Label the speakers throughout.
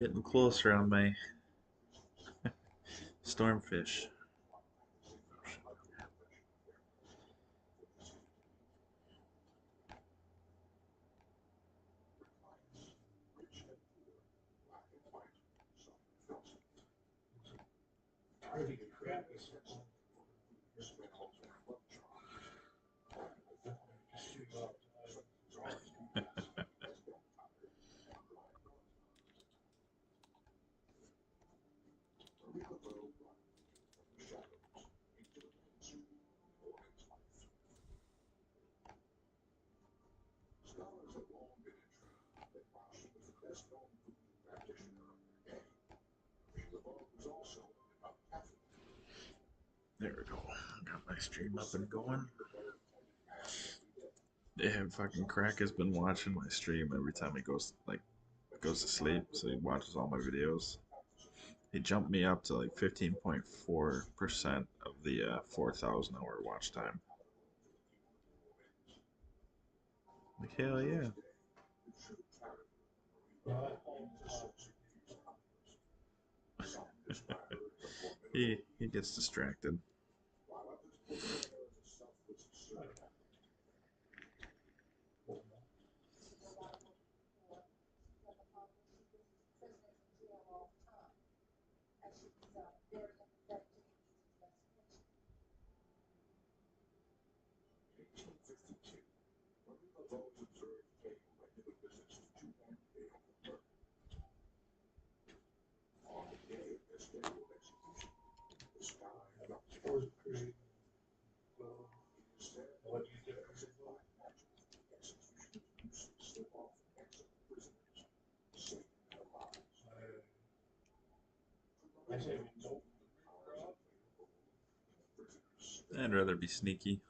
Speaker 1: Getting closer on my stormfish. There we go. Got my stream up and going. Yeah, fucking Crack has been watching my stream every time he goes to sleep, so he watches all my videos. He jumped me up to like 15.4% of the 4,000 hour watch time. Like hell yeah. He gets distracted. I'd rather be sneaky.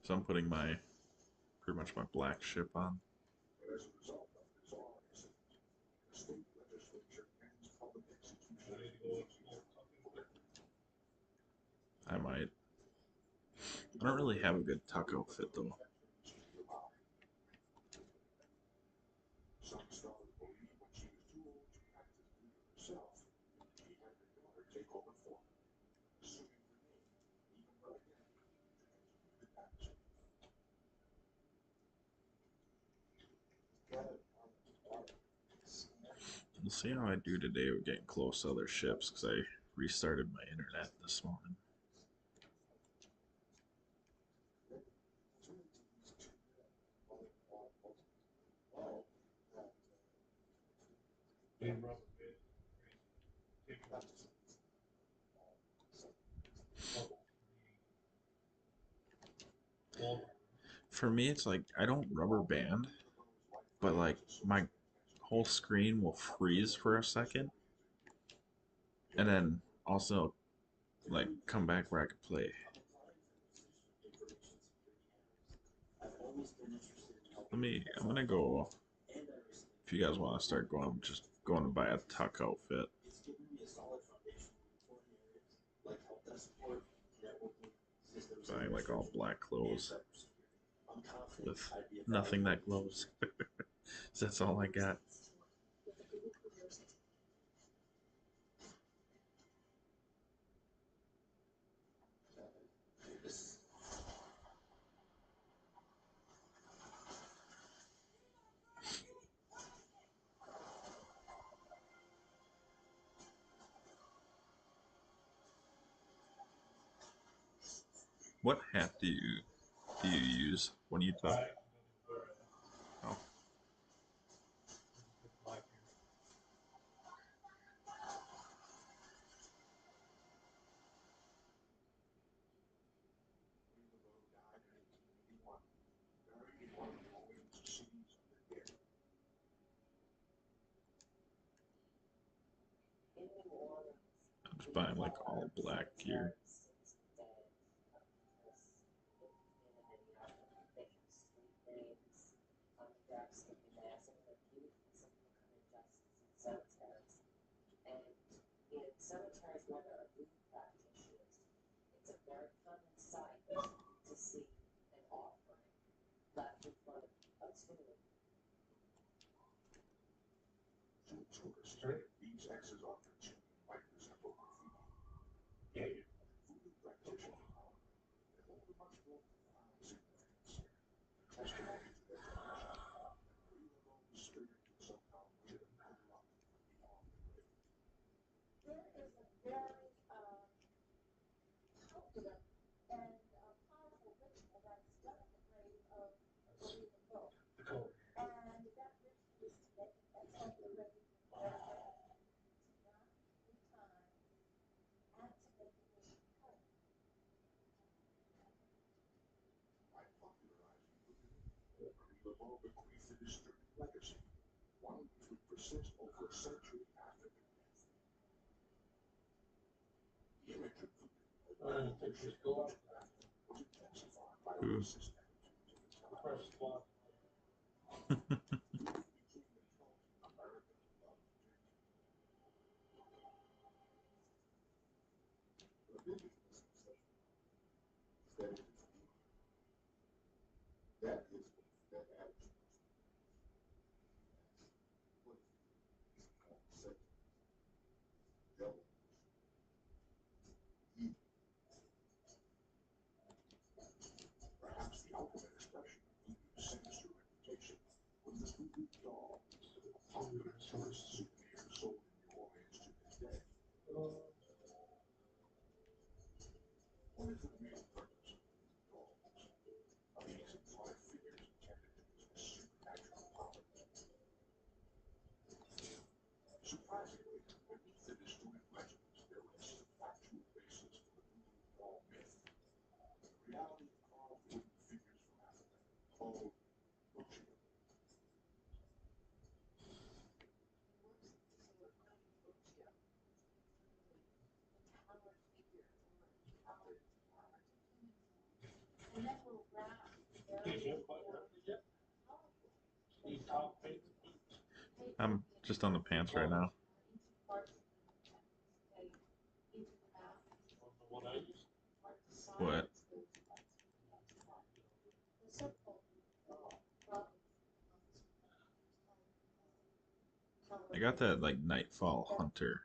Speaker 1: So I'm putting my pretty much my black ship on. I might. I don't really have a good tuck outfit though. We'll see how I do today with getting close to other ships because I restarted my internet this morning. For me, it's like I don't rubber band, but like my whole screen will freeze for a second, and then also like come back where I can play. I'm gonna go. If you guys want to start going, I'm just going to buy a tuck outfit. Buying like all black clothes with nothing that glows. That's all I got. What hat do you use when you tuck? Oh, I'm just buying like all black gear. Ooh. I'm just on the pants right now. What? I got that like Nightfall Hunter.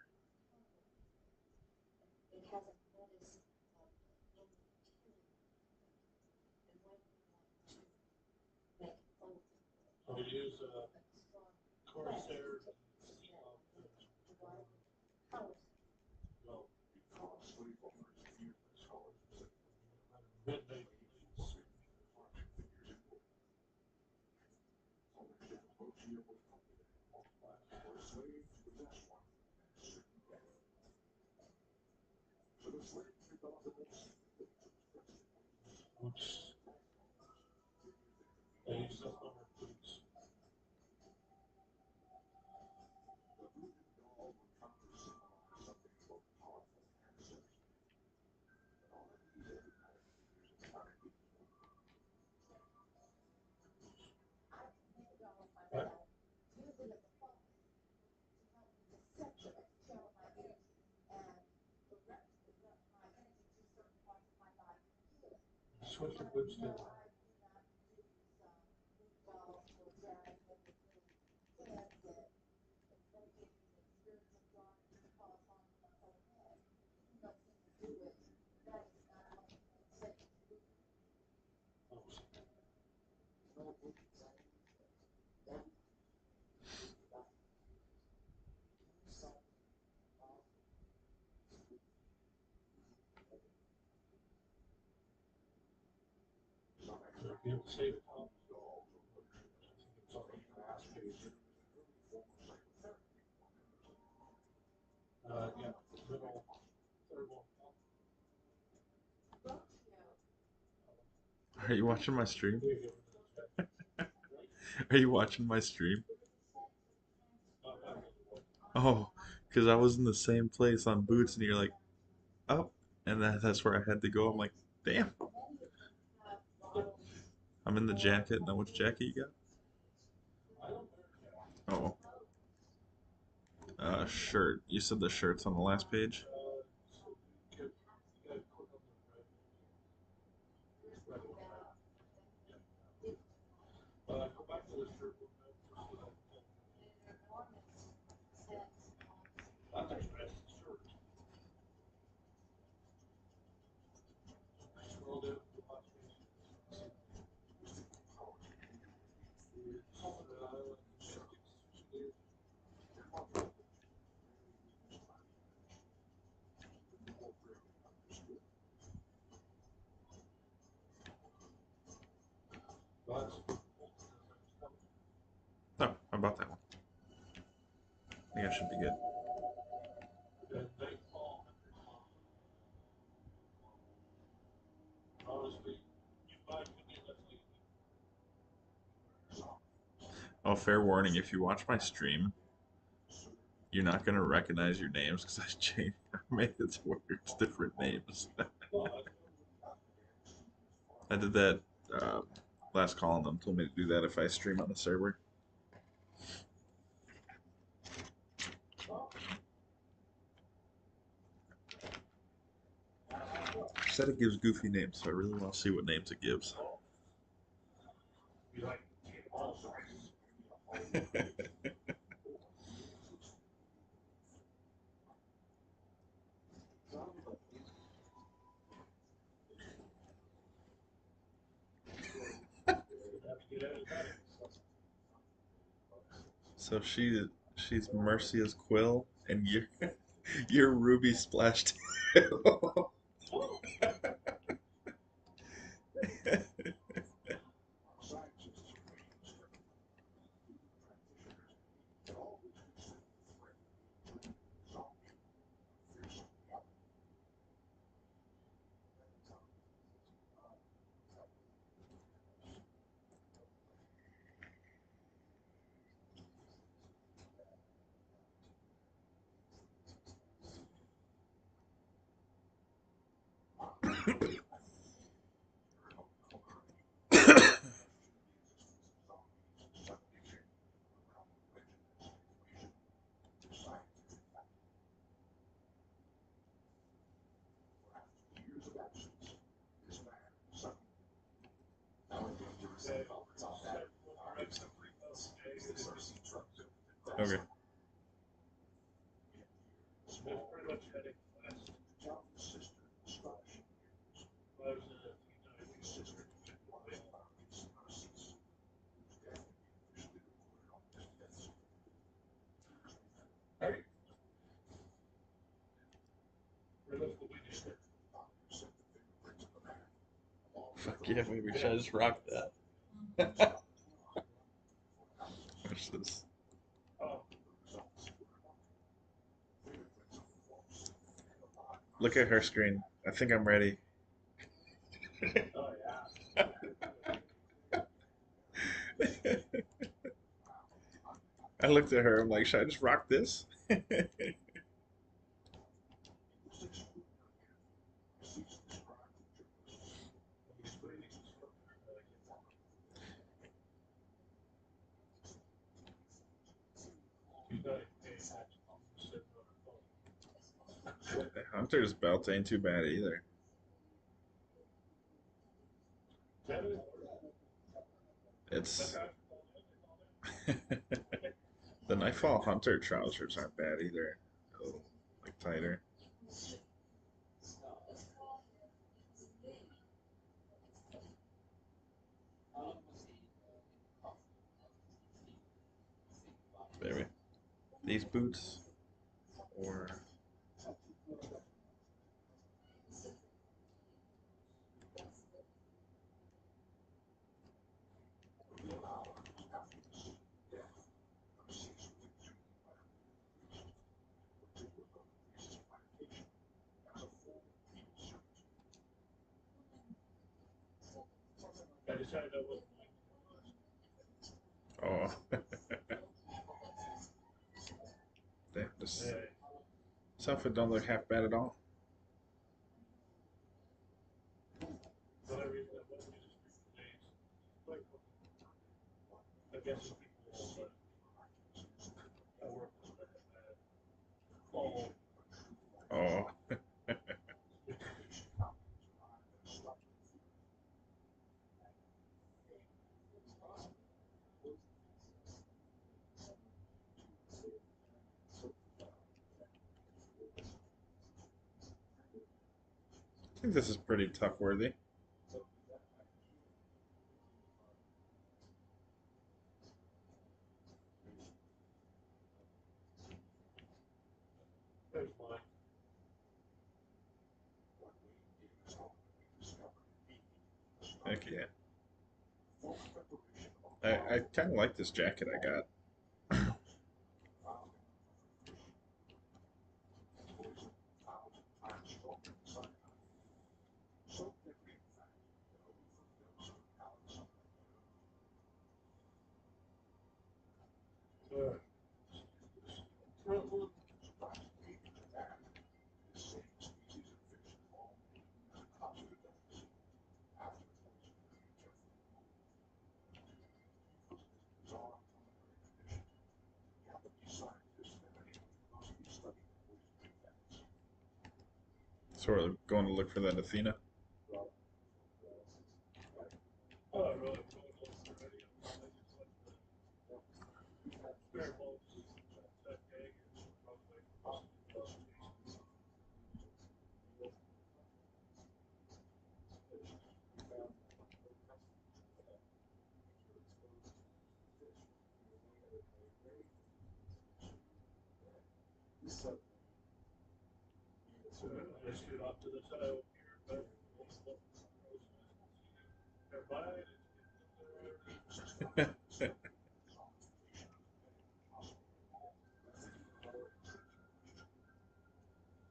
Speaker 1: Are you watching my stream? Are you watching my stream? Oh, because I was in the same place on Boots, and you're like, up, and that's where I had to go. I'm like, damn. I'm in the jacket. Now, which jacket you got? Oh, shirt. You said the shirt's on the last page. No, how about that one? I think I should be good. Oh, fair warning, if you watch my stream, you're not gonna recognize your names because I changed, I made it to where it's different names. I did that last call, and them told me to do that if I stream on the server. Said it gives goofy names, so I really want to see what names it gives. So she's Mercia's Quill, and you're Ruby Splashed. Okay. Fuck yeah, maybe should I just rock that? Watch this. Look at her screen. I think I'm ready. I looked at her. I'm like, should I just rock this? Hunter's belt ain't too bad either. It's the Nightfall Hunter trousers aren't bad either. Oh, like tighter. Maybe these boots or oh, damn, this outfit don't look half bad at all. Oh, I think this is pretty tough worthy. Heck yeah. I kind of like this jacket I got. Sort of going to look for that Athena.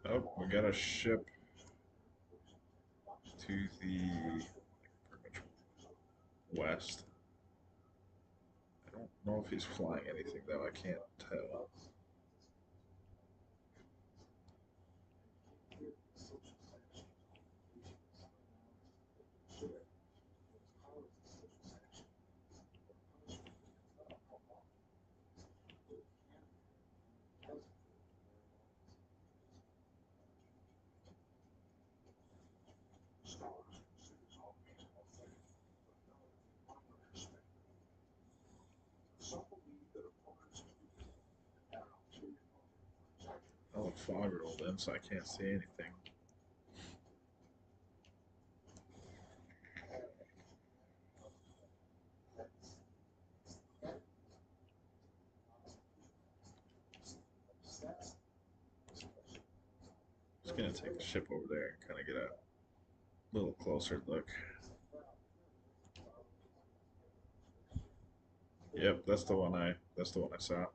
Speaker 1: Oh, we got a ship to the west. I don't know if he's flying anything though. I can't tell. Oh, the fog rolled in, so I can't see anything. Just gonna take the ship over there and kind of get a little closer look. Yep, that's the one I saw.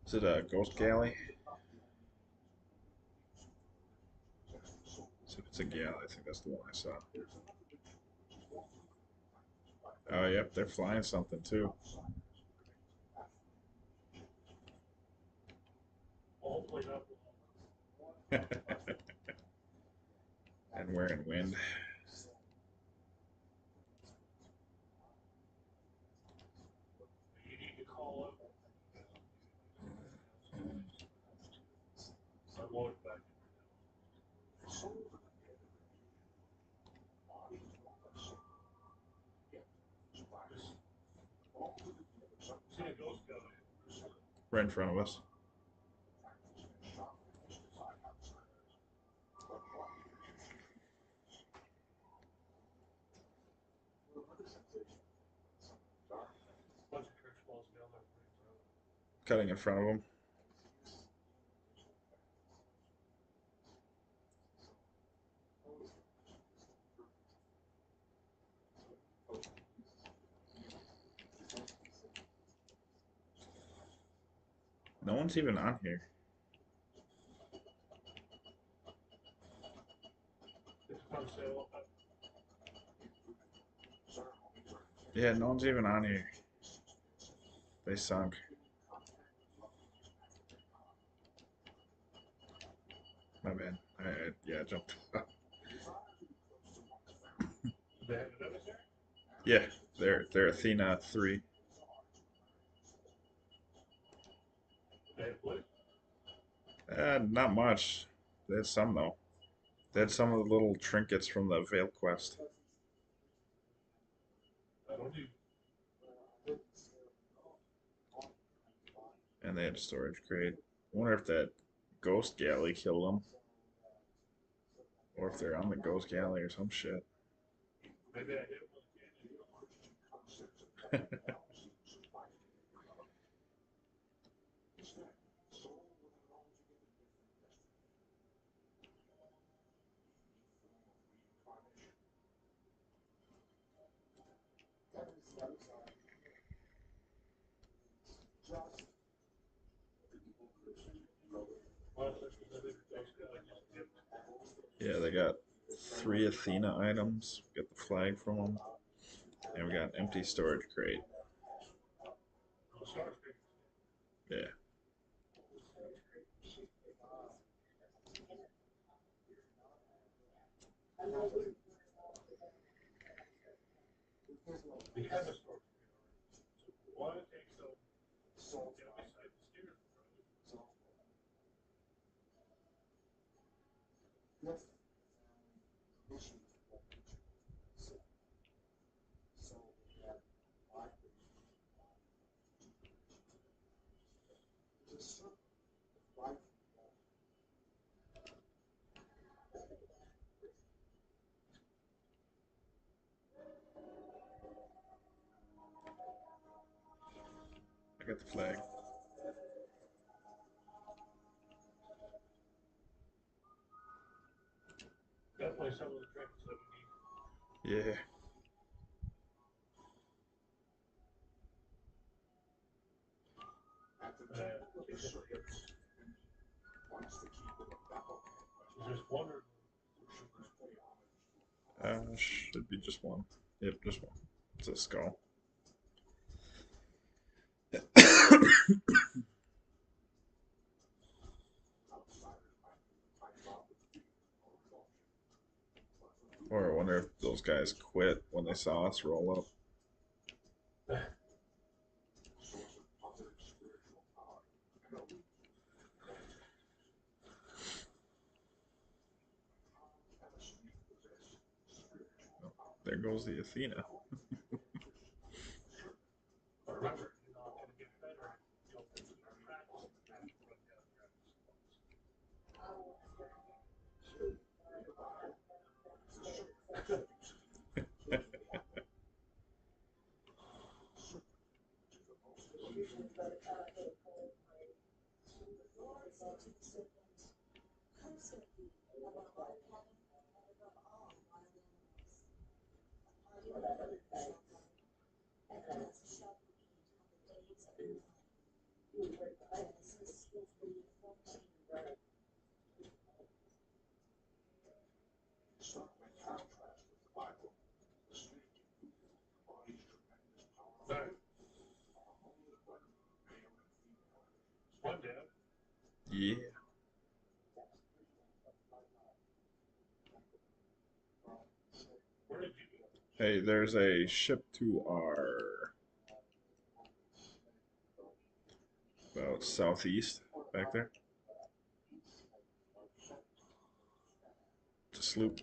Speaker 1: Is it a ghost galley? So it's a galley. I think that's the one I saw. Oh, yep, they're flying something too. And we're in wind. Right in front of us. Cutting in front of them. No one's even on here. Yeah, no one's even on here. They sunk. My bad. Yeah, I jumped. Yeah, they're Athena 3. Not much. They had some though. They had some of the little trinkets from the Veil quest, and they had a storage crate. I wonder if that ghost galley killed them, or if they're on the ghost galley or some shit. Yeah, they got 3 Athena items. Get the flag from them, and we got an empty storage crate. Yeah. I got the flag. Yeah. Should be just one. Yep, just one. It's a skull. Or I wonder if those guys quit when they saw us roll up. There goes the Athena. Yeah. Hey, there's a ship to our about southeast back there. It's a sloop.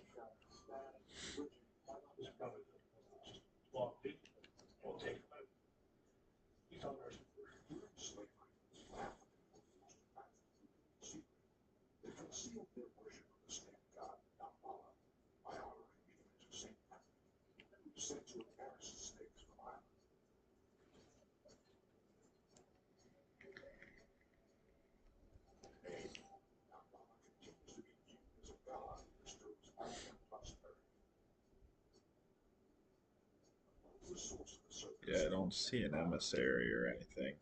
Speaker 1: Yeah, I don't see an emissary or anything.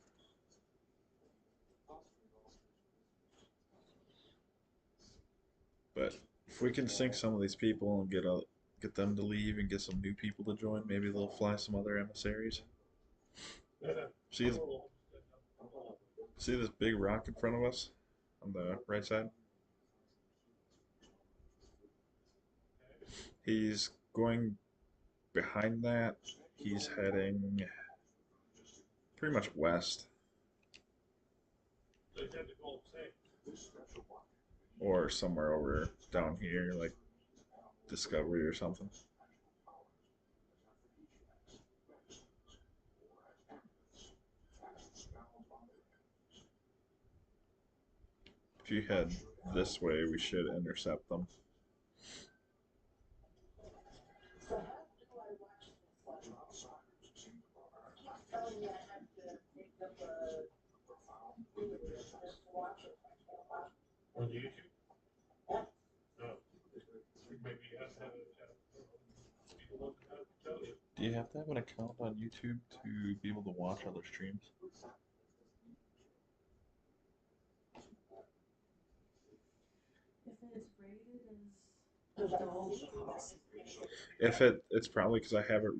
Speaker 1: But if we can sink some of these people and get them to leave and get some new people to join, maybe they'll fly some other emissaries. See, see this big rock in front of us on the right side? He's going behind that. He's heading pretty much west. Or somewhere over down here, like Discovery or something. If you head this way, we should intercept them. Do you have to have an account on YouTube to be able to watch other streams? If it's probably because I have it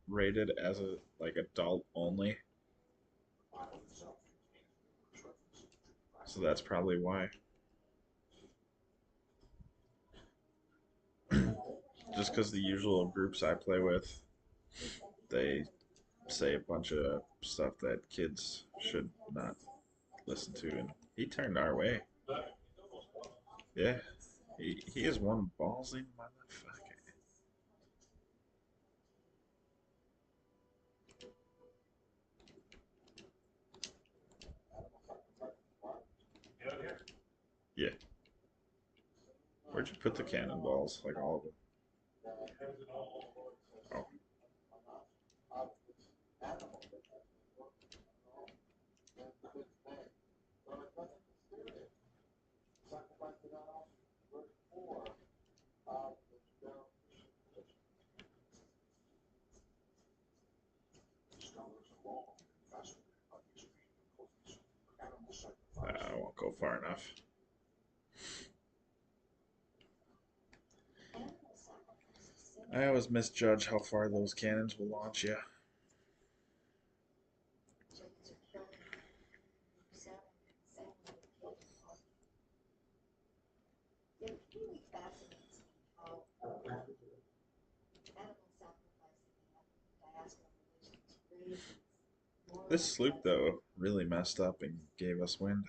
Speaker 1: rated as a like adult only, so that's probably why. Just because the usual groups I play with, they say a bunch of stuff that kids should not listen to, and he turned our way. Yeah, he is one ballsy motherfucker. Yeah, where'd you put the cannonballs? Like all of them? Oh, I won't go far enough. I always misjudge how far those cannons will launch you. This sloop, though, really messed up and gave us wind.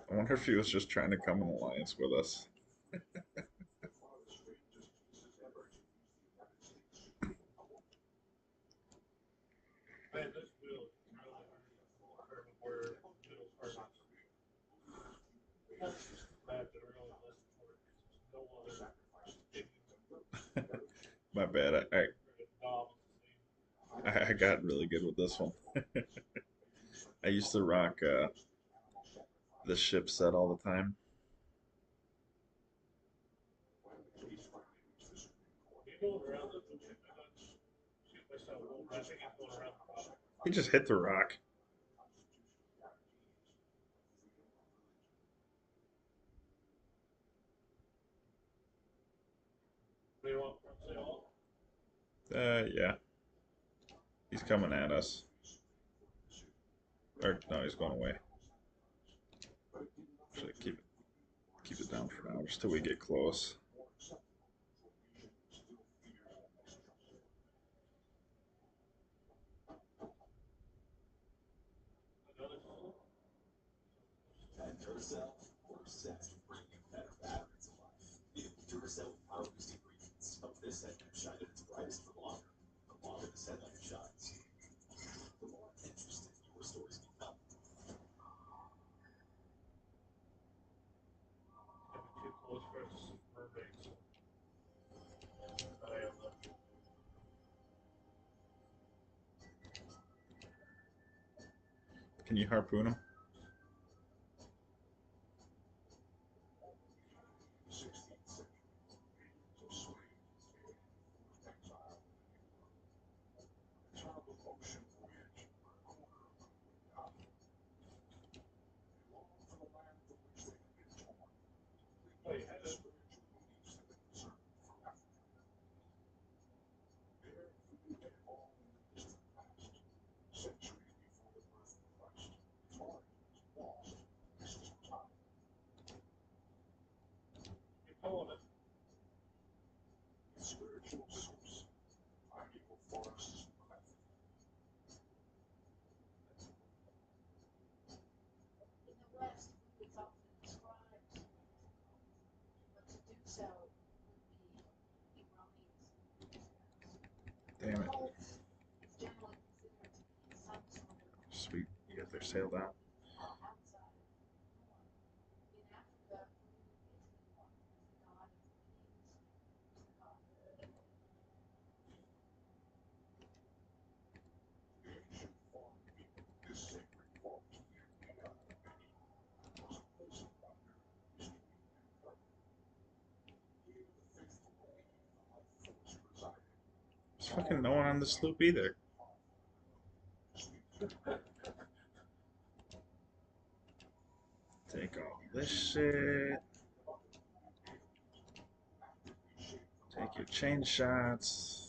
Speaker 1: I wonder if he was just trying to come in alliance with us. My bad. I got really good with this one. I used to rock the ship set all the time. He just hit the rock. Yeah. He's coming at us. Or no, he's going away. Should keep it down for now, just till we get close. Can you harpoon him? Damn it. Sweet. You got their sail down. fucking no one on this loop either. Take all this shit. Take your chain shots.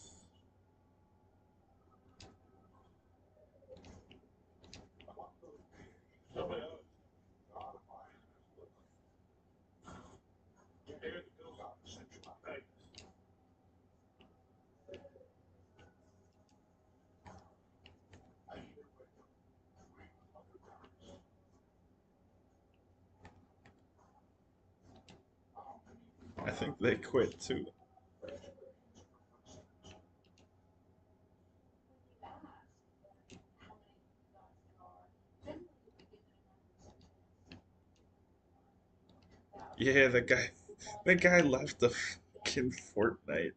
Speaker 1: I think they quit too. Yeah, that guy left the fucking Fortnite.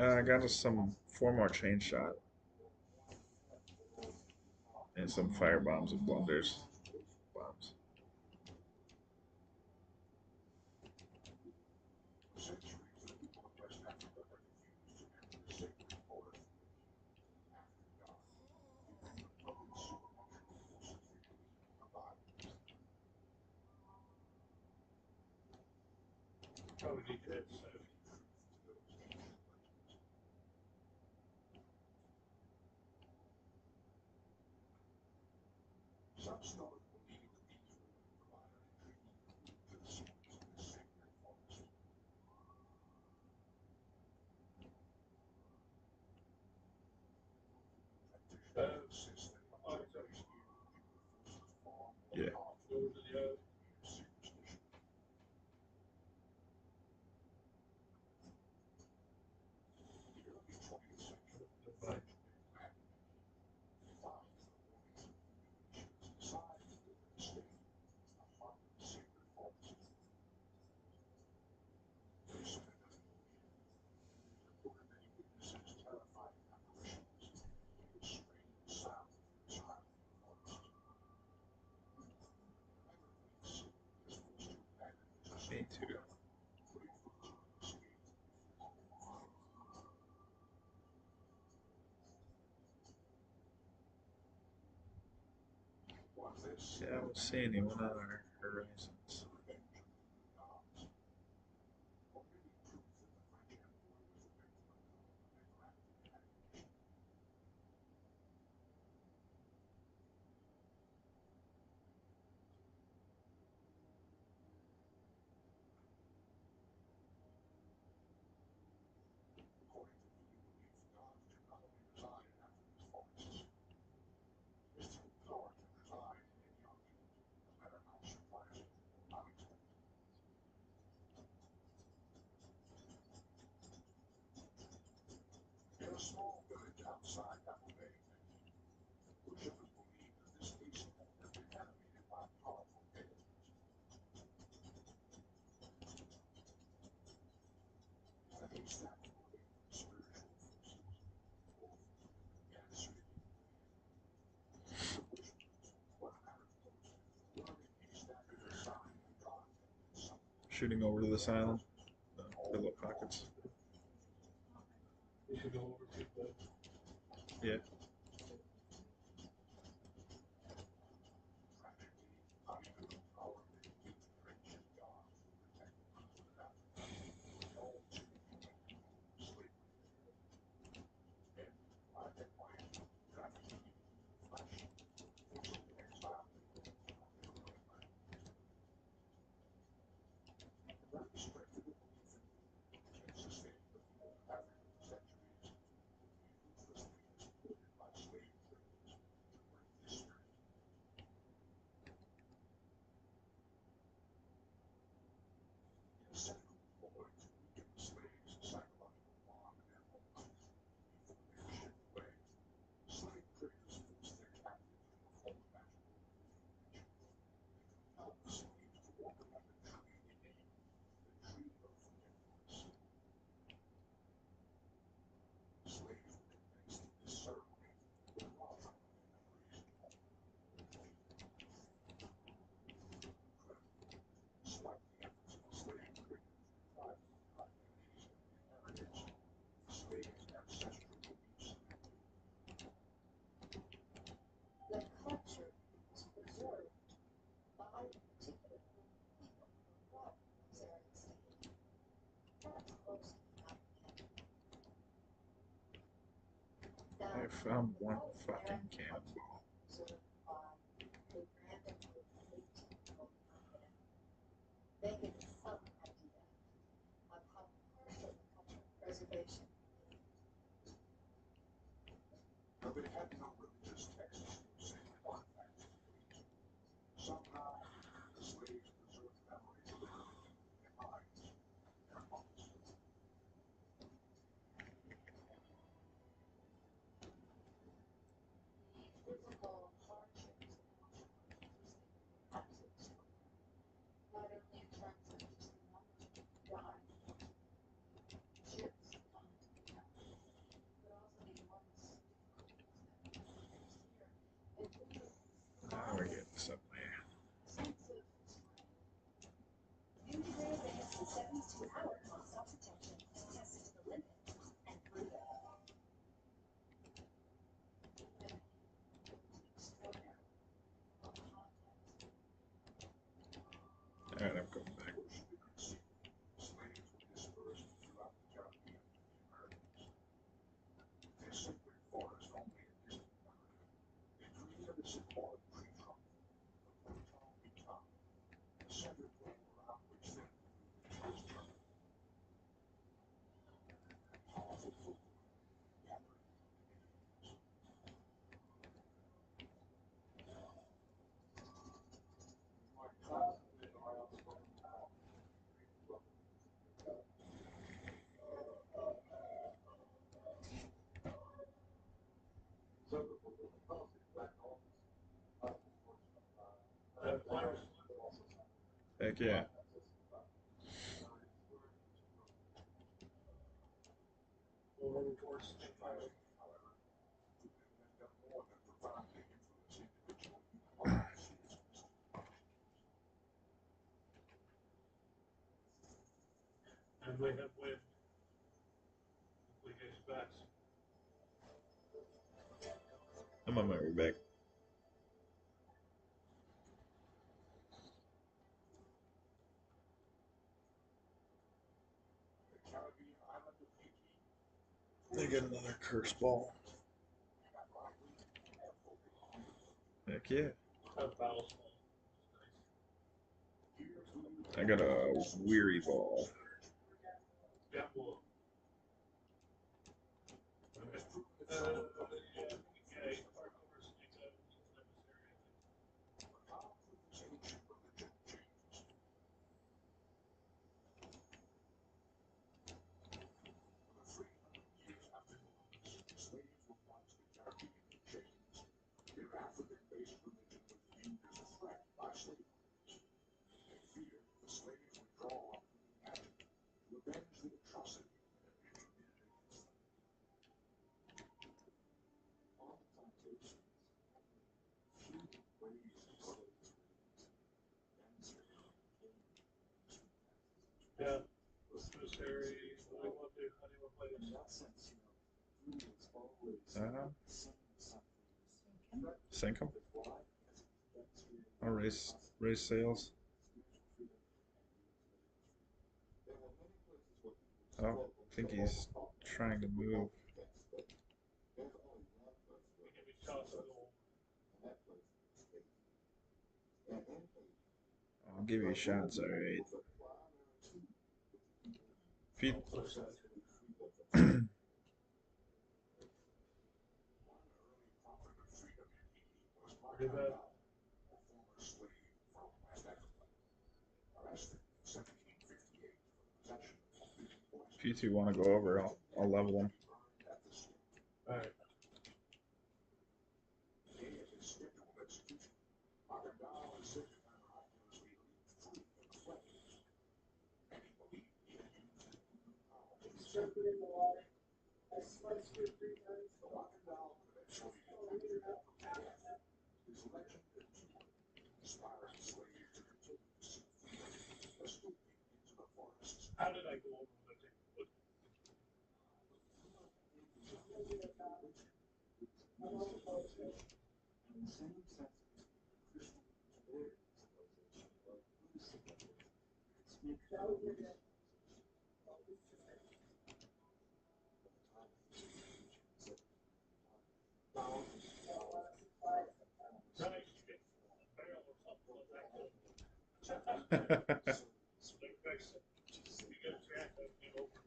Speaker 1: I got us some 4 more chain shot and some fire bombs and blunders bombs. Yeah. Me too. Yeah, I don't see anyone on our horizons. Shooting over to this island. Pillow pockets. Yeah. I found one fucking cannonball. Now we're getting somewhere. Alright, I'm going back. Heck yeah.
Speaker 2: And we have wind. We get back.
Speaker 1: I'm on my way back. They get another curse ball. Heck yeah. I got a weary ball.
Speaker 2: Yeah, well. Yeah, Harry, what do you want to do? How do you want to play this?
Speaker 1: Sink them. I'll raise sails. I don't think he's trying to move. I'll give you shots, alright. If you two want to go over, I'll level them.
Speaker 2: Alright. How did I go over the They fix it. You get a chance to get over.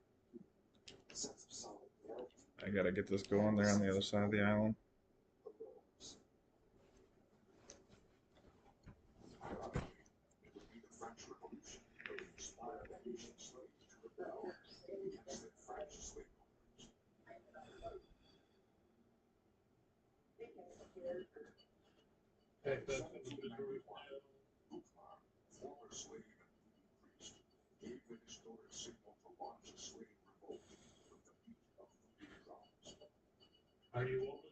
Speaker 1: I gotta get this going there on the other side of the island.
Speaker 2: Take that individual plan. Are you over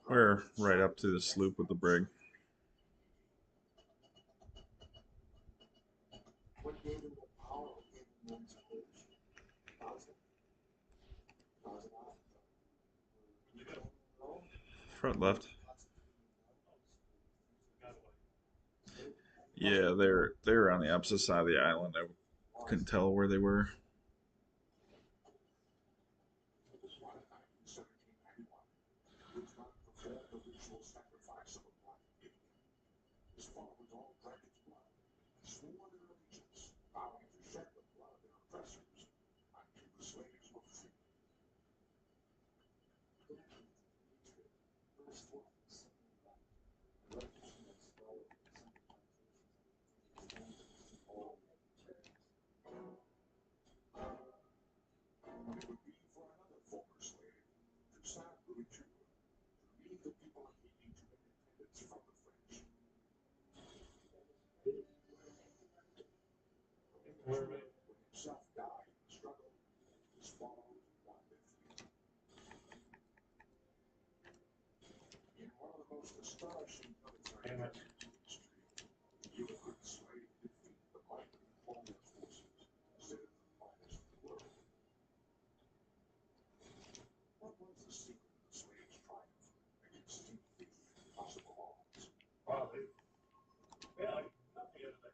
Speaker 2: there?
Speaker 1: We're right up to the sloop with the brig. Front left. Yeah, they're on the opposite side of the island. I couldn't tell where they were.
Speaker 2: Where we? Damn it. Probably. Yeah, like, nothing out of that.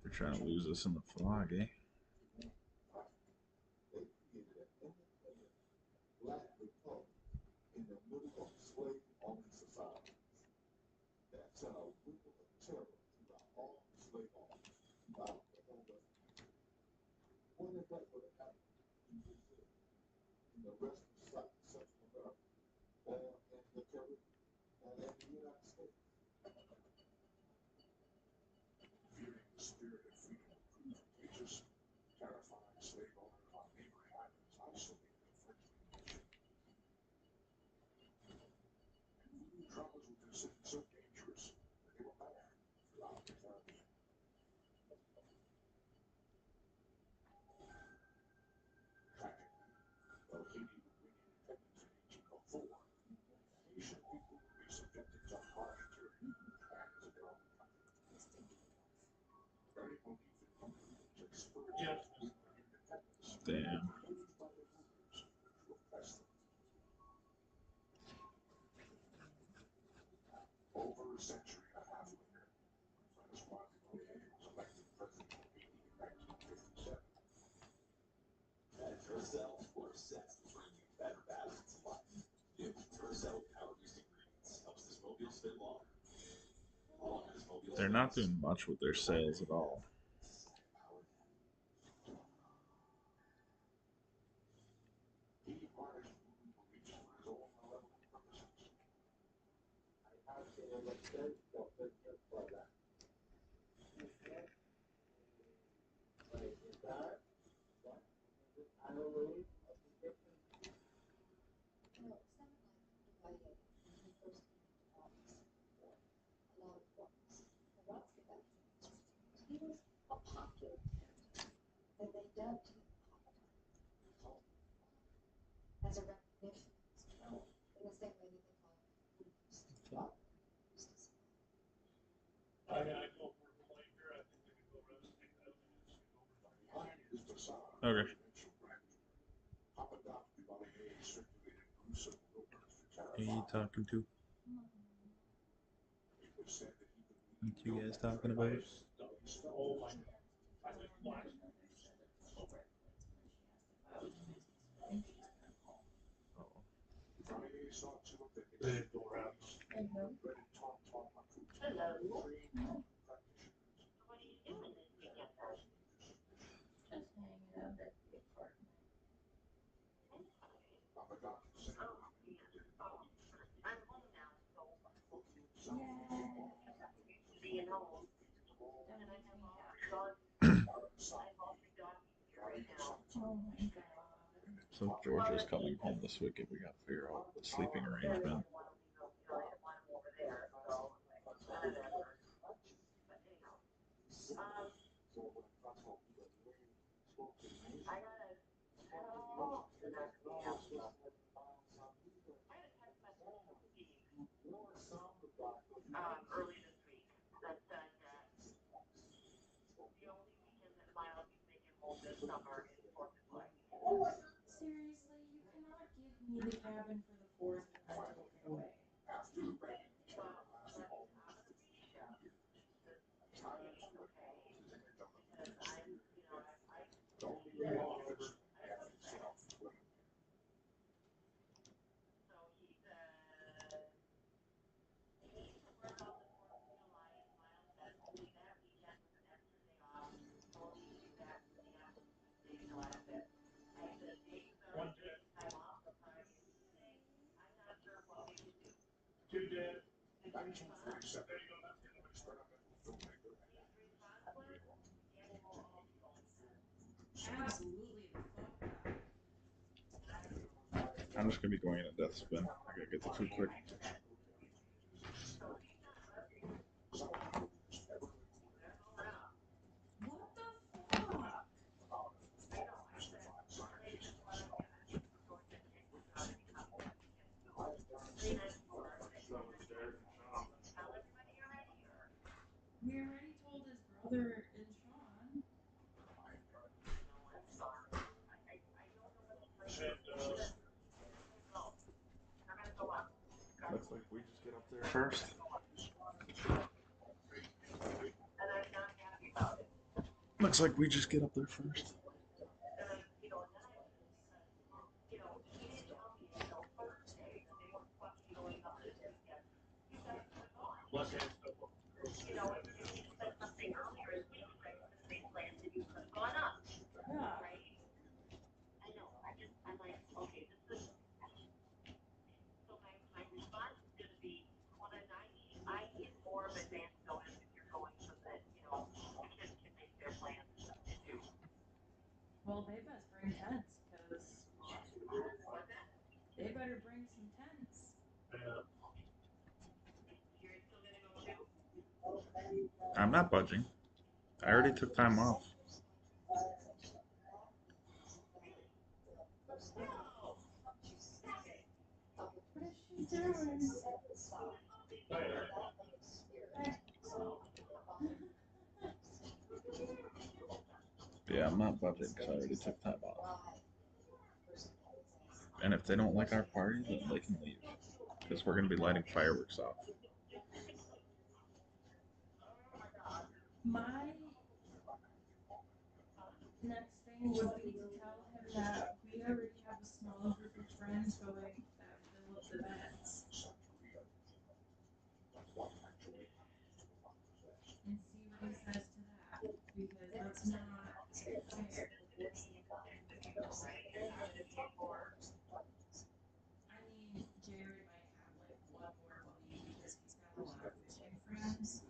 Speaker 1: They're trying to lose us in the fog, eh?
Speaker 2: Yes.
Speaker 1: Damn. They're not doing much with their sails at all.
Speaker 2: I go for a blanker. I think we can go rest, take that, and just go over.
Speaker 1: Okay. Who are you talking to? What you guys talking about?
Speaker 2: They didn't go around.
Speaker 1: So Georgia's coming home this weekend. We got to figure out the sleeping arrangement.
Speaker 3: Seriously, you cannot give me the cabin for the fourth rental getaway.
Speaker 2: Two dead.
Speaker 3: Absolutely the fuck not.
Speaker 1: I'm just gonna be going in a death spin. I gotta get the food quick.
Speaker 3: What the fuck? We already told his brother and Sean.
Speaker 1: Looks like we just get up there first. Looks like we just get up there first.
Speaker 3: Yeah. Well, they best bring tents, because they better bring some tents.
Speaker 1: I'm not budging. I already took time off.
Speaker 3: What is she doing?
Speaker 1: Yeah, I'm not budging because I already took time off. And if they don't like our party, then they can leave. Because we're gonna be lighting fireworks off.
Speaker 3: My next thing would be to tell him that we already have a small group of friends going that fill up the beds. And see what he says to that. Because that's not fair. I mean, Jared might have like one more buddy because he's got a lot of fishing friends.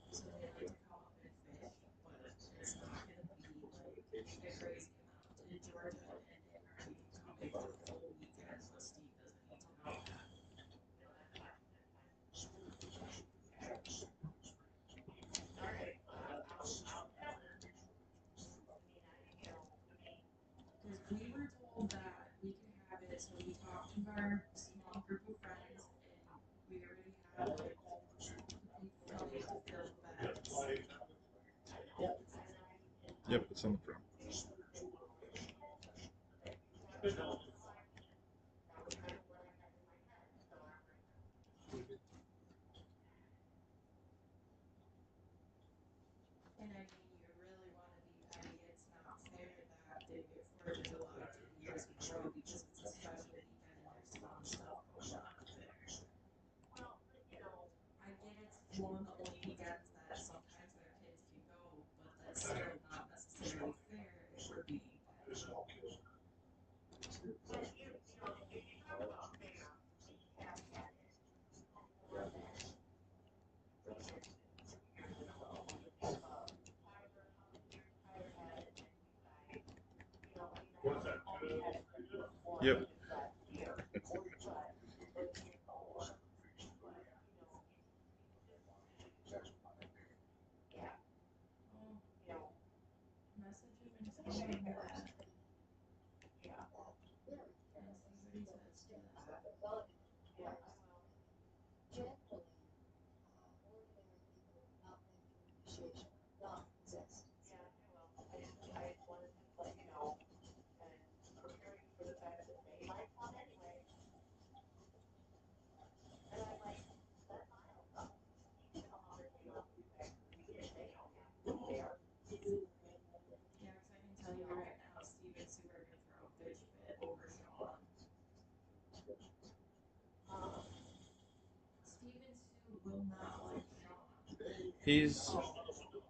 Speaker 3: So they like to come up and fish, but it's not going to be like a crazy amount. In Georgia, and they already coming for the full weekend, so Steve doesn't need to know that. Because we were told that we could have it, so we talked to our small group of friends, and we already have like the people we need to fill the beds.
Speaker 1: Yep, it's on the front.
Speaker 3: Fourth of July to New Year's Eve show because it's a special weekend and there's fun stuff going on up there. I get it's one of the only weekends that sometimes their kids can go, but that's still not necessarily fair if we're being petty.
Speaker 2: What's that?
Speaker 1: Yep.
Speaker 3: Oh, message him and tell him that. And see what he says to that. Yeah, because I can tell you right now, Steven's super gonna throw a bitch fit over Sean. Steven Sue will not like Sean.
Speaker 1: He's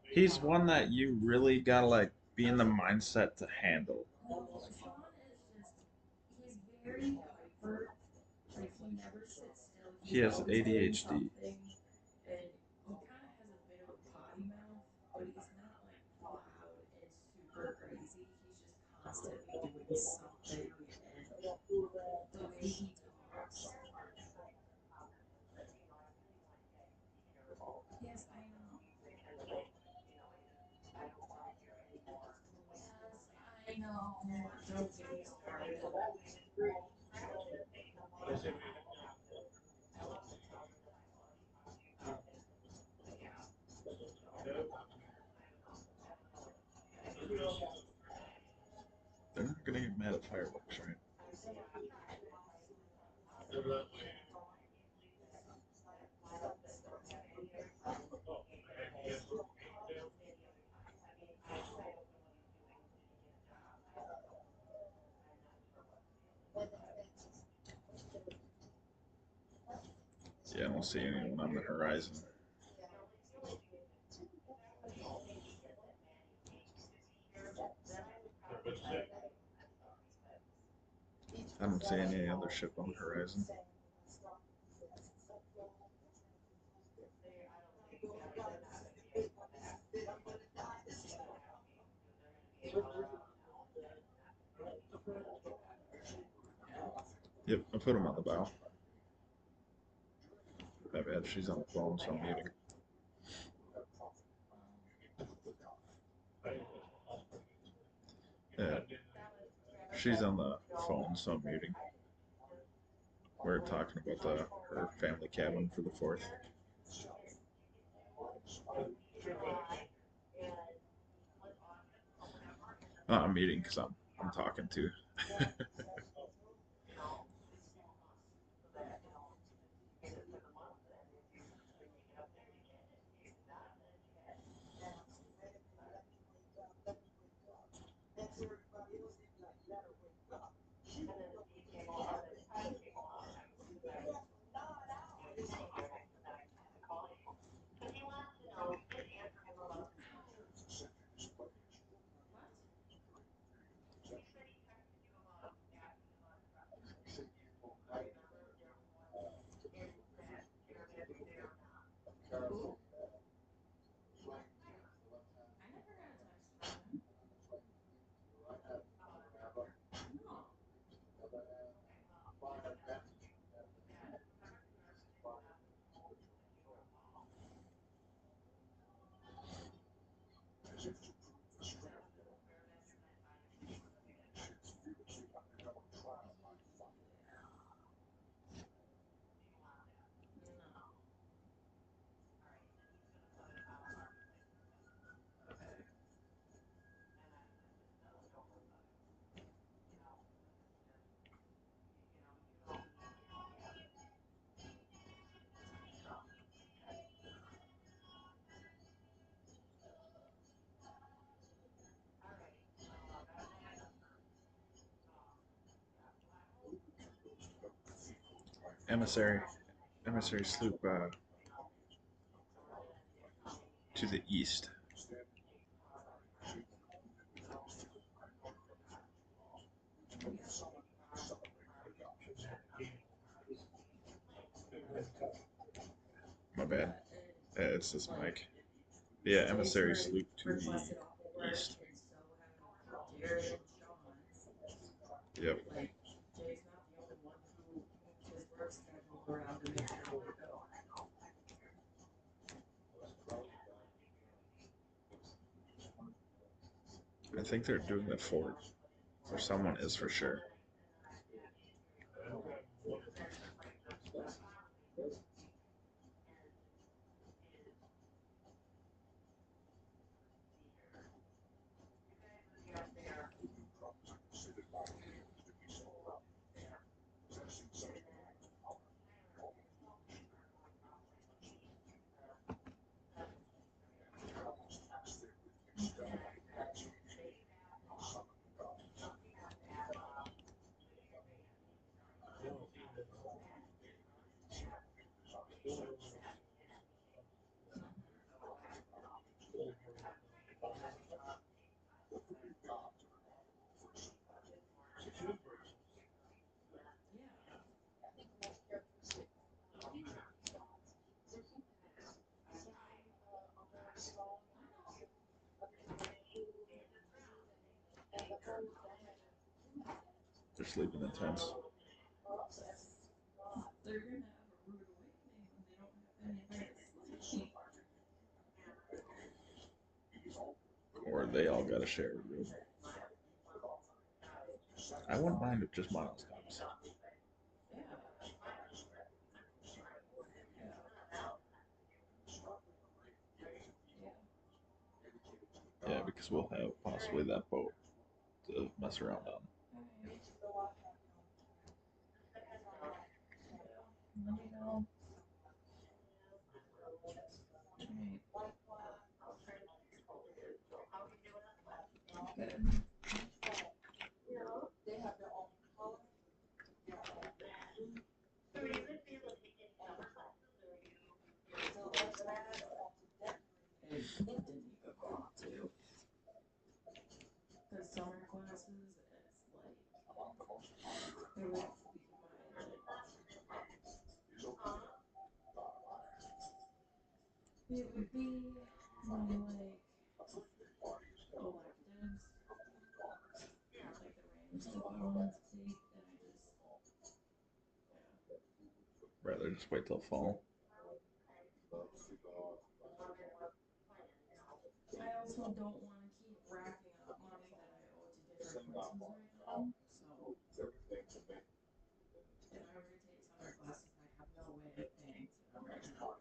Speaker 1: he's one that you really gotta like be in the mindset to handle.
Speaker 3: No, Sean is just, he's very hyper. Like, he never sits still.
Speaker 1: He
Speaker 3: He's
Speaker 1: has
Speaker 3: always doing
Speaker 1: ADHD.
Speaker 3: something. And he kind of has a bit of a potty mouth, but he's not like loud and super crazy. He's just constantly doing something. And the way he talks. Yes, I know. Yes, I know. Don't get me started.
Speaker 1: They're not gonna get mad at fireworks, right? Yeah, I don't see anyone on the horizon. I don't see any other ship on the horizon. Yep, I put him on the bow. My bad, she's on the phone, so I'm muting. Yeah, she's on the phone, so I'm muting. We're talking about her family cabin for the 4th. I'm muting because I'm talking too.
Speaker 3: What? Who? I never got a text from him. No.
Speaker 1: emissary emissary sloop to the east. My bad. It's this mic. Yeah, emissary sloop to the east.
Speaker 3: Jared and Sean.
Speaker 1: Yep.
Speaker 3: Like, Jay's not the only one who moved his work schedule around to make sure they go.
Speaker 1: I think they're doing the fort, or someone is for sure. They're sleeping in tents.
Speaker 3: They're gonna have a rude awakening when they don't have anywhere to sleep.
Speaker 1: Or they all gotta share a room. I wouldn't mind if just Miles comes.
Speaker 3: Yeah.
Speaker 1: Yeah, because we'll have possibly that boat to mess around on.
Speaker 3: Let me know. Good. And Danica called too. Because summer classes, it's like, it would be it would be my, like, electives, like the random stuff I wanted to take, and
Speaker 1: Rather just wait till fall.
Speaker 3: I also don't want to keep racking up money that I owe to different places right now, so if I were to take summer classes, I have no way of paying for them right now.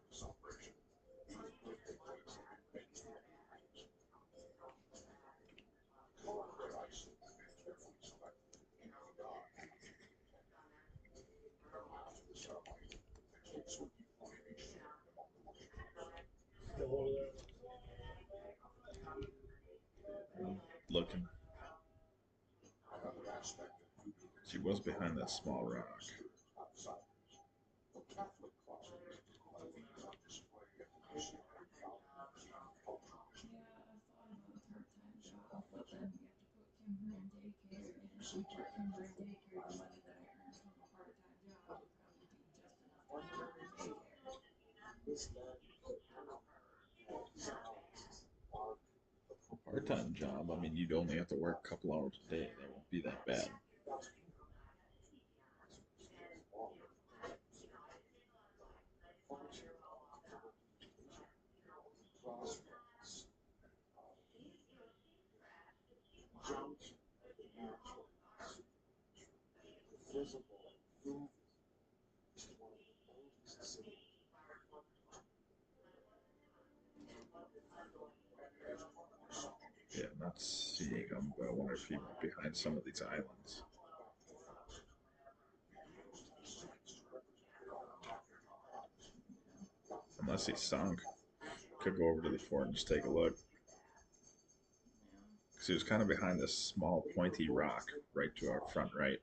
Speaker 2: Still over there.
Speaker 1: Looking. She was behind that small rock.
Speaker 3: Yeah, I've thought about a part-time job, but then we have to put Kimber in daycare, and if we put Kimber in daycare, the money that I earn from a part-time job would probably be just enough to cover her daycare.
Speaker 1: Part-time job. I mean, you'd only have to work a couple hours a day. That won't be that bad. Yeah, I'm not seeing them, but I wonder if he went behind some of these islands. Unless he sunk. Could go over to the fort and just take a look. Because he was kind of behind this small pointy rock right to our front right.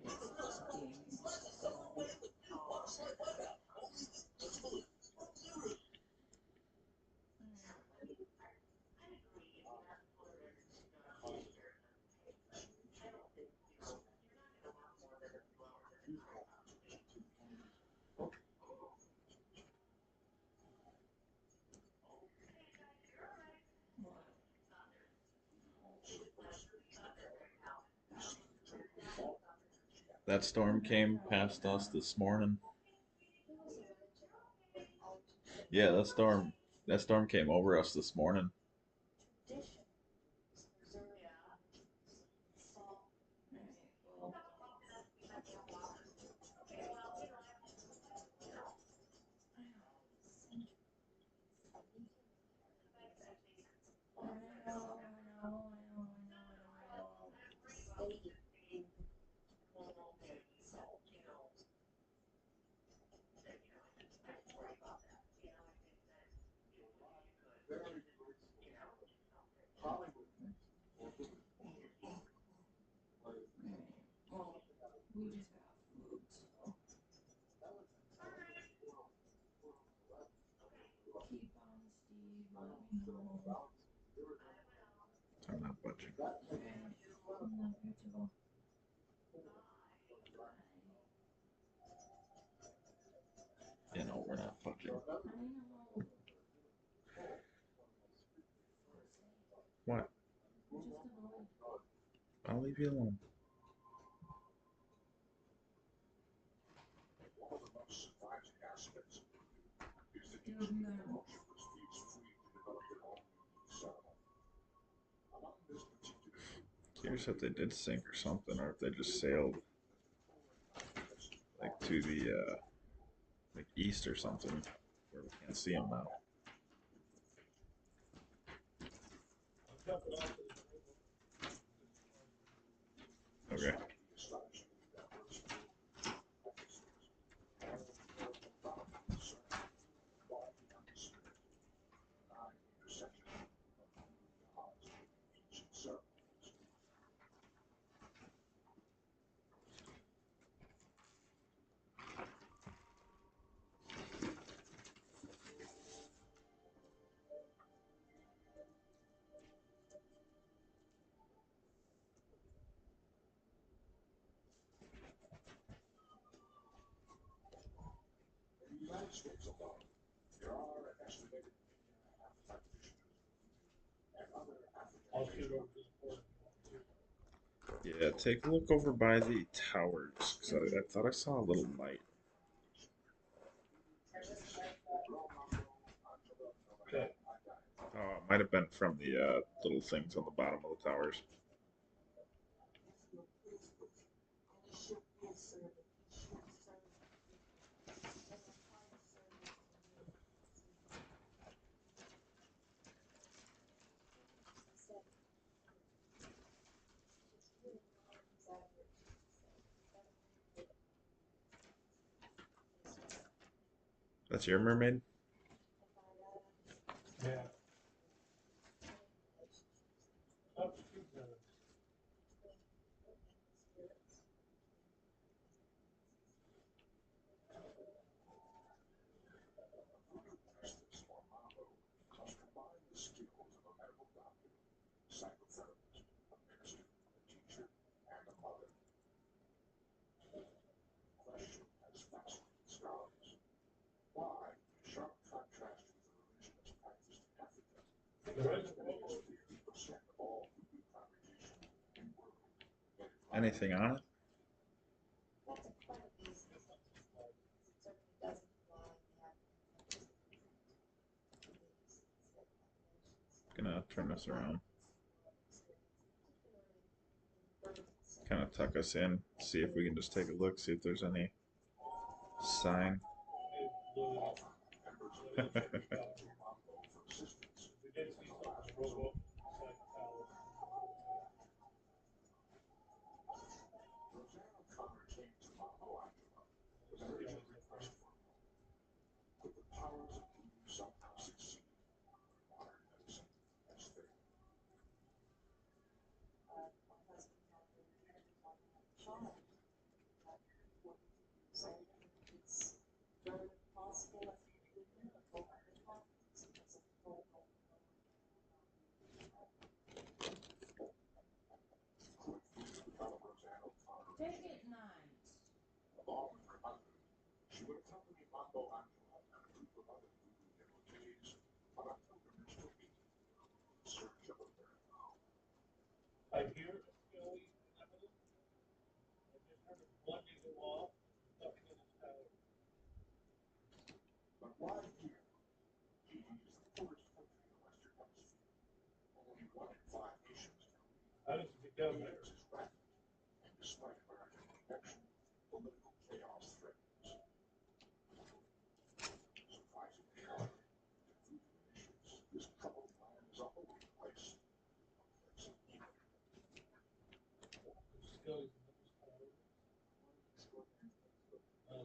Speaker 3: Jay
Speaker 1: That storm came past us this morning. Yeah, that storm came over us this morning.
Speaker 3: We just got food, so keep on, Steve. Let me know.
Speaker 1: I'm not budging.
Speaker 3: Okay. I love you too.
Speaker 1: You know, we're not budging.
Speaker 3: I know.
Speaker 1: What?
Speaker 3: You're just annoyed.
Speaker 1: I'll leave you alone.
Speaker 3: Dude, no.
Speaker 1: Curious if they did sink or something, or if they just sailed like to the like east or something, where we can't see them now. Okay.
Speaker 2: I'll shoot over to the port.
Speaker 1: Yeah, take a look over by the towers, because I thought I saw a little light.
Speaker 2: Okay.
Speaker 1: Oh, it might have been from the little things on the bottom of the towers. That's your mermaid?
Speaker 2: Yeah. Up to the
Speaker 1: Anything on it? Gonna turn this around. Kind of tuck us in, see if we can just take a look, see if there's any sign.
Speaker 2: We did see something roll up beside the tower.
Speaker 3: Take it night.
Speaker 2: I hear the Philly evidence. I just heard him bludgeoning him off, stuffing in his tower. How does it get down there? Scully's in his tower.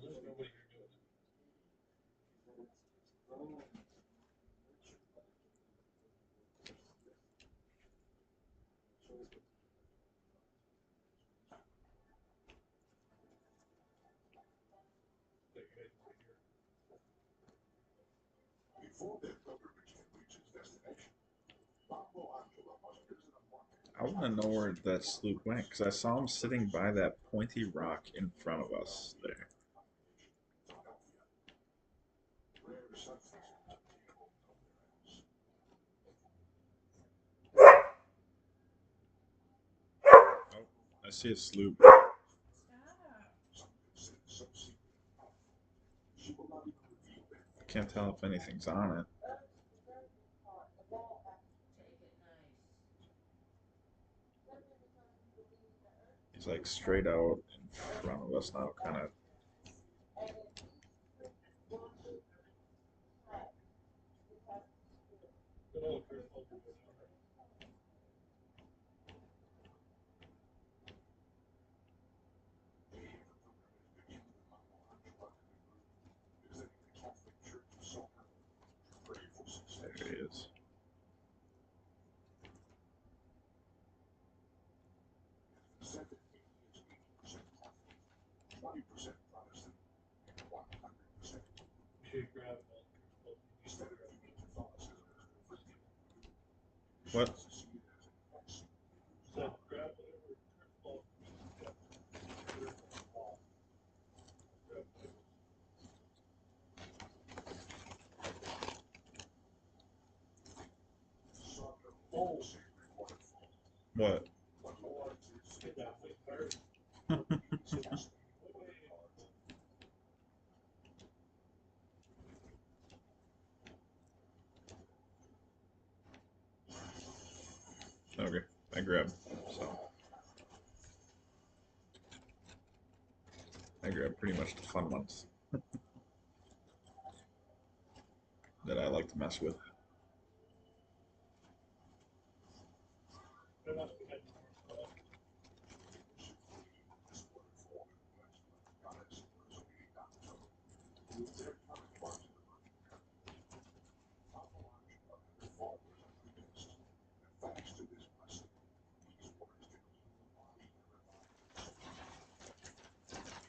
Speaker 2: There's no way you're doing it. But you're heading right here.
Speaker 1: I want to know where that sloop went because I saw him sitting by that pointy rock in front of us there. Oh, I see a sloop. Can't tell if anything's on it.
Speaker 3: Take it nice.
Speaker 1: He's like straight out in front of us now, kind of.
Speaker 2: Good old Chris Holmes.
Speaker 1: There he is.
Speaker 2: You should grab
Speaker 1: What?
Speaker 2: So grab whatever Chris Paul got. Grab oh,
Speaker 1: What?
Speaker 2: get that way first.
Speaker 1: Okay, I grabbed. So I grabbed pretty much the fun ones that I like to mess with.
Speaker 2: There must be heading north.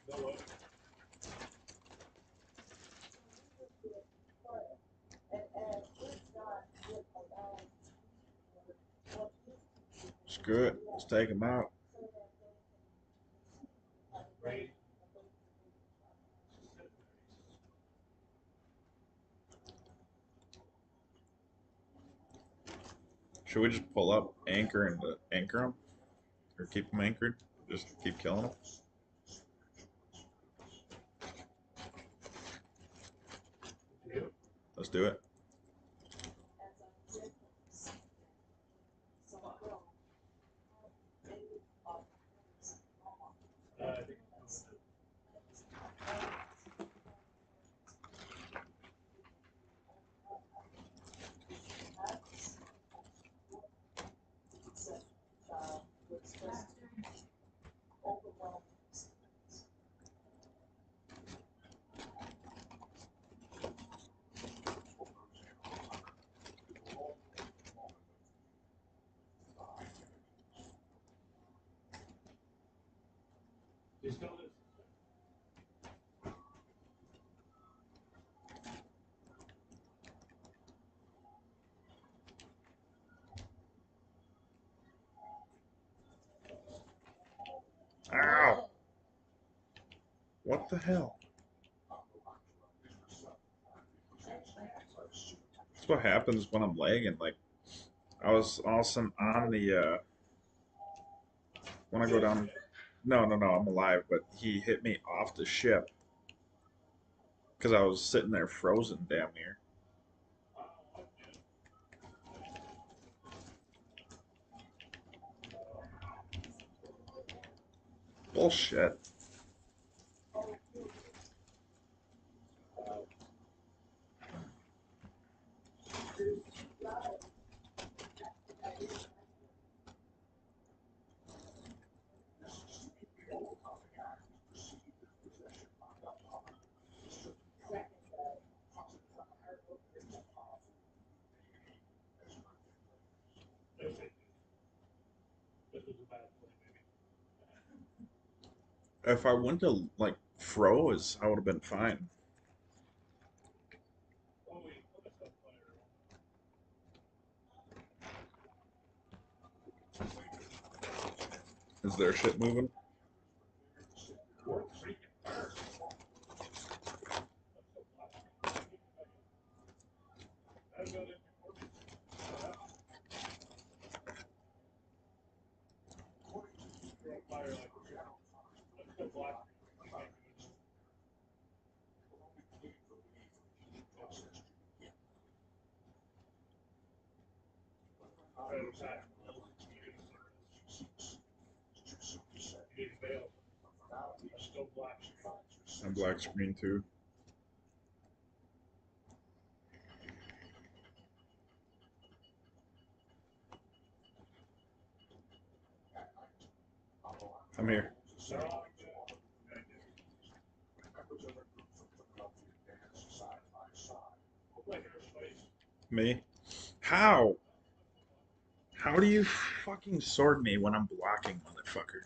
Speaker 2: No way.
Speaker 1: Screw it. Let's take him out.
Speaker 2: Right.
Speaker 1: Should we just pull up, anchor, and anchor them? Or keep them anchored? Just keep killing them? Let's do it.
Speaker 2: I think he's still lives.
Speaker 1: Ow! What the hell? That's what happens when I'm lagging. Like, I was awesome on the, when I go down. No, no, no, I'm alive, but he hit me off the ship because I was sitting there frozen damn near. Bullshit.
Speaker 2: This was a bad play, maybe.
Speaker 1: If I went to like froze, I would have been fine.
Speaker 2: Oh, wait, what is that
Speaker 1: Is their shit moving?
Speaker 2: We're freaking hard. I've got it before me. You're on fire like that's so black. You need bail. That's still black.
Speaker 1: And black screen too. I'm here. Me? How? How do you fucking sword me when I'm blocking, motherfucker?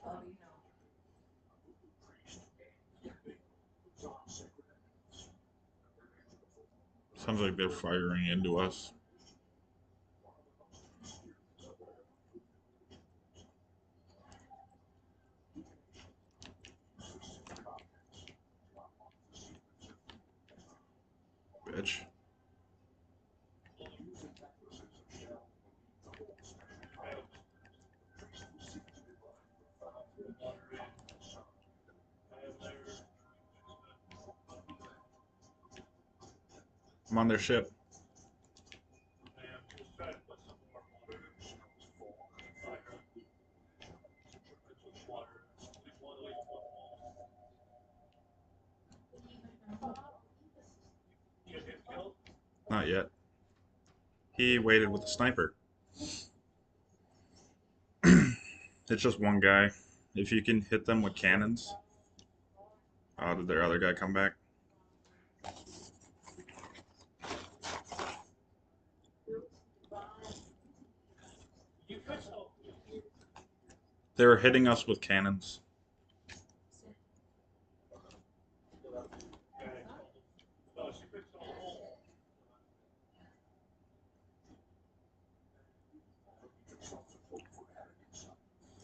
Speaker 3: Oh, you know.
Speaker 1: Sounds like they're firing into us. Bitch. I'm on their ship. Not yet. He waited with the sniper. It's just one guy. If you can hit them with cannons. Oh, did their other guy come back? They were hitting us with cannons.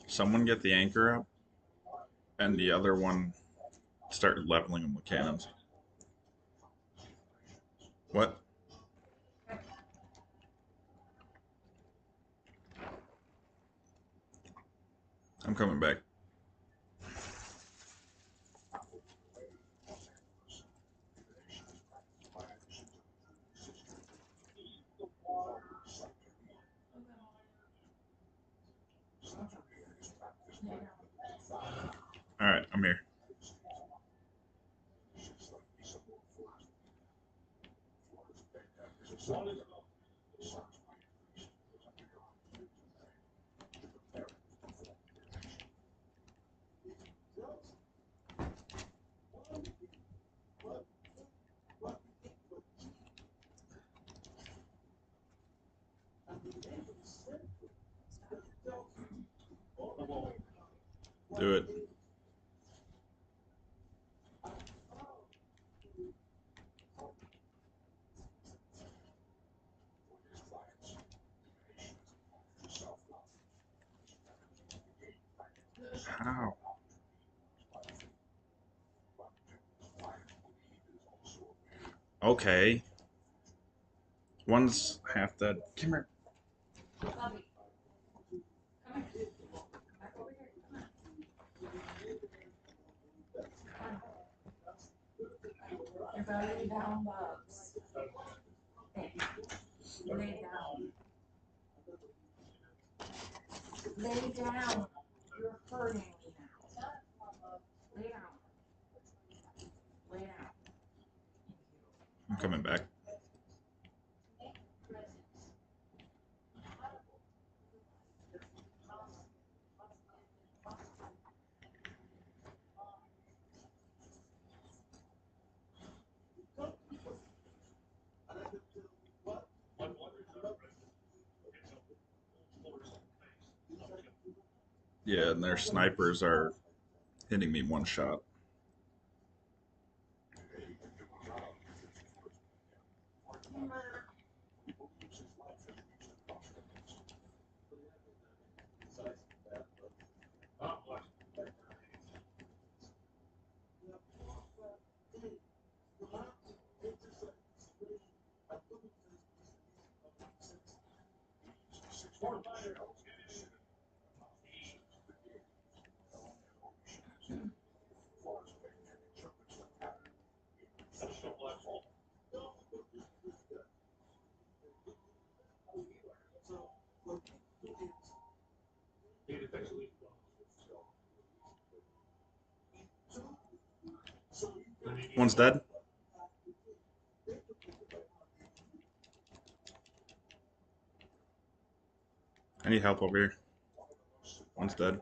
Speaker 1: Someone get the anchor up, and the other one started leveling them with cannons. What? I'm coming back. Alright, I'm here. Do it. How? Okay. One's half dead. Come here.
Speaker 3: Bobby, come here. Back over here. Come on. You're about to lay down, Bubs. Hey, lay down. Lay down. You're hurting me now. Lay down. Lay down.
Speaker 1: I'm coming back. Yeah, and their snipers are hitting me one shot. One's dead. I need help over here. One's dead.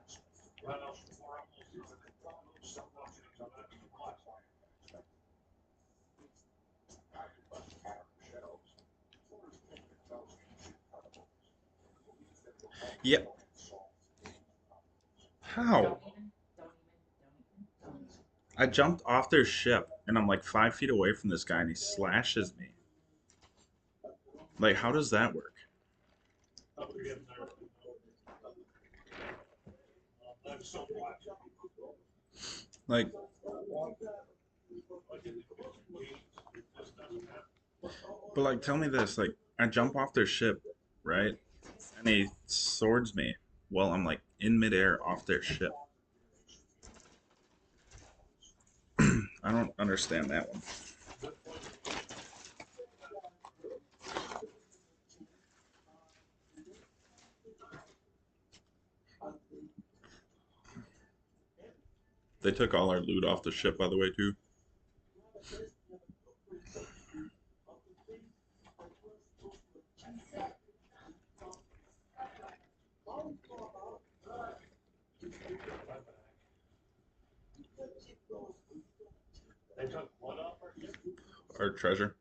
Speaker 1: Yep. How?
Speaker 3: Don't even.
Speaker 1: I jumped off their ship and I'm like 5 feet away from this guy and he slashes me. Like, how does that work? Like, but like, tell me this. Like, I jump off their ship, right? And he swords me while I'm like in midair off their ship. I don't understand that one. They took all our loot off the ship, by the way, too. Our treasure.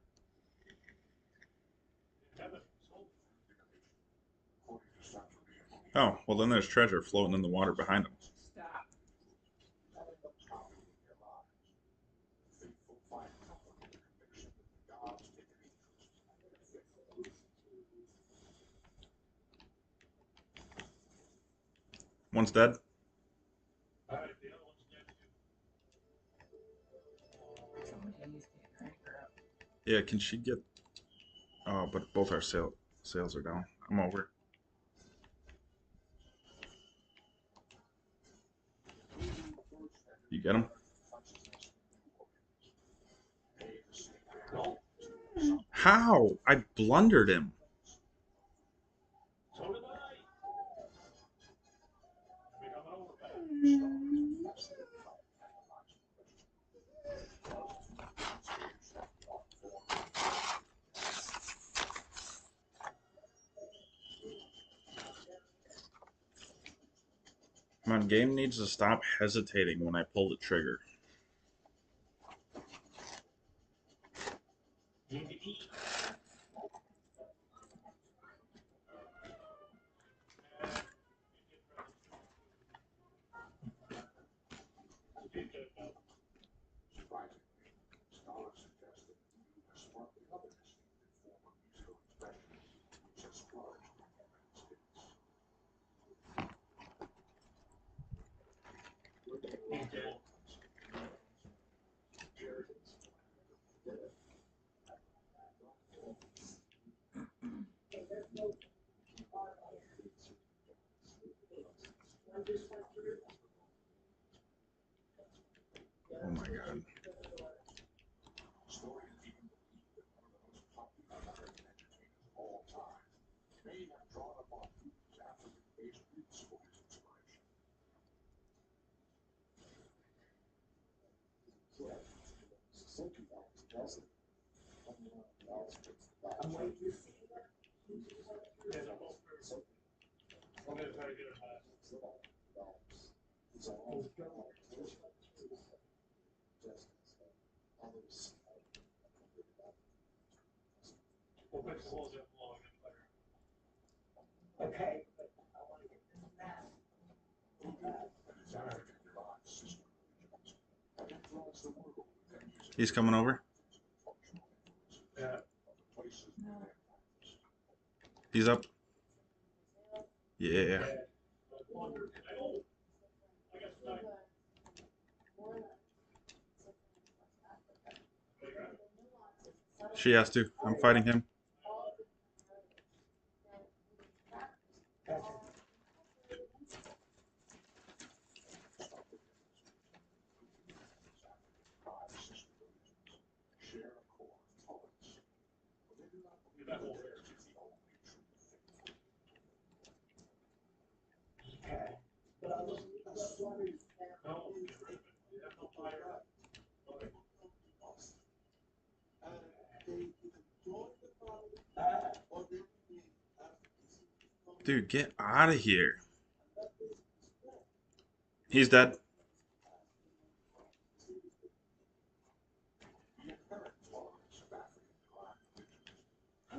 Speaker 1: Oh, well then there's treasure floating in the water behind them.
Speaker 3: Stop.
Speaker 1: One's dead.
Speaker 3: Somebody's getting crank her up.
Speaker 1: Yeah, can she get... Oh, but both our sails are down. I'm over. You get him? How? I blundered him. Come on, game needs to stop hesitating when I pull the trigger. Oh my god.
Speaker 2: Okay.
Speaker 1: He's coming over. He's up. Yeah. She has to. I'm fighting him. Dude, get out of here. He's dead.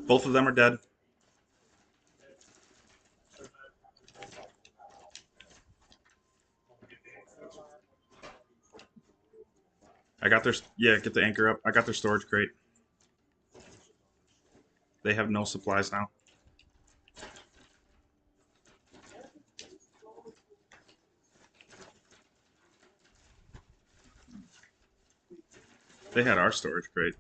Speaker 1: Both of them are dead. I got their... Yeah, get the anchor up. I got their storage crate. They have no supplies now. They had our storage crate.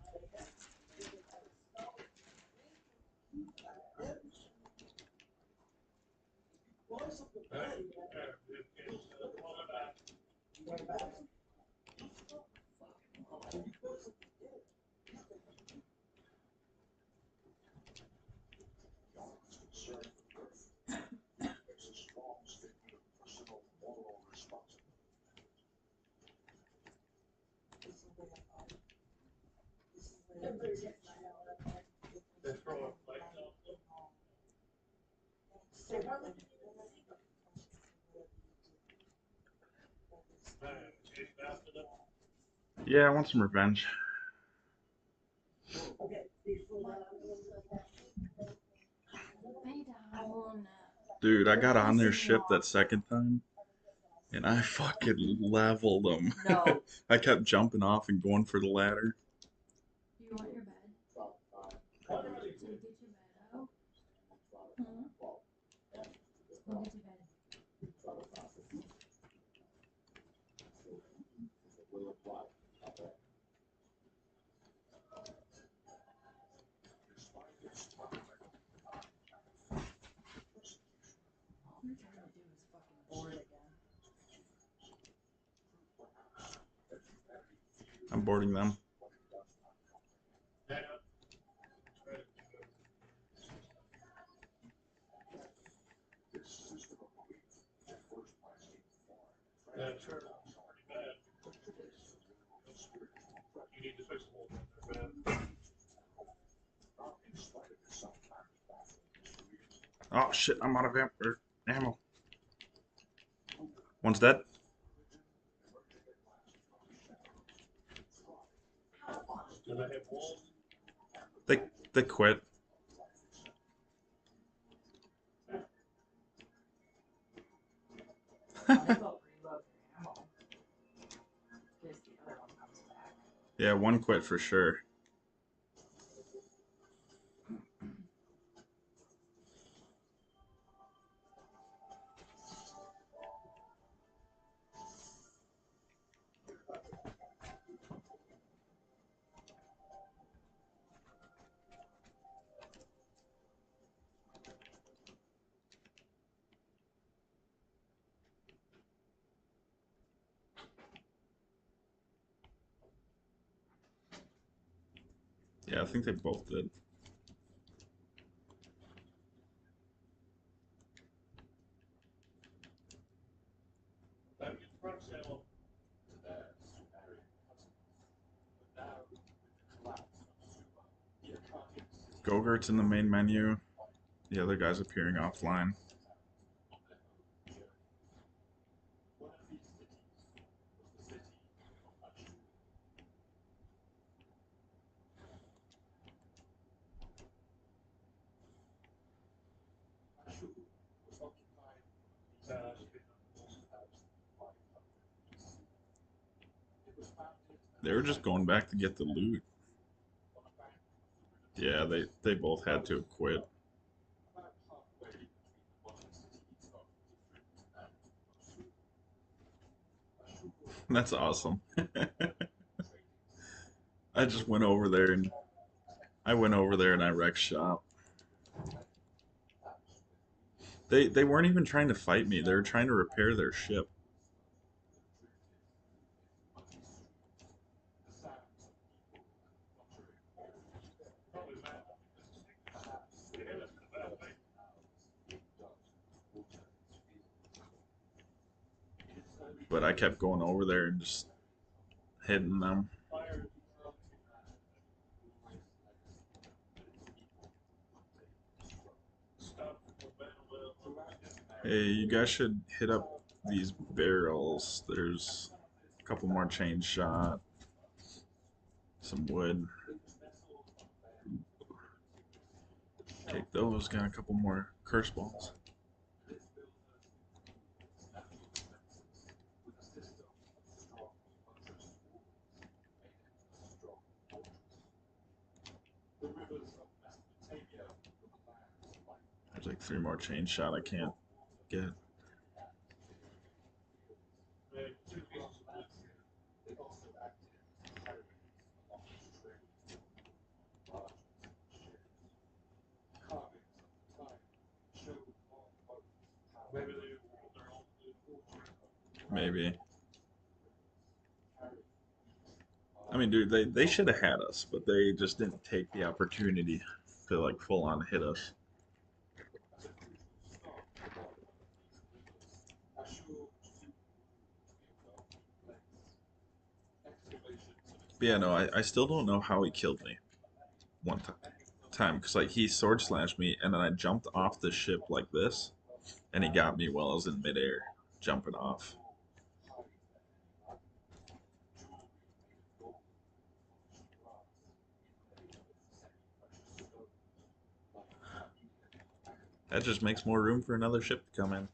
Speaker 1: Yeah, I want some revenge. Dude, I got on their ship that second time, and I fucking leveled them.
Speaker 3: No.
Speaker 1: I kept jumping off and going for the ladder.
Speaker 3: Do you want your bed? So get your bed out. Go get your bed. All we're trying to do is fucking board again.
Speaker 1: I'm boarding them. Oh shit, I'm out of ammo. One's dead.
Speaker 2: And I have walls.
Speaker 1: They quit. Yeah, one quit for sure. Yeah, I think they both did.
Speaker 2: That gets front sale.
Speaker 1: Gogurt's in the main menu. The other guy's appearing offline. They were just going back to get the loot. Yeah, they both had to have quit. That's awesome. I just went over there and I wrecked shop. They weren't even trying to fight me. They were trying to repair their ship. But I kept going over there and just hitting them. Hey, you guys should hit up these barrels. There's a couple more chain shot, some wood. Take those. Got a couple more curse balls. There's like 3 more chain shot I can't get. Maybe. I mean, dude, they should have had us, but they just didn't take the opportunity to like full on hit us. But yeah, no, I still don't know how he killed me one time because like he sword slashed me and then I jumped off the ship like this and he got me while I was in midair jumping off. That just makes more room for another ship to come in.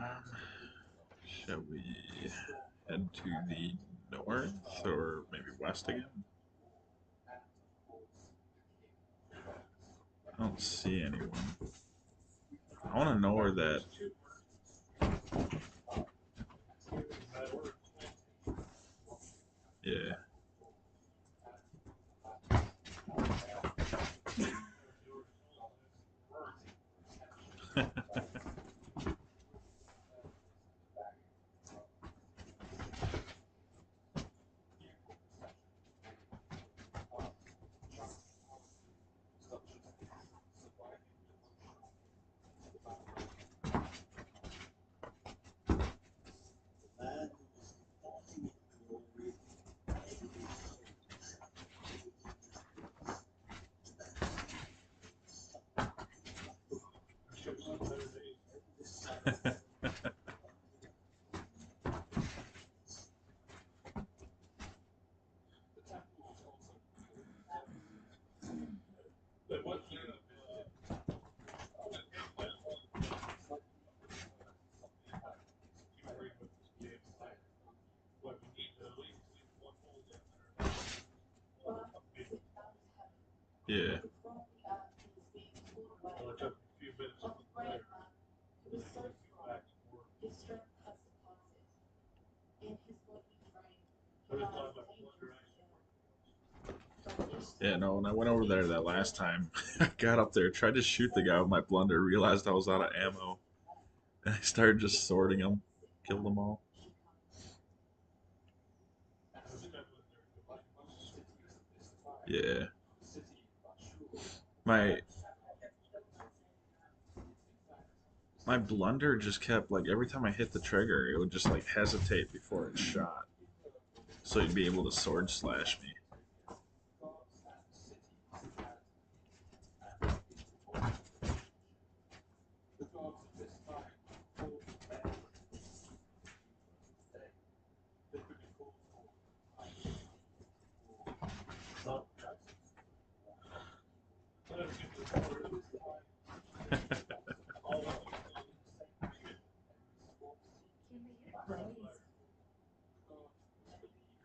Speaker 1: Um, shall we head to the north or maybe west again? I don't see anyone. I want to know where that. Yeah.
Speaker 2: But what kind of you agree with this game? Like, what we need to at least leave one hole down there.
Speaker 1: Yeah.
Speaker 2: So it took a few minutes to play. Back and forth. So it's not like blunder action.
Speaker 1: Yeah, no, when I went over there that last time, I got up there, tried to shoot the guy with my blunder, realized I was out of ammo, and I started just sorting them, killed them all. Yeah. My my blunder just kept like every time I hit the trigger, it would just like hesitate before it shot, so you'd be able to sword slash me.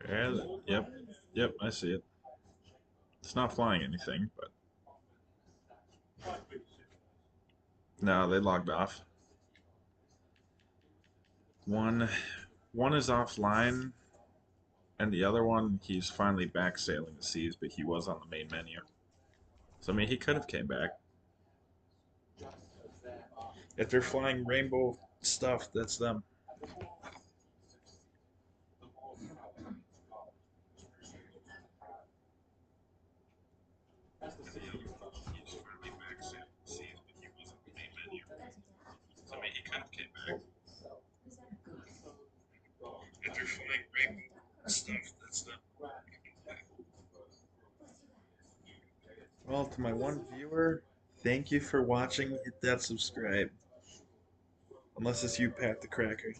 Speaker 1: Yeah, yep, yep, I see it. It's not flying anything, but no, they logged off. One, one is offline, and the other one he's finally back sailing the seas, but he was on the main menu. So I mean, he could have came back. If they're flying rainbow stuff, that's them. So I mean, he could have came back. If they're flying rainbow stuff, that's them. Well, to my one viewer, thank you for watching. Hit that subscribe. Unless it's you, Pat the Cracker.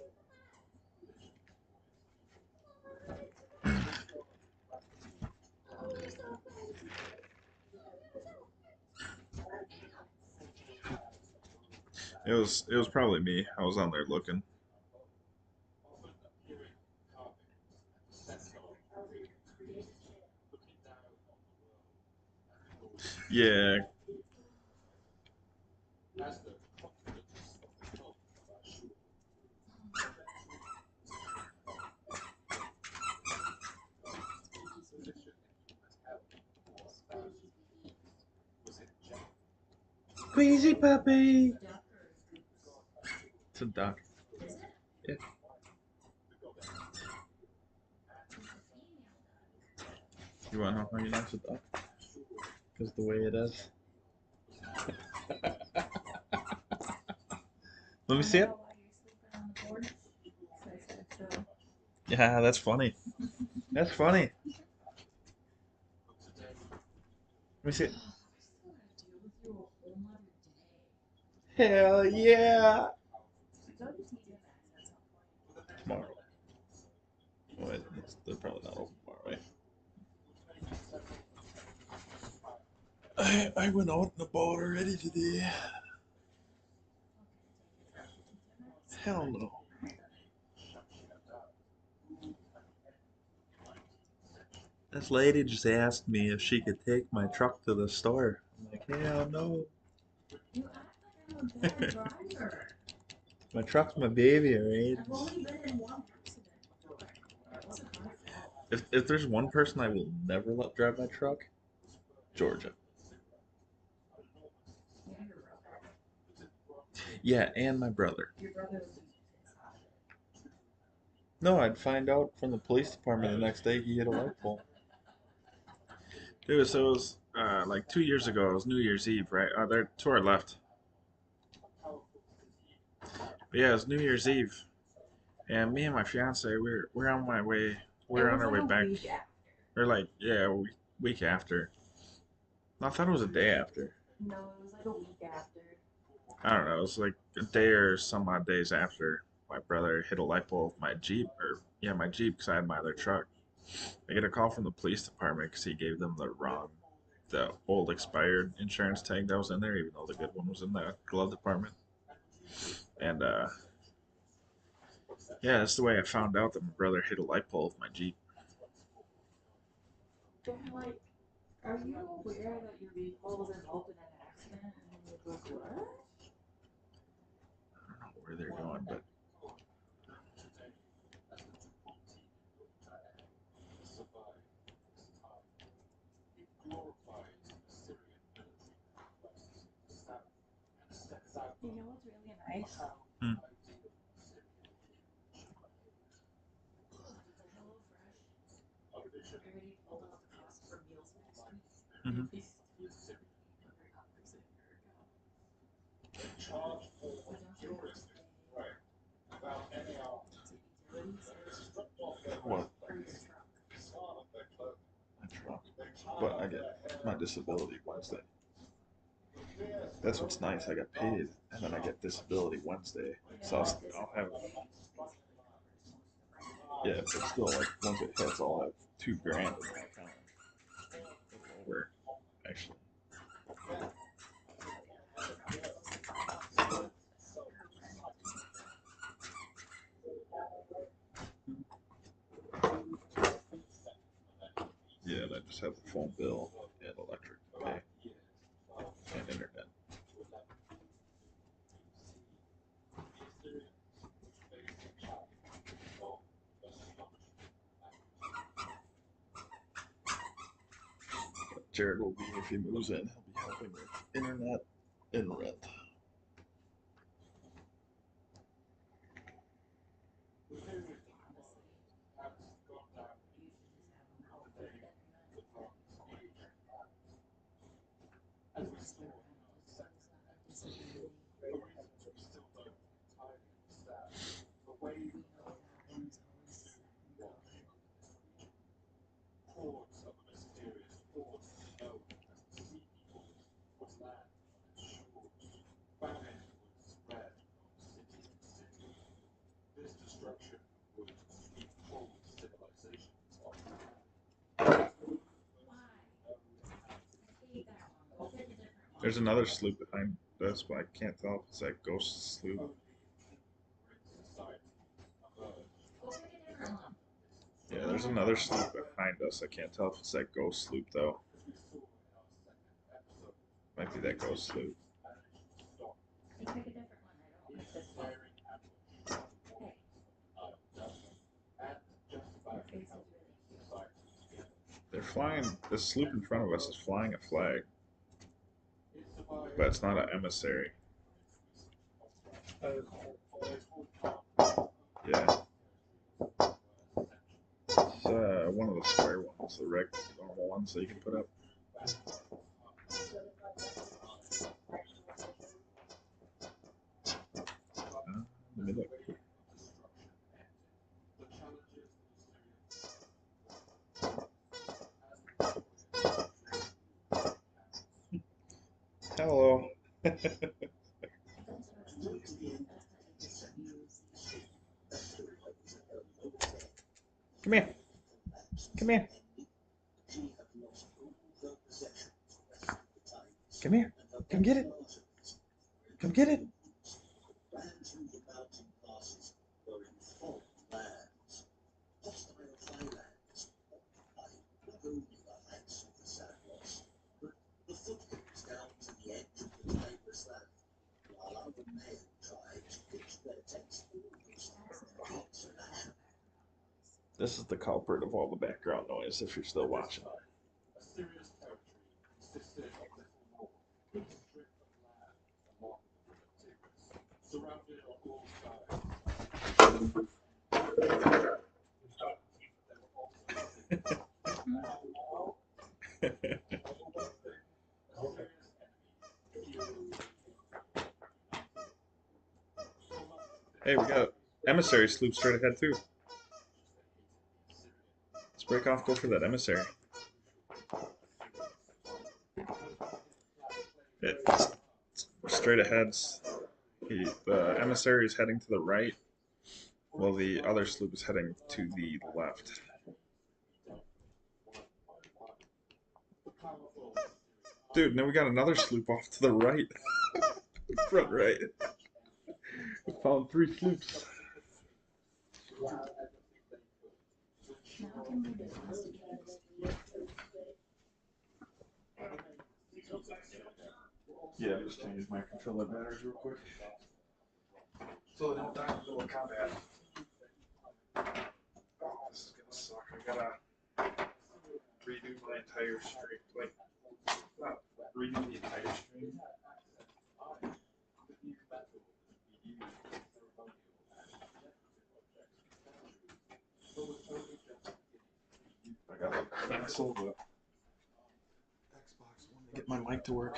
Speaker 1: It was probably me. I was on there looking. Yeah. Squeezy puppy. It's a duck. Yeah. You wanna know how you know it's a duck? Because the way it is. Let me see it. Yeah, that's funny. That's funny. Let me see it. Hell yeah! Tomorrow. Wait, they're probably not open tomorrow, right? I went out and about already today. Hell no. This lady just asked me if she could take my truck to the store. I'm like, hell no.
Speaker 3: You act like I'm a bad driver.
Speaker 1: My truck's my baby, alright?
Speaker 3: I've only been in one accident before. It wasn't my fault.
Speaker 1: If there's one person I will never let drive my truck, Georgia.
Speaker 3: And your brother.
Speaker 1: Yeah, and my brother.
Speaker 3: Your brother would be pissed off.
Speaker 1: No, I'd find out from the police department the next day he hit a light pole. Dude, so it was like 2 years ago. It was New Year's Eve, right? There to our left. But yeah, it was New Year's Eve, and me and my fiance, we're on my way.
Speaker 3: It
Speaker 1: We're on
Speaker 3: was
Speaker 1: our
Speaker 3: like
Speaker 1: way
Speaker 3: a
Speaker 1: back.
Speaker 3: week after.
Speaker 1: We're like, yeah, week after. I thought it was a day after.
Speaker 3: No, it was like a week after.
Speaker 1: I don't know. It was like a day or some odd days after my brother hit a light pole with my Jeep, or yeah, my Jeep, because I had my other truck. I get a call from the police department because he gave them the old expired insurance tag that was in there, even though the good one was in the glove department. And yeah, that's the way I found out that my brother hit a light pole with my Jeep.
Speaker 3: They're like, are you aware that your vehicle was involved in an accident? And he was like, what?
Speaker 1: I don't know where they're going, but
Speaker 3: You know what's really nice?
Speaker 1: hmm.
Speaker 3: HelloFresh already pulled out the cost for meals next week.
Speaker 1: Hmm.
Speaker 3: At least $300 a year ago. So don't you have to pay utilities
Speaker 1: What?
Speaker 3: for your truck?
Speaker 1: My truck. But I get my disability Wednesday. That's what's nice. I got paid, and then I get disability Wednesday. So I'll have, yeah, but still, like once it hits, I'll have 2 grand in my account. A little over, actually. Yeah, and I just have the phone bill and electric to pay and internet. Jared will be, if he moves in, he'll be helping with internet and rent. There's another sloop behind us, but I can't tell if it's that ghost sloop. Yeah, there's another sloop behind us. I can't tell if it's that ghost sloop though. Might be that ghost sloop.
Speaker 3: Pick a different one. I don't like this one. Hey, your face is really cute.
Speaker 1: They're flying. The sloop in front of us is flying a flag, but it's not an emissary. Yeah, it's one of the square ones, the normal ones that you can put up. Let me look. Hello. Come here. Come here. Come here. Come get it. Come get it. This is the culprit of all the background noise if you're still watching. Hey, we got emissary sloop straight ahead too. Let's break off, go for that emissary. It's straight ahead. The emissary is heading to the right, while the other sloop is heading to the left. Dude, now we got another sloop off to the right. Front right. We found 3 sloops.
Speaker 3: Now can we just instigate this?
Speaker 1: Yeah, I just changed my controller batteries real quick. So they don't die in the middle of combat. Oh, this is gonna suck. I gotta redo my entire stream. Like, not redo the entire stream. I gotta cancel the Xbox One to get my mic to work.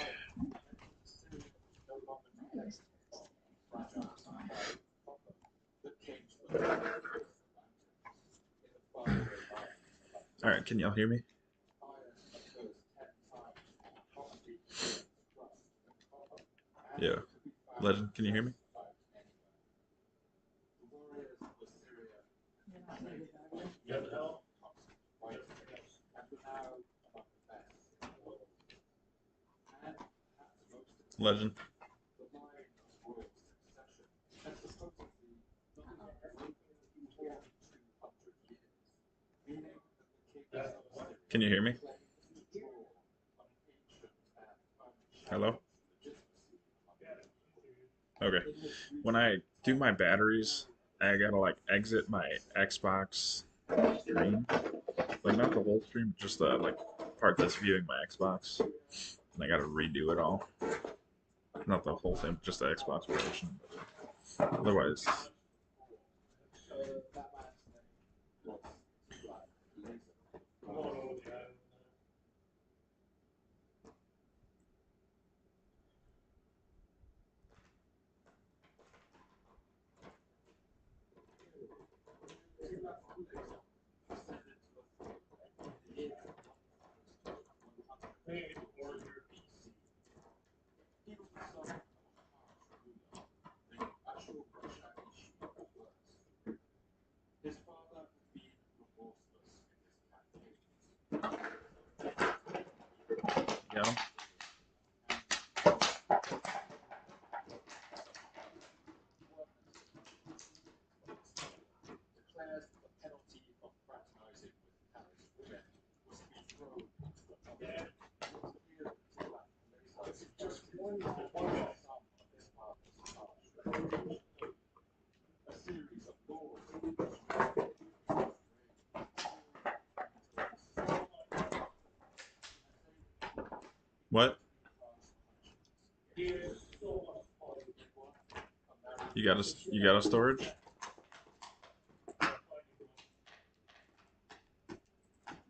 Speaker 1: Alright, can y'all hear me? Yeah. Legend, can you hear me? Legend. Can you hear me? Hello? Okay. When I do my batteries, I gotta like exit my Xbox stream. Like not the whole stream, just the like part that's viewing my Xbox. And I gotta redo it all. Not the whole thing, just the Xbox version. Otherwise, got him. What? You got a storage?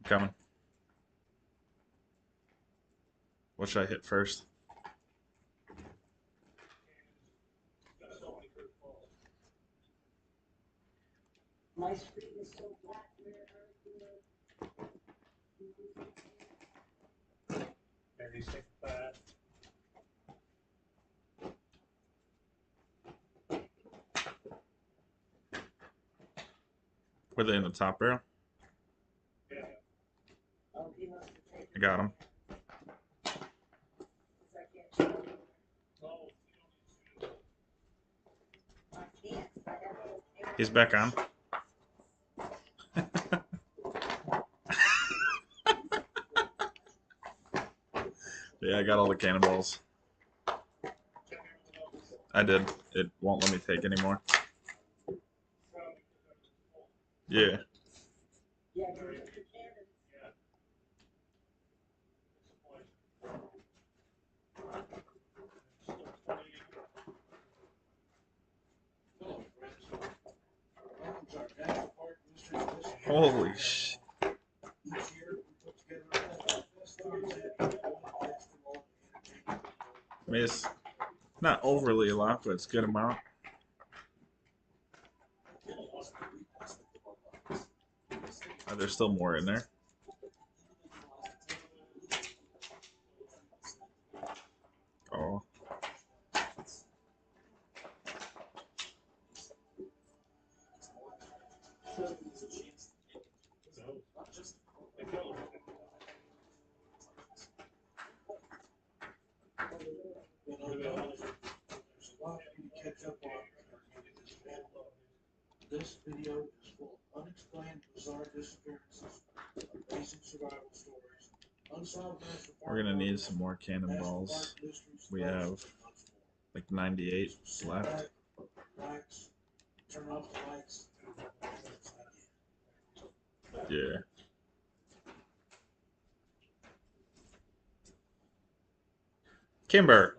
Speaker 1: Coming. What should I hit first?
Speaker 2: My screen is so black. Maybe 65.
Speaker 1: Were they in the top barrel?
Speaker 2: Yeah.
Speaker 1: I got him.
Speaker 2: No,
Speaker 1: He's back on. Yeah, I got all the cannonballs. I did. It won't let me take anymore. Yeah. Holy sh! I mean, it's not overly a lot, but it's a good amount. There's still more in there. Oh.
Speaker 2: This video is full of unexplained, bizarre disappearances, amazing survival stories, unsolved mysteries.
Speaker 1: We're gonna need some more cannonballs. We have like 98 left.
Speaker 2: Turn off the lights.
Speaker 1: Yeah. Kimber.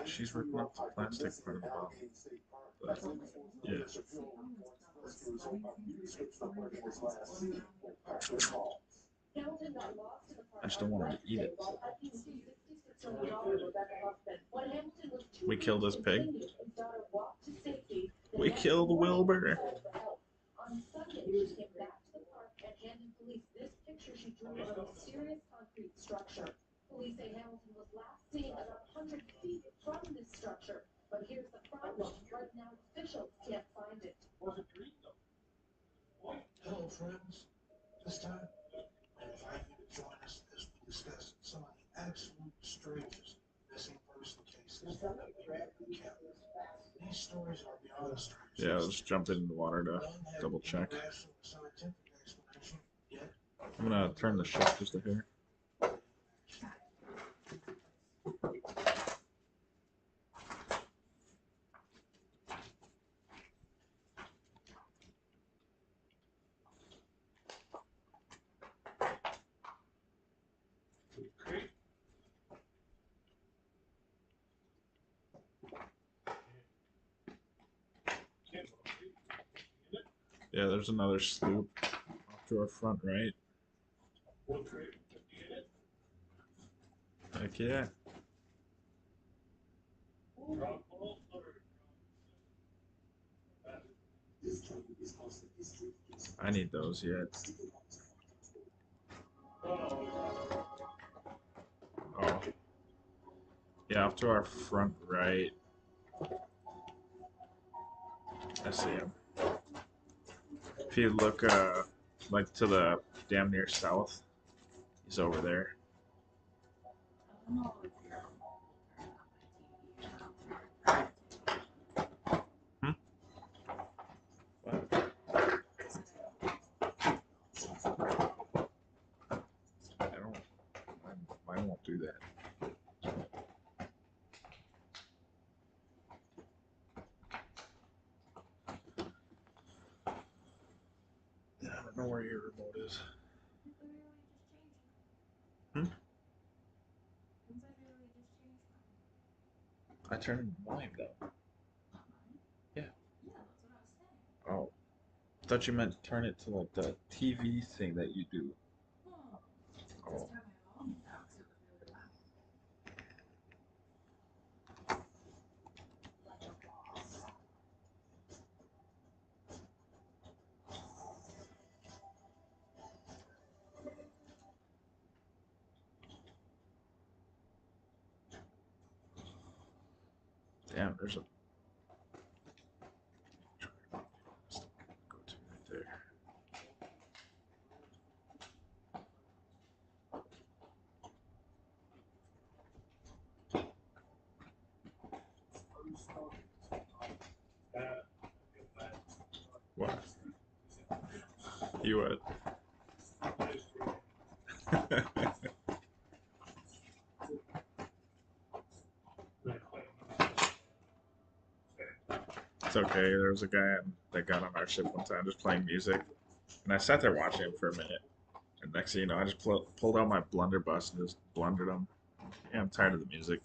Speaker 1: She's ripping off the plastic part of the bottle. But, yeah. I just don't want her to eat it. We killed this pig. We killed Wilbur.
Speaker 3: On Sunday, she came back to the park and handed police this picture she drew of a mysterious concrete structure. Police say Hamilton was last seen about 100 feet from this structure. But here's the problem. Right now, officials can't find it.
Speaker 2: Hello, friends. This time, I invite you to join us as we discuss some of the absolute strangest missing person cases that we've ever encountered. These stories are beyond strange.
Speaker 1: Yeah, let's jump into the water to double check. I'm gonna turn the shift just a hair. Yeah, there's another sloop off to our front right. Heck yeah. I need those yet. Oh. Yeah, off to our front right. I see him. If you look like to the damn near south, he's over there. Hmm? What? I don't. Mine won't do that. Yeah, I don't know where your remote is. Hmm? I turned mine though. Yeah. Oh. I thought you meant turn it to like the TV thing that you do. Oh. Damn, there's a go to right there. What? You what? It's okay. There was a guy that got on our ship one time just playing music, and I sat there watching him for a minute. And next thing you know, I just pulled out my blunderbuss and just blundered him. Yeah, I'm tired of the music.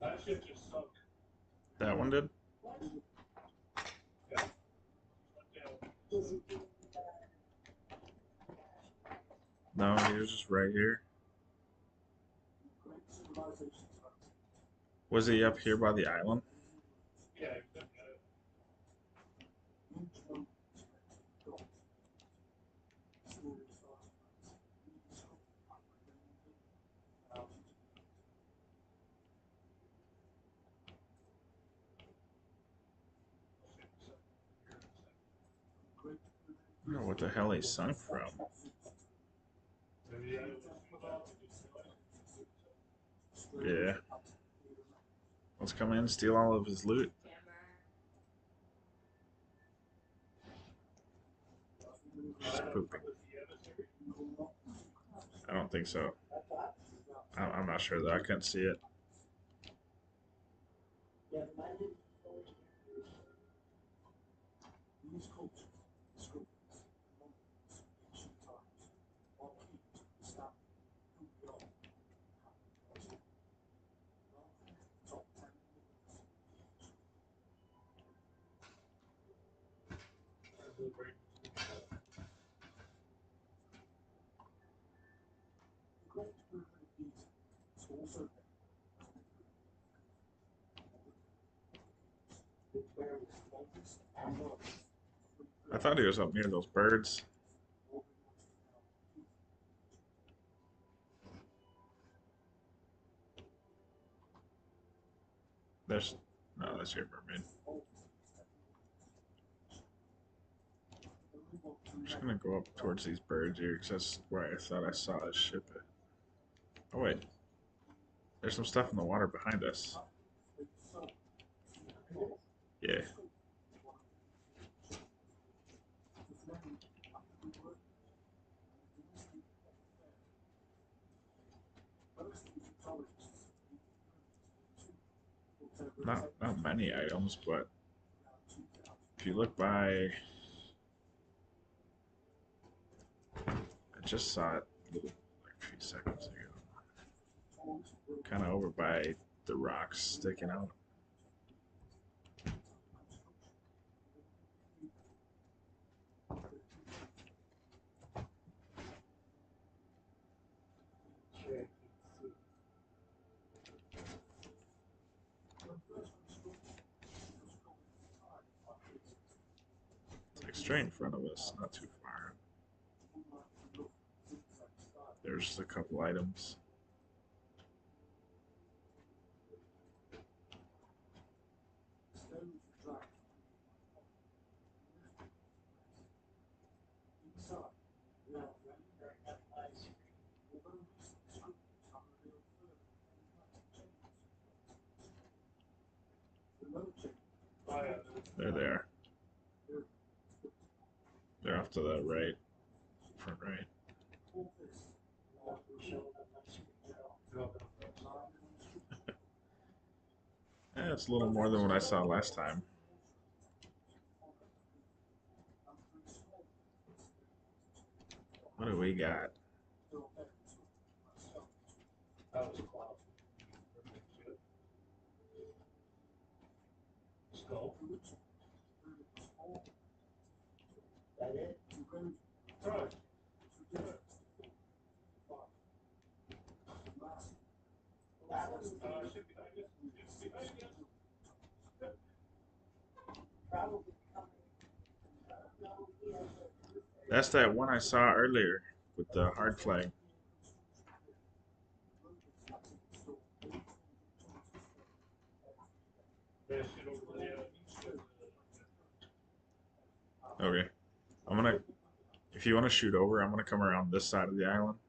Speaker 2: That shit just sunk.
Speaker 1: That one did?
Speaker 2: Yeah.
Speaker 1: No, he was just right here. Was he up here by the island?
Speaker 2: Yeah.
Speaker 1: I don't know what the hell he sunk from. Yeah. Let's come in and steal all of his loot. She's pooping. I don't think so. I'm not sure though. I couldn't see it. I thought he was up near those birds. There's no, that's your mermaid. I'm just gonna go up towards these birds here because that's where I thought I saw a ship. Oh wait, there's some stuff in the water behind us. Yeah. Not many items, but if you look by, I just saw it like a few seconds ago. Kind of over by the rocks sticking out. It's like straight in front of us, not too far. There's a couple items. They're there. They're off to the right, front right. Yeah, it's a little more than what I saw last time. What do we got?
Speaker 2: Skull.
Speaker 1: That's that one I saw earlier with the hard flag. Okay. I'm gonna, if you want to shoot over, I'm gonna come around this side of the island.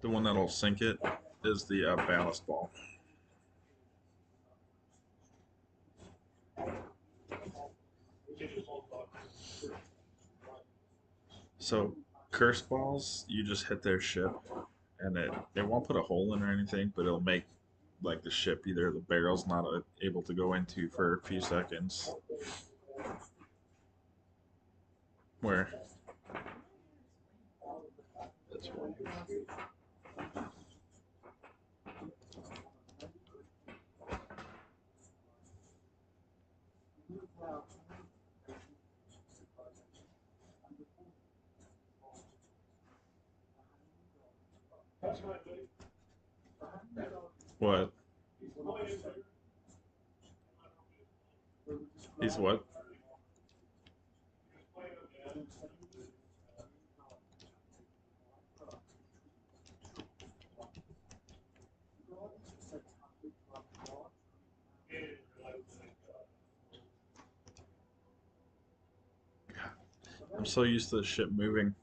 Speaker 1: The one that'll sink it is the ballast ball. So curse balls, you just hit their ship, and it won't put a hole in or anything, but it'll make like the ship either the barrel's not able to go into for a few seconds. Where that's one. What? He's what? I'm so used to the ship moving.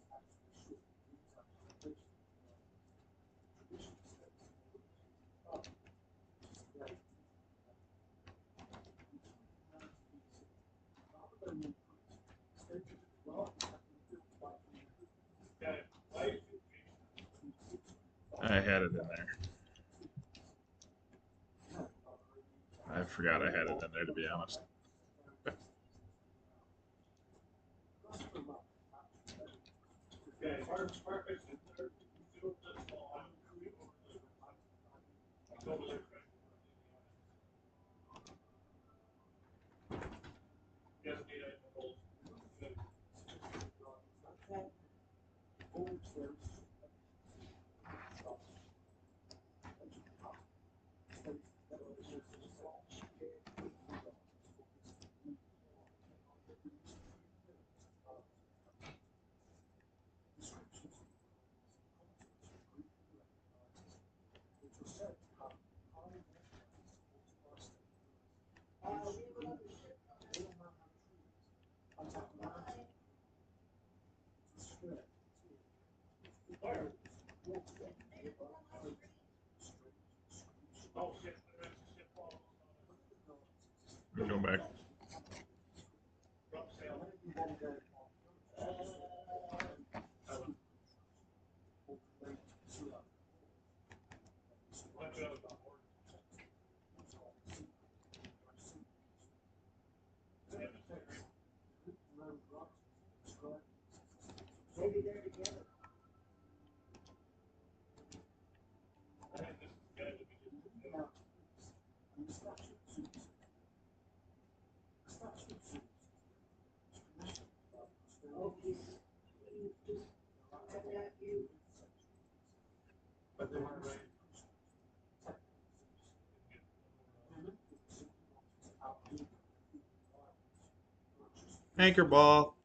Speaker 1: I had it in there. I forgot I had it in there, to be honest. Go back. Anchor ball.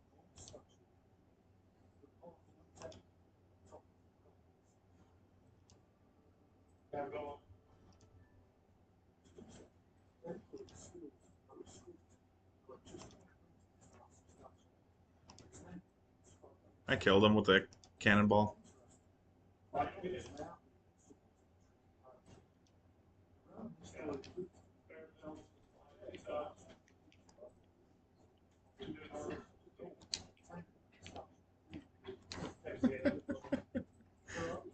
Speaker 1: I killed him with a cannonball.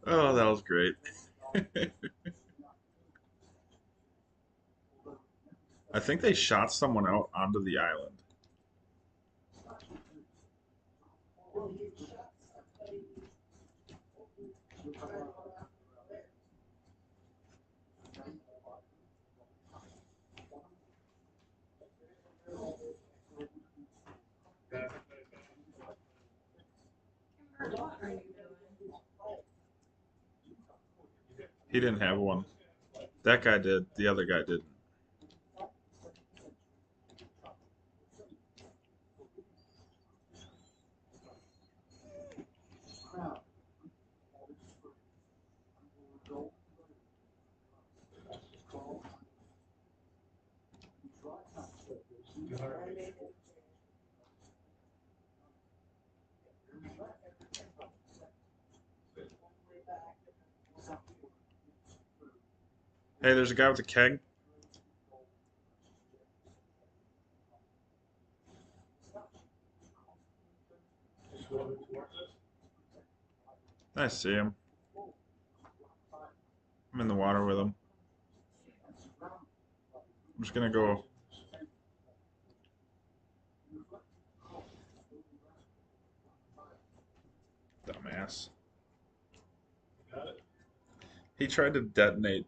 Speaker 1: Oh, that was great. I think they shot someone out onto the island.
Speaker 3: Kimber, what are you doing?
Speaker 1: He didn't have one. That guy did. The other guy didn't. Hey, there's a guy with a keg. I see him. I'm in the water with him. I'm just gonna go. Dumbass. He tried to detonate.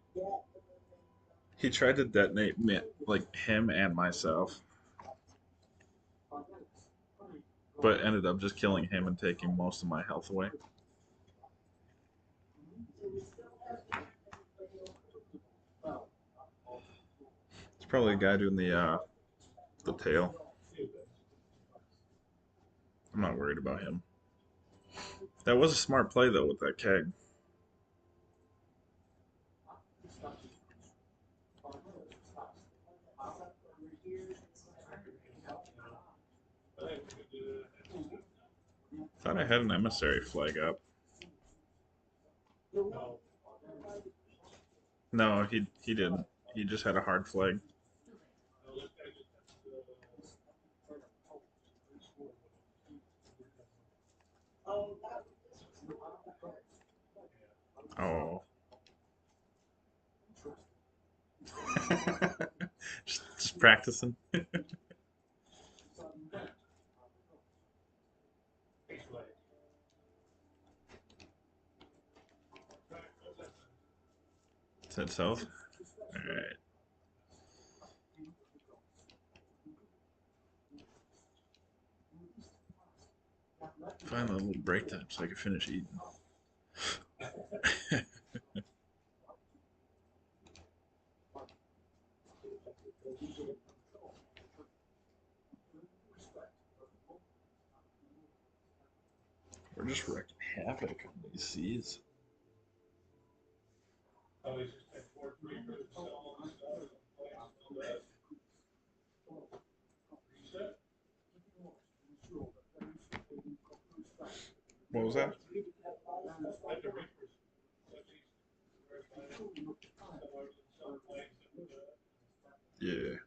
Speaker 1: He tried to detonate me, like him and myself, but ended up just killing him and taking most of my health away. It's probably a guy doing the tail. I'm not worried about him. That was a smart play though with that keg. Thought I had an emissary flag up. No, he didn't. He just had a hard flag. Oh. just practicing. Is that south? Alright. Finally, a little break time so I can finish eating. We're just wrecking havoc on these seas. What was that? Yeah.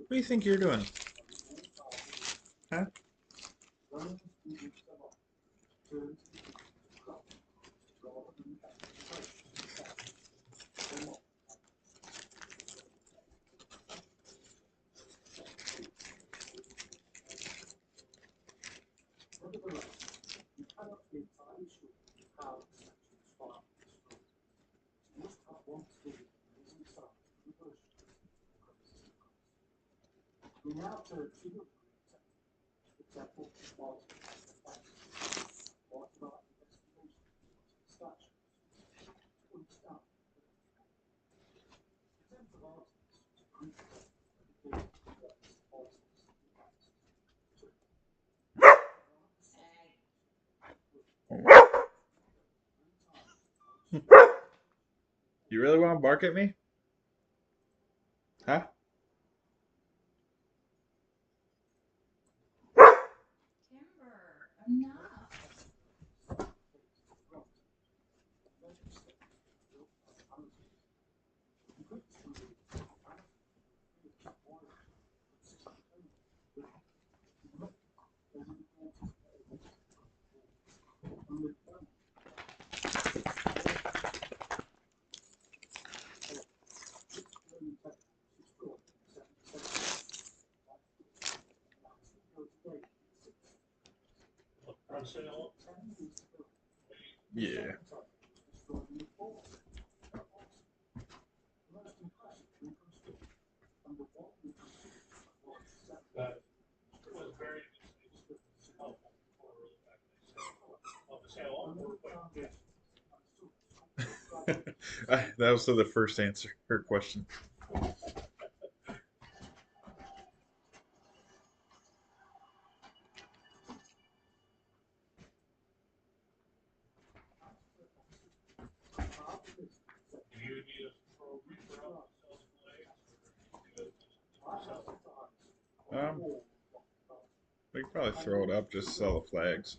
Speaker 1: What do you think you're doing? Huh? You really want to bark at me? Huh?
Speaker 3: Kimber, enough.
Speaker 1: Yeah. That was the first answer, her question. Um, we could probably throw it up, just sell the flags.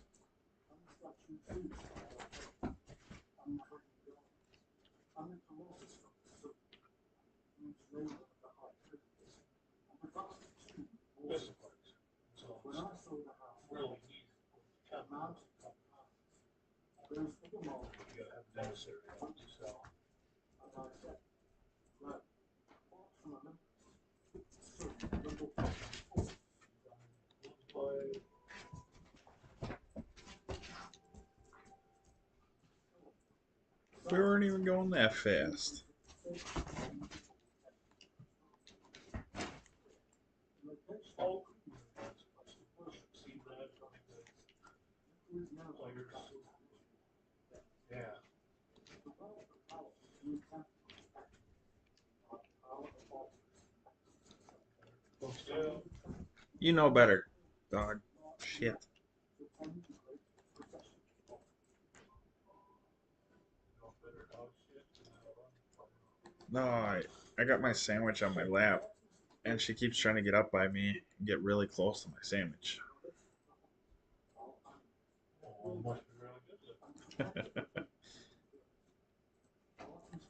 Speaker 1: We weren't even going that fast. You know better, dog. Shit. No, I got my sandwich on my lap, and she keeps trying to get up by me and get really close to my sandwich.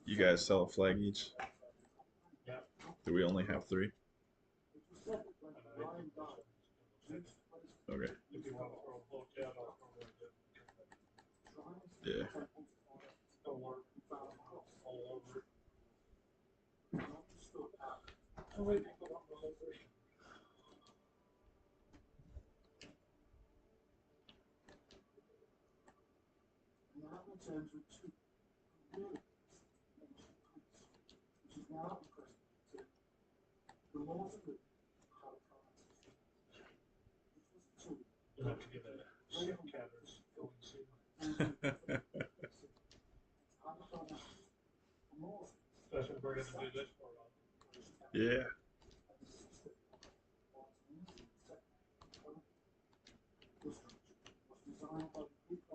Speaker 1: You guys sell a flag each? Do we only have 3? Okay. Yeah. Yeah.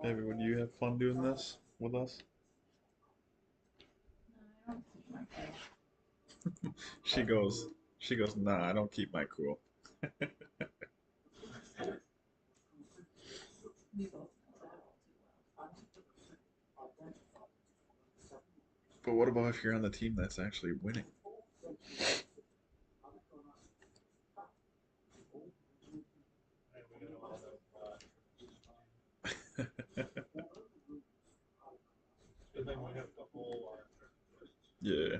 Speaker 1: Maybe would you have fun doing this with us?
Speaker 3: No, I don't keep my cool.
Speaker 1: She goes, nah, I don't keep my cool.
Speaker 3: We both know that all too well.
Speaker 1: But what about if you're on the team that's actually winning? Yeah.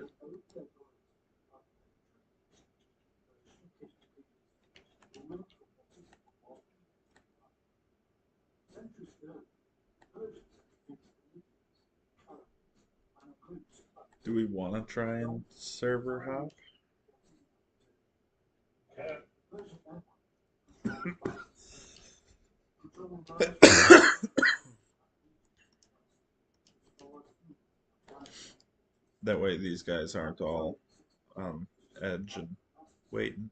Speaker 1: Do we want to try and server hop? That way these guys aren't all on edge and waiting.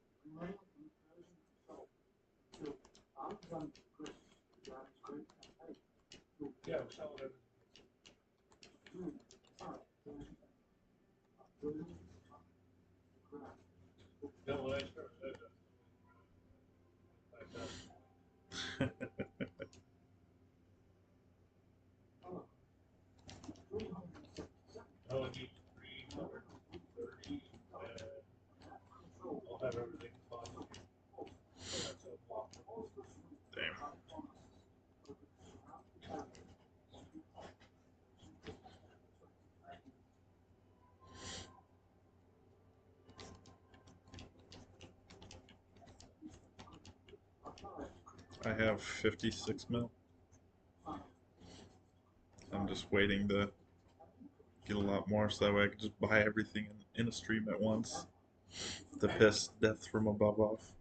Speaker 1: Damn. I have 56 mil. I'm just waiting to get a lot more so that way I can just buy everything in a stream at once to piss death from above off.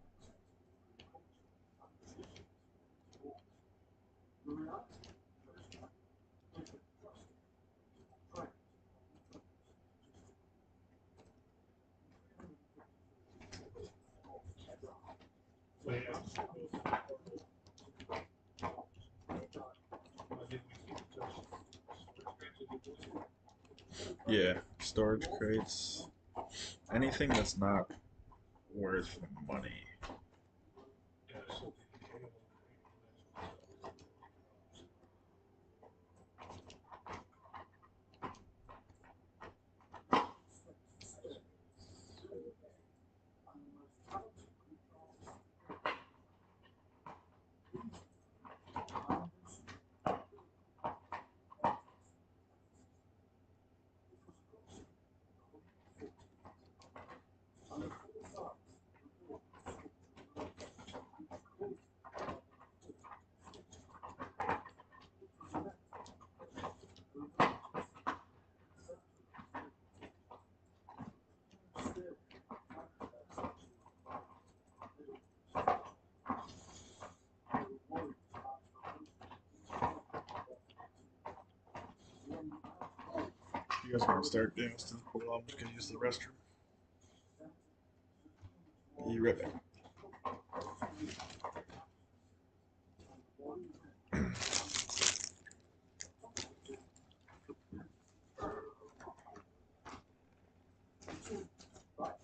Speaker 1: Yeah, storage crates. Anything that's not worth money. You guys want to start doing this to the pool? I'm just gonna use the restroom. You right back.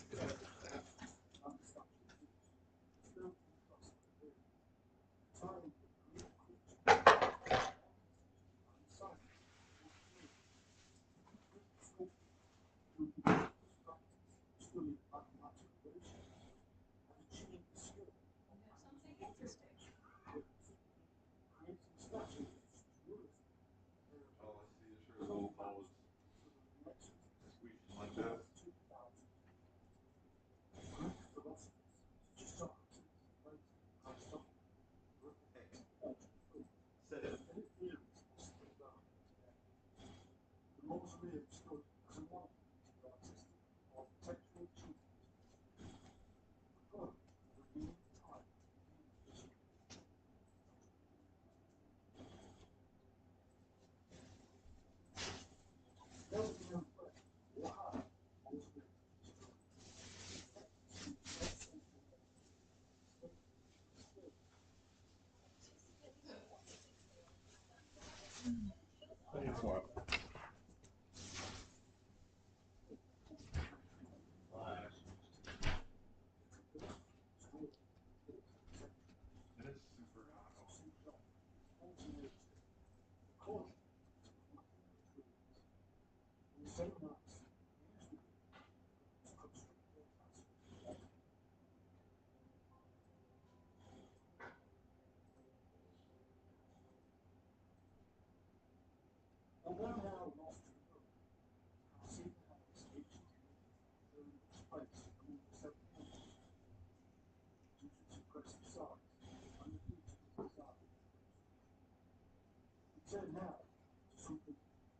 Speaker 3: You have something interesting.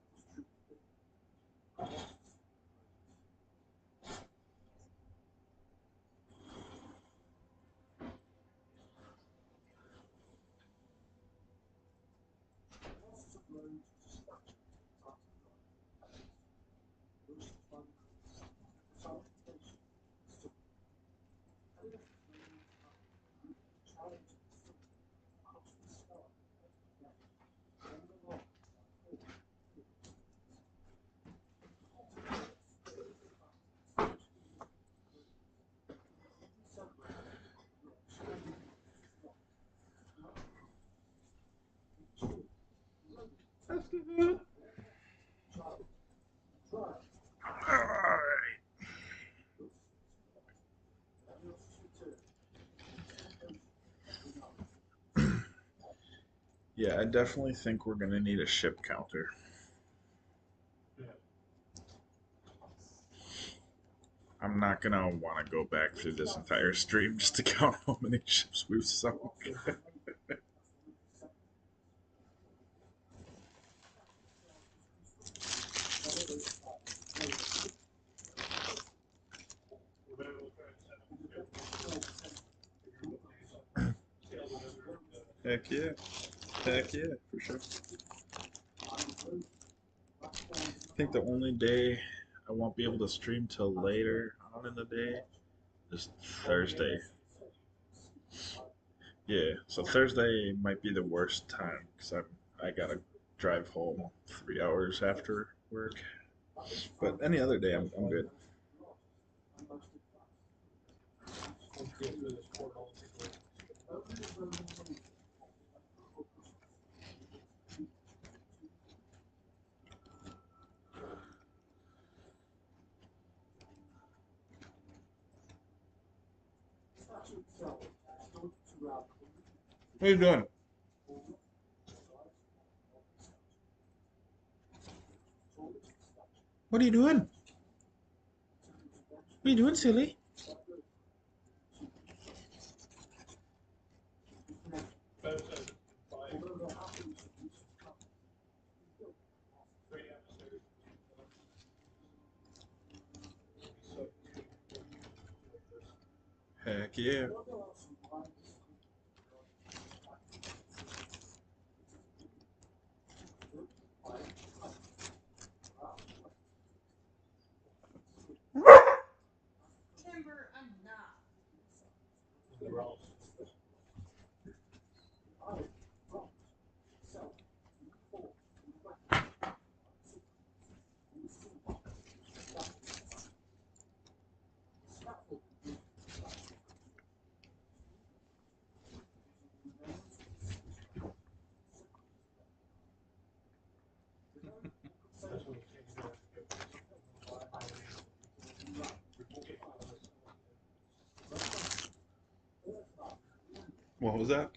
Speaker 1: What? Alright. Yeah, I definitely think we're gonna need a ship counter. I'm not gonna want to go back through this entire stream just to count how many ships we've sunk. Heck yeah. Heck yeah, for sure. I think the only day I won't be able to stream till later on in the day is Thursday. Yeah, so Thursday might be the worst time because I gotta drive home 3 hours after work. But any other day, I'm good. What are you doing? What are you doing? What are you doing, silly? Heck yeah.
Speaker 3: Timber, enough.
Speaker 1: What was that?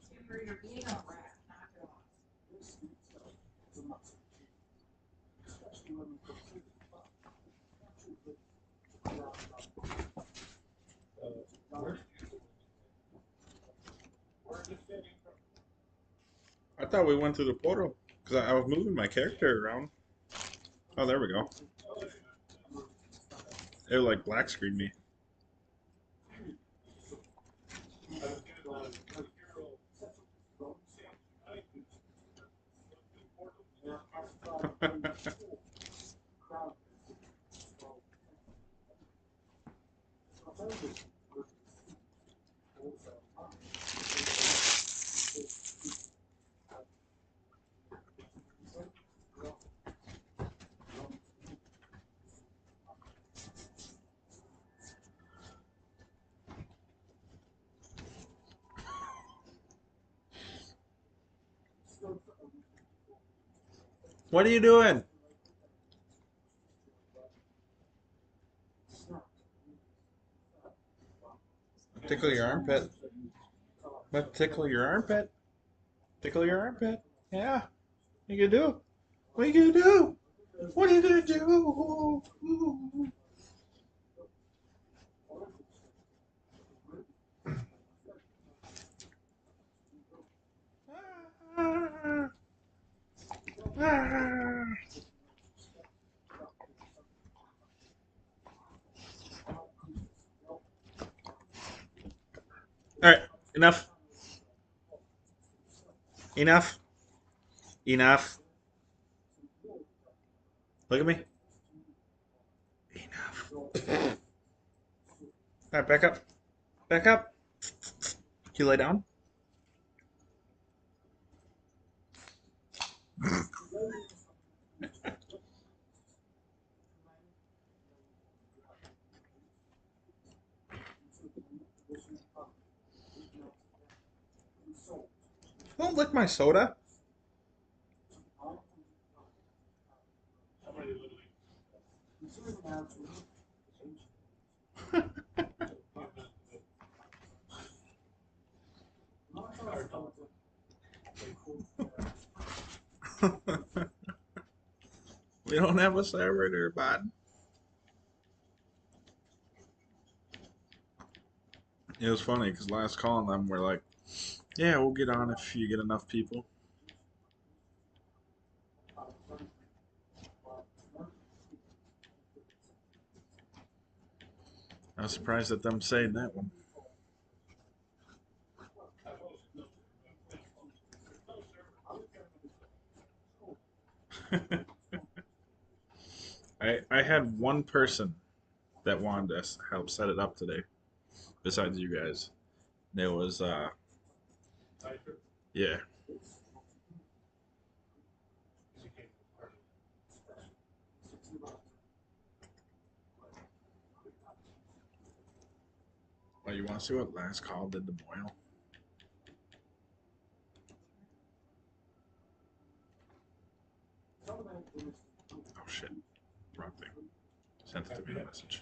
Speaker 3: Timber, you're being a rat. Knock it off.
Speaker 1: I thought we went through the portal because I was moving my character around. Oh, there we go. It like black screened me. What are you doing? Tickle your armpit. What? Tickle your armpit? Tickle your armpit? Yeah. What you gonna do? What you gonna do? What are you gonna do? Ah, ah. All right. Enough. Enough. Enough. Look at me. Enough. All right. Back up. Back up. Can you lay down? Don't lick my soda. We don't have a server, bud. It was funny because last call and them were like, "Yeah, we'll get on if you get enough people." I was surprised at them saying that one. I had one person that wanted to help set it up today, besides you guys. And it was yeah. Oh, you want to see what last call did to Boyle? Oh shit, wrong thing. Sent it to me in a message.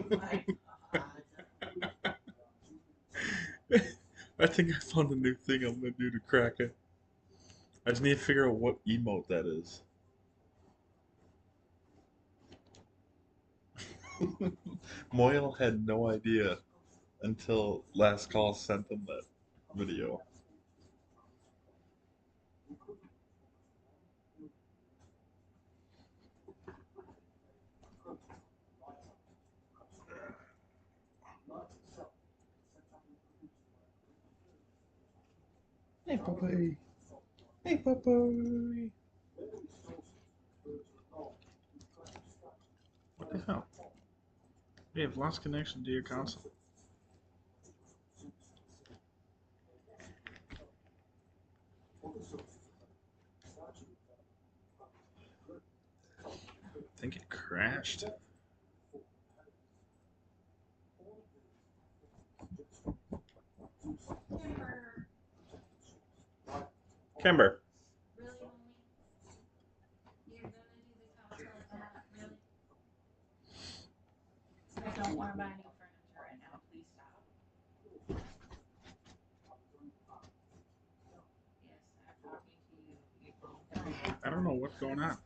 Speaker 3: My God.
Speaker 1: I think I found a new thing I'm gonna do to crack it. I just need to figure out what emote that is. Moyle had no idea until last call sent him that video. Hey, puppy. Hey, puppy. What the hell? We have lost connection to your console. I think it crashed.
Speaker 3: Kimber.
Speaker 1: Kimber.
Speaker 3: Really, homie? You're gonna do the console app? Really? I don't want to buy new furniture right now. Please stop. Yes, I'm talking to you. You phone.
Speaker 1: I don't know what's going on.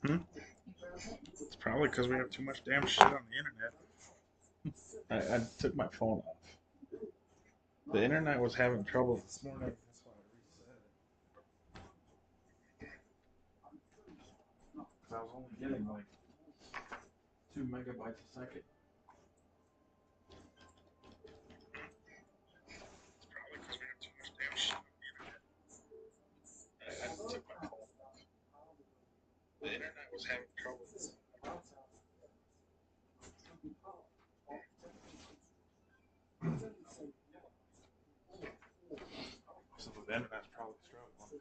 Speaker 1: Hmm?
Speaker 3: You broke it?
Speaker 1: It's probably because we have too much damn shit on the internet. I took my phone off. The internet was having trouble this morning. That's why I reset it. Because I was only getting like 2 megabytes a second. It's probably because we have too much damn shit on the internet. I took my phone off. The internet was having trouble this morning. So the internet's probably struggling.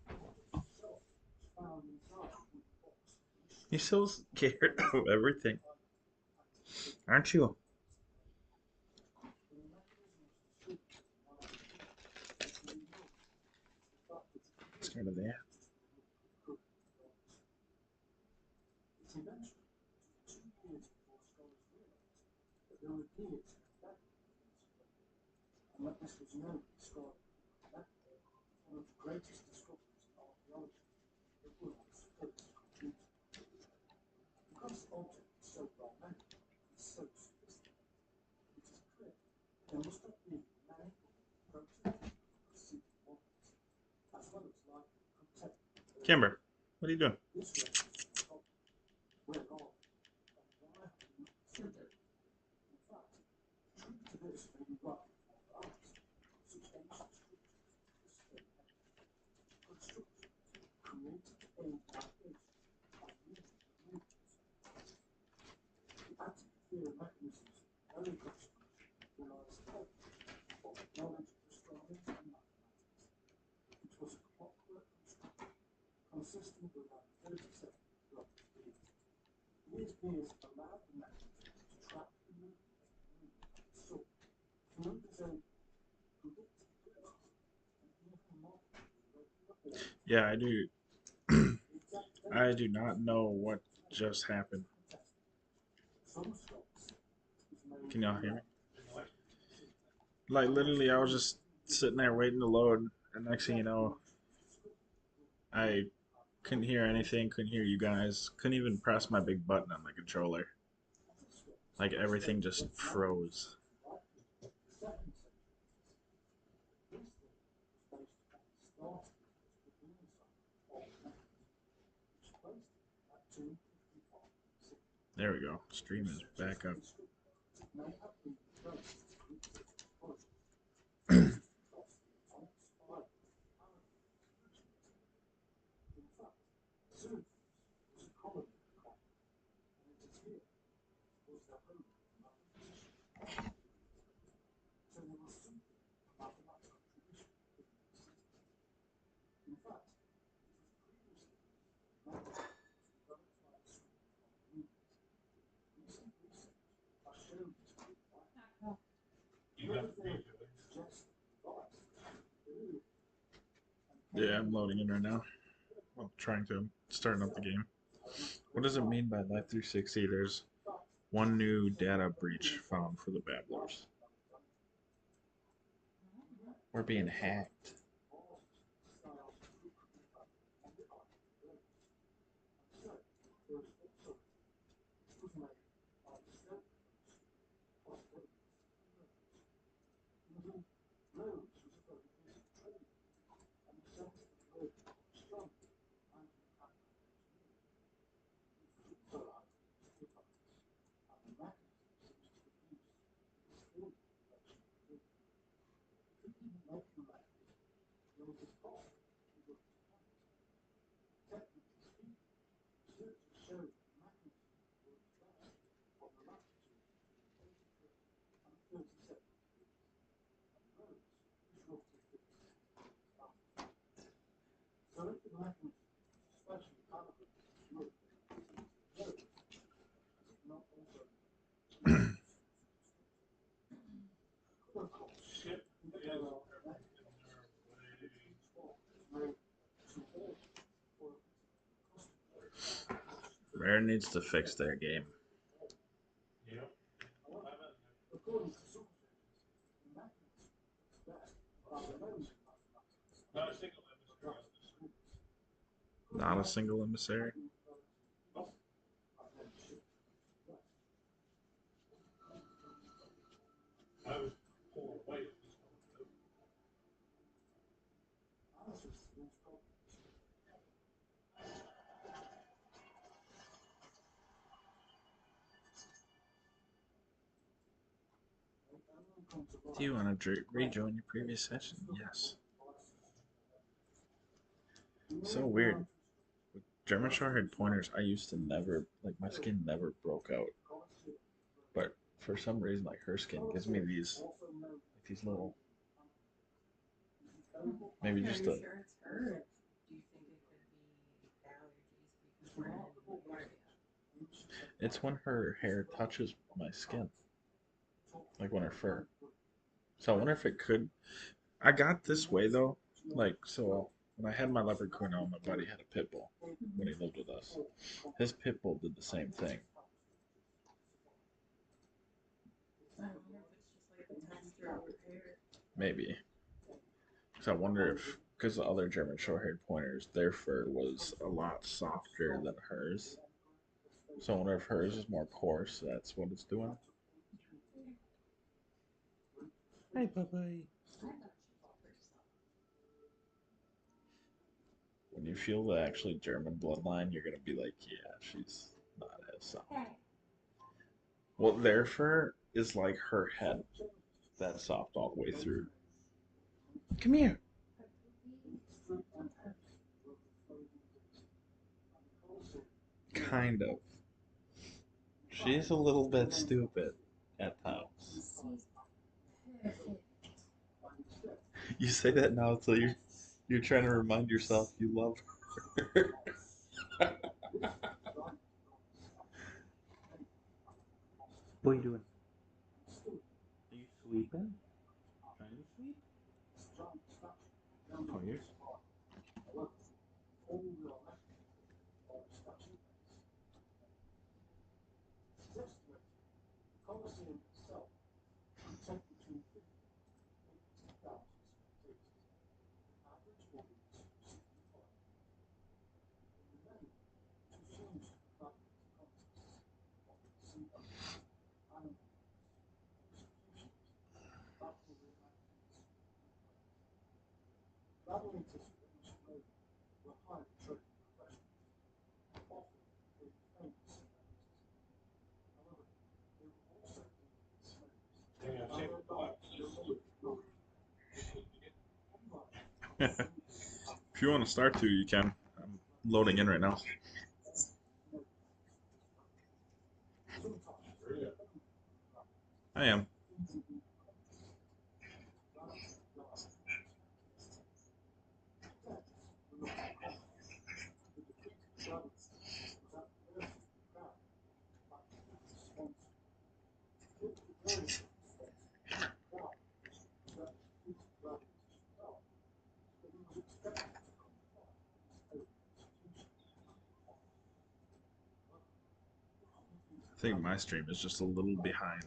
Speaker 2: found inside a wooden box.
Speaker 1: You're so scared of everything, aren't you?
Speaker 2: The mechanism was distributed to one of the keys, which we
Speaker 1: Scared of that.
Speaker 2: Its invention took 2 years before scholars realized that there were gears in the mechanism, and that this was known to describe one of the greatest discoveries in archaeology, the world's first computer. Because the object is so well made and so sophisticated, it is clear there must have been many other prototypes of simple models, as well as likely contemporary.
Speaker 1: Kimber, what are you doing?
Speaker 2: This raises the problem: where are they, and why have we not seen them? In fact, truth to this may be right before our eyes. Such ancient structures as Stonehenge, constructions created to aid navigation by means of movements. The anti-theory mechanisms of early construction relies heavily on knowledge of astronomy and mathematics. It was a clockwork construction consisting of around 37 bronze gears. These gears allowed the mechanism to track the movement of the moon and the sun through the zone, predict eclipses, and even model the irregular orbit.
Speaker 1: Yeah, I do.
Speaker 2: The exact
Speaker 1: I
Speaker 2: date
Speaker 1: do not know what
Speaker 2: is
Speaker 1: just happened.
Speaker 2: contested. Some scholars is made
Speaker 1: Can y'all hear me?
Speaker 2: around
Speaker 1: Like literally, I was just sitting there waiting to load, and next thing you know, I couldn't hear anything. Couldn't hear you guys. Couldn't even press my big button on my controller. Like everything just froze. There we go. Stream is back up.
Speaker 2: So there was something mathematical tradition within the city. In fact, it was previously mathematics was developed by the school of movement. Recent research has shown this to be right. Another theory suggests that the device is earlier
Speaker 1: Yeah, I'm loading in right now. Well, trying to. Starting up the game. What does it mean by Life 360? There's one new data breach found for the Babblers. We're being hacked. Rare needs to fix their game. Not a single emissary. Do you want to rejoin your previous session? Yes. So weird. With German Shorthaired pointers, I used to never, like, my skin never broke out. But for some reason, like, her skin gives me these little, maybe
Speaker 3: Are
Speaker 1: just
Speaker 3: you
Speaker 1: a,
Speaker 3: sure it's her?
Speaker 1: It's when her hair touches my skin, like when her fur. So I wonder if it could. I got this way though, like so. When I had my leopard cornell, my buddy had a pit bull when he lived with us. His pit bull did the same thing.
Speaker 3: I wonder if it's just like the texture of her hair.
Speaker 1: Maybe. So I wonder if, because the other German short-haired pointers, their fur was a lot softer than hers. So I wonder if hers is more coarse. That's what it's doing. Hey, Popeye.
Speaker 3: I thought she was pretty soft.
Speaker 1: When you feel the actually German bloodline, you're gonna be like, yeah, she's not as soft. Well, their fur is like her head. That's soft all the way through. Come here. Kind of. She's a little bit stupid at times.
Speaker 3: She's perfect.
Speaker 1: You say that now until you're trying to remind yourself you love her. What are you doing? Are you sleeping? Trying to sleep? Oh, you're. If you want to start to, you can. I'm loading in right now. I am. I think my stream is just a little behind.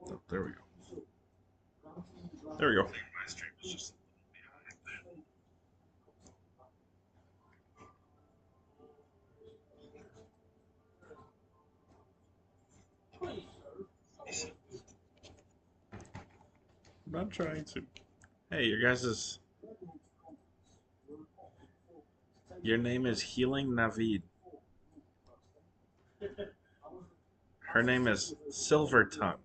Speaker 1: Oh, there we go. There we go. My stream is just I'm not trying to. Hey, your guys' your name is Healing Navid. Her name is Silver Tongue.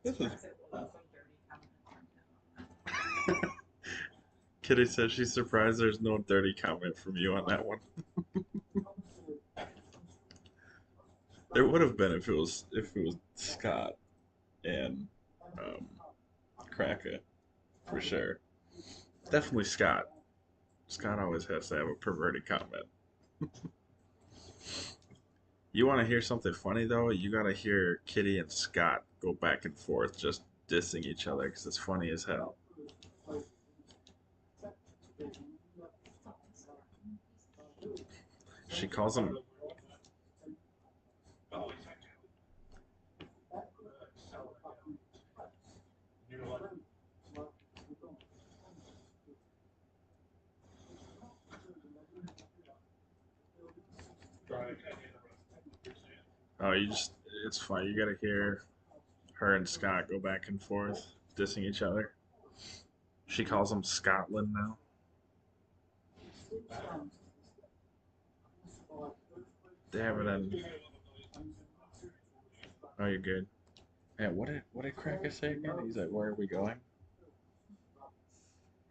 Speaker 1: This is Kitty says she's surprised there's no dirty comment from you on that one. There would have been if it was Scott and um, Kraka for sure. Definitely Scott. Scott always has to have a perverted comment. You want to hear something funny though? You gotta hear Kitty and Scott go back and forth just dissing each other because it's funny as hell. She calls him. Oh, it's fine. You gotta hear her and Scott go back and forth, dissing each other. She calls him Scotland now. Damn it, and oh, you're good. Yeah, what did Cracker say again? He's like, where are we going?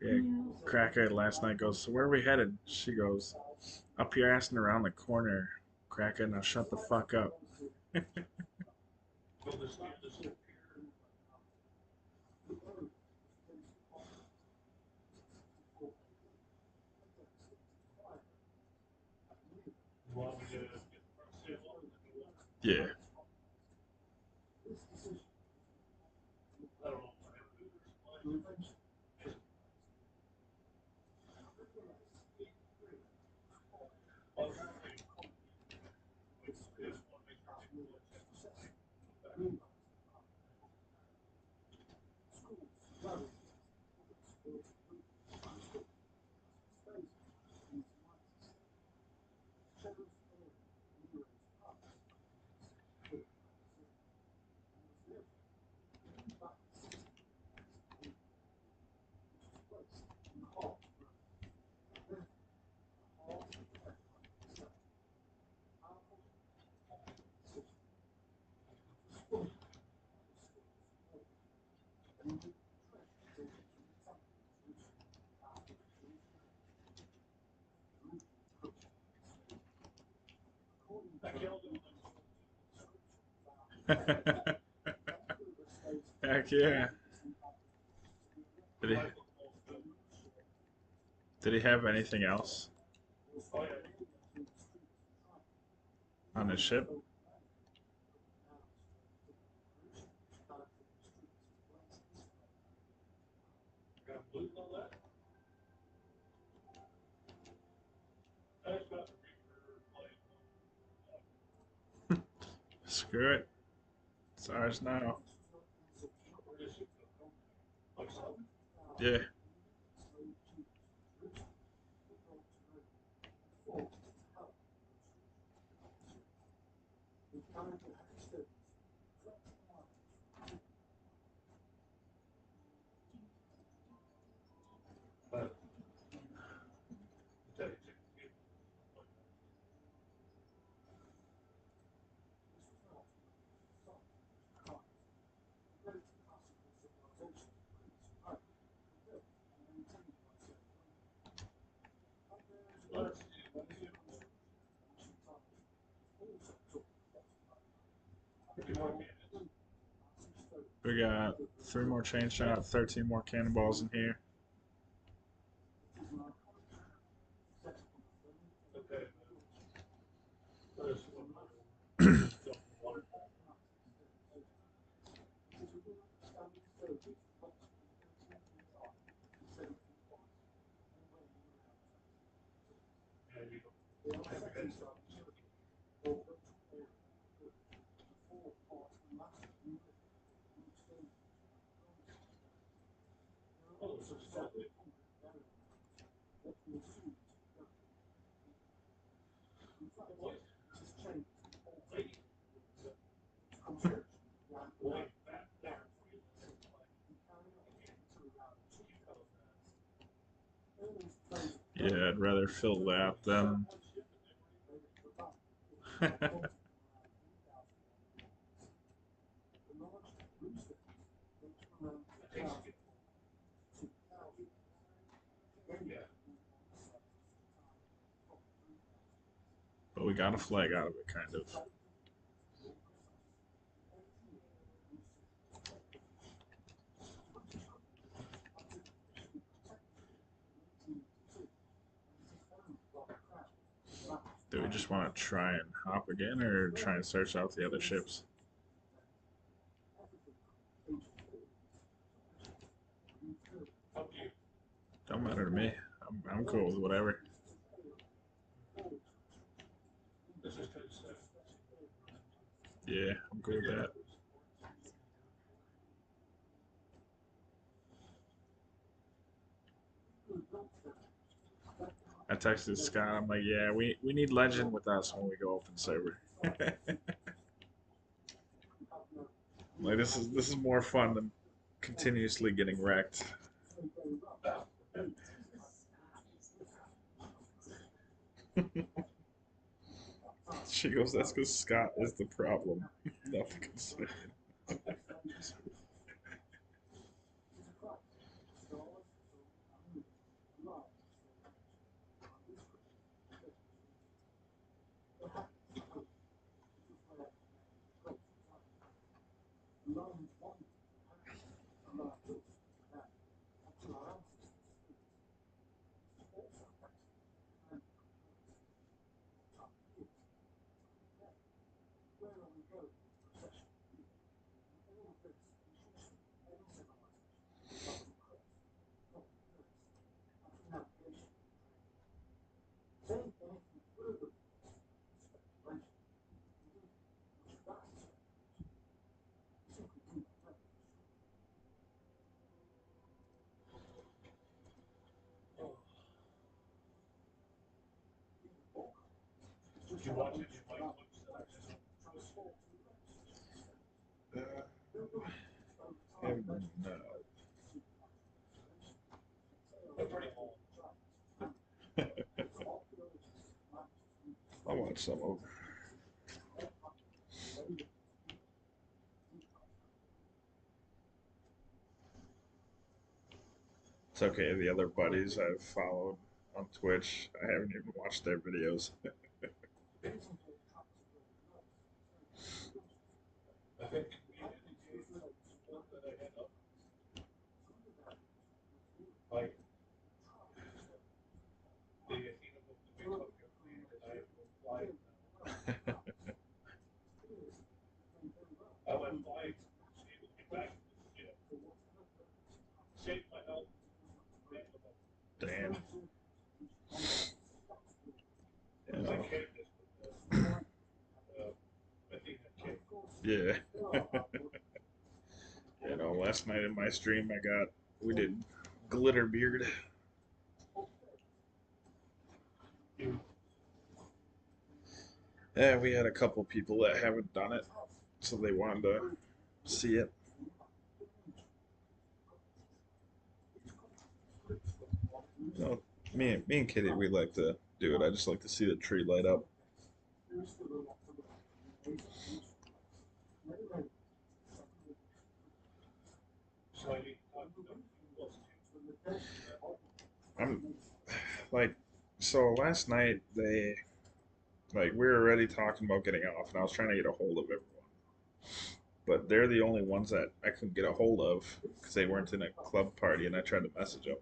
Speaker 1: Yeah, Cracker last night goes, so where are we headed? She goes, Up your ass and around the corner, Kraken. Now shut the fuck up. Yeah. Heck yeah. Did he, did he have anything else on his ship? Screw it. It's ours now. Yeah. We got 3 more chain shot, 13 more cannonballs in here. Yeah, I'd rather fill that than. But we got a flag out of it, kind of. Do we just want to try and hop again, or try and search out the other ships? Don't matter to me. I'm cool with whatever. Yeah, I'm cool with that. I texted Scott. I'm like, yeah, we need legend with us when we go open server. Like this is more fun than continuously getting wrecked. She goes, that's because Scott is the problem. Nothing can say. And no. I want some of. It's okay. The other buddies I've followed on Twitch, I haven't even watched their videos. Damn. Yeah. Last night in my stream, we did glitter beard. Yeah, we had a couple people that haven't done it, so they wanted to see it. You know, me and Kitty, we like to do it. I just like to see the tree light up. I'm like, so last night we were already talking about getting off, and I was trying to get a hold of everyone, but they're the only ones that I couldn't get a hold of because they weren't in a club party, and I tried to message them,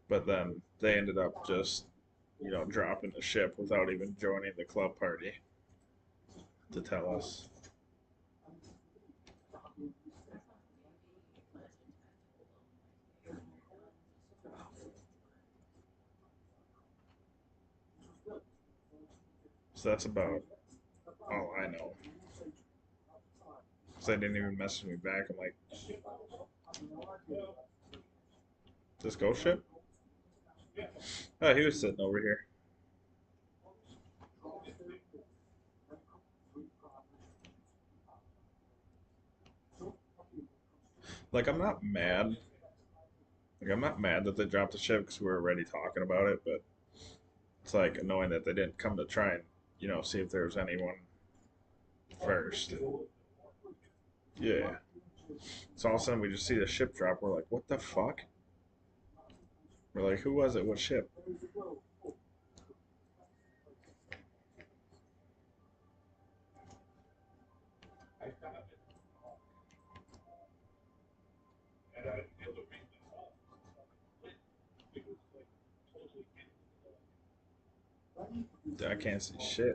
Speaker 1: but then they ended up just dropping the ship without even joining the club party to tell us. So that's about all I know. Because they didn't even message me back. I'm like, this ghost ship? Oh, he was sitting over here. Like, I'm not mad. Like, I'm not mad that they dropped the ship because we were already talking about it, but it's like annoying that they didn't come to try and, see if there was anyone first. Yeah. So all of a sudden we just see the ship drop. We're like, what the fuck? We're like, who was it? What ship? I can't see shit.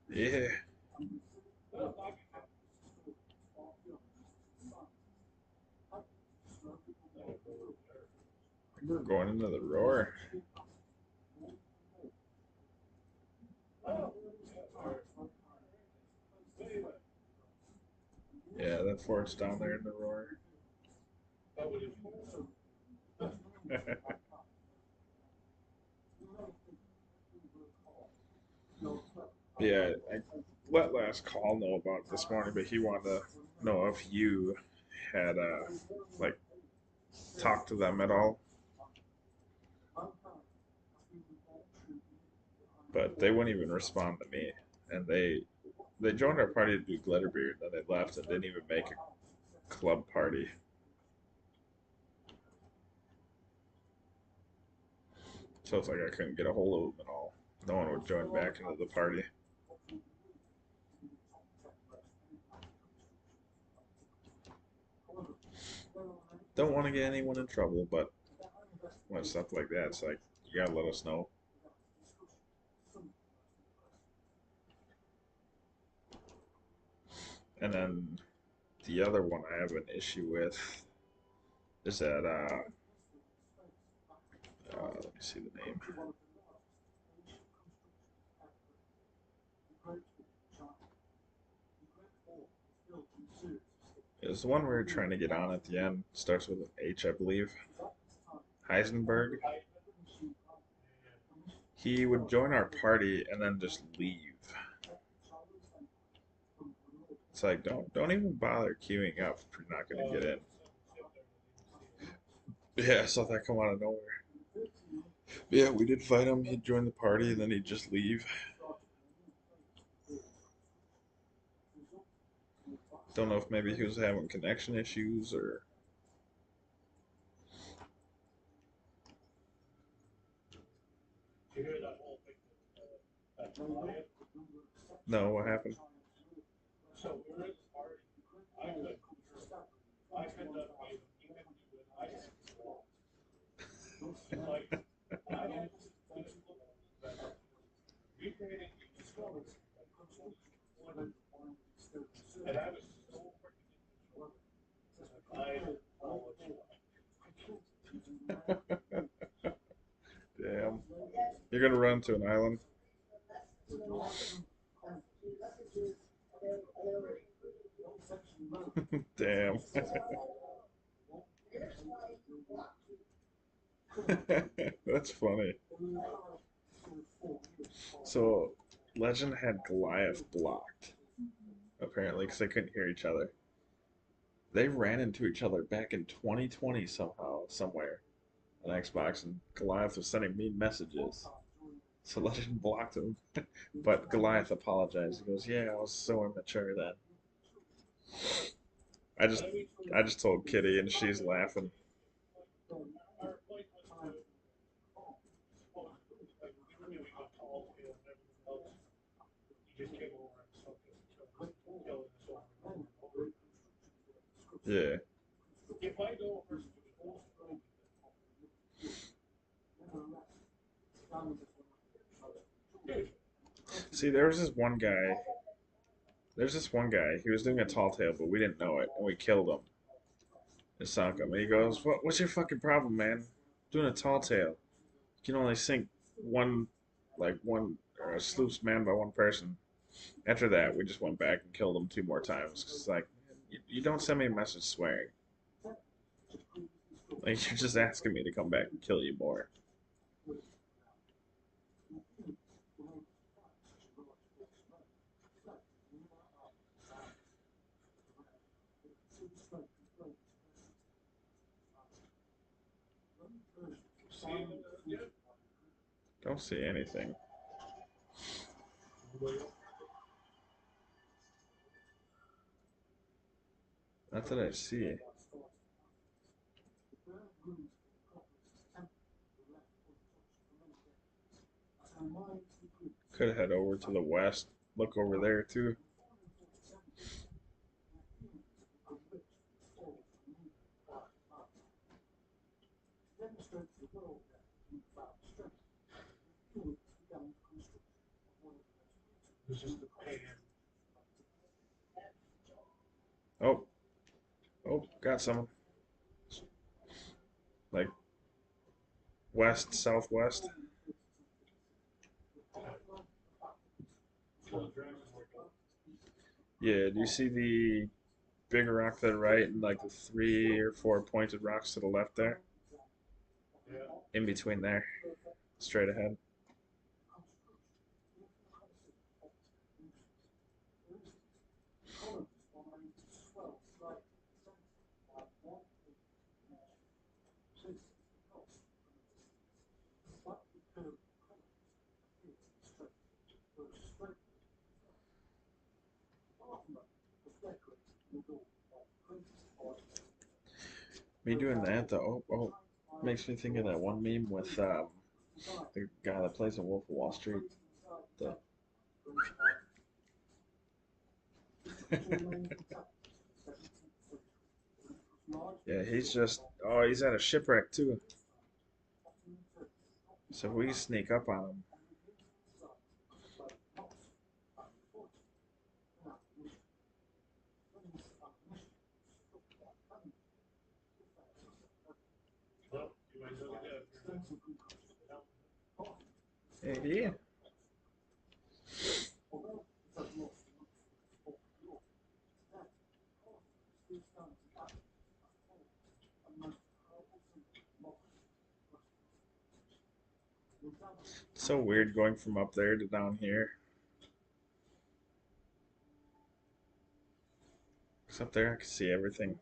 Speaker 1: Yeah. We're going into the roar. Yeah, that fort's down there in the roar. Yeah, I let last call know about it this morning, but he wanted to know if you had like talked to them at all. But they wouldn't even respond to me, and they joined our party to do Glitterbeard, and then they left and didn't even make a club party. So it's like I couldn't get a hold of them at all. No one would join back into the party. Don't want to get anyone in trouble, but when stuff like that, it's like you gotta let us know. And then the other one I have an issue with is that let me see the name. It's the one we were trying to get on at the end. Starts with an H, I believe. Heisenberg. He would join our party and then just leave. It's like don't even bother queuing up if you're not gonna get in. Yeah, I saw that come out of nowhere. Yeah, we did fight him. He'd join the party and then he'd just leave. Don't know if maybe he was having connection issues or no. What happened? Damn. You're gonna run to an island. Damn. That's funny. So, Legend had Goliath blocked, apparently, because they couldn't hear each other. They ran into each other back in 2020 somehow, somewhere on Xbox, and Goliath was sending me messages. So Legend blocked him. But Goliath apologized. He goes, "Yeah, I was so immature then." I just I just told Kitty and she's laughing. Yeah. See, there's this one guy, he was doing a tall tale, but we didn't know it, and we killed him and sunk him. And he goes, what's your fucking problem, man? Doing a tall tale. You can only sink one sloops man by one person. After that, we just went back and killed him two more times. Cause it's like, you don't send me a message swearing. Like, you're just asking me to come back and kill you more. Don't see anything. Not that I see. Could head over to the west. Look over there too. Oh, oh, got some. Like west, southwest. Yeah, do you see the bigger rock to the right and like the three or four pointed rocks to the left there? In between there, straight ahead. Me doing that though, makes me think of that one meme with the guy that plays in Wolf of Wall Street. The yeah, he's at a shipwreck too. So we sneak up on him. Hey, yeah. It's so weird going from up there to down here. 'Cause up there I can see everything.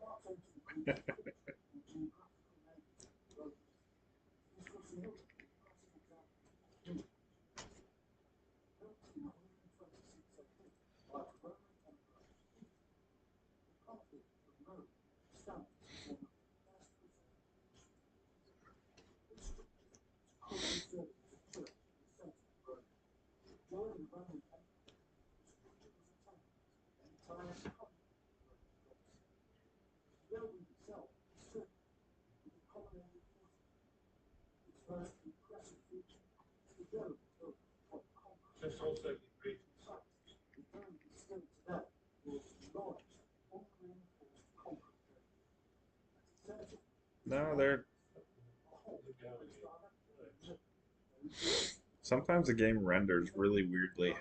Speaker 1: No, they're sometimes the game renders really weirdly.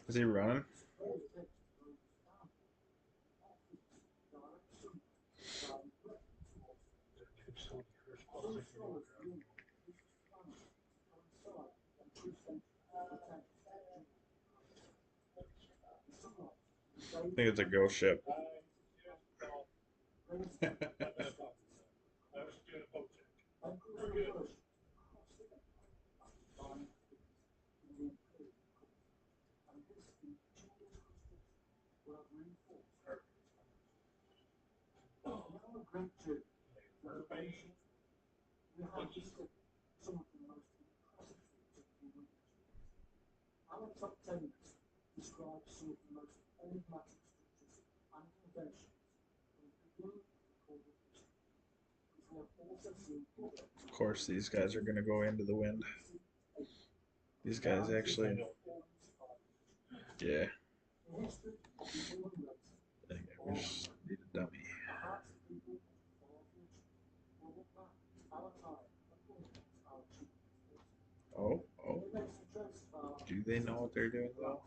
Speaker 1: Is he running? I think it's a ghost ship. Of course, these guys are going to go into the wind. These guys actually, yeah. I think I just need a dummy. Oh, oh. Do they know what they're doing though?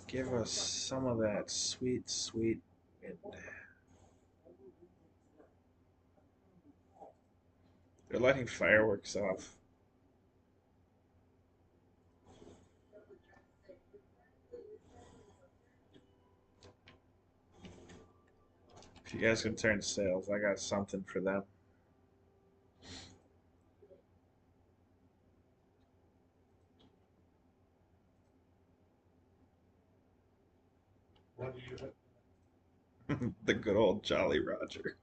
Speaker 1: Give us some of that sweet, sweet wind. They're lighting fireworks off. If you guys can turn sails, I got something for them.
Speaker 2: What do you
Speaker 1: The good old Jolly Roger.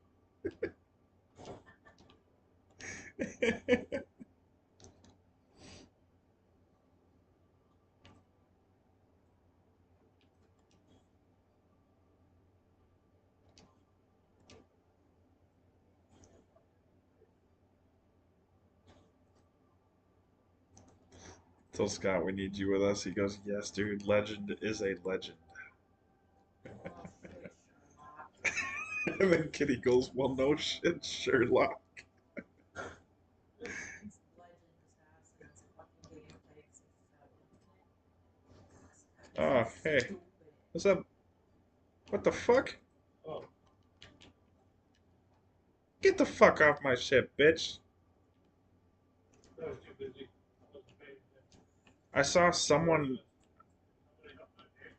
Speaker 1: Tell Scott we need you with us. He goes, yes, dude. Legend is a legend.
Speaker 3: Well, shit, Sherlock.
Speaker 1: And then Kitty goes, well, no shit, Sherlock.
Speaker 3: It's Legend Assassins fucking game takes is so infinite.
Speaker 1: Oh,
Speaker 3: That's
Speaker 1: hey.
Speaker 3: stupid.
Speaker 1: What's up? What the fuck?
Speaker 2: Oh,
Speaker 1: Get the fuck off my ship, bitch.
Speaker 2: I was too busy. I wasn't paying attention.
Speaker 1: I saw someone.
Speaker 3: I was talking shit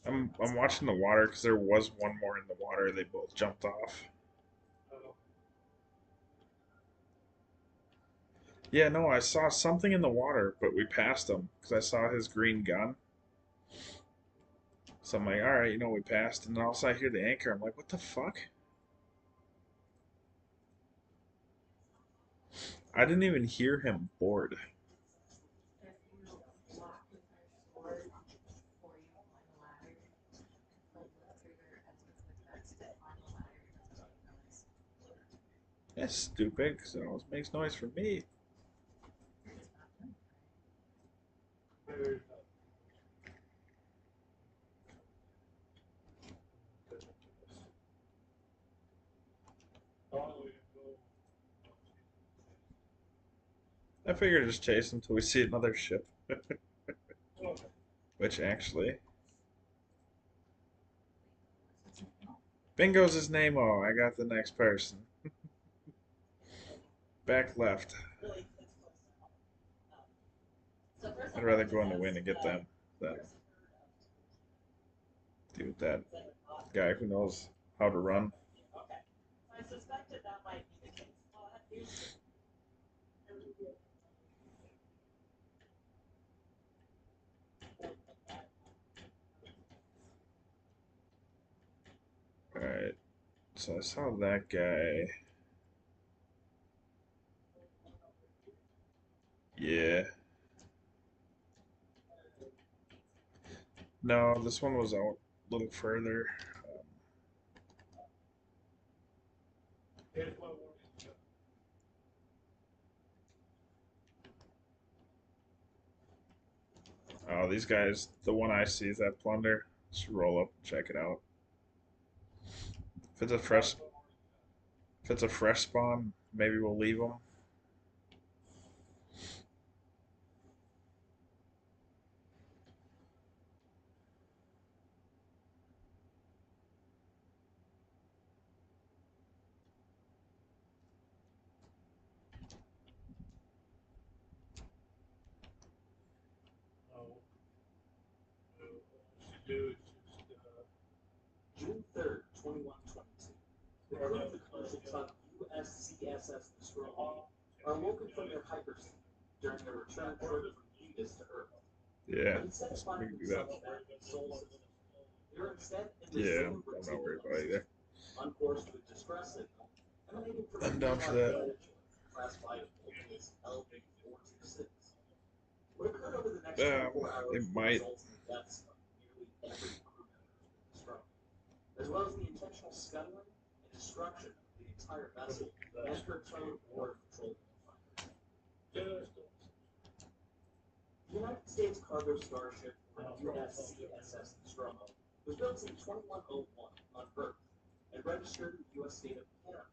Speaker 1: I'm
Speaker 3: about
Speaker 1: watching
Speaker 3: Scott.
Speaker 1: the water because there was one more in the water. They both jumped off.
Speaker 2: Oh,
Speaker 1: Yeah, no, I saw something in the water, but we passed him because I saw his green gun. So I'm like, all right, we passed, and then also I hear the anchor. I'm like, what the fuck? I didn't even hear him board.
Speaker 3: If you block with your sword before you climb the ladder and hold the trigger as you click that to climb the ladder, it doesn't make noise.
Speaker 1: That's stupid because it always makes noise for me.
Speaker 3: You're just not doing it right.
Speaker 2: very
Speaker 1: I figured just chase until we see another ship. Which actually, Bingo's his name. Oh, I got the next person. Back left. I'd rather go in the wind and get them than deal with that guy who knows how to run. Alright, so I saw that guy. Yeah. No, this one was out a little further. Oh, these guys, the one I see is that plunder. Just roll up and check it out. If it's a fresh, if it's a fresh spawn, maybe we'll leave them.
Speaker 2: June 3rd, 2122. The crew of the commercial tug USCSS Nostromo are awoken from their hypersleep during their return trip from Venus to Earth.
Speaker 1: Yeah,
Speaker 2: But instead of
Speaker 1: we
Speaker 2: finding
Speaker 1: can do that.
Speaker 2: themselves back in the Sol system, they're instead in the
Speaker 1: Yeah,
Speaker 2: solar
Speaker 1: I'm not worried
Speaker 2: reticular
Speaker 1: about either.
Speaker 2: system, on course to a distress signal emanating from a
Speaker 1: I'm down for
Speaker 2: nearby
Speaker 1: that.
Speaker 2: planet classified as LV426. What occurred over the next
Speaker 1: Um,
Speaker 2: 24 hours
Speaker 1: it
Speaker 2: will
Speaker 1: might.
Speaker 2: result in the deaths of nearly every crew member of the Nostromo, as well as the intentional scuttling and destruction of the entire vessel and her towed border patrol fighter. The United States cargo starship USCSS Nostromo was built in 2101 on Earth and registered in the U.S. state of Canada.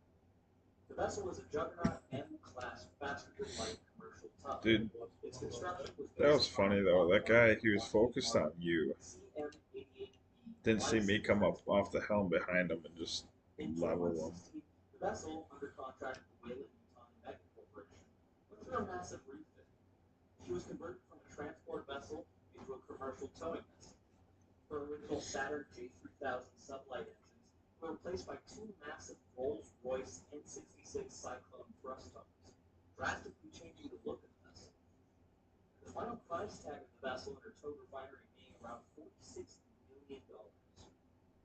Speaker 2: The vessel was a Juggernaut M-class faster-than-light commercial tug.
Speaker 1: Dude,
Speaker 2: Its construction was
Speaker 1: that
Speaker 2: based
Speaker 1: was funny though. That guy, he was focused on you.
Speaker 2: CM88B
Speaker 1: Didn't see me come up off the helm behind him and just
Speaker 2: in
Speaker 1: level him.
Speaker 2: 2116, the vessel, under contract with the Whalen Yutani Mega Corporation, went through a massive refit. She was converted from a transport vessel into a commercial towing vessel. Her original Saturn J3000 sublight engines were replaced by two massive Rolls-Royce N66 Cyclone thrust tunnels, drastically changing the look of the vessel. The final price tag of the vessel and her tow refinery being around $46 million.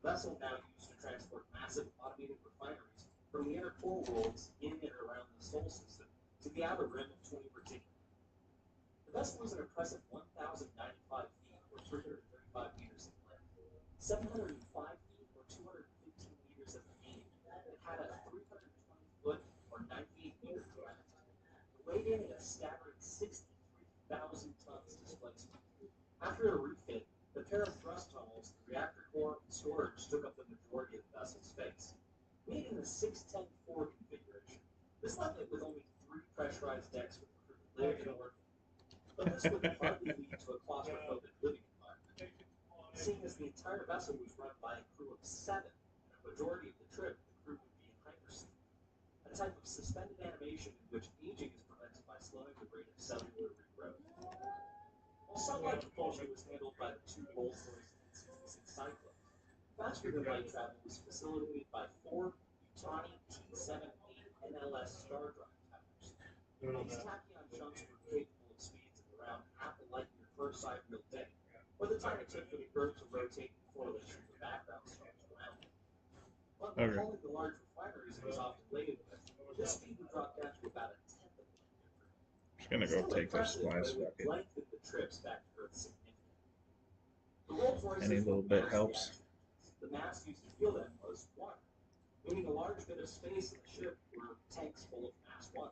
Speaker 2: The vessel now used to transport massive automated refineries from the inner core worlds in and around the Sol system to the outer rim of 20 particular. The vessel was an impressive 1,095 feet or 335 meters in length, 705 feet or 215 meters at the beam. It had a 320-foot or 98-meter draft. It weighed in at a staggering 63,000 tons displacement. After a refit, the pair of thrust tunnels, the reactor core, and storage took up the majority of the vessel's space. Made in the 610-4 configuration, this left it with only 3 pressurized decks for the crew to live and work in. But this would hardly lead to a claustrophobic living environment, seeing as the entire vessel was run by a crew of 7, and a majority of the trip the crew would be in hypersleep, a type of suspended animation in which aging is prevented by slowing the rate of cellular regrowth. While sunlight propulsion was handled by the two Rolls-Royce N66 Cyclones, faster-than-light travel was facilitated by 4 Yutani T78 NLS star drive towers. These tachyon chunks were capable of speeds of around half a light year per sidereal day, or the time it took for the Earth to rotate in correlation with background stars around it. But by hauling the large refineries it was often laden with, this speed would drop down to about a tenth of a light year per day.
Speaker 1: Just gonna go take those supplies. Fuck it.
Speaker 2: Lengthen the trips back to Earth significantly. The Rolls-Royces
Speaker 1: Any little
Speaker 2: were
Speaker 1: bit
Speaker 2: mass
Speaker 1: helps.
Speaker 2: reactors. The mass used to fuel them was water, meaning a large bit of space in the ship were tanks full of mass water.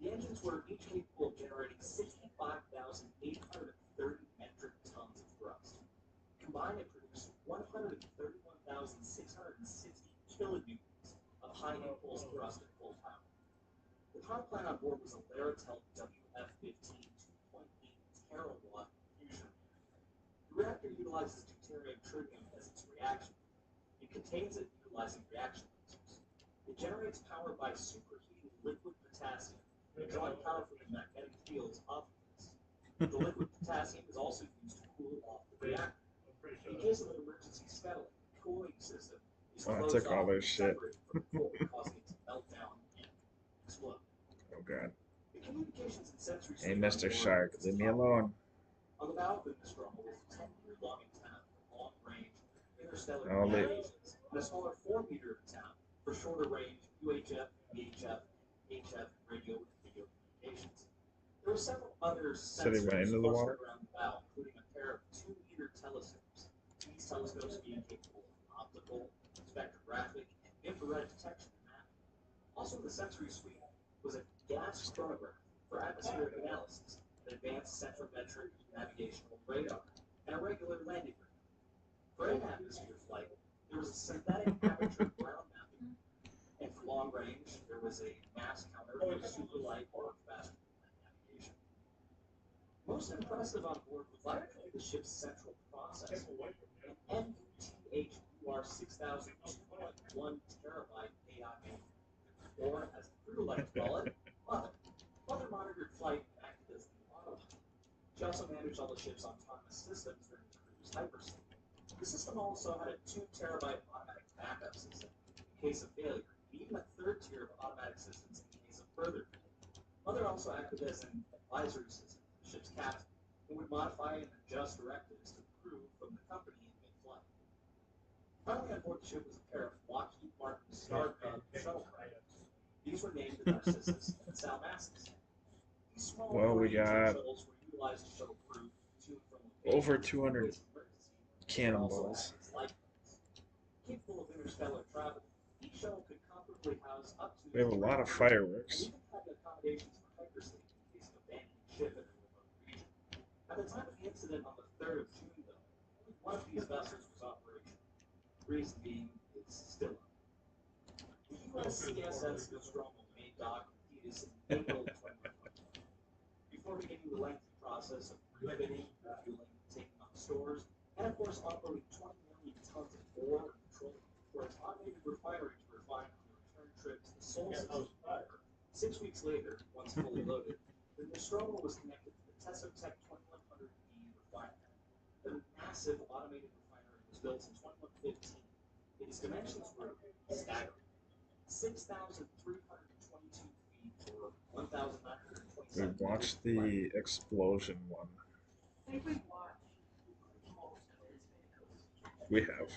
Speaker 2: The engines were each capable of generating 65,830 metric tons of thrust. Combined, it produced 131,660 kilonewtons of high impulse thrust at full power. The power plant on board was a Laratel contains it utilizing reaction lasers. It generates power by superheating liquid potassium and drawing power from the magnetic fields of this. The liquid potassium is also used to cool off the reactor. In case of an emergency scuttling, the cooling system is
Speaker 1: Oh, I
Speaker 2: closed
Speaker 1: took all
Speaker 2: off
Speaker 1: their
Speaker 2: and
Speaker 1: shit.
Speaker 2: separated from the core, causing it to melt down and explode.
Speaker 1: Oh god.
Speaker 2: The communications and sensory
Speaker 1: Hey,
Speaker 2: suite on
Speaker 1: Mr.
Speaker 2: board
Speaker 1: Shark,
Speaker 2: is
Speaker 1: leave me
Speaker 2: top.
Speaker 1: alone.
Speaker 2: On the bow of the Nostromo is a 10-meter long antenna for long-range interstellar
Speaker 1: Oh,
Speaker 2: communications, and a smaller 4-meter antenna for shorter-range UHF, VHF, and HF radio and video communications. There were several other
Speaker 1: Said he went
Speaker 2: sensors
Speaker 1: into the water?
Speaker 2: clustered around the bow, including a pair of 2-meter telescopes. These telescopes being capable of optical, spectrographic, and infrared detection and mapping. Also in the sensory suite was a gas chronograph for atmospheric analysis, an advanced centrometric navigational radar, and a regular landing radar. For in-atmosphere flight, there was a synthetic aperture ground mapping, and for long range, there was a mass counter for super light or faster navigation. Most impressive on board was likely the ship's central processor, an NVTH-UR 6002.1 terabyte AI mainframe, or as the crew like to call it, Mother. Mother monitored flight and acted as the autopilot. She also managed all the ship's autonomous systems during the crew's hypersleep. The system also had a 2 terabyte automatic backup system in case of failure, and even a third tier of automatic systems in case of further failure. Mother also acted as an advisory system for the ship's captain, and would modify and adjust directives to the crew from the company in mid-flight. Finally on board the ship was a pair of Lockheed Martin Star Cub shuttlecraft. These were named the Narcissus and Salmacis. These small
Speaker 1: Well, we got
Speaker 2: shuttles were utilized to shuttle crew to and from
Speaker 1: over
Speaker 2: locations
Speaker 1: 200
Speaker 2: in case of emergency,
Speaker 1: cannonballs.
Speaker 2: capable of interstellar travel. Each shuttle could comfortably house up to
Speaker 1: We have a lot of
Speaker 2: 300
Speaker 1: fireworks.
Speaker 2: and even had accommodations for hypersleep in case of abandoning ship in a remote region. At the time of the incident on the 3rd of June, though, only one of these vessels was operational. Reason being, it's still up. The USCSS Nostromo made dock in Thetis in April 2020. Before beginning the lengthy process of refitting, refueling, taking on stores, and of course offloading 20 million tons of ore and petroleum for its automated refinery to refine on the return trip to the Sol system. 6 weeks later, once fully loaded, the Nostromo was connected to the Tesotech 2100B refinery. The massive automated refinery was built in 2115. Its dimensions were staggering: 6,322 feet or
Speaker 1: We
Speaker 2: 1,927
Speaker 1: watched
Speaker 2: meters.
Speaker 1: the explosion one.
Speaker 3: I think we've watched most of his videos.
Speaker 1: We have.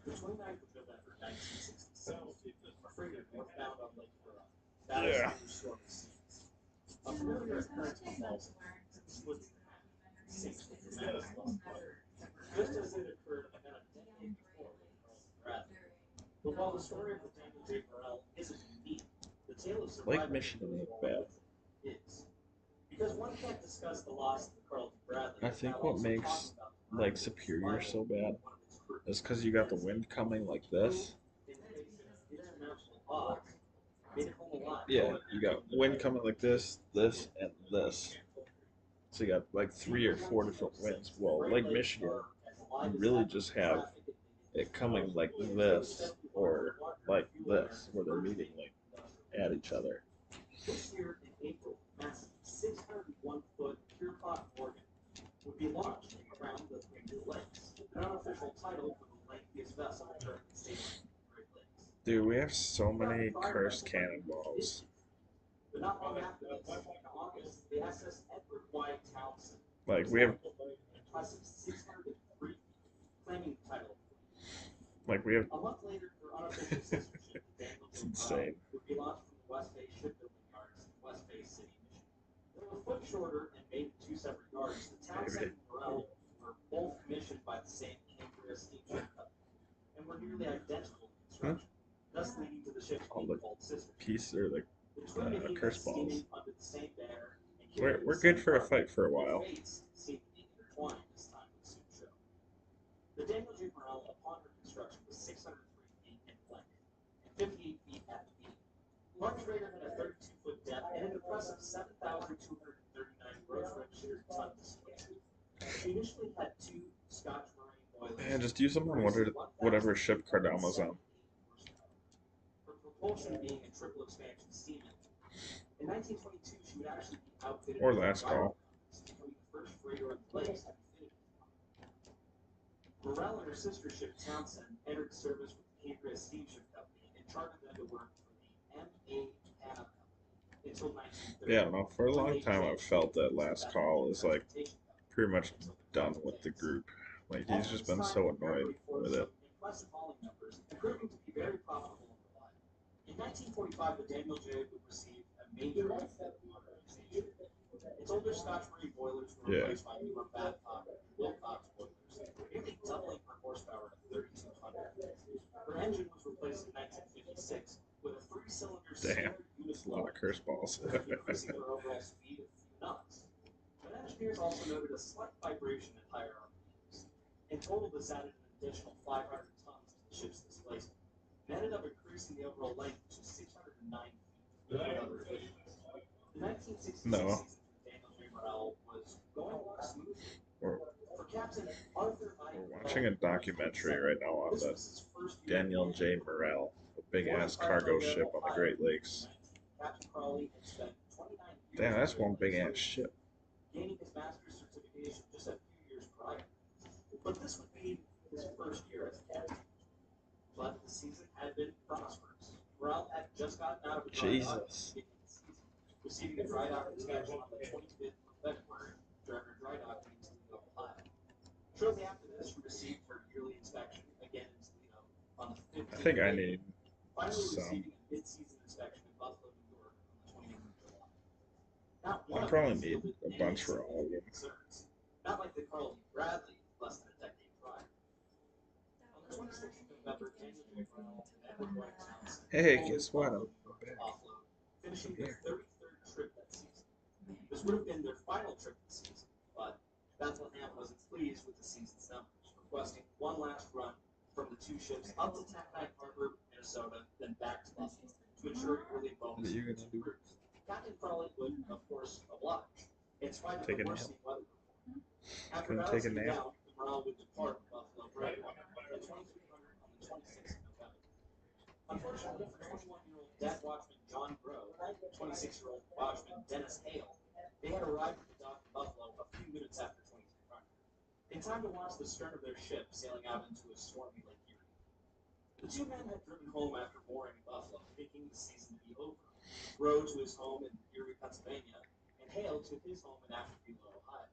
Speaker 2: The 29th of November, 1967, a frigate northbound on Lake Huron
Speaker 1: Yeah.
Speaker 2: battles through stormy seas. A familiar occurrence befalls it. Split in half, sinks with tremendous loss. Just as it occurred about a decade before with Carl Bradley. But while the story of the Daniel J. Burrell isn't unique, the tale of survival
Speaker 1: Lake Michigan ain't
Speaker 2: goes
Speaker 1: bad.
Speaker 2: along with it is. Because one can't discuss the loss of the Carl Bradley
Speaker 1: I think
Speaker 2: without
Speaker 1: what
Speaker 2: also
Speaker 1: makes
Speaker 2: talking about the
Speaker 1: like
Speaker 2: murder and
Speaker 1: Superior
Speaker 2: survival
Speaker 1: so
Speaker 2: of
Speaker 1: bad
Speaker 2: one of its crew.
Speaker 1: is because you got the wind coming like this.
Speaker 2: In the face of international odds, made it home alive.
Speaker 1: Yeah, you got wind coming like this, this, and this. So you got like 3 or 4 different winds. Well, Lake Michigan, you really just have it coming like this or like this, where they're meeting like at each other.
Speaker 2: This year in April, massive 601-foot Pierpont Morgan would be launched and crowned the Great Lakes, an unofficial title for the lengthiest vessel during the sailing of the Great Lakes.
Speaker 1: Dude, we have so many cursed cannonballs.
Speaker 2: But not long after this, in August, the SS Edward White Townsend,
Speaker 1: Like we have,
Speaker 2: impressive 603 feet, claiming the title.
Speaker 1: a
Speaker 2: A month later, their unofficial sister ship, the Daniel
Speaker 1: It's
Speaker 2: J.
Speaker 1: insane.
Speaker 2: Burrell, would be launched from the West Bay shipbuilding yards in West Bay City, Michigan. They were a foot shorter and made in 2 separate yards. The Townsend and Burrell were both commissioned by the same Cambria Steamship Company and were nearly identical in construction, thus leading to the ships
Speaker 1: All
Speaker 2: being
Speaker 1: the
Speaker 2: called sisters.
Speaker 1: piece or like
Speaker 2: The twin behemoths
Speaker 1: curse balls.
Speaker 2: steaming under the same banner and
Speaker 1: We're
Speaker 2: carrying the
Speaker 1: good
Speaker 2: same
Speaker 1: for a
Speaker 2: cargo.
Speaker 1: fight for a while.
Speaker 2: Their fates seem to be intertwined, as time would soon show. The Daniel J. Burrell, upon her construction, was 603 Archrader had a 32-foot depth and an impressive 7,239 gross registered ton displacement. She initially had two Scotch Marine boilers.
Speaker 1: And just use them on whatever ship Cardama's on.
Speaker 2: Her propulsion being a triple expansion steam engine. In 1922, she would actually be outfitted
Speaker 1: Or
Speaker 2: with
Speaker 1: last
Speaker 2: a
Speaker 1: call.
Speaker 2: becoming the first freighter in place to be fitted. Morrell and her sister ship Townsend entered service with the Cambria Steamship Company and chartered them to work for the M.A. Japan Company until 1930.
Speaker 1: Yeah, I don't know. For a long time, I've felt that Last Call is like pretty much done with the group. Like he's just been so annoyed with it.
Speaker 2: Impressive hauling numbers and proving to be very profitable and reliable. In 1945, the Daniel J would receive a major modernization. Its older Scotch Marine boilers were replaced by newer Babcock and Wilcox boilers, nearly doubling her horsepower to 3,200. Her engine was replaced in 1956 with a three-cylinder
Speaker 1: Damn,
Speaker 2: Sierra
Speaker 1: a lot of curse balls.
Speaker 2: increasing her overall speed a few knots. But engineers also noted a slight vibration at higher RPMs. In total, this added an additional 500 tons to the ship's displacement, and ended up increasing the overall length to 609 feet. The 1966
Speaker 1: No.
Speaker 2: season for Daniel J. Morrell was going along smoothly.
Speaker 1: We're,
Speaker 2: For Captain Arthur I.
Speaker 1: we're watching a documentary right now on
Speaker 2: This
Speaker 1: the
Speaker 2: was his first year
Speaker 1: Daniel J. Morrell, a big ass cargo ship on the Great Lakes.
Speaker 2: Captain Crowley had spent 29 years
Speaker 1: Damn, that's one big ass ship.
Speaker 2: gaining his master's certification just a few years prior. But this would be his first year as a captain. But the season had been prosperous. Morrell had just gotten out of a dry dock at the
Speaker 1: Jesus.
Speaker 2: beginning of the season, receiving a dry dock inspection on the 25th of February during her dry docking in Toledo, Ohio. Shortly after this, she received her yearly inspection again in Toledo on the 15th.
Speaker 1: I think I need
Speaker 2: Finally
Speaker 1: some.
Speaker 2: receiving a mid-season inspection in Buffalo, New York on the 28th of July. Now,
Speaker 1: I probably need a bunch for all of them.
Speaker 2: concerns, not like the Carly Bradley less than a decade prior. On the 26th of November, Daniel J. Brown and Edward White Townsend
Speaker 1: Hey, guess what? I'm back.
Speaker 2: offload, finishing their 33rd trip that season. This would have been their final trip of the season, but Bethlehem wasn't pleased with the season's numbers, requesting one last run from the two ships up to Tackney Harbor, Minnesota, then back to Buffalo to ensure early bonus
Speaker 1: What are you gonna
Speaker 2: to
Speaker 1: do?
Speaker 2: crews. Captain Crowley would, of course, oblige, in spite of
Speaker 1: Take
Speaker 2: the
Speaker 1: a nap.
Speaker 2: worsening weather report. After
Speaker 1: Gonna take a
Speaker 2: balancing
Speaker 1: nap.
Speaker 2: down, the Morale would depart Buffalo Breakwater at 2300 on the 26th of November. Unfortunately for 21-year-old deck watchman John Grow, 26-year-old watchman Dennis Hale, they had arrived at the dock in Buffalo a few minutes after 2300, in time to watch the stern of their ship sailing out into a stormy Lake Erie. The two men had driven home after mooring in Buffalo, thinking the season to be over. Grow to his home in Erie, Pennsylvania, and Hale to his home in Ashtabula, Ohio.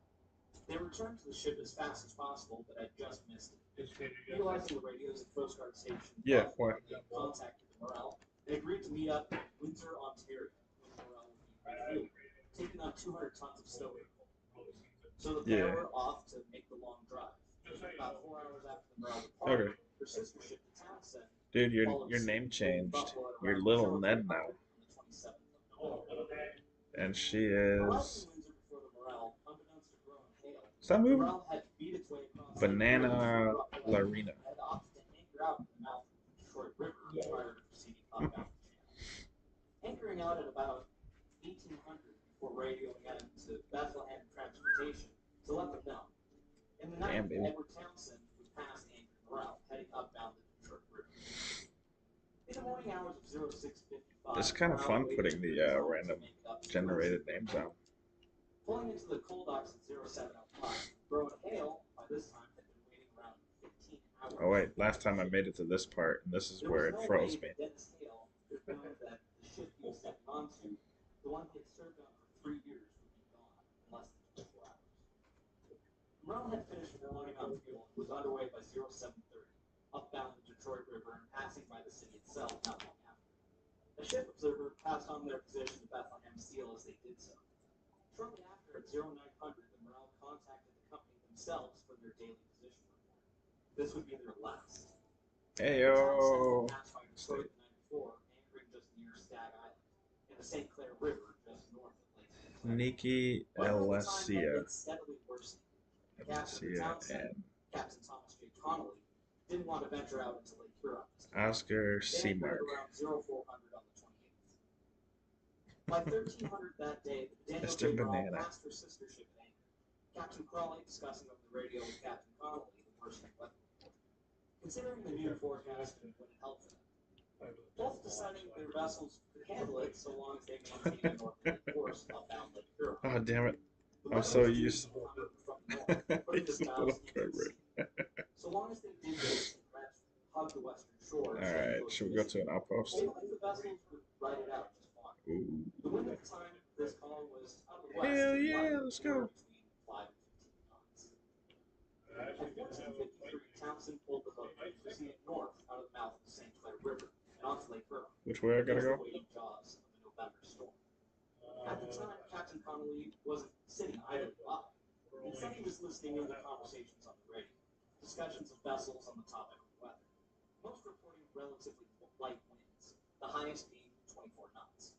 Speaker 2: They returned to the ship as fast as possible, but had just missed it. Utilizing the radios at Coast Guard Station,
Speaker 1: Yeah,
Speaker 2: Buffalo,
Speaker 1: why?
Speaker 2: they contacted the Morale and agreed to meet up in Windsor, Ontario, when the Morale would be refueled, taking on 200 tons of stowage. So the pair were off to make the long drive. About 4 hours after the Morale departed,
Speaker 1: Okay.
Speaker 2: her sister ship, the Townsend,
Speaker 1: Dude, your name changed. You're little Ned now. And she is stop moving. Banana Larina.
Speaker 2: Anchoring out at about 1800 before radioing out to Bethlehem Transportation to let them know. In the night,
Speaker 1: Damn, baby.
Speaker 2: Edward Townsend would pass the anchored Morale, heading upbound the Detroit River. In the morning hours of 0655,
Speaker 1: It's kind of fun putting the random generated names out.
Speaker 2: pulling into the coal docks at 0705, Bro and Hale, by this time, had been waiting around 15 hours.
Speaker 1: Oh wait, last time I made it to this part, and this is
Speaker 2: There
Speaker 1: where
Speaker 2: was
Speaker 1: it
Speaker 2: no way
Speaker 1: froze me.
Speaker 2: that Dennis Hale could have known that the ship he was stepping onto, the one he had served on for 3 years, would be gone in less than 24 hours. Morale had finished loading on fuel and was underway by 0730, upbound the Detroit River and passing by the city itself not long after. A ship observer passed on their position to Bethlehem Steel as they did so. Shortly after, at 0900, the Morale contacted the company themselves for their daily position report. This would be their last.
Speaker 1: Hey
Speaker 2: The Townsend
Speaker 1: yo.
Speaker 2: had passed by Detroit the night before, anchoring just near Stag Island, in the St. Clair River just north of Lake St. Clair.
Speaker 1: Nikki
Speaker 2: Weather at the time had
Speaker 1: Alessia.
Speaker 2: been steadily worsening. The captain of the Townsend,
Speaker 1: and
Speaker 2: Captain Thomas J. Connolly, didn't want to venture out into Lake Huron this time.
Speaker 1: Oscar
Speaker 2: They anchored
Speaker 1: Seamark.
Speaker 2: around 0400 on the 28th.
Speaker 4: By 1300 that day, the Daniel
Speaker 1: Mr.
Speaker 4: J. Brawl
Speaker 1: Banana.
Speaker 4: passed her sister ship at anchor. Captain Crawley discussing over the radio with Captain Connolly the worsening weather report. Considering the new forecast and what it helped them, both deciding their vessels could handle it so long as they maintained a northerly course outbound Lake Huron.
Speaker 1: Oh, damn it.
Speaker 4: The
Speaker 1: I'm
Speaker 4: weather
Speaker 1: so
Speaker 4: was
Speaker 1: used.
Speaker 4: due to come from the north, putting
Speaker 1: He's
Speaker 4: the
Speaker 1: a
Speaker 4: bows
Speaker 1: little
Speaker 4: into the
Speaker 1: bit
Speaker 4: sea. So long as they did this and perhaps hug the western shore.
Speaker 1: Alright, should we go to an outpost?
Speaker 4: They believed the vessels would ride it out just fine.
Speaker 1: Ooh.
Speaker 4: The wind at the time of this call was out of the west.
Speaker 1: Hell
Speaker 4: and
Speaker 1: yeah,
Speaker 4: light,
Speaker 1: let's
Speaker 4: anywhere
Speaker 1: go.
Speaker 4: between 5 and 15 knots. At 1453, Townsend pulled the hook and proceeded north out of the mouth of the St. Clair River and onto Lake Huron.
Speaker 1: Which way I gotta
Speaker 4: against the
Speaker 1: go?
Speaker 4: waiting jaws of the November storm. At the time, Captain Connolly wasn't sitting idly by. Instead, he was listening in to conversations on the radio, discussions of vessels on the topic of weather, most reporting relatively light winds, the highest being 24 knots.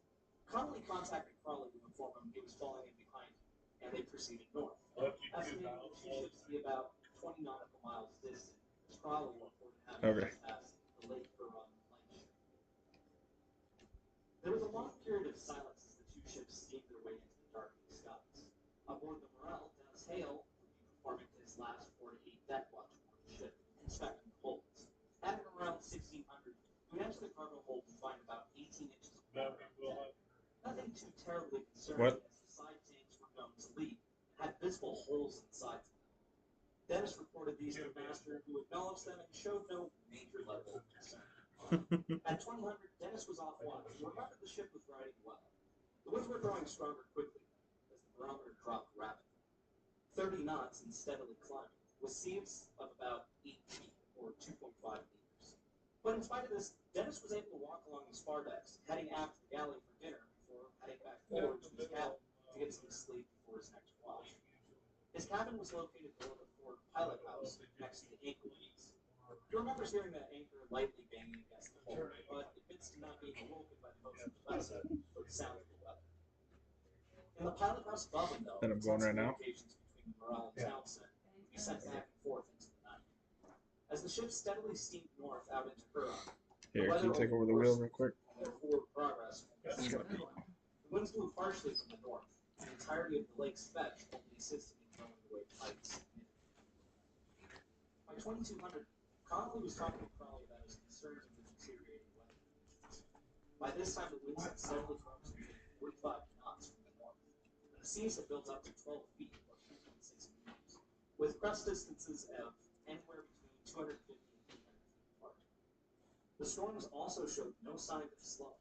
Speaker 4: Connolly contacted Crawley to inform him he was falling in behind him, and they proceeded north, estimating the two ships to be about 20 nautical miles distant, as Crawley reported having just passed the Lake Huron lightship. There was a long period of silence as the two ships steamed their way into the darkening skies. Aboard the Morel, Dennis Hale would be performing his last 4 to 8 deck watch aboard the ship, inspecting the holds. At around 1600, we enter the cargo hold and find about 18 inches of water on deck. Nothing too terribly concerning, as the side tanks were known to leak and had visible holes in the sides of them. Dennis reported these to the master, who acknowledged them and showed no major level of concern. At 2000, Dennis was off watch and remembered the ship was riding well. The winds were growing stronger quickly as the barometer dropped rapidly. 30 knots and steadily climbing, with seas of about 8 feet or 2.5 meters. But in spite of this, Dennis was able to walk along the spar decks, heading aft to the galley for dinner before heading back forward to his cabin to get some sleep before his next watch. His cabin was located below the forward pilot house next to the anchor weights. He remembers hearing that anchor lightly banging against the hull, but admits to not being awoken by the motion of the vessel or the sound of the weather. In the pilot house above him, though,
Speaker 1: Then I'm going right now.
Speaker 4: communications between the Morel and Townsend would be sent back and forth into the night. As the ship steadily steamed north out into Huron,
Speaker 1: Here, can you take over the wheel real quick?
Speaker 4: their forward progress was the winds blew harshly from the north. The entirety of the lake's fetch only assisted in throwing away pikes. By 2200, Connolly was talking to Crawley about his concerns of the deteriorating weather conditions. By this time, the winds had steadily grown to nearly 45 knots from the north, and the seas had built up to 12 feet or 3.6 meters, with crest distances of anywhere between 250 and 300 feet apart. The storms also showed no sign of slowing,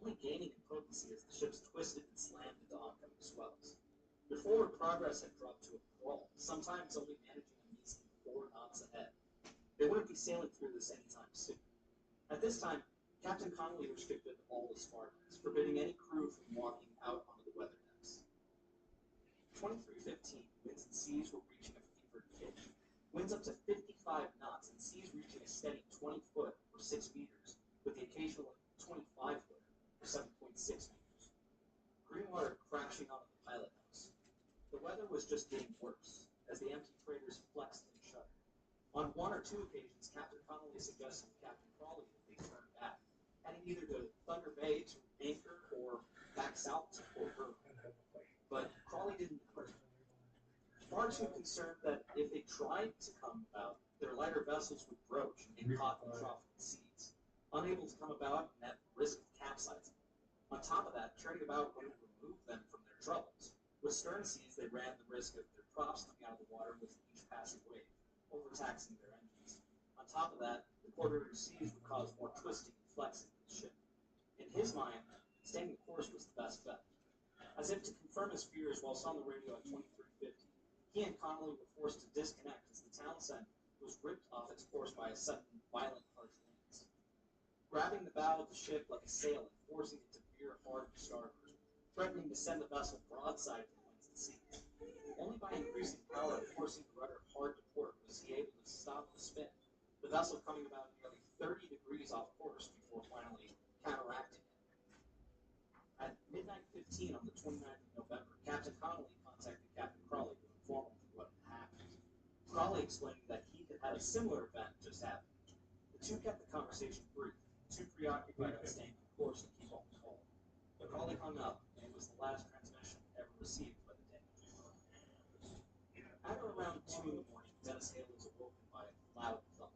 Speaker 4: only gaining in potency as the ships twisted and slammed into oncoming swells. Their forward progress had dropped to a crawl, sometimes only managing a measly 4 knots ahead. They wouldn't be sailing through this anytime soon. At this time, Captain Connolly restricted all the spar decks, forbidding any crew from walking out onto the weather decks. 2315, winds and seas were reaching a fevered pitch. Winds up to 55 knots and seas reaching a steady 20 foot or 6 meters, with the occasional 25 foot or 7.6 meters. Green water crashing onto the pilot house. The weather was just getting worse, as the empty freighters flexed and shuddered. On 1 or 2 occasions, Captain Connolly suggested to Captain Crawley that they turn back, heading either to Thunder Bay to anchor or back south to Port Huron. But Crawley didn't hurt. Far too concerned that if they tried to come about, their lighter vessels would broach and get caught in the trough of the seas, unable to come about and at risk of capsizing. On top of that, turning about would remove them from their troubles. With stern seas, they ran the risk of their props coming out of the water with each passing wave, overtaxing their engines. On top of that, the quarter-inch seas would cause more twisting and flexing of the ship. In his mind, staying the course was the best bet. As if to confirm his fears whilst on the radio at 2350, he and Connolly were forced to disconnect as the Townsend was ripped off its course by a sudden, violent, harsh winds. Grabbing the bow of the ship like a sail and forcing it to veer hard to starboard, threatening to send the vessel broadside to the winds and seas. Only by increasing power and forcing the rudder hard to port was he able to stop the spin, the vessel coming about nearly 30 degrees off course before finally counteracting it. At midnight 15 on the 29th of November, Captain Connolly contacted Captain Crawley to inform him of what had happened. Crawley explained that he had had a similar event just happen. The two kept the conversation brief, too preoccupied on staying the course to keep on the call. But Crawley hung up last transmission ever received by the damaged car. At around 2 in the morning, Dennis Hale was awoken by a loud thump,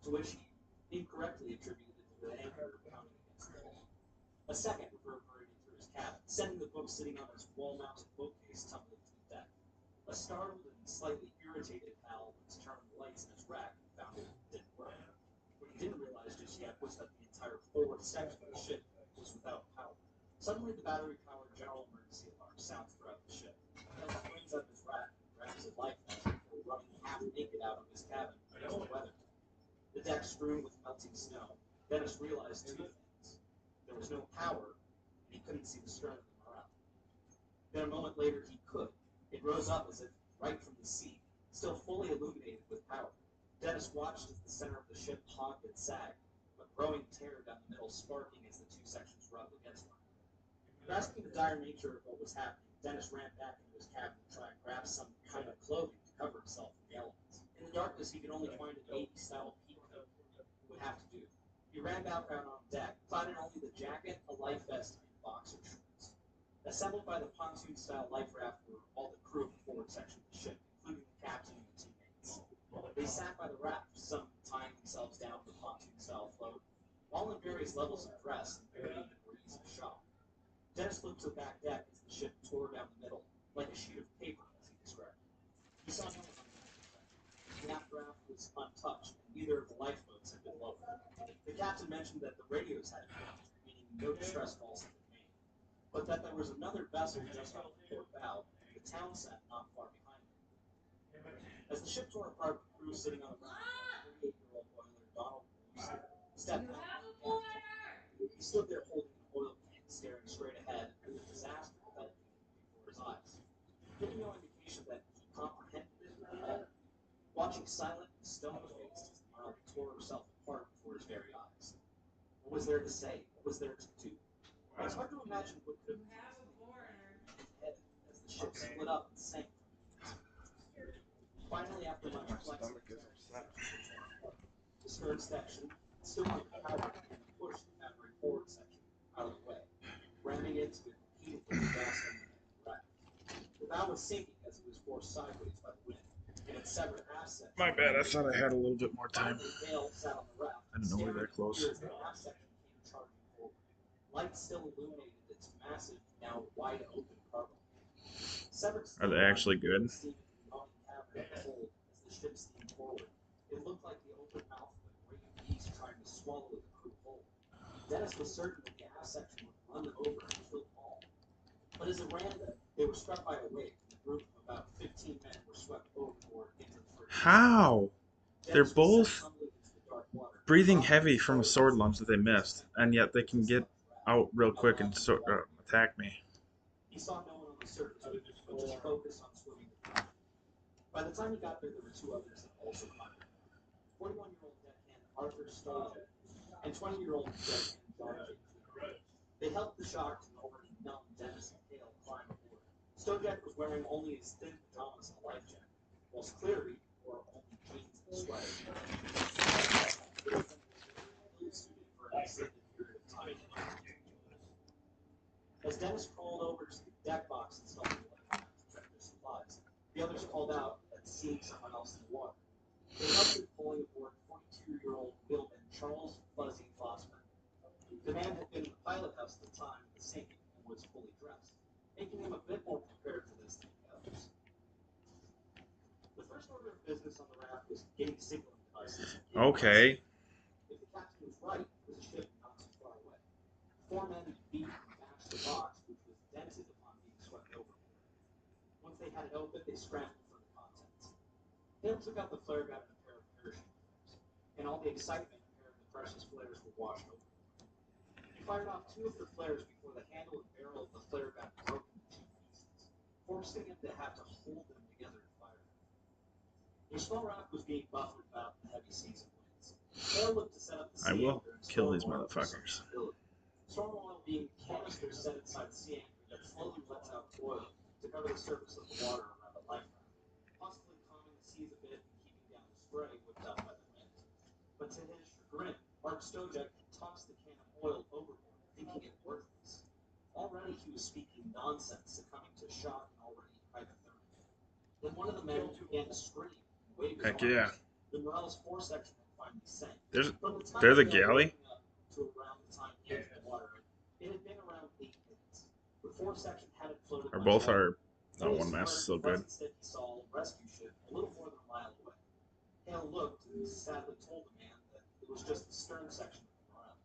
Speaker 4: to which he incorrectly attributed it to the anchor pounding against the wall. A second reverberated through his cabin, sending the book sitting on his wall-mounted bookcase tumbling to the deck. A startled and slightly irritated Hal was turning the lights in his rack and found it didn't work. What he didn't realize just yet was that the entire forward section of the ship was without power. Suddenly, the battery-powered general emergency alarm sounds throughout the ship. Hal springs up his rack and grabs a life vest before running half naked out of his cabin into the weather. The deck strewn with melting snow, Dennis realized two things. There was no power, and he couldn't see the stern of the morale. Then a moment later, he could. It rose up as if right from the sea, still fully illuminated with power. Dennis watched as the center of the ship hogged and sagged, a growing tear down the middle sparking as the two sections rubbed against one another. Grasping the dire nature of what was happening, Dennis ran back into his cabin to try and grab some kind of clothing to cover himself from the elements. In the darkness, he could only find an 80s-style peacoat would have to do. He ran back out on deck, clad in only the jacket, a life vest, and boxer shorts. Assembled by the pontoon-style life raft were all the crew of the forward section of the ship, including the captain and the teammates. They sat by the raft, some tying themselves down to the pontoon-style float, all in various levels of dress and varying degrees of shock. Dennis looked to the back deck as the ship tore down the middle, like a sheet of paper, as he described it. He saw no one on the deck. The aft raft was untouched, and neither of the lifeboats had been lowered. The captain mentioned that the radios had been damaged, meaning no distress calls had been made, but that there was another vessel just off the port bow, the Townsend, not far behind it. As the ship tore apart, the crew sitting on the raft, 38-year-old oiler Donald Bruce stepped out. He stood there holding an oil can, staring straight ahead, and the disaster developing before his eyes, giving no indication that he comprehended it at all. Watching silent and stone-faced as the Ark tore herself apart before his very eyes. What was there to say? What was there to do? It's hard to imagine what could have head as the ship split up and sank. Finally, after much reflection, the stern section, still under power, pushed the battery forward section out of the way, ramming into it repeatedly gasping the raft. The bow was sinking as it was forced sideways by the wind, and its severed aft section.
Speaker 1: My bad, I thought I had a little bit more time.
Speaker 4: Hale sat on the raft,
Speaker 1: I didn't know we were that close.
Speaker 4: as the aft section came charging forward. Light still illuminated its massive, now wide open cargo.
Speaker 1: Are they actually good?
Speaker 4: As the ship steamed forward, it looked like the open mouth of a great beast trying to swallow the crew whole. Dennis was certain that the aft section would run over and kill them all. But as it ran, they were struck by a wave, and a group of about 15 men were swept overboard into the frigate.
Speaker 1: How? They're both breathing heavy from a sword lunge that they missed, and yet they can get out real quick and attack me.
Speaker 4: He saw no one on the surface, but just focused on swimming the crowd. By the time he got there were two others that also climbed. 41-year-old deckhand Arthur Stojek and 20-year-old deckhand John J. They helped the shocked and already numb Dennis and Hale climb aboard. Stojek was wearing only his thin pajamas and a life jacket, whilst Cleary wore only jeans and sweaters. For an extended period of time. As Dennis crawled over to the deck box installed in the life to check their supplies, the others called out at seeing someone else in the water. They helped in pulling aboard 42-year-old wheelman Charles Fuzzy Fossman. The man had been in the pilot house at the time of the sinking and was fully dressed, making him a bit more prepared for this than the others. The first order of business on the raft was getting signaling devices.
Speaker 1: Okay.
Speaker 4: If the captain was right, it was a ship not too far away. 4 men beat and bashed the box, which was dented upon being swept overboard. Once they had it open, they scrambled for the contents. Hale took out the flare gun and a pair of parachute flares. In all the excitement, a pair of the precious flares were washed overboard. He fired off 2 of the flares before the handle and barrel of the flare gun broke into 2 pieces, forcing him to have to hold them together to fire them. The small raft was being buffeted about the heavy seas and winds. Hale looked to set up the sea
Speaker 1: I will
Speaker 4: anchor and
Speaker 1: kill
Speaker 4: storm
Speaker 1: these
Speaker 4: oil for some
Speaker 1: motherfuckers.
Speaker 4: stability. Storm oil being canisters set inside the sea anchor that slowly lets out oil to cover the surface of the water around the life raft, possibly calming the seas a bit and keeping down the spray whipped up by the wind. But to his chagrin, Mark Stojek tossed the can of oil overboard, thinking it worthless. Already he was speaking nonsense, succumbing to shock and already hypothermic. Then one of the men began to scream and wave his
Speaker 1: Heck
Speaker 4: arms.
Speaker 1: yeah.
Speaker 4: The Morales 4 section had finally sank.
Speaker 1: There's,
Speaker 4: From the time
Speaker 1: they're the
Speaker 4: they were
Speaker 1: galley.
Speaker 4: waking up to around the time he entered the water, it had been around 8 minutes. The 4 section hadn't floated
Speaker 1: Or
Speaker 4: much
Speaker 1: both
Speaker 4: longer.
Speaker 1: are. Oh, one mast is still good.
Speaker 4: Instead, he saw a rescue ship a little more than a mile away. Hale looked and sadly told the man that it was just the stern section of the Morale.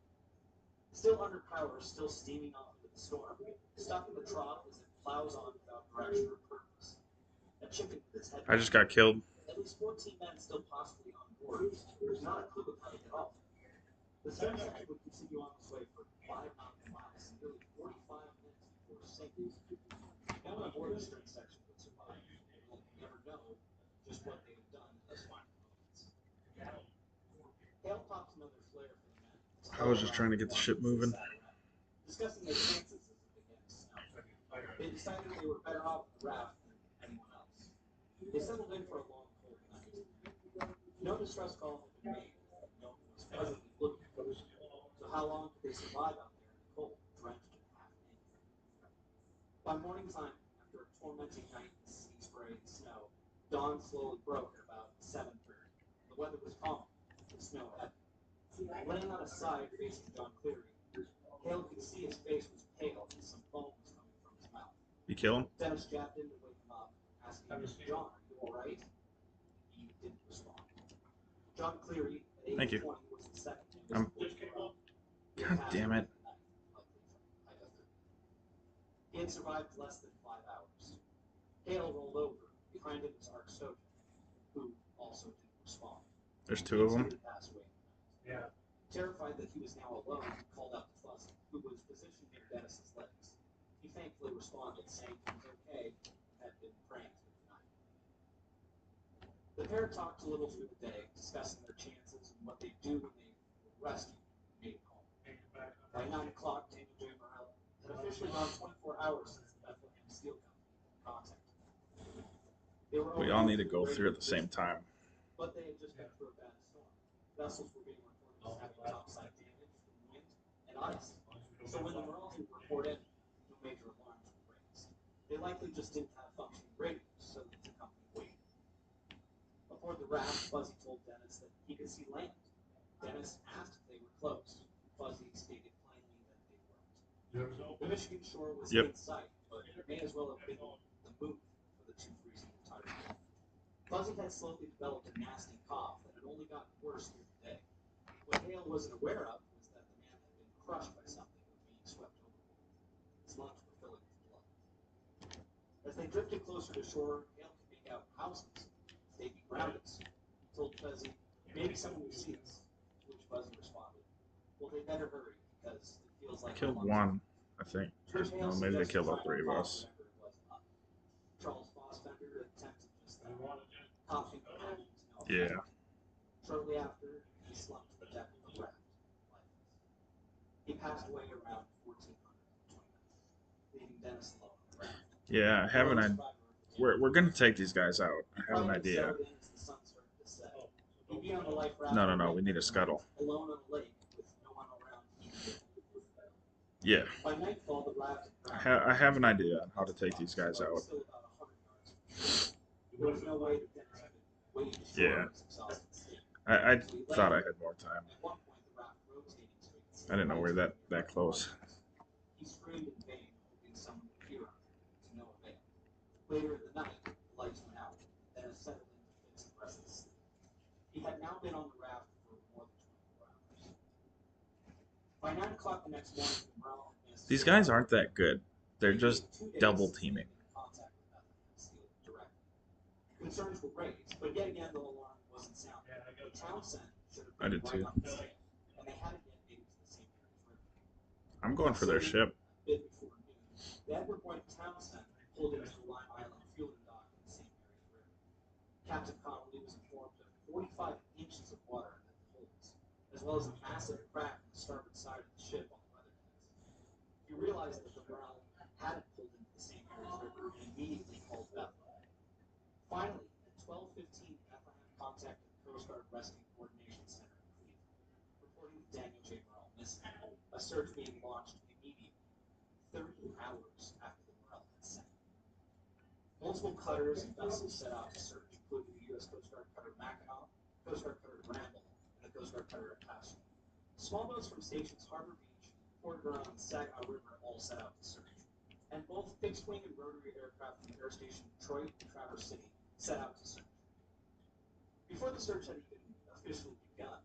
Speaker 4: Still under power, still steaming off into the storm, stuck in the trough as it plows on without direction or purpose. A chicken with its head
Speaker 1: I just got killed.
Speaker 4: at least 14 men still possibly on board. There's not a clue of how to get off. The stern section would continue on its way for 5 nautical miles and nearly 45 minutes before sinking. No one aboard the stern section would survive. We'll never know just what they have done in those final moments. Hale popped another flare for the men.
Speaker 1: I was just trying to get the ship moving.
Speaker 4: Discussing their chances as it began to snow. They decided they were better off on the raft than anyone else. They settled in for a long, cold night. No distress call had been made. No one was presently looking for them. So how long could they survive out there in the cold, drenched and half naked? By morning time, after a tormenting night in sea spray and snow, dawn slowly broke at about 7:30. The weather was calm, the snow heavy. Laying on his side facing John Cleary, Hale could see his face was pale and some foam was coming from his mouth.
Speaker 1: You kill him?
Speaker 4: Dennis jabbed in to wake him up, asking him, John, are you alright? He didn't respond. John Cleary, at age
Speaker 1: Thank you.
Speaker 4: 20, was the second
Speaker 1: I'm- God damn it.
Speaker 4: He had survived less than 5 hours. Hale rolled over. Behind him was Ark Stojan, who also didn't respond.
Speaker 1: There's two of them.
Speaker 4: He passed away in the night. Terrified that he was now alone, he called out to Fuzzy, who was positioned near Dennis's legs. He thankfully responded, saying he was okay and had been praying through the night. The pair talked a little through the day, discussing their chances and what they'd do when they were rescued and made it home. By 9 o'clock, Daniel J. Morrell had officially gone 24 hours since the Bethlehem Steel Company contacted them. They were
Speaker 1: We all need to go through at the same time.
Speaker 4: but they had just been through a bad storm. Vessels were being reported as having topside damage from wind and ice. So when the Morales would report in, no major alarms were raised. They likely just didn't have functioning radios, so that the company waited. Aboard the raft, Fuzzy told Dennis that he could see land. Dennis asked if they were close. Fuzzy stated plainly that they weren't. The Michigan shore was in sight, but it may as well have been the moon for the two freezing retired. Fuzzy had slowly developed a nasty cough that had only gotten worse through the day. What Hale wasn't aware of was that the man had been crushed by something and being swept overboard. His lungs were filling with blood. As they drifted closer to shore, Hale could make out houses. They'd be grounded. He told Fuzzy, maybe someone will see us. To which Fuzzy responded, well, they better hurry, because it feels like
Speaker 1: Killed one, I think. No, maybe they killed all three of us.
Speaker 4: Charles Fossbender attempted just that. Coughing and no
Speaker 1: Yeah.
Speaker 4: effect. Shortly after, he slumped to the deck of the raft, lifeless. He passed away around 1420, leaving Dennis alone on the raft.
Speaker 1: Yeah, I have an idea. We're gonna take these guys out. I have an idea. No. We need a scuttle.
Speaker 4: Alone on a lake with no one around.
Speaker 1: Yeah.
Speaker 4: By nightfall, the raft
Speaker 1: I have an idea on how to take these guys out.
Speaker 4: still about 100 yards. There was no way that Dennis could wade to shore
Speaker 1: Yeah.
Speaker 4: in his exhausted state.
Speaker 1: I thought I had more time.
Speaker 4: At one point, the raft rotated so he could see
Speaker 1: I didn't know
Speaker 4: the
Speaker 1: we're
Speaker 4: lights
Speaker 1: that close.
Speaker 4: He screamed in vain, hoping someone would hear him, to no avail. Later in the night, the lights went out, and Dennis settled into fits of restless sleep. He had now been on the raft for more than 24 hours. By 9 o'clock the next morning, the Morale had missed.
Speaker 1: These guys aren't that good. They're just double teaming.
Speaker 4: Contact with Bethlehem Steel directly. Concerns were raised, but yet again the alarm wasn't sounded. The Townsend should have
Speaker 1: I
Speaker 4: been
Speaker 1: did
Speaker 4: right
Speaker 1: too.
Speaker 4: on the scale, and they hadn't yet made it to the St. Mary's River.
Speaker 1: I'm going for their ship.
Speaker 4: A bit before noon, the Edward White Townsend pulled into the Lime Island fueling dock in the St. Mary's River. Captain Connolly was informed of 45 inches of water at the holds, as well as a massive crack in the starboard side of the ship on the weatherheads. He realized that the Morale hadn't pulled into the St. Mary's River and immediately called Bethlehem. Finally, at 12:15, Bethlehem contacted the Coast Guard Rescue Coordination Center in Cleveland, reporting that Daniel J. Morrell missing. A search being launched immediately. 30 Multiple cutters and vessels set out to search, including the U.S. Coast Guard cutter Mackinac, Coast Guard cutter Granville, and the Coast Guard cutter Apache. Small boats from stations Harbor Beach, Port Huron, and Saginaw River all set out to search. And both fixed-wing and rotary aircraft from Air Station Detroit and Traverse City set out to search. Before the search had even officially begun,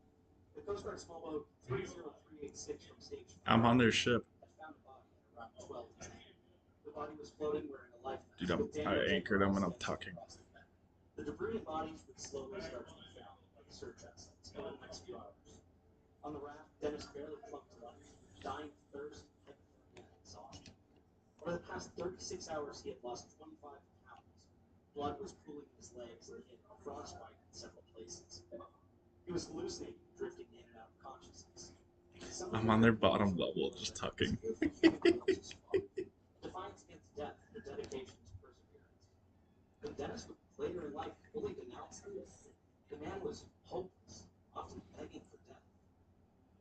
Speaker 4: the Coast Guard small boat 30386 from Station
Speaker 1: I'm on their ship.
Speaker 4: had found a body at around 12:10. The body was floating wearing a life vest.
Speaker 1: Dude, I anchored them and I'm tucking.
Speaker 4: The debris and bodies would slowly start to be found by the search assets over the next few hours. On the raft, Dennis barely clung to life, dying of thirst, hypothermia, and exhaustion. Over the past 36 hours, he had lost 25 pounds. Blood was pooling in his legs, and he had frostbite in several places. He was hallucinating, drifting in and out of consciousness.
Speaker 1: I'm on their bottom level, just tucking.
Speaker 4: Defiance against death, the dedication to perseverance. But Dennis would later in life fully denounce this. The man was hopeless, often begging for death.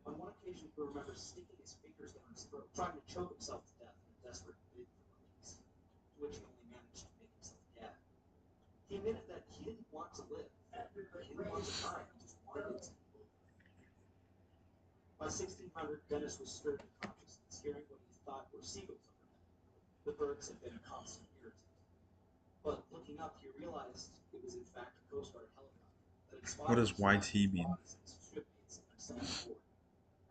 Speaker 4: On one occasion, he remembers sticking his fingers down his throat, trying to choke himself to death in a desperate bid for release, to which he only managed to make himself gag. He admitted that he didn't want to live. He didn't want to die. He just wanted to live. By 1600, Dennis was stirred in consciousness, hearing what he thought were seagulls overhead. The birds had been a constant irritant. But looking up, he realized it was in fact a Coast Guard helicopter that had spotted
Speaker 1: What does YT mean?
Speaker 4: shipmates and themselves aboard.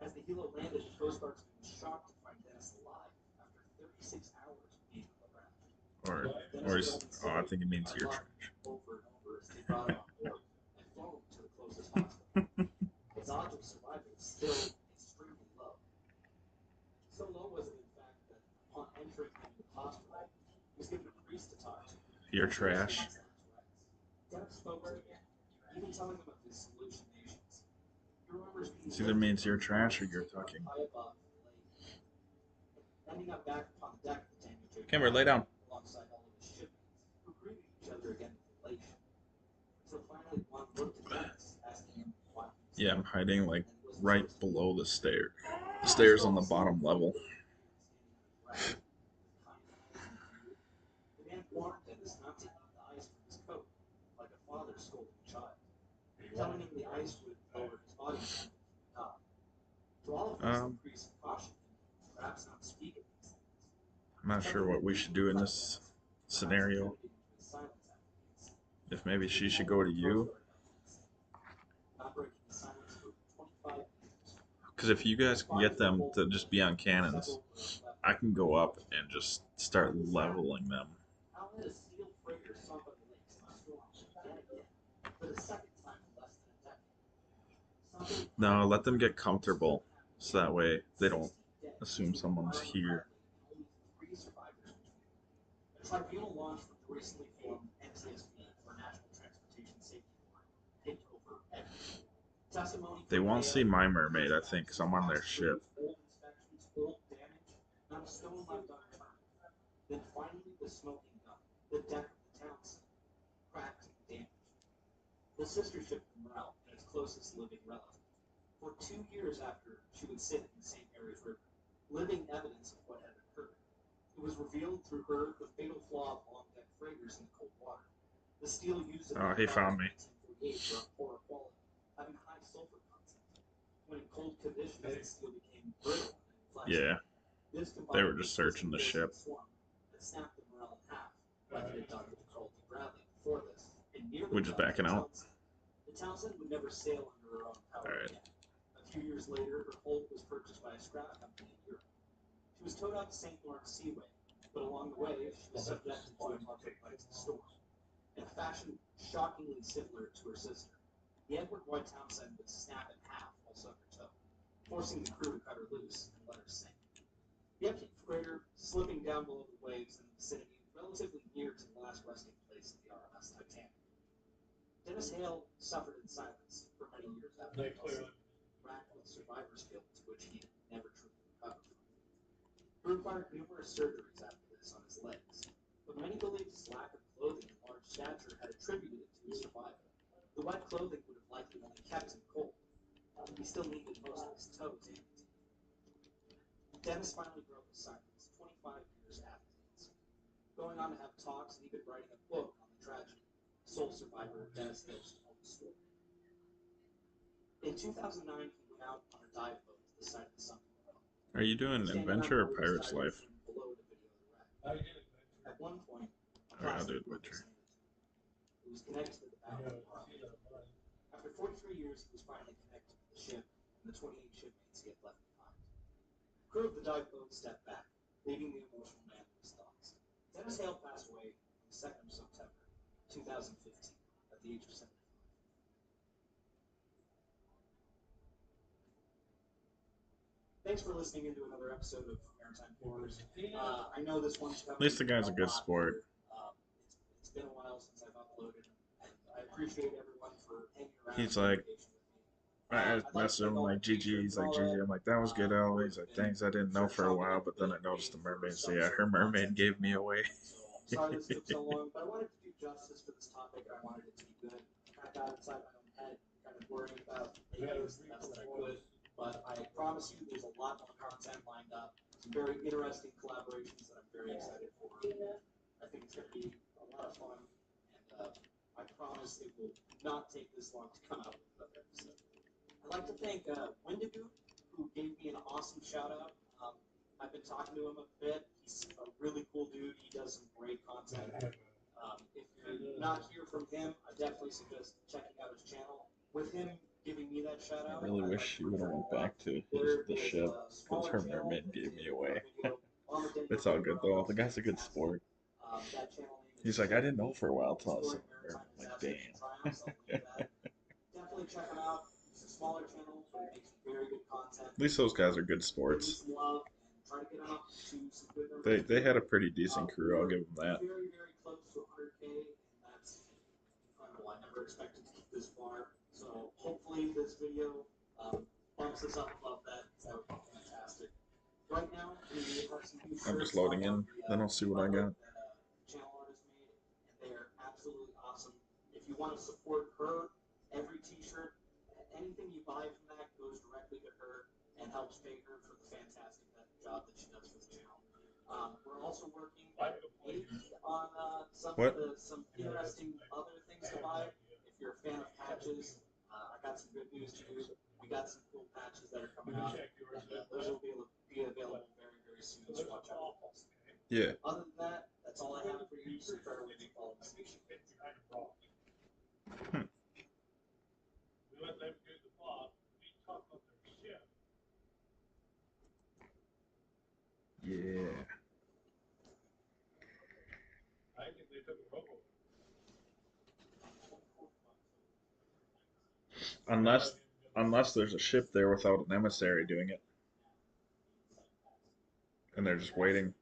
Speaker 4: As the helo landed, the Coast Guardsmen was shocked to find Dennis alive after 36 hours of being on the raft.
Speaker 1: I think it means your trash.
Speaker 4: Over and over as they brought him on board and flown him to the closest hospital. His odds of survival was still extremely low. So low was it, in fact, that upon entering the hospital, he was given a priest to talk to.
Speaker 1: Your trash.
Speaker 4: Dennis spoke to him, even telling him of his hallucinations. He remembers being
Speaker 1: It either means you're trash or you're tucking.
Speaker 4: high above the lake, ending up back upon the deck of the Daniel J.
Speaker 1: Cameron, lay down.
Speaker 4: Alongside all of his shipmates, who greeted each other again with elation. So finally, one looked at Dennis, asking him why he was
Speaker 1: Yeah, I'm hiding like
Speaker 4: and was
Speaker 1: right below the stair. The stairs on the bottom level.
Speaker 4: The man warned Dennis not to eat the ice from his coat, like a father scolding a child, telling him the ice would lower his body temperature and die. To all of this, the priest cautioned him, perhaps not speak of these things.
Speaker 1: I'm not sure what we should do in this scenario. If maybe she should go to you.
Speaker 4: Not breaking the silence for 25 years.
Speaker 1: Because if you guys can get them to just be on cannons, I can go up and just start leveling them.
Speaker 4: How had a steel freighter sunk on the lakes in a storm yet again for the second time in less than a decade? Something
Speaker 1: No, let them get comfortable, so that way they don't assume someone's here.
Speaker 4: only 3 survivors between. A tribunal launched from the recently formed NTSB, or National Transportation Safety Board, take over everything. Testimony
Speaker 1: They won't see my mermaid, I think, because I'm on their ship.
Speaker 4: Old inspections, old damage, not a stone left unturned. Then finally the smoking gun, the deck of the Townsend, cracked and damaged. The sister ship Morel and its closest living relative. For 2 years after, she would sit in the St. Mary's River, living evidence of what had occurred. It was revealed through her the fatal flaw of long-deck freighters in the cold water. The steel used in
Speaker 1: Oh, he found me.
Speaker 4: 1948 were of poorer quality, having high sulfur content. When in cold conditions, the steel became brittle and flexible.
Speaker 1: Yeah,
Speaker 4: This
Speaker 1: they were just searching the ship.
Speaker 4: That snapped the Morel in half, like it had done with the Carl D. Bradley before this, and nearly
Speaker 1: We're just
Speaker 4: died
Speaker 1: backing
Speaker 4: the
Speaker 1: out.
Speaker 4: Townsend. The Townsend would never sail under her own power
Speaker 1: Alright.
Speaker 4: again. A few years later, her hull was purchased by a scrap company in Europe. She was towed out to St. Lawrence Seaway, but along the way, she was subjected to a market-like storm, in a fashion shockingly similar to her sister. The Edward White Townsend would snap in half while stuck her tow, forcing the crew to cut her loose and let her sink. The empty freighter slipping down below the waves in the vicinity, relatively near to the last resting place of the RMS Titanic. Dennis Hale suffered in silence for many years after the vessel, racked with survivor's guilt to which he never truly recovered from. He required numerous surgeries after this on his legs, but many believed his lack of clothing and large stature had attributed it to his survival. The wet clothing would have likely only kept him cold, and he still needed most of his toes amputated. Dennis finally broke his silence 25 years after the incident, going on to have talks and even writing a book sole survivor Dennis Phillips told the story. In 2009, he went out on a dive boat to the side of the sunken well.
Speaker 1: Are you doing
Speaker 4: Standing on
Speaker 1: adventure or
Speaker 4: board was
Speaker 1: pirate's
Speaker 4: divers
Speaker 1: life?
Speaker 4: from below to video the wreck. At one point, a
Speaker 1: Alright, I'll do
Speaker 4: plastic boat was
Speaker 1: adventure.
Speaker 4: handed to him. It was connected to the bow of the rock. After 43 years, he was finally connected to the ship and the 28 shipmates he had left behind. The crew of the dive boat stepped back, leaving the emotional man with his thoughts. Dennis Hale passed away on the 2nd of September, 2015, at the age of 75. Thanks for listening into another episode of Maritime Horrors. I know this one's coming.
Speaker 1: At least the guy's a good sport.
Speaker 4: It's been a while since I've uploaded, and I appreciate everyone for hanging around.
Speaker 1: He's like, I messaged him like GG. He's like GG. I'm like, that was good, Al. He's like, thanks. I didn't know for a while, but then I noticed the mermaid. So yeah, her mermaid gave me away.
Speaker 4: Sorry this took so long, but I wanted to do justice for this topic, and I wanted it to be good. I got inside my own head, kind of worrying about making this the best that I could. But I promise you, there's a lot more content lined up. Some very interesting collaborations that I'm very excited for. I think it's going to be a lot of fun, and I promise it will not take this long to come out with another episode. I'd like to thank Wendigo, who gave me an awesome shout out. I've been talking to him a bit. He's a really cool dude. He does some great content. If you're not hear from him, I definitely suggest checking out his channel. With him giving me that shout out,
Speaker 1: I really wish she would have went back to the ship because her mermaid gave me away. It's all good though. The guy's a good sport. He's like, I didn't know for a while till I saw her. I'm like, damn.
Speaker 4: Definitely check him out. It's a smaller channel, but it makes very good content.
Speaker 1: At least those guys are good sports.
Speaker 4: Try to get them up to some good numbers.
Speaker 1: They had a pretty decent crew. I'll give them that.
Speaker 4: Very, very close to 100K, and that's incredible. I never expected to get this far. So hopefully this video bumps us up above that. That would be fantastic. Right now, we have some new
Speaker 1: I'm just
Speaker 4: shirts
Speaker 1: loading
Speaker 4: on
Speaker 1: in.
Speaker 4: the,
Speaker 1: Then I'll see what I got.
Speaker 4: that channel artist made, and they are absolutely awesome. If you want to support her, every t-shirt, anything you buy from that goes directly to her and helps pay her for the fantastic job that she does for the channel. We're also working maybe on some interesting other things to buy. If you're a fan of patches, I got some good news to you. We got some cool patches that are coming out. Those will be available very, very soon, so watch out for those.
Speaker 1: Yeah.
Speaker 4: Other than that, that's all I have for you, so try to wait and follow the station.
Speaker 1: Yeah. Unless there's a ship there without an emissary doing it, and they're just waiting.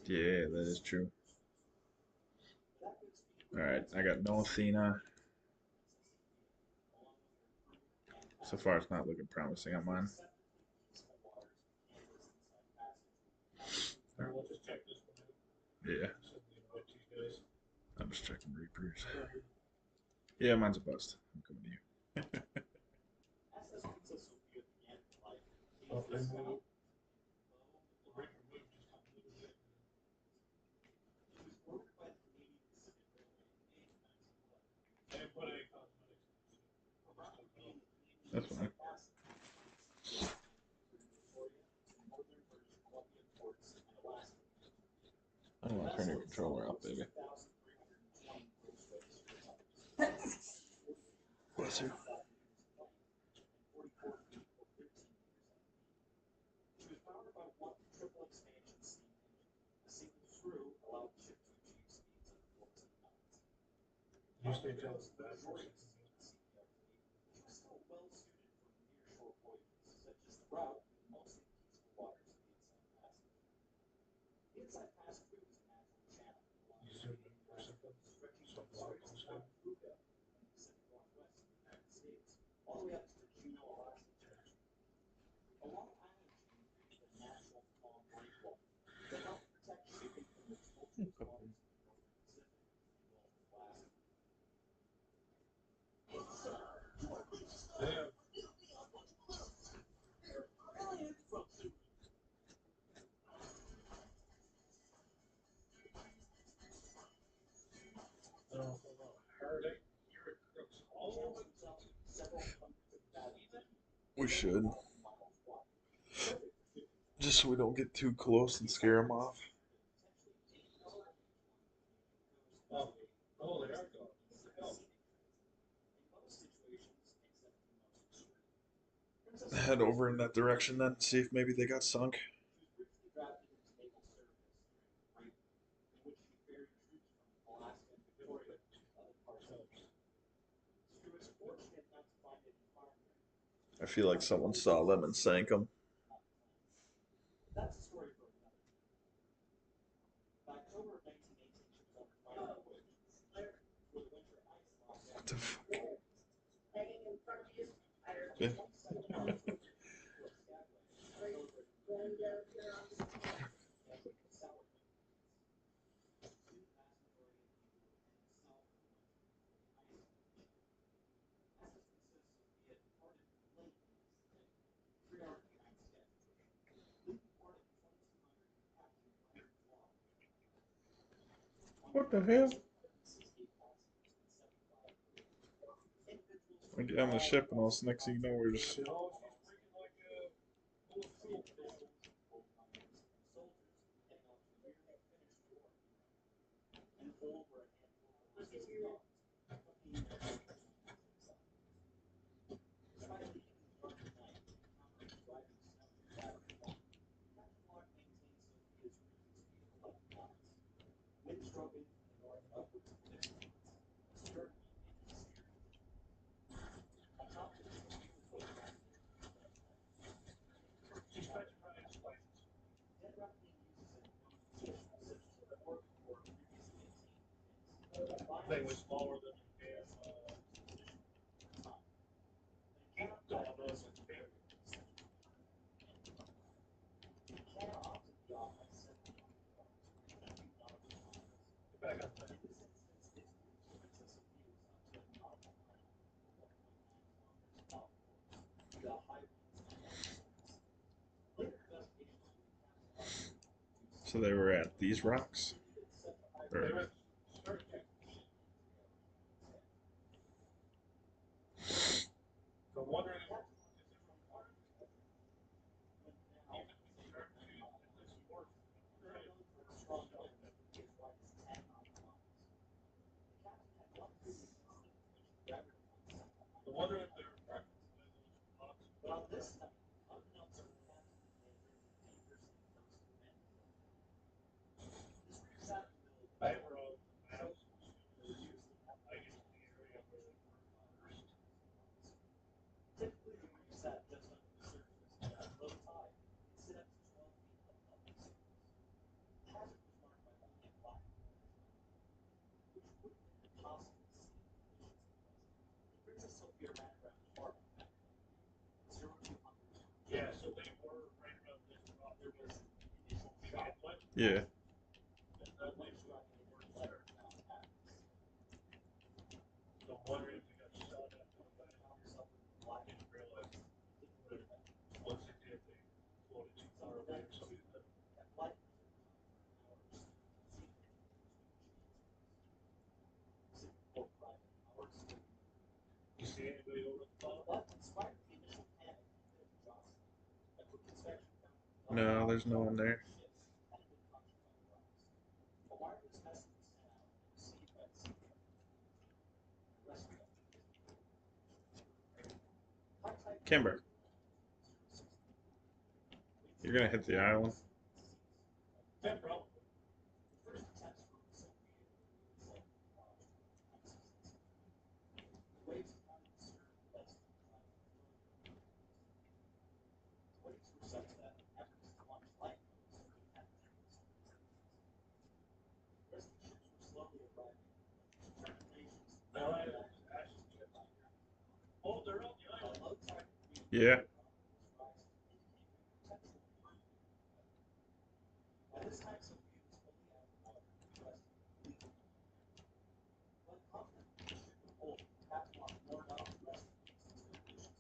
Speaker 1: Yeah, that is true. Alright, I got no Athena. So far, it's not looking promising on mine. Yeah. I'm just checking Reapers. Yeah, mine's a bust. I'm coming to you. That's fine. I don't want to turn your controller off, baby. Bless you.
Speaker 2: You stay jealous of that.
Speaker 1: should. Just so we don't get too close and scare them off. Head over in that direction then, see if maybe they got sunk. I feel like someone saw them and sank them.
Speaker 4: That's a story for another. By October of 1918, she was under fire for the winter ice locked
Speaker 1: What the fuck?
Speaker 4: down.
Speaker 1: Yeah. What the hell? I get on the ship and all next thing you know we're just
Speaker 2: Thing was smaller than
Speaker 1: so they were at these rocks? Or
Speaker 2: so wondering if they're well, this time, unbeknownst to the captain, they were out. Typically, the reef sat just under the surface, and at low tide, it sit up to 12 feet above the surface. The hazard was marked by only a 5-foot which would have been impossible to see in the conditions. The Princess Sophia ran around far back, 0200. Yeah, so they were right around this rock. There was initial shock wave.
Speaker 1: yeah.
Speaker 2: And that wave struck and the word letter now happens. So I'm wondering if they got shot at I didn't realize once it did, they floated too far away or something.
Speaker 4: That flight
Speaker 2: You see anybody over the top?
Speaker 4: but in spite of the initial panic of Johnson, a quick inspection found
Speaker 1: No, there's no one there.
Speaker 4: ships had been punctured on the rocks. A wireless message was sent out and received by the sea captain. The rest of them. High-tide
Speaker 1: Kimber, you're gonna hit the island.
Speaker 2: Yeah, probably.
Speaker 4: first attempts were Sophia was waves pounded the stern less than the waves were such that efforts to launch lifeboats had to rescue ships were slowly arriving. Determinations
Speaker 2: No, I actually checked. Oh, they're on the island.
Speaker 4: low tide
Speaker 1: Yeah.
Speaker 4: by this time Sophia was fully out of the water and rested. When confident the ship would hold, Captain Locke warned off the rest of the expedition.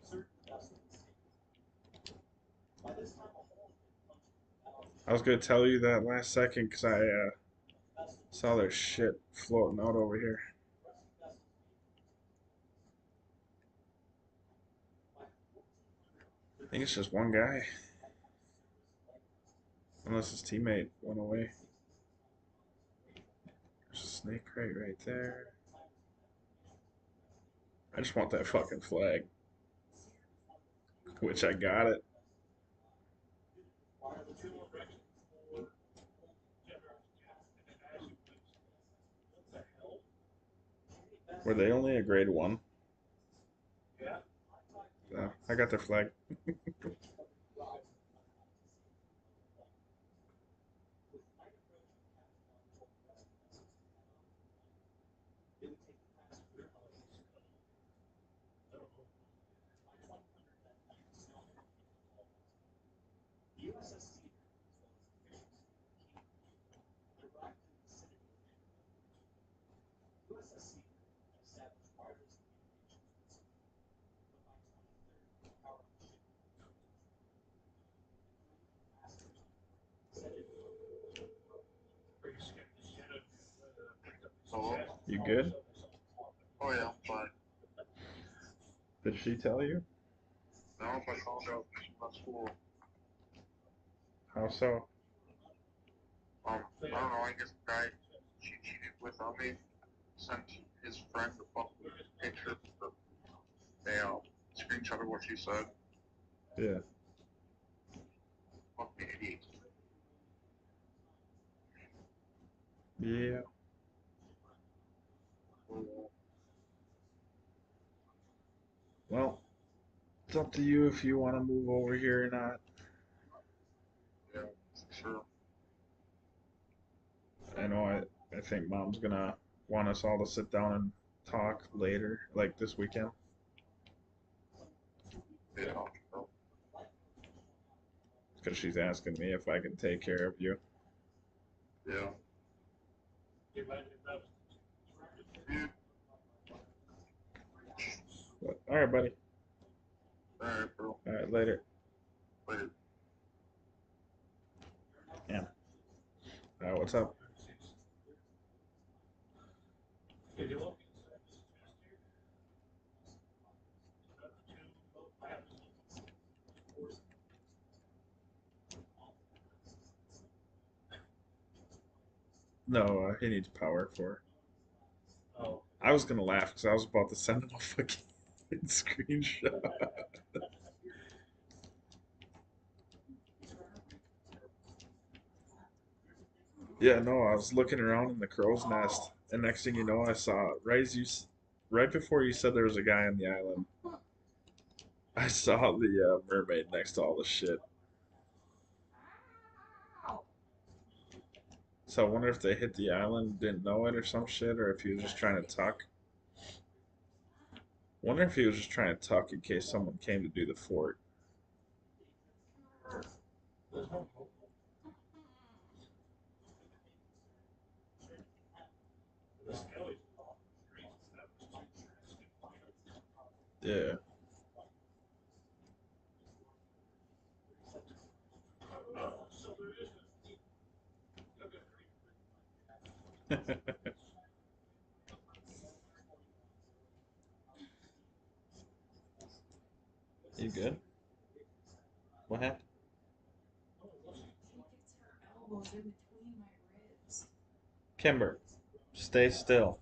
Speaker 4: Certain dust and safety. By this time a hole had been punched in the bow of the
Speaker 1: I was gonna tell you that last second because I
Speaker 4: vessel.
Speaker 1: saw their shit floating out over here.
Speaker 4: Rescue vessels made.
Speaker 1: think it's just one guy. Unless his teammate went away. There's a snake right there. I just want that fucking flag. Which I got it. Were they only a grade 1? No, I got their flag.
Speaker 2: Hello?
Speaker 1: You good?
Speaker 2: Oh yeah, I'm fine.
Speaker 1: Did she tell you?
Speaker 2: Now if I found out she's not school,
Speaker 1: How so?
Speaker 2: I don't know, I guess the guy she cheated with on me sent his friend a fucking picture of they screenshot of what she said.
Speaker 1: Yeah.
Speaker 2: Fucking idiot.
Speaker 1: Yeah. Well, it's up to you if you want to move over here or not.
Speaker 2: Yeah, sure.
Speaker 1: I know I think mom's gonna want us all to sit down and talk later, like this weekend.
Speaker 2: Yeah, sure.
Speaker 1: Because she's asking me if I can take care of you.
Speaker 2: Yeah.
Speaker 1: But, all right, buddy.
Speaker 2: Alright, bro.
Speaker 1: All right, later.
Speaker 2: Later.
Speaker 1: Yeah. What's up? No, he needs power for. I was gonna laugh because I was about to send him a fucking screenshot. Yeah, no, I was looking around in the crow's nest, and next thing you know, I saw right before you said there was a guy on the island. I saw the mermaid next to all the shit. So I wonder if they hit the island, didn't know it or some shit, or if he was just trying to tuck. Wonder if he was just trying to tuck in case someone came to do the fort. Yeah. You good? What happened?
Speaker 3: She gets her elbows in between my ribs.
Speaker 1: Kimber, stay still.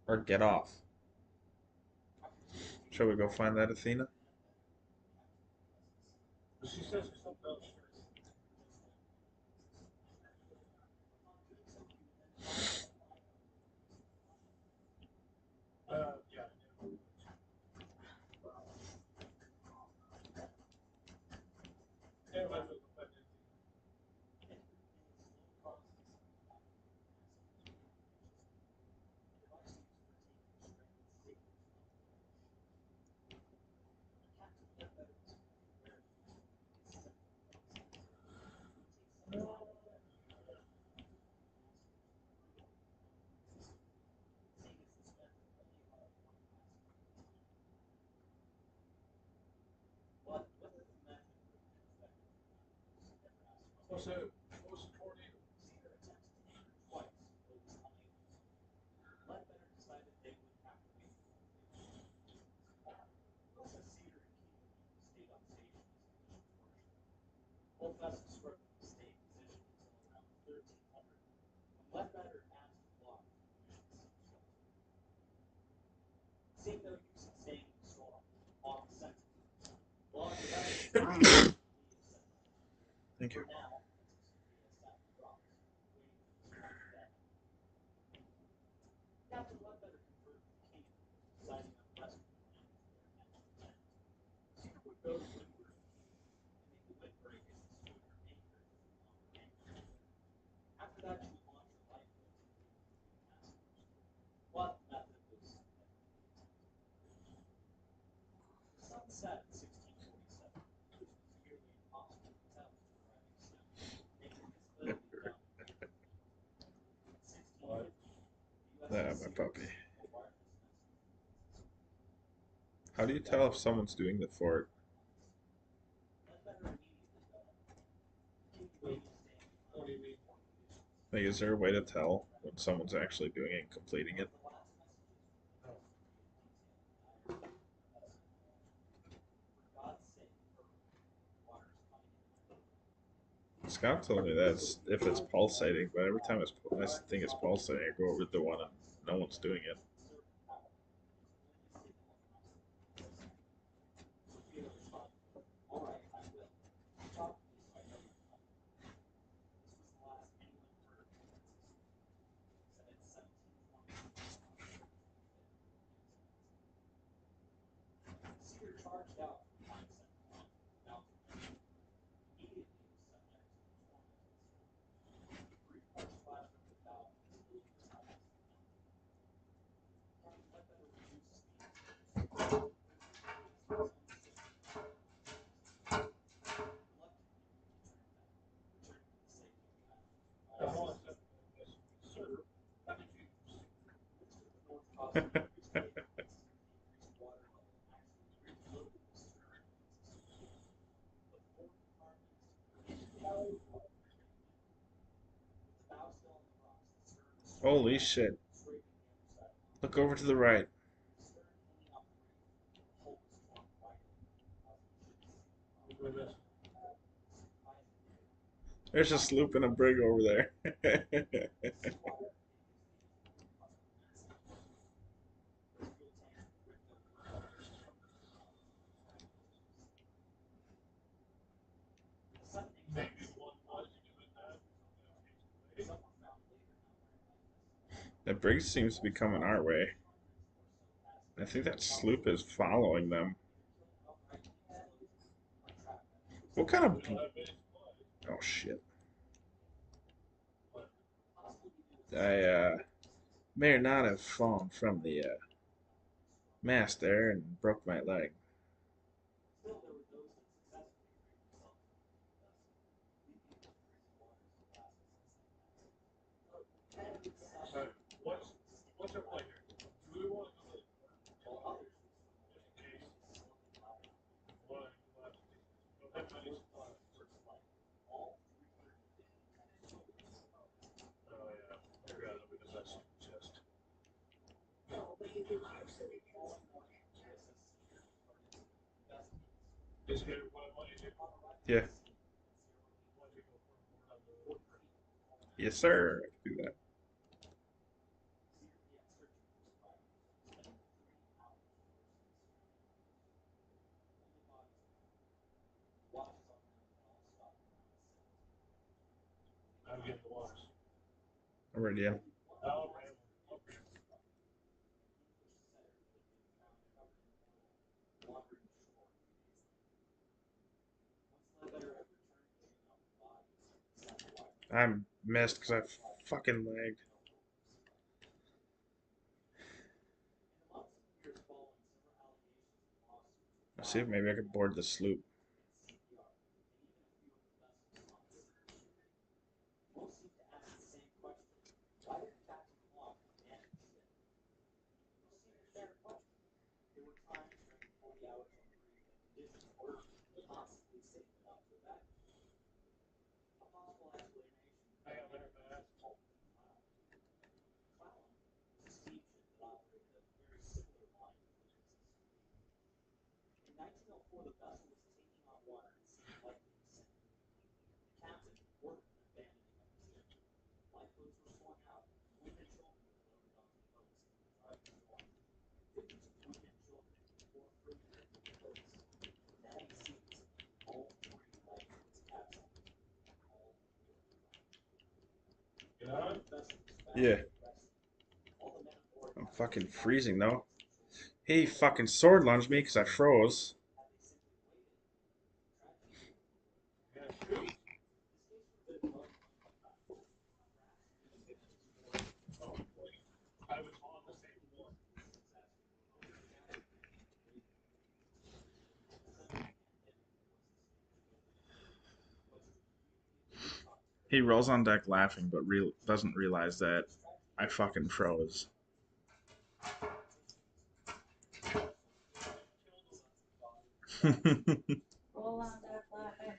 Speaker 1: Or get off. Shall we go find that Athena?
Speaker 4: Seeing no use in staying in the storm, on the second. Well, after that,
Speaker 1: Thank you.
Speaker 4: for now, Sophia sat in the rocks, waiting for the storm to end. Captain Ledbetter conferred with the king, deciding on the rest of the plan for their next attempt. Cedar would go to windward and make the windbreak as the schooner anchored on the anchor. After that, she would launch her lifeboats and leave the three passengers. But the method was never really attempted. The sun set in 1647, which was nearly impossible to tell with driving snow, making visibility down to the ground. In 1650, the
Speaker 1: Ah,
Speaker 4: USS
Speaker 1: my
Speaker 4: Sirius
Speaker 1: puppy.
Speaker 4: sent a wireless message from Kansas.
Speaker 1: How do you tell if someone's doing the fort?
Speaker 4: Ledbetter immediately got on the phone, continuing staying
Speaker 2: What do you
Speaker 4: behind
Speaker 2: mean?
Speaker 4: for conditions.
Speaker 1: Like, is there a way to tell when someone's actually doing it and completing
Speaker 4: One
Speaker 1: it?
Speaker 4: of the last messages from
Speaker 2: No.
Speaker 4: Ledbetter created detailed diary. For God's sake, hurry. Water's coming in my boat.
Speaker 1: Scott told me that's if it's pulsating, but every time I think it's pulsating, I go over to the one and no one's doing it.
Speaker 4: Sophia responded, "All right, I will. Talk to me so I know you're coming." This was the last anyone heard of the Princess Sophia. Said at 17:20 on October 25th. Cedar charged out from Pine Center Line, bound for Memphis. Immediately it was subject to the torment of the storm. Brief water splashed over the bow and visibility was almost none. Captain Ledbetter reduced speed as much as he could, placing his own sister on the seas. Reluctantly, he turned back, returning to the safety of the island to
Speaker 2: Hold on
Speaker 4: revive
Speaker 2: a
Speaker 4: his.
Speaker 2: second. Sir, how did you
Speaker 4: Winds from the north caused an increased wave lengths. The increased water level actually refloated the stern of Princess Sophia, but the fore compartments remained filled with water for any minute. With the bow still on the rocks, the stern was
Speaker 1: Holy
Speaker 4: swinging
Speaker 1: shit.
Speaker 4: around, scraping the underside of the
Speaker 1: Look
Speaker 4: hull.
Speaker 1: over to the right.
Speaker 4: With the stern hanging off the reef, the hull was torn wide open, causing the ship to sink
Speaker 2: What
Speaker 4: promptly.
Speaker 2: was this?
Speaker 4: Surprisingly,
Speaker 1: There's a sloop and a brig over there.
Speaker 4: seawater continues the engine room causing immense damage. The fuel tanks were ripped open and others struck to the bottom, fragments to the sea. The sudden
Speaker 2: Maybe
Speaker 4: increase
Speaker 2: one
Speaker 4: in
Speaker 2: was
Speaker 4: water
Speaker 2: doing
Speaker 4: caused
Speaker 2: that.
Speaker 4: the away. Some were found later, however, lifeless.
Speaker 1: The brig seems to be coming our way.
Speaker 4: Hundreds or so
Speaker 1: I
Speaker 4: passengers
Speaker 1: think that sloop
Speaker 4: probably
Speaker 1: is following them.
Speaker 4: either killed outright in the explosion or trapped by the ship's
Speaker 1: What kind of?
Speaker 2: We don't have any supplies.
Speaker 1: Oh shit!
Speaker 2: What?
Speaker 4: possibly due to
Speaker 1: I
Speaker 4: the
Speaker 1: may or not have fallen from the mast there and broke my leg.
Speaker 4: Still, there were those that successfully freed themselves from the vessel, leaving it in the freezing waters to last since that passage.
Speaker 2: So, what's our plan here? Do we want to go to
Speaker 4: While others would swim away,
Speaker 2: just in case
Speaker 4: slowly gliding on land.
Speaker 2: one of the last don't have many supplies?
Speaker 4: First flight, all 350 men children were aboard.
Speaker 2: Oh yeah, I forgot it because that's just.
Speaker 4: No, but you can actually the following morning, USS Cedar departed to investigate the storm.
Speaker 2: Is here what I want you to do?
Speaker 4: Upon arriving
Speaker 1: Yeah.
Speaker 4: at sea at 08,
Speaker 2: I want you to go for a board on the
Speaker 4: 40 feet from the hull.
Speaker 1: Yes, sir. I can do that.
Speaker 4: Cedar began searching for survivors, spending 3 hours traversing the stern and quarters. Only bodies were found. The watches on them had all stopped around 7:30.
Speaker 2: I'm getting the waters.
Speaker 1: I'm ready. Yeah.
Speaker 4: One of the
Speaker 2: Oh, man.
Speaker 4: passengers
Speaker 2: Okay.
Speaker 4: was struck. An English setter that had been found covered in oil, wandering ashore 3 days later. Once Ledbetter had returned to check out the bodies, he sat quietly.
Speaker 1: I'm missed because I fucking lagged.
Speaker 4: No hope of survival. In the months and years following, several allegations and lawsuits were
Speaker 1: Let's see if
Speaker 4: filed
Speaker 1: maybe I
Speaker 4: against
Speaker 1: can board the sloop.
Speaker 4: CPR, and even a few of the vessels on the sinking ship. Most seem to ask the same question: why didn't Captain Long abandon the ship? Cedar shared a question. There were times during the 40 hours on the reef that conditions were possibly safe enough to evacuate. A possible explanation
Speaker 2: I got
Speaker 4: may
Speaker 2: there
Speaker 4: have been
Speaker 2: fast.
Speaker 4: his involvement with Clallam. Clallam was a steamship that operated a very similar line to the Princess Sophia. In 1904, the vessel was taking on water and seemed likely to sink. The captain ordered an abandoning of the ship. Lifeboats were swung out, and women and children were loaded onto the boats and were driven ashore. 52
Speaker 1: Yeah, I'm fucking freezing though. He fucking sword lunged me because I froze. He rolls on deck laughing, but doesn't realize that I fucking froze.
Speaker 3: Roll on deck laughing.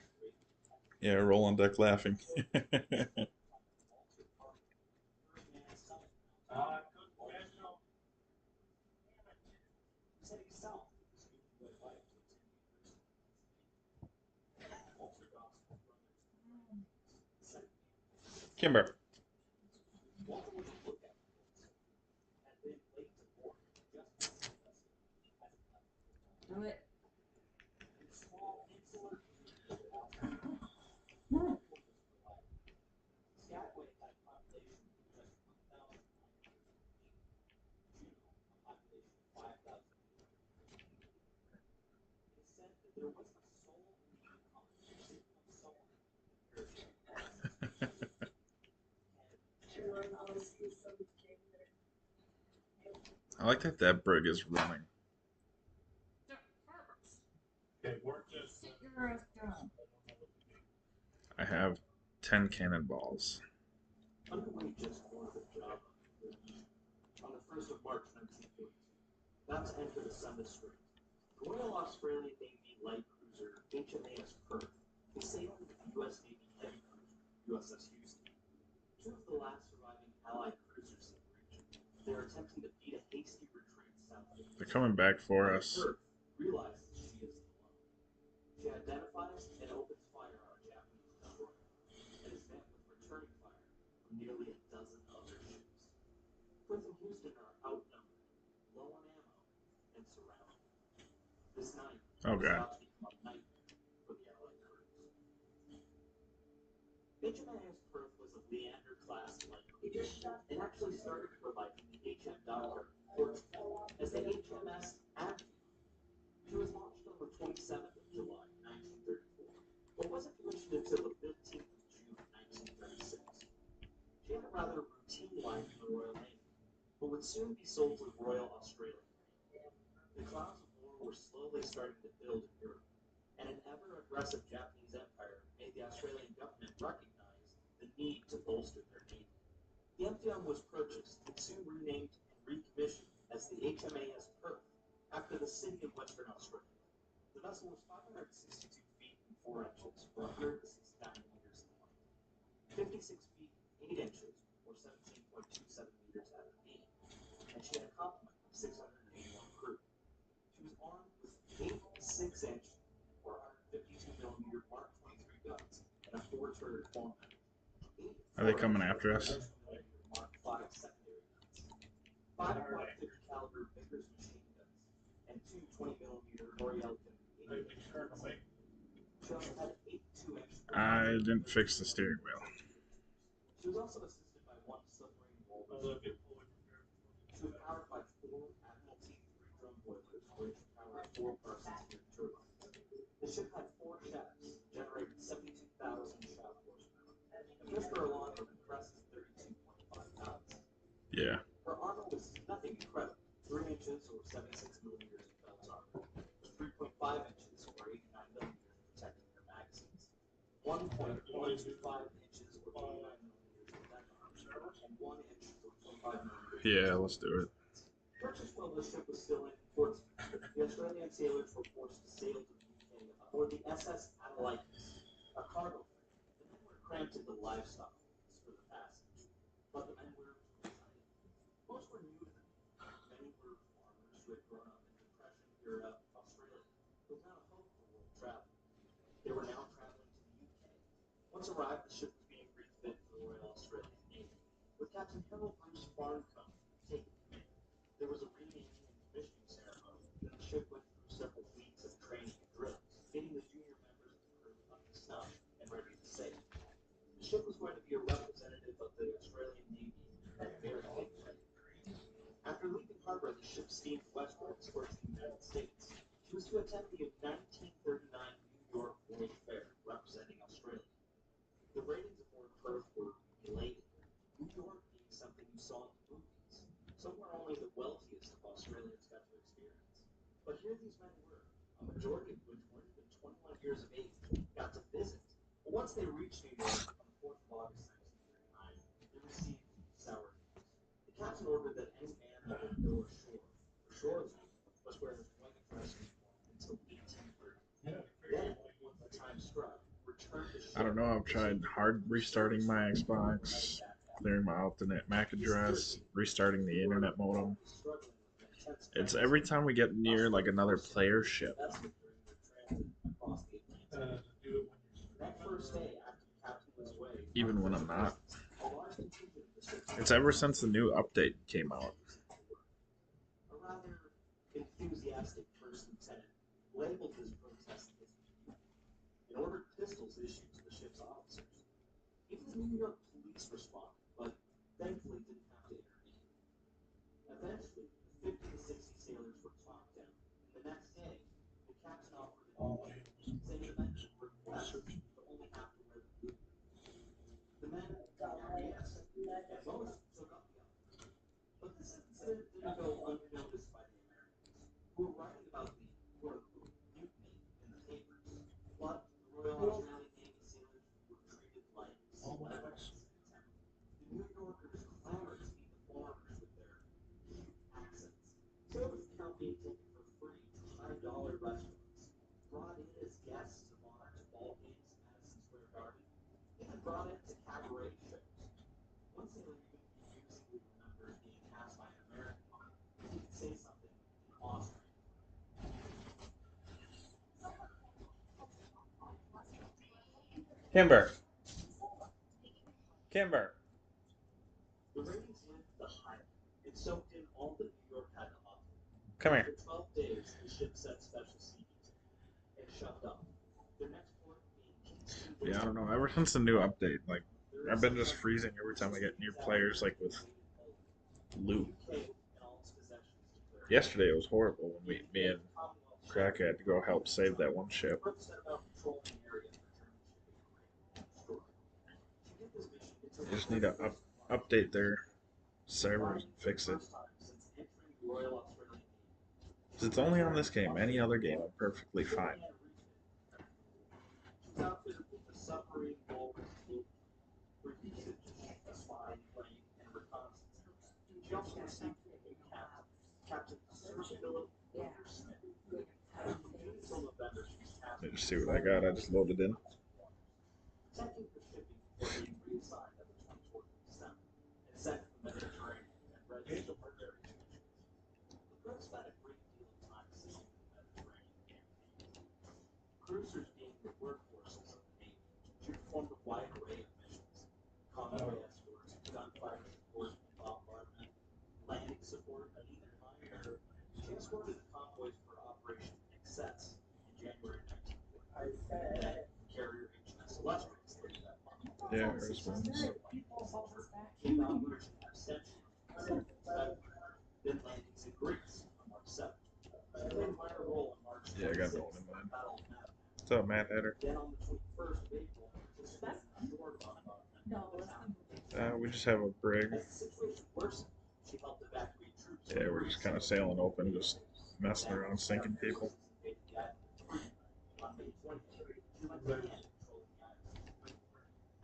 Speaker 1: Yeah, roll on deck laughing. Kimber.
Speaker 3: Do it.
Speaker 1: I like that that brig is running.
Speaker 3: Sit your ass down.
Speaker 1: I have 10 cannonballs.
Speaker 4: Underway just north of Java, on the 1st of March 1942, about to enter the Sunday Strait, the Royal Australian Navy light cruiser HMAS Perth is sailing with the U.S. Navy heavy cruiser USS Houston, two of the last surviving Allied cruisers in the region. They're attempting to beat a hasty retreat south of
Speaker 1: They're coming back for us.
Speaker 4: Perth realizes she isn't alone. She identifies and opens fire on a Japanese destroyer and is met with returning fire from nearly a dozen other ships. Perth and Houston are outnumbered, low on ammo, and surrounded. This night
Speaker 1: Oh
Speaker 4: is
Speaker 1: god.
Speaker 4: about to become a nightmare for the Allied crews. HMAS Perth was a Leander-class light cruiser and actually started her life in the HM Dockyard in Portsmouth as the HMS Advent. She was launched on the 27th of July, 1934, but wasn't commissioned until the 15th of June, 1936. She had a rather routine life in the Royal Navy, but would soon be sold to the Royal Australian Navy. The clouds of war were slowly starting to build in Europe, and an ever-aggressive Japanese empire made the Australian government recognize the need to bolster their navy. The Empyon was purchased and soon renamed and recommissioned as the HMAS Perth, after the city of Western Australia. The vessel was 562 feet and 4 inches, or 169 meters in length, 56 feet 8 inches, or 17.27 meters at the beam, and she had a complement of 681 crew. She was armed with 8 6-inch, or 152 millimeter Mark 23 guns and a 4-turret format. 8
Speaker 1: Are they coming after us?
Speaker 4: Mark 5 secondary guns, 5 Mark 50 caliber Vickers machine guns, and 2 20 millimeter Orielkin 8 inch guns. She also had 8 2-inch.
Speaker 1: I didn't fix the steering wheel.
Speaker 4: She was also assisted by 1 submarine walrus. She was powered by 4 Admiralty 3-drum boilers, which powered 4 Parsons geared turbines. The ship had 4 shafts, generating 72,000 shaft horsepower, and pushed her along with impressive 32.5 knots.
Speaker 1: Yeah.
Speaker 4: Her armor was nothing incredible. 3 inches or 76 millimeters of belt armor, 3.5 inches or 89 millimeters protecting her magazines, 1.125 inches or 29 millimeters of deck armor, and 1 inch or 25 millimeters.
Speaker 1: Yeah, let's do it.
Speaker 4: Purchased while the ship was still in Portsmouth, the Australian sailors were forced to sail to the UK aboard the SS Adelaide, a cargo frigate. The men were cramped into livestock for the passage, but the men were excited. Most were new to the Navy. Many were farmers who had grown up in Depression-era Australia, with not a hope for world travel. They were now traveling to the UK. Once arrived, the ship was being refitted for the Royal Australian Navy, with Captain Harold Bruce Farncombe taking command. There was a renaming and commissioning ceremony, and the ship went through several weeks of training and drills, getting the junior members of the crew up to snuff and ready to sail. The ship was going to be a representative of the Australian Navy at attend the 1939 New York World Fair representing Australia. The ratings of World Perth were elated. New York being something you saw in the movies, somewhere only the wealthiest of Australians got to experience. But here these men were, a majority of which weren't even 21 years of age, got to visit. But once they reached New York on the 4th of August 1939, they received sour news. The captain ordered that any man that would go ashore, for shore leave, must wear his wedding dress uniform until 1830. Then, once the time struck, return to
Speaker 1: I don't
Speaker 4: ship.
Speaker 1: know. I've tried hard restarting my Xbox, clearing my alternate MAC address, restarting the internet modem. It's every time we get near like another player ship,
Speaker 4: That first day after the captain was away,
Speaker 1: even when I'm not.
Speaker 4: a large contingent of the ship's
Speaker 1: It's ever since the new update came out.
Speaker 4: a rather enthusiastic first lieutenant labeled his protest as mutiny and ordered pistols issued to the ship's officers. Even the New York police responded, but thankfully didn't have to intervene. Eventually, the 50 to 60 sailors were talked down, and the next day, the captain offered a new deal, saying the men would request to only have to wear the blue. The men acquiesced, and most took up the offer. But this incident didn't go unnoticed by the Americans, who were writing about the quote-unquote mutiny in the papers. But the Royal Australian Navy sailors were treated like celebrities in town. The New Yorkers clamored to meet the foreigners with their cute accents. Sailors would count being taken for free to high-dollar restaurants, brought in as guests of honor to ball games in Madison Square Garden, even brought in to cabaret shows. One sailor even amusingly remembers being asked by an American if he could say something in Austrian.
Speaker 1: Kimber. Kimber.
Speaker 4: The ratings went to the highest. It soaked in all that New York had to offer.
Speaker 1: Come
Speaker 4: After
Speaker 1: here.
Speaker 4: 12 days, the ship set special seas and shoved off. Their next port being Kingston,
Speaker 1: Yeah, I don't
Speaker 4: Virginia.
Speaker 1: know. Ever since the new update, like
Speaker 4: There
Speaker 1: I've
Speaker 4: is
Speaker 1: been just
Speaker 4: sometimes
Speaker 1: freezing every time I get near players, like with loot.
Speaker 4: UK and all its possessions declared.
Speaker 1: Yesterday it was horrible when me and Crack had to go help save that one ship.
Speaker 4: Brooke set about patrolling the area for German shipping grain and destroying. She did this mission until
Speaker 1: They
Speaker 4: the
Speaker 1: just need to
Speaker 4: 31st of March.
Speaker 1: update their servers and fix it.
Speaker 4: First time since entering the Royal Australian Navy.
Speaker 1: 'Cause it's only on this game. Any other game, I'm perfectly fine.
Speaker 4: She's outfitted with the submarine Walrus fleet, where you use it to spy, plane, and reconnaissance. She also received a new captain, Captain Sir Philip Winter Smith. From June until November, she was tasked
Speaker 1: Let me
Speaker 4: with
Speaker 1: just see what I got. I just loaded in.
Speaker 4: protecting the shipping before being reassigned on the 24th of December and sent to the Mediterranean and ready to for various missions. The Brits spent a great deal of time sailing in the Mediterranean campaigns. Cruisers being the workhorses of the Navy, she performed a wide array of missions: convoy escorts, gunfighter support and bombardment, landing support, and even minor. She escorted the convoys for Operation Excess in January 1940, and then carrier HMS Illustrious later that month.
Speaker 1: Yeah, there's one.
Speaker 4: Came Operation Abstention in February, then landings in Greece on March 7th. She played a minor role on March
Speaker 1: Yeah, I got
Speaker 4: 26th
Speaker 1: one in
Speaker 4: in
Speaker 1: mine.
Speaker 4: the Battle of Map.
Speaker 1: What's up, Matt Hatter?
Speaker 4: Then on the 21st of April, participated in a shore bombardment of the town.
Speaker 1: We just have a brig.
Speaker 4: As the situation worsened, she helped evacuate troops.
Speaker 1: Yeah, we're just kind of sailing open, just messing around, sinking people.
Speaker 4: On May 20th, she lent a hand in controlling the island.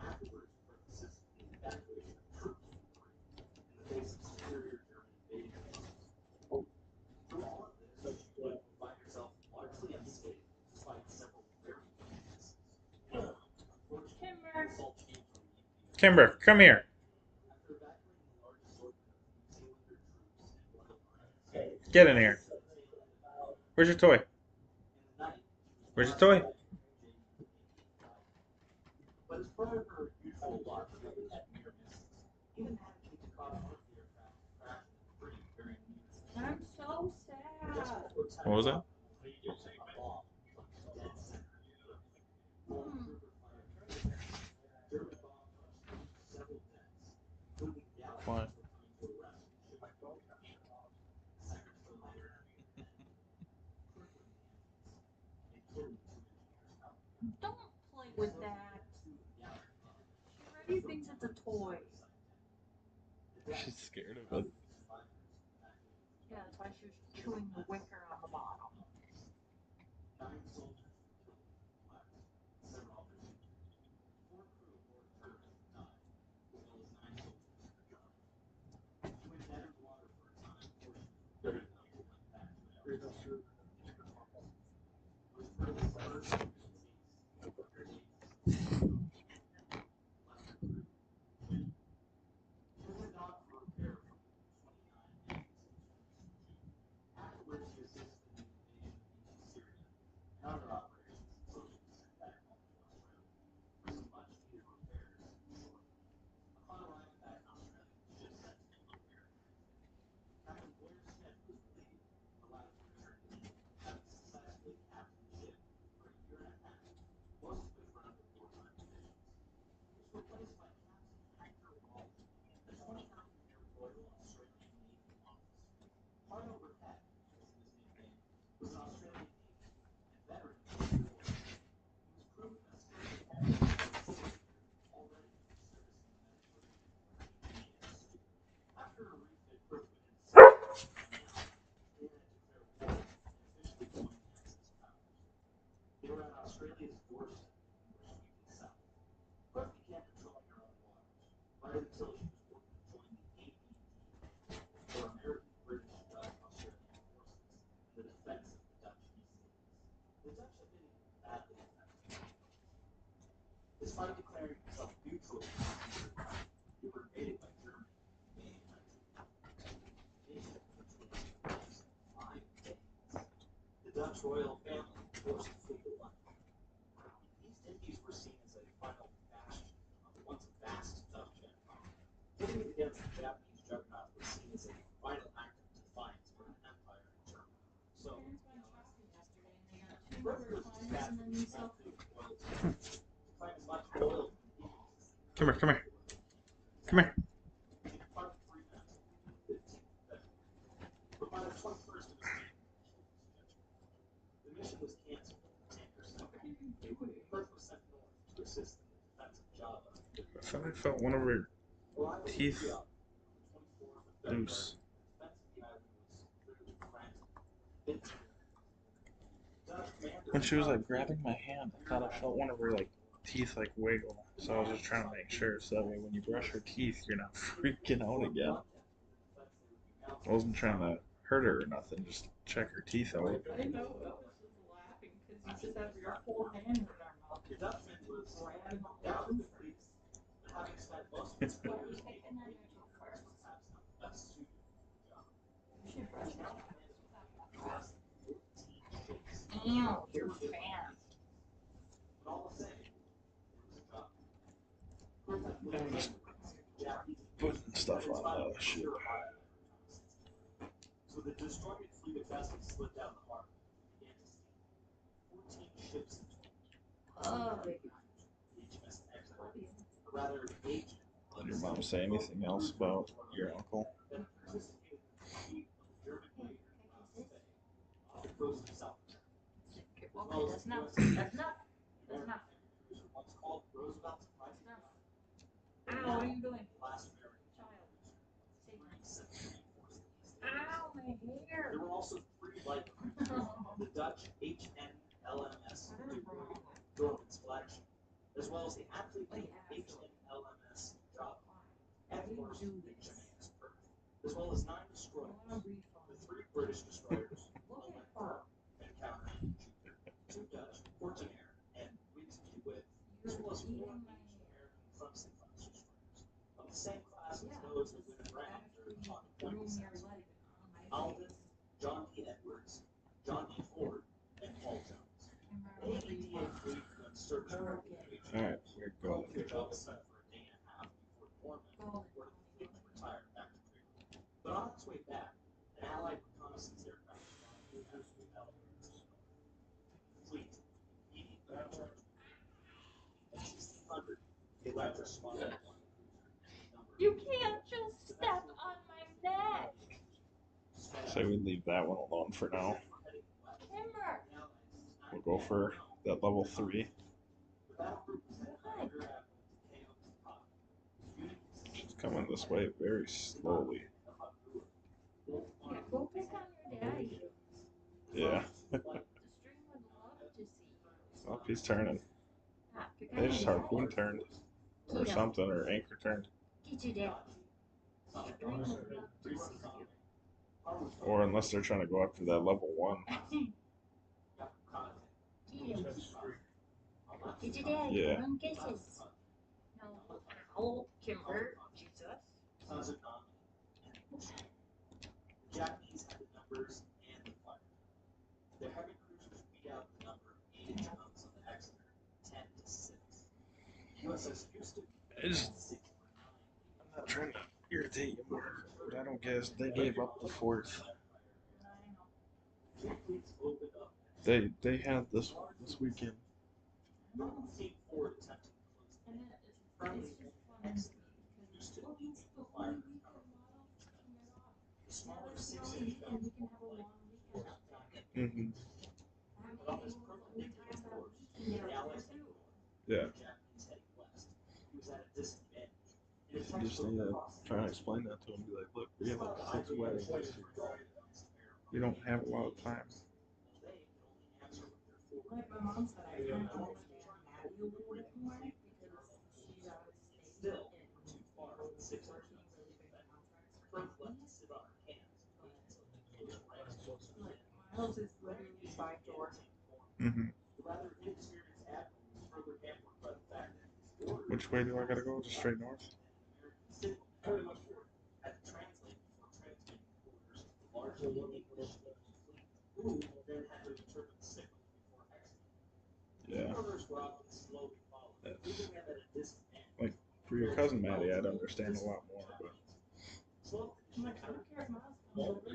Speaker 4: Afterwards, purposes in the evacuation of troops from Korea in the face of superior German invasion forces. Through all of this, she would find herself largely unscathed, despite several very weak misses. Unfortunately, this all changed when the invasion.
Speaker 1: Kimber, come here.
Speaker 4: After evacuating the large assortment of New Zealander troops and loyal marines,
Speaker 1: Get in here.
Speaker 4: set sail into the Gulf.
Speaker 1: Where's your toy?
Speaker 4: In the night, she
Speaker 1: Where's
Speaker 4: was
Speaker 1: your toy?
Speaker 4: blasted by a But as part of her usual lot of near misses, even managing to cause one of the aircraft to crash into debris during units.
Speaker 3: I'm so
Speaker 4: Just
Speaker 3: sad.
Speaker 4: before 10
Speaker 1: What was that?
Speaker 4: o'clock, a bomb plunged dead center of the earth. Falling river fire German bomb crushed several decks, including the Allies
Speaker 1: Why?
Speaker 4: were coming to arrest the ship. Seconds later, crippling the engines.
Speaker 3: That's a toy.
Speaker 1: She's scared of it.
Speaker 3: Yeah, that's why she was chewing the wicker on the bottom.
Speaker 4: Nine soldiers were killed, several others. Four crew aboard turbine died, as well as 9 soldiers were drowned. She went dead in the water for a time before she was reported not to went back to the outside. With further first and disease, her days left her crew win. She was docked for repair from 29 days. Afterwards, she assisted in the invasion of East Syria and other operations until she was sent back home to Australia for some much needed repairs ashore. Upon arriving back in Australia, the ship set to be repaired. Captain Blair Smith was relieved and allowed to return to duty, having successfully captained the ship for a year and a half, most of which were under wartime conditions. He was replaced by Captain Hector Walton, the 29th Royal Australian Navy officer. Harnover Head, as he was nicknamed, was an Australian Navy and veteran of the war. He was proven a skilled captain and sailor, already servicing the Mediterranean for 18 years. After a refit crew went into service now, they had declared war and officially joined the Axis powers. They were at Australia's doorstep and were sweeping south. Cook began patrolling her own waters, right until she was ordered to join the ABD, or American British Dutch Australian Forces, in the defense of the Dutch East Indies. The Dutch had been badly affected. Despite declaring himself neutral against the British, they were invaded by Germany in May 1940. Invasion, which was less than 5 days. The Dutch royal family forced the fleet to London. The East Indies were seen as a final bastion of the once vast Dutch empire. Hitting it against the Japanese juggernaut was seen as a vital act of defiance for an empire in turmoil. So,
Speaker 3: Parents went shopping yesterday and they got 2
Speaker 4: Brooke
Speaker 3: burger
Speaker 4: was
Speaker 3: buns
Speaker 4: dispatched
Speaker 3: and then
Speaker 4: with a
Speaker 3: these
Speaker 4: small
Speaker 3: self.
Speaker 4: fleet of royal tenants to claim as much oil from the Indies as they
Speaker 1: Come here, come here, come here.
Speaker 4: She departed 3 minutes on the 15th of February. But by the 21st, it was made the mission was canceled and the tanker sank. Perth was sent north to assist in the defense of Java.
Speaker 1: I thought I felt one of her
Speaker 4: Arrival in
Speaker 1: teeth
Speaker 4: Riyadh on the 24th of February,
Speaker 1: loose.
Speaker 4: the defense of the island was clearly granted. Dutch commander
Speaker 1: When she was like grabbing my hand, I thought I felt one of her like teeth like wiggle. So I was just trying to make sure so that way when you brush her teeth, you're not freaking out again. I wasn't trying to hurt her or nothing, just check her teeth out.
Speaker 3: I know, Elvis was laughing because you just have your whole hand in our mouth.
Speaker 4: The Dutchman was
Speaker 3: Grabbing all the
Speaker 4: undoubtedly
Speaker 3: tooth
Speaker 4: pleased, but having spent most of his
Speaker 3: What are
Speaker 4: career
Speaker 3: you
Speaker 4: as a
Speaker 3: taking
Speaker 4: naval
Speaker 3: in your
Speaker 4: aviator,
Speaker 3: tooth
Speaker 4: was
Speaker 3: first?
Speaker 4: perhaps not the best suited for the job.
Speaker 3: You should brush
Speaker 4: He
Speaker 3: your
Speaker 4: now
Speaker 3: teeth
Speaker 4: commanded
Speaker 3: without your
Speaker 4: less
Speaker 3: brush.
Speaker 4: than 14 ships.
Speaker 3: Ew, you're fat.
Speaker 4: But all the same, it was a job. Perth had
Speaker 1: I'm
Speaker 4: little
Speaker 1: just
Speaker 4: influence with the Japanese
Speaker 1: putting stuff
Speaker 4: that
Speaker 1: on
Speaker 4: inspired
Speaker 1: the ship.
Speaker 4: zero fire reconnaissance. So the destroyed fleet of vessels slid down the harbor and began to steam. 14 ships in total.
Speaker 3: Oh, big one.
Speaker 4: HMS Exeter,
Speaker 3: Love you.
Speaker 4: or rather agent.
Speaker 1: Did your mom say anything else about your uncle?
Speaker 4: That participated in the defeat of the German
Speaker 3: Hey,
Speaker 4: raider
Speaker 3: can I
Speaker 4: Ross
Speaker 3: kiss?
Speaker 4: Bay off the coast of South America.
Speaker 3: Okay,
Speaker 4: As well as
Speaker 3: that's
Speaker 4: the
Speaker 3: enough.
Speaker 4: USS
Speaker 3: That's enough.
Speaker 4: the
Speaker 3: That's
Speaker 4: American
Speaker 3: enough.
Speaker 4: heavy cruiser once called Roosevelt's private
Speaker 3: Enough.
Speaker 4: yacht.
Speaker 3: Ow, what are you doing?
Speaker 4: The last American
Speaker 3: Child.
Speaker 4: cruiser of the 3 sent to reinforce the East Indies.
Speaker 3: Ow, my hair.
Speaker 4: There were also 3 light cruisers, the Dutch HNLMS
Speaker 3: What is wrong with
Speaker 4: Dorman's flagship, as well as the aptly named
Speaker 3: Wait,
Speaker 4: HNLMS Java,
Speaker 3: Why
Speaker 4: and
Speaker 3: do
Speaker 4: of
Speaker 3: you
Speaker 4: course
Speaker 3: do
Speaker 4: the
Speaker 3: this?
Speaker 4: HMAS Perth, as well as 9
Speaker 3: I
Speaker 4: destroyers,
Speaker 3: want to read
Speaker 4: the
Speaker 3: from
Speaker 4: 3 British destroyers,
Speaker 3: Look
Speaker 4: led by
Speaker 3: at her.
Speaker 4: Perth and counter Jupiter, 2 Dutch, Fortunaire, and Wigsby with, as
Speaker 3: You're
Speaker 4: well as 4
Speaker 3: eating my
Speaker 4: Asian
Speaker 3: hair.
Speaker 4: American Clemson class destroyers, of the same class as
Speaker 3: Yeah,
Speaker 4: those who
Speaker 3: just
Speaker 4: would have drowned
Speaker 3: after
Speaker 4: during
Speaker 3: you
Speaker 4: hot
Speaker 3: threw
Speaker 4: deployment
Speaker 3: your
Speaker 4: disaster.
Speaker 3: leg on my
Speaker 4: Alden,
Speaker 3: face.
Speaker 4: John D. Edwards, John D. Ford, and Paul Jones. The AEDA fleet went search for the
Speaker 1: Alright, we're
Speaker 4: Called
Speaker 1: going.
Speaker 4: the Java Center for a day and a half before Norman ordered the fleet to retire back to Greenland. But on its way back, an Allied reconnaissance aircraft spotted the captain of the fleet immediately returned. At 1600, the Electra spotted one cruiser, number
Speaker 3: You can't just step on my neck.
Speaker 1: So we leave that one alone for now.
Speaker 3: Timber.
Speaker 1: We'll go for that level 3.
Speaker 4: The battle group was then
Speaker 3: What?
Speaker 4: under Admiral Takeo Takagi.
Speaker 1: coming this way very slowly.
Speaker 3: Yeah, focus on your daddy.
Speaker 1: Yeah.
Speaker 3: The string would love to see you.
Speaker 1: Oh, he's turning.
Speaker 3: Ah, pick
Speaker 1: They
Speaker 3: on
Speaker 1: just
Speaker 3: your
Speaker 1: harpoon turned. Or
Speaker 3: Tito.
Speaker 1: something, or anchor turned.
Speaker 3: Get your daddy. String would love to see
Speaker 1: Or unless they're trying to go after that level 1.
Speaker 3: you. Tito. Get your daddy.
Speaker 1: Yeah.
Speaker 3: Give him kisses. No. Ow. Kimber. Jesus.
Speaker 4: The Japanese had the numbers and the fire. Their heavy cruisers beat out the number of 8 guns on the Exeter, 10 to 6. USS Houston
Speaker 1: I just,
Speaker 4: had 6
Speaker 1: I'm not trying to irritate you more, but I don't guess they gave up the 4th.
Speaker 4: fleets opened up.
Speaker 1: They had this weekend.
Speaker 4: Team Ford attempted to close the
Speaker 3: And
Speaker 4: gap.
Speaker 3: it's just fun to me because
Speaker 4: Houston
Speaker 3: well,
Speaker 4: beat
Speaker 3: the
Speaker 4: fire.
Speaker 3: whole weekend model can get off.
Speaker 4: The
Speaker 3: Now
Speaker 4: smaller
Speaker 3: it's the
Speaker 4: 6-inch
Speaker 3: weekend, we
Speaker 4: guns
Speaker 3: can have a long weekend out there.
Speaker 1: Mm-hmm.
Speaker 3: That
Speaker 4: But on
Speaker 3: may be
Speaker 4: this
Speaker 3: the
Speaker 4: perfect
Speaker 3: only
Speaker 4: weekend
Speaker 3: time that
Speaker 4: course,
Speaker 3: we can get
Speaker 4: the
Speaker 3: out
Speaker 4: Allies
Speaker 3: there
Speaker 4: headed
Speaker 3: too.
Speaker 4: north,
Speaker 1: Yeah.
Speaker 4: the Japanese heading west. He was at a disadvantage. In a
Speaker 1: Just
Speaker 4: textbook
Speaker 1: need to
Speaker 4: cross,
Speaker 1: try and explain that to them. Be like, look, we have like 6 weddings this year. You don't have a lot of time.
Speaker 4: they could only answer with their Ford.
Speaker 3: Like my mom said, I kind of understand Maddie a little bit more because she's out of state
Speaker 4: Still
Speaker 3: and
Speaker 4: too far from the 6
Speaker 3: working really big contracts for
Speaker 4: Kirk left
Speaker 3: companies.
Speaker 4: to sit on her hands until the close ranks.
Speaker 3: Like Miles is literally by door.
Speaker 1: Mm-hmm.
Speaker 4: The rather inexperienced admiral was further hampered by the fact that his orders
Speaker 1: Which way do I gotta go? Just straight north?
Speaker 4: and an American signal had to translate before transmitting orders to the largely English fleet, who then had to interpret the signal before exiting.
Speaker 1: Yeah.
Speaker 4: Orders were often slowly followed, leaving them at a disadvantage.
Speaker 1: Like, for your cousin Maddie, I'd understand a lot more, but
Speaker 4: Slow
Speaker 3: I'm like, I don't care if Miles comes over.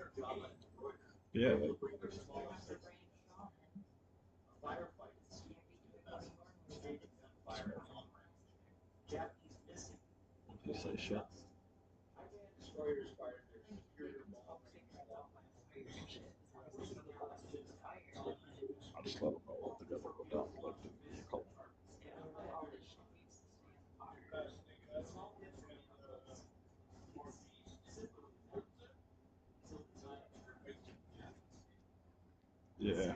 Speaker 4: her job at the Reuters.
Speaker 1: yeah, like,
Speaker 3: We're just gonna have to bring Sean in.
Speaker 4: A firefight ensued
Speaker 3: Can't be
Speaker 4: between
Speaker 3: doing
Speaker 4: the
Speaker 3: what
Speaker 4: vessels,
Speaker 3: he normally
Speaker 4: escaping gunfire and long range. Japanese missing.
Speaker 1: you say shit.
Speaker 4: High-band destroyers fired their
Speaker 3: Like, they
Speaker 4: superior
Speaker 3: can
Speaker 4: long
Speaker 3: talk
Speaker 4: range
Speaker 3: secret
Speaker 4: long
Speaker 3: about my fire shit. So I was thinking now it's just fire.
Speaker 1: I'll just let them know what they're gonna go down like the vehicle.
Speaker 3: Yeah, like all this shit needs to stay on fire.
Speaker 4: Small hits remain unnoticed. Simply enough, until the time of their victim deaths.
Speaker 1: Yeah.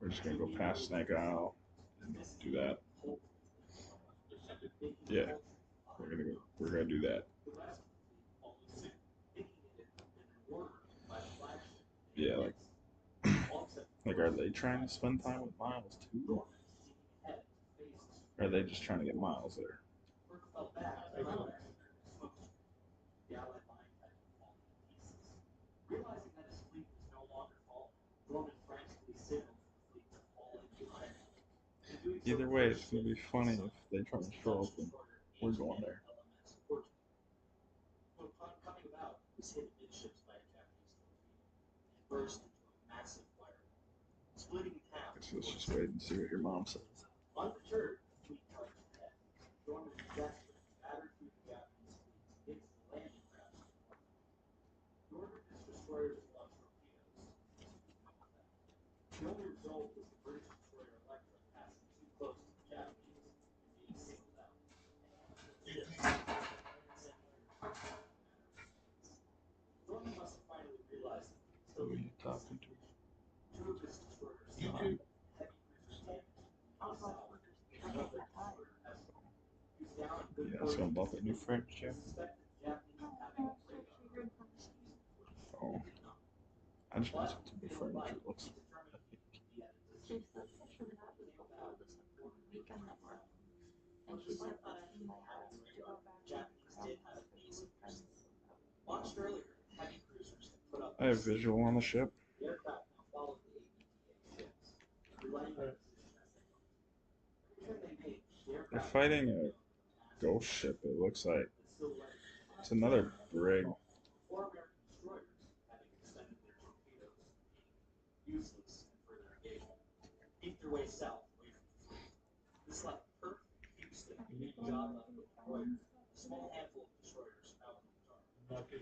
Speaker 1: We're just gonna go past Snake Isle and do that. Yeah. We're gonna do that. Yeah, like are they trying to spend time with Miles too? Or are they just trying to get Miles there?
Speaker 4: Realizing that his fleet was no longer falling, Roman frantically signaled for the fleet to fall into fire. In doing so,
Speaker 1: Either way, it's gonna be funny if they try to show up and we're going there.
Speaker 4: So upon coming about, it was hit amidships by a Japanese torpedo and burst into a massive fireball, splitting in half.
Speaker 1: So let's just wait and see what your mom says.
Speaker 4: Undeterred, the fleet charged ahead. Norman desperate battered through the Japanese fleet into the landing craft of the north. He ordered his destroyers to launch torpedoes. The only result was the British destroyer Electra passing too close to the Japanese and being singled out. Norman must have finally realized that he was
Speaker 1: Who
Speaker 4: still
Speaker 1: are you talking to?
Speaker 4: two of his destroyers sunk, heavy cruisers damaged.
Speaker 3: I'll go for just another time.
Speaker 4: He was down in good
Speaker 1: Yeah, so
Speaker 4: fortune.
Speaker 1: about the new French
Speaker 4: He
Speaker 1: Jeff.
Speaker 4: suspected the Japanese
Speaker 3: Oh,
Speaker 4: of having a
Speaker 3: that's
Speaker 4: radar.
Speaker 3: actually good for me.
Speaker 1: Oh, I just want some new furniture. Looks.
Speaker 3: She's the picture that was before this upcoming weekend that we're on. And she said that she might ask to go back to
Speaker 4: Japanese did have
Speaker 3: grandma's
Speaker 4: amazing
Speaker 3: friends.
Speaker 4: Launched earlier, heavy cruisers had put up.
Speaker 1: I have visual on the ship.
Speaker 4: The aircraft now followed the ABDA ships, relaying their position as they looked. Every turn they made, the
Speaker 1: They're
Speaker 4: aircraft
Speaker 1: fighting a ghost ship. It looks like
Speaker 4: still ready.
Speaker 1: it's another brig.
Speaker 4: Four American destroyers, having extended their torpedoes, being useless in further engagement, beat their way south away from the fleet. This left Perth, Houston, Java, Reuters, a small handful of destroyers out in the dark. The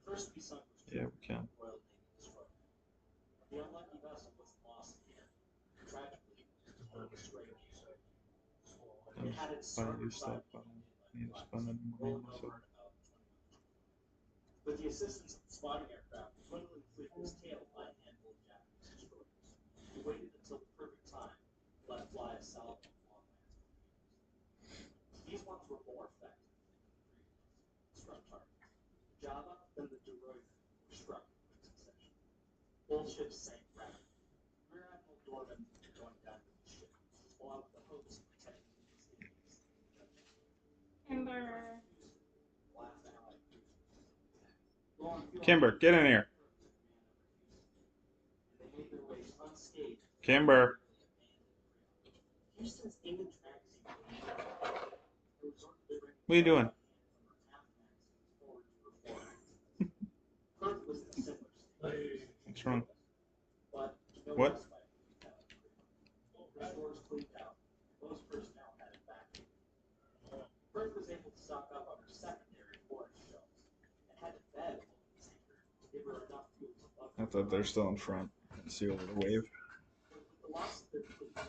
Speaker 4: first to be sunk was
Speaker 1: Yeah, we can.
Speaker 4: Royal Navy destroyer. The unlucky vessel was lost again. Tragically, it was destroyed had its
Speaker 1: Buy
Speaker 4: starboard
Speaker 1: new
Speaker 4: side
Speaker 1: stuff. I
Speaker 4: painted
Speaker 1: don't need to
Speaker 4: like
Speaker 1: spend any money
Speaker 4: rolling
Speaker 1: on
Speaker 4: over
Speaker 1: myself.
Speaker 4: at about 21. With the assistance of the spotting aircraft, Gwendolyn flicked his tail by a handful of Japanese destroyers. He waited until the perfect time to let fly a salvo of long-range torpedoes. These ones were more effective than the previous struck targets. The Java and the De Ruyter were struck in quick succession. Both ships sank rapidly. Rear Admiral Dorman going down with the ship, along with the hopes of protecting his enemies.
Speaker 3: Kimber.
Speaker 4: Last allied cruisers.
Speaker 1: Kimber, get in here.
Speaker 4: They made their way unscathed.
Speaker 1: Kimber.
Speaker 4: Houston's English magazine
Speaker 1: What are you doing?
Speaker 4: Perth was in a similar state.
Speaker 1: What's wrong?
Speaker 4: But no
Speaker 1: What?
Speaker 4: respite from the stores cleaned out. Most personnel had it back. Perth was able to stock up on her secondary forage shelves and had to bed along the tanker to give her enough fuel to lug
Speaker 1: I thought they're still in front. Let's see over the wave.
Speaker 4: With the loss of their fleet and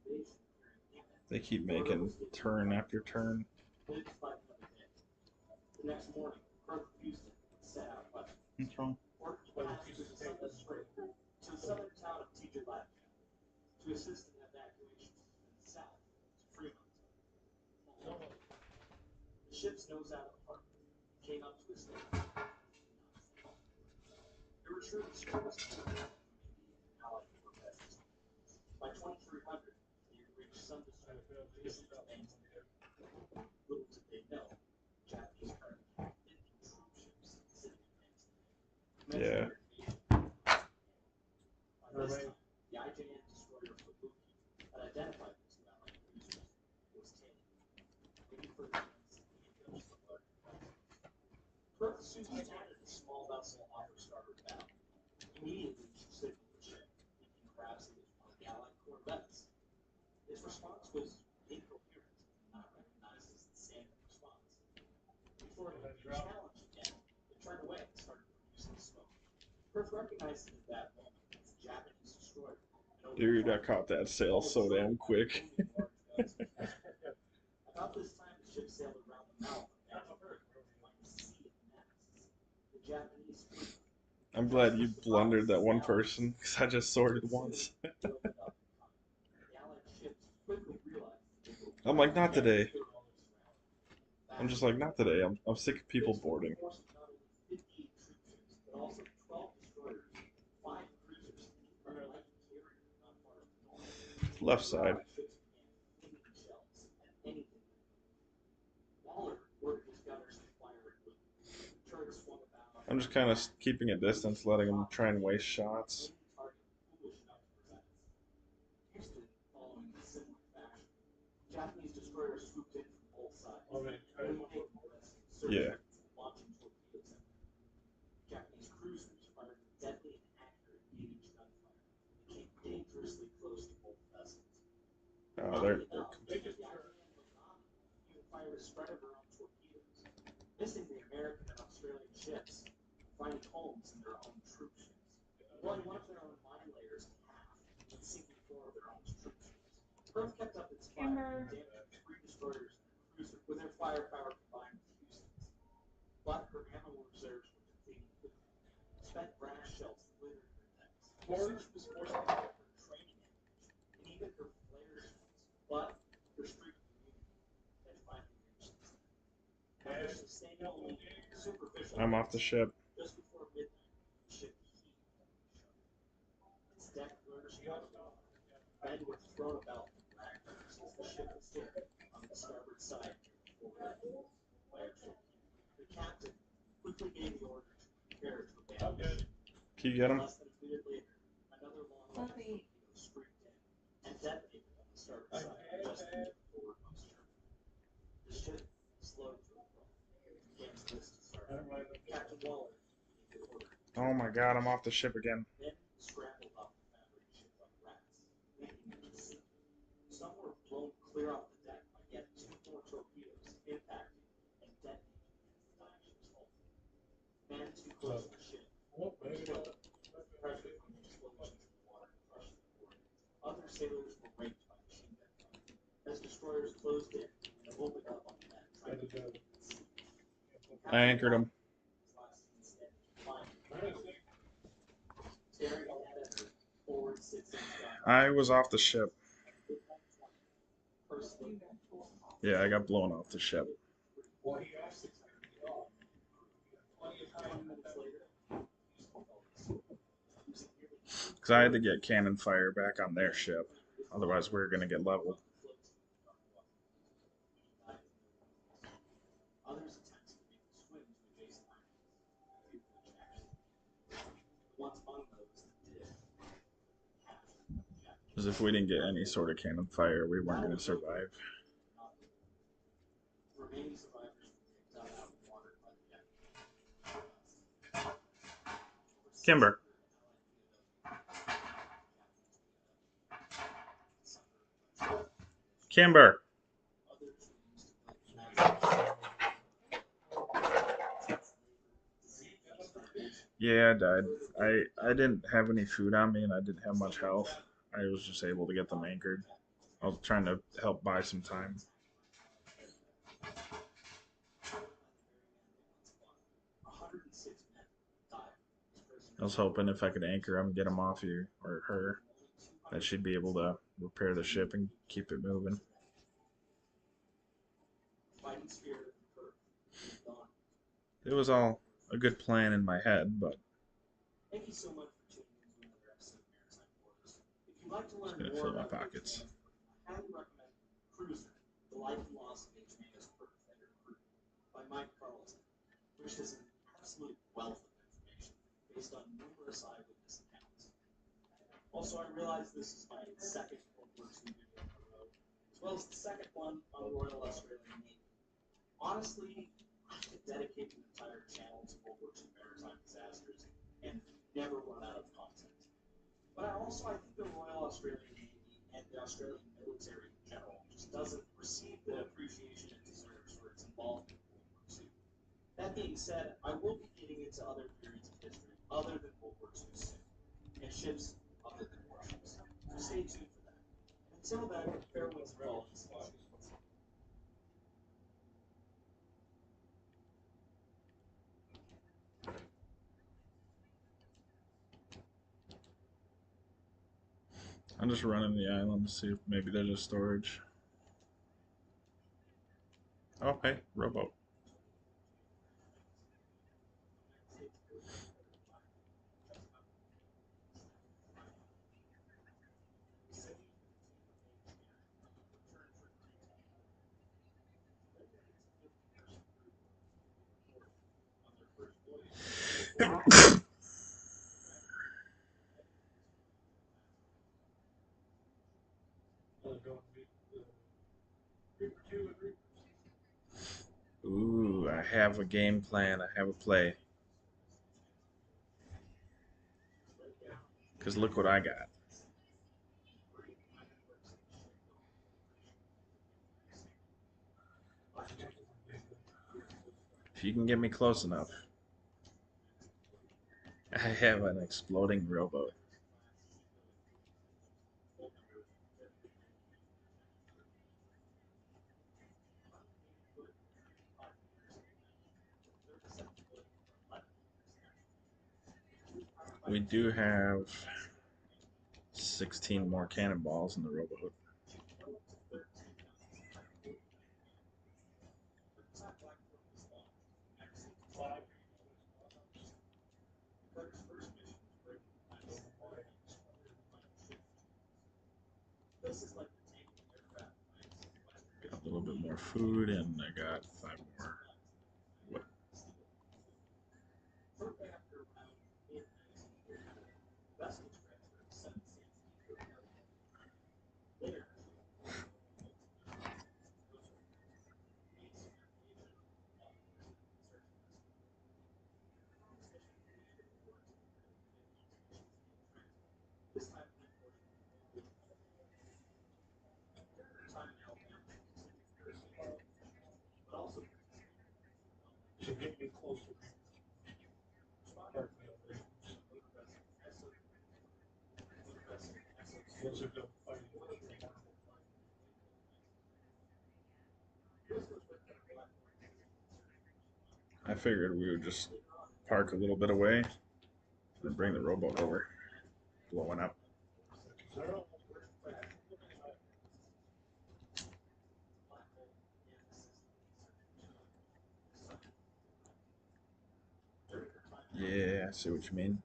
Speaker 4: invasion during Yemen,
Speaker 1: They keep making turn after turn.
Speaker 4: they just fight another day. The next morning, Perth and Houston set out west.
Speaker 1: What's wrong?
Speaker 4: Ordered to pass through the Southern Strait to the southern town of Tijuana to assist in evacuation and south to Fremont. The ship's nose out of the harbor came up to a state. There were sure destroyers from India and allied war vessels. By 2300, they had reached some destroyers adjacent to Banks. Little did they know, Japanese currently had 50 troop ships sitting in Banks.
Speaker 1: Yeah.
Speaker 4: By this time, the IJN destroyer Fubuki had identified the two allied cruisers. It was Taylor. Maybe for the chance he engaged the larger vessels. Perth soon spotted a small vessel off her starboard bow. Immediately, she signaled the ship, thinking perhaps it was one of the allied corvettes. Its response was incoherent and not recognized as the standard response. Before it could be challenged again, it turned away and started producing smoke. Perth recognized it at that moment as a Japanese destroyer.
Speaker 1: Dude, I caught that sail so damn quick.
Speaker 4: About this time, the ship sailed around the mouth of Banks, like a sea of masts. The Japanese fleet
Speaker 1: I'm glad you blundered that one person, because I just sorted once.
Speaker 4: opened up in time. The Allied ships quickly realized that they were
Speaker 1: I'm like, not today.
Speaker 4: surrounded.
Speaker 1: I'm just like, not today. I'm sick of people boarding.
Speaker 4: Force of not only 58 troop ships, but also 12 destroyers, 5 cruisers, and a light carrier not far to the north.
Speaker 1: Left side.
Speaker 4: Ships began flinging shells at anything that moved. Waller ordered his gunners to fire at Wood. The turret swung about.
Speaker 1: I'm just kind of keeping a distance, letting them try and waste shots.
Speaker 4: Any target foolish enough to present itself. Houston, following a similar fashion. Japanese destroyers swooped in from both sides.
Speaker 1: Yeah.
Speaker 4: Launching torpedoes at them. Japanese cruisers fired deadly and accurate 8-inch gunfire and came dangerously close to both vessels.
Speaker 1: Oh, they're
Speaker 4: The IJN Lagami even fired a spread of her own torpedoes, missing the American and Australian ships, finding homes in their own troop ships, blowing one of their own mine layers in half, and sinking 4 of their own troop ships. Perth kept up its fire and damaged 3 destroyers and a cruiser, with their firepower combined with Houston's. But her ammo reserves were depleting quickly. Spent brass shells littered her decks. Soon she was forced to give up her training ammunition and even her flare shells. But her streak of immunity had finally reached its end. After sustaining only superficial
Speaker 1: I'm off the ship.
Speaker 4: just before midnight, the ship heaved sharply. Its deck lurched out of the water. Men were thrown about in ragtime as the ship was hit on the starboard side near the forward by a torpedo. The captain quickly gave the order to prepare to abandon the ship.
Speaker 1: Can you get him?
Speaker 4: Less than a minute later, another long-range torpedo streaked in and detonated on the starboard side just into the forwardmost terminal. The ship slowed to a crawl. Against this to start. Captain Waller gave the order.
Speaker 1: Oh my god, I'm off the ship again.
Speaker 4: Men scrambled off the fabric ship like rats, leaping into the sea. Some were blown clear off the deck by yet 2 more torpedoes impacting and detonating against the dying ship's hull. Men too close to the ship were killed. Pressure from the explosions in the water crushed the board. Other sailors were raped by machine gun fire. As destroyers closed in,
Speaker 1: I anchored him. I was off the ship. Yeah, I got blown off the ship. Because I had to get cannon fire back on their ship. Otherwise, we were going to get leveled. Because if we didn't get any sort of cannon fire, we weren't going to survive. Kimber. Kimber. Yeah, I died. I didn't have any food on me and I didn't have much health. I was just able to get them anchored. I was trying to help buy some time. I was hoping if I could anchor him, get him off you or her, that she'd be able to repair the ship and keep it moving. It was all a good plan in my head, but
Speaker 4: Thank you so much for tuning in to another episode of Maritime Quarters. If you'd like to
Speaker 1: it's
Speaker 4: learn
Speaker 1: gonna
Speaker 4: more
Speaker 1: fill my
Speaker 4: about
Speaker 1: pockets.
Speaker 4: I highly recommend Cruiser, The Life and Loss of HMAS Perpetrator Crew by Mike Carlton, which is an absolute wealth of information based on numerous eyewitness accounts. Also, I realize this is my second World War II video in a row, as well as the second one on the Royal Australian Navy. Honestly, I could dedicate an entire channel to World War II maritime disasters and never run out of content. But I think the Royal Australian Navy and the Australian military in general just doesn't receive the appreciation it deserves for its involvement in World War II. That being said, I will be getting into other periods of history other than World War II soon, and ships other than warships. So stay tuned for that. Until then, fair winds and all these things.
Speaker 1: I'm just running the island to see if maybe there's a storage. Oh, hey, rowboat. Ooh, I have a game plan. I have a play. Because look what I got. If you can get me close enough, I have an exploding rowboat. We do have 16 more cannonballs in the rowboat. Got a little bit more food, and I got 5 more. What?
Speaker 2: To get me closer.
Speaker 1: figured we would just park a little bit away and bring the rowboat over, blowing up. Yeah, I see what you mean.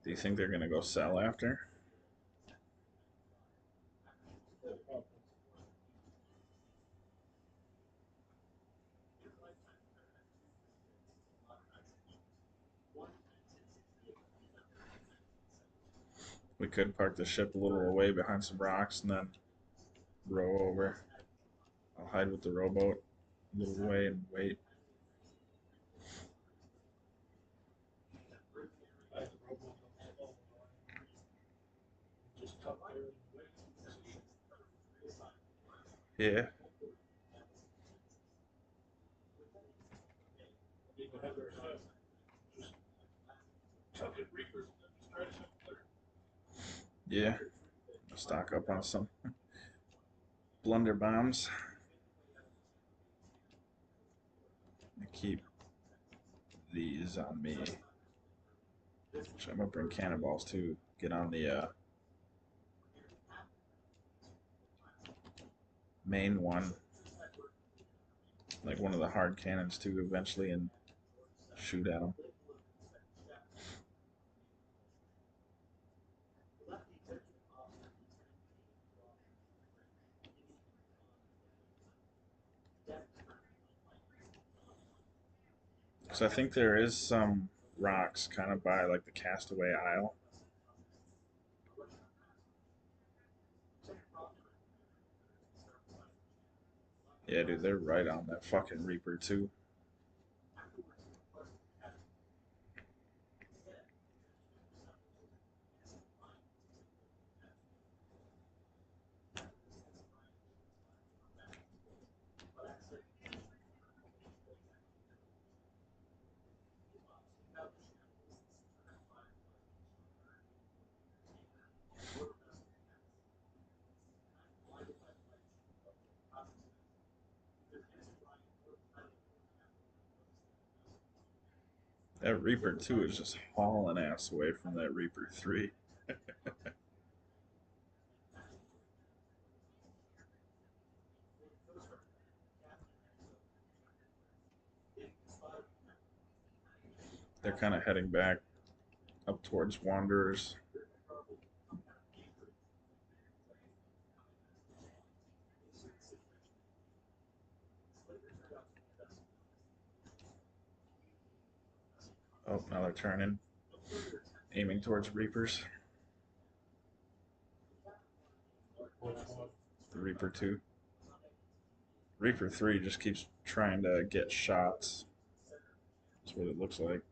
Speaker 1: Do you think they're gonna go sell after? We could park the ship a little away behind some rocks and then row over. I'll hide with the rowboat a little way and wait. Yeah. Yeah. Stock up on some blunder bombs. I keep these on me. Actually, I'm gonna bring cannonballs too. Get on the main one, like one of the hard cannons too, eventually, and shoot at them. Because I think there is some rocks kind of by like the Castaway Isle. Yeah, dude, they're right on that fucking Reaper too. That Reaper 2 is just hauling ass away from that Reaper 3. They're kind of heading back up towards Wanderers. Oh, now they're turning, aiming towards Reapers. The Reaper 2. Reaper 3 just keeps trying to get shots. That's what it looks like.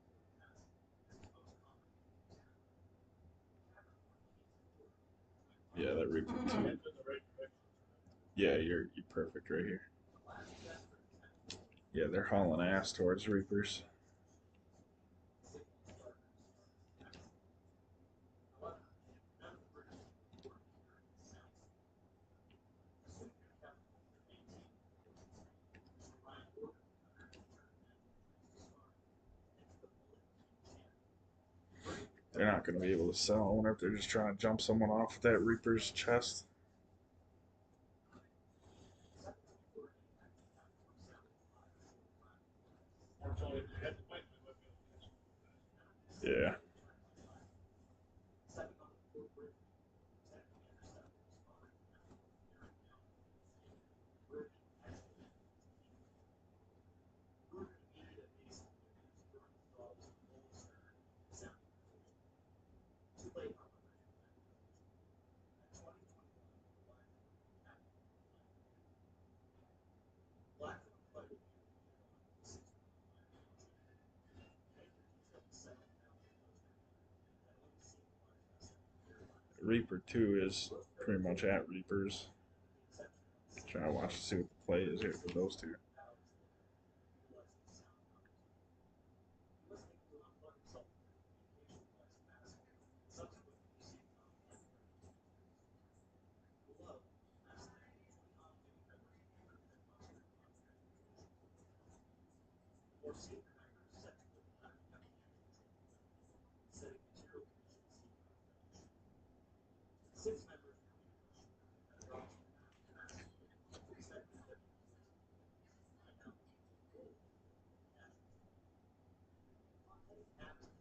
Speaker 1: Yeah, that Reaper 2. Yeah, you're perfect right here. Yeah, they're hauling ass towards Reapers. They're not going to be able to sell. I wonder if they're just trying to jump someone off with that Reaper's chest. Yeah. Reaper 2 is pretty much at Reapers. Trying to watch to see what the play is here for those two.
Speaker 4: or synchronizers set to the left mechanical control, setting material conditions. 6 members of the leadership are also expected to find out the goal after close actions.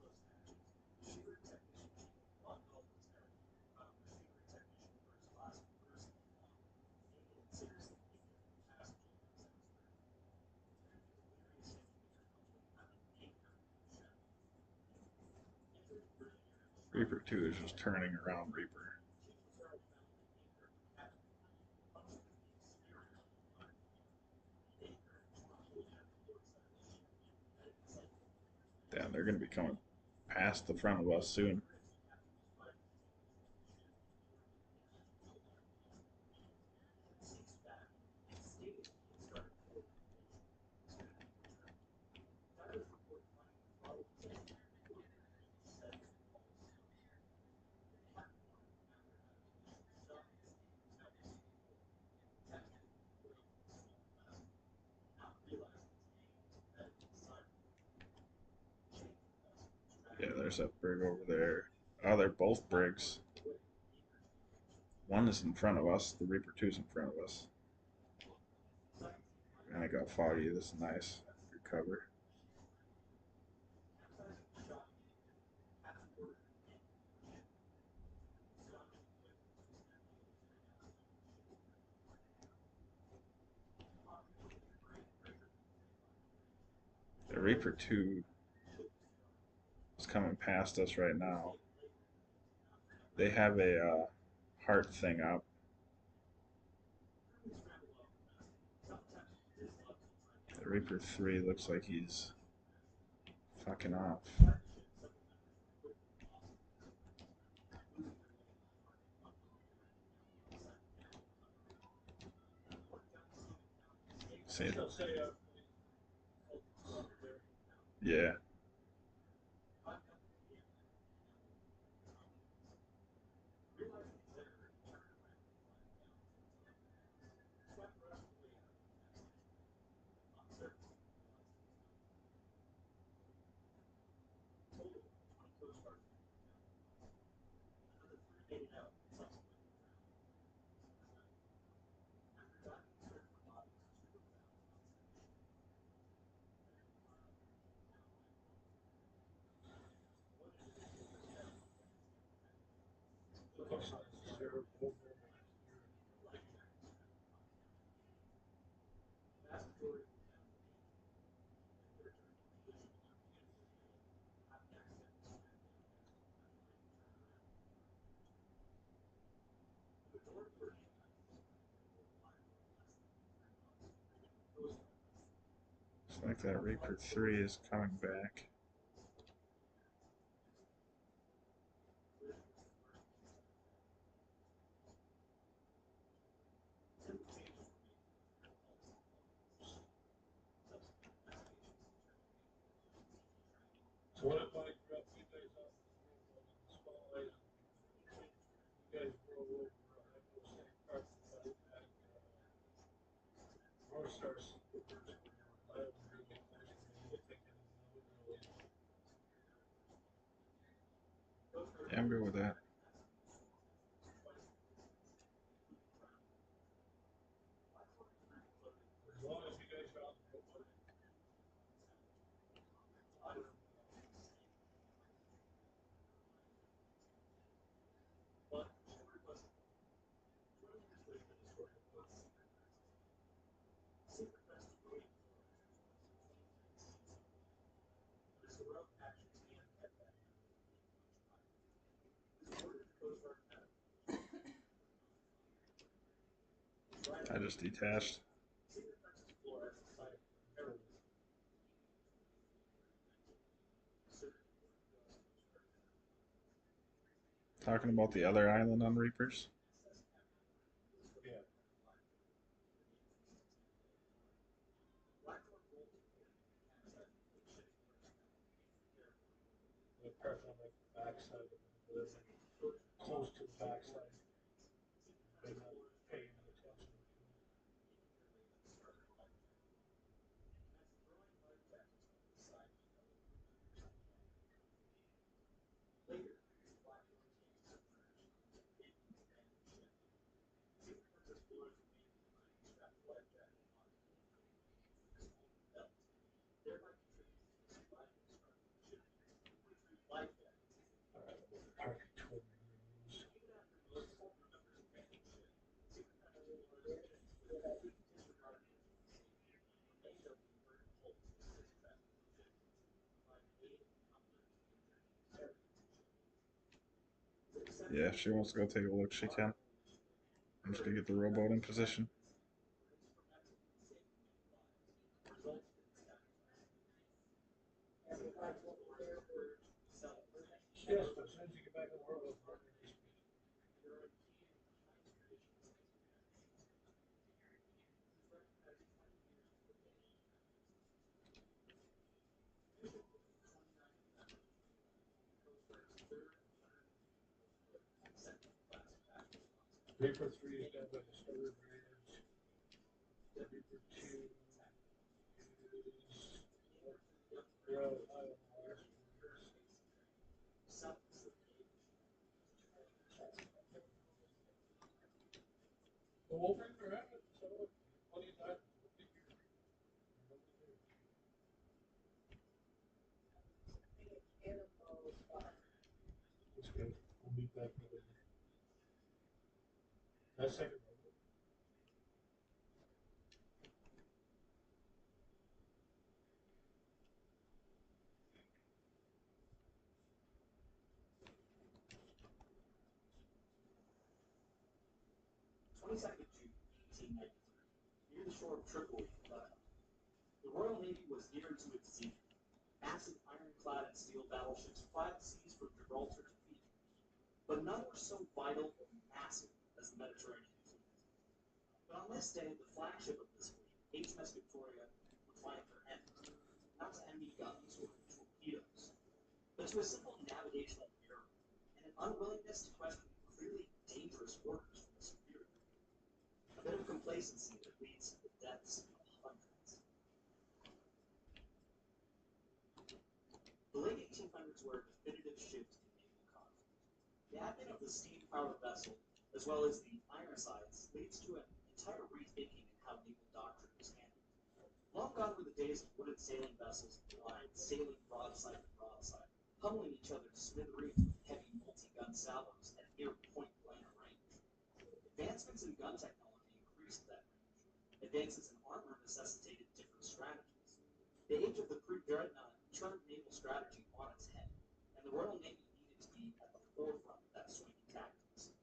Speaker 4: Machinery technician chief Bob Melvin's machinery technician first class person seriously injured passenger delirious
Speaker 1: Reaper 2 is just turning around Reaper. Damn, they're going to be coming past the front of us soon. Yeah, there's that brig over there. Oh, they're both brigs. One is in front of us. The Reaper 2 is in front of us. And it got foggy. This is nice. Good cover. The Reaper 2 is coming past us right now. They have a heart thing up. The Reaper 3 looks like he's fucking off. See it? Yeah. Looks like that Reaper 3 is coming back.
Speaker 2: So what if I drop you guys off the spotlight? You guys roll over, I have no say part at North Star Sleepers. I haven't really close to me. I think
Speaker 1: Yeah, I'm good with that.
Speaker 2: as long as you guys are out there.
Speaker 1: I just detached. Talking about the other island on Reapers.
Speaker 2: Yeah. The part on like the backside of it, close to the backside. They're not paying attention to it.
Speaker 1: Yeah, if she wants to go take a look, she can. I'm just gonna get the rowboat in position.
Speaker 2: Yes, but as soon as you get back in the world, it's hard to be. 3 for 3 is done by the starter bridge. W for 2 is real high on the last one. But we'll bring her out. So plenty of time. We'll be here. That's good. We'll meet that for later. That's second.
Speaker 4: 22nd of June, 1893, near the shore of Tripoli, the Royal Navy was near to its zenith. Massive ironclad and steel battleships plied the seas from Gibraltar to Fiji, but none were so vital or massive as the Mediterranean fleet. But on this day, the flagship of this fleet, HMS Victoria, would find her end, not to enemy guns or torpedoes, but to a simple navigational error and an unwillingness to question clearly dangerous orders from the superior. A bit of complacency that leads to the deaths of hundreds. The late 1800s were a definitive shift in naval conflict. The advent of the steam-powered vessel, as well as the Ironsides, leads to an entire rethinking in how naval doctrine was handled. Long gone were the days of wooden sailing vessels blind, sailing broadside to broadside, pummeling each other to smithereens with heavy multi-gun salvos at near point-blank range. Advancements in gun technology increased that range. Advances in armor necessitated different strategies. The age of the pre-dreadnought turned naval strategy on its head, and the Royal Navy needed to be at the forefront of that swinging tactics.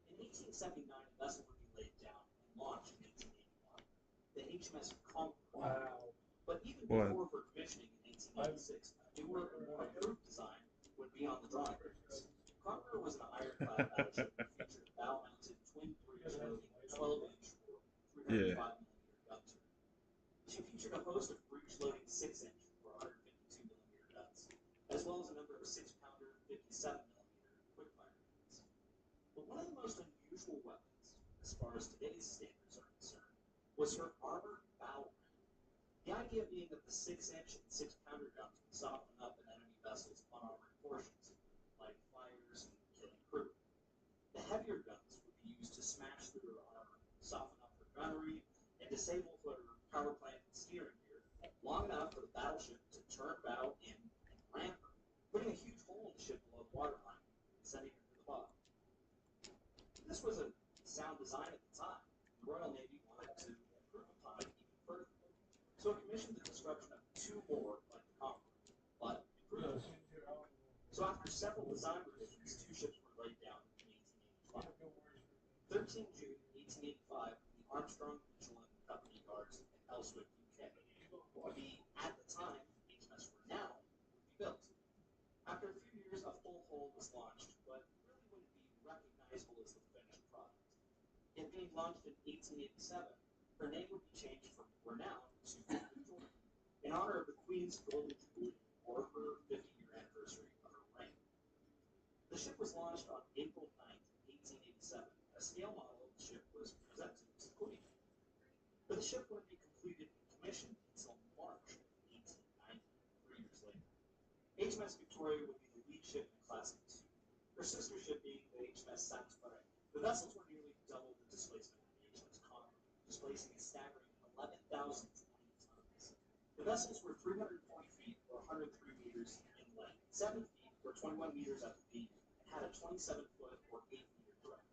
Speaker 4: In 1879, a vessel would be laid down and launched in 1881, the HMS Conqueror.
Speaker 2: Wow.
Speaker 4: But even
Speaker 1: What?
Speaker 4: before her commissioning in 1886, a newer and more improved design would be on the drawing boards. Conqueror was an ironclad battleship that featured a bow-mounted twin breech-loading 12-inch or 305mm gun turret. She featured a host of breech-loading 6-inch or 152mm guns, as well as a number of 6-pounder 57mm quick-fire guns. But one of the most unusual weapons, as far as today's standards are concerned, was her armored bow ring. The idea being that the 6-inch and 6-pounder guns would soften up an enemy vessel's unarmored portions, like fires and killing crew. The heavier guns would be used to smash through her armor, soften up her gunnery, and disable her power plant and steering gear long enough for the battleship to turn bow in and ram her, putting a huge hole in the ship below waterline and sending her to the bottom. This was a sound design at the time. The Royal Navy wanted to improve upon it even further. So it commissioned the construction of 2 more like the Conqueror, but improved. So after several design revisions, 2 ships were laid down in 1885. 13 June 1885, the Armstrong, Michelin Company Yards in Elswick, UK, would be, at the time, HMS Renown would be built. After a few years, a full hull was launched, but really wouldn't be recognizable as the finished product. It being launched in 1887, her name would be changed from Renown to Victoria, in honor of the Queen's Golden Jubilee, or her 50-year anniversary of her reign. The ship was launched on April 9th, 1887. A scale model of the ship was presented to the Queen. But the ship wouldn't be completed and commissioned until March 1890, 3 years later. HMS Victoria would be the lead ship in Class 2, her sister ship being the HMS Satisfactory. The vessels were nearly double the displacement of the HMS Conqueror, displacing a staggering 11,020 tons. The vessels were 340 feet or 103 meters in length, 7 feet or 21 meters at the beam, and had a 27-foot or 8-meter drag.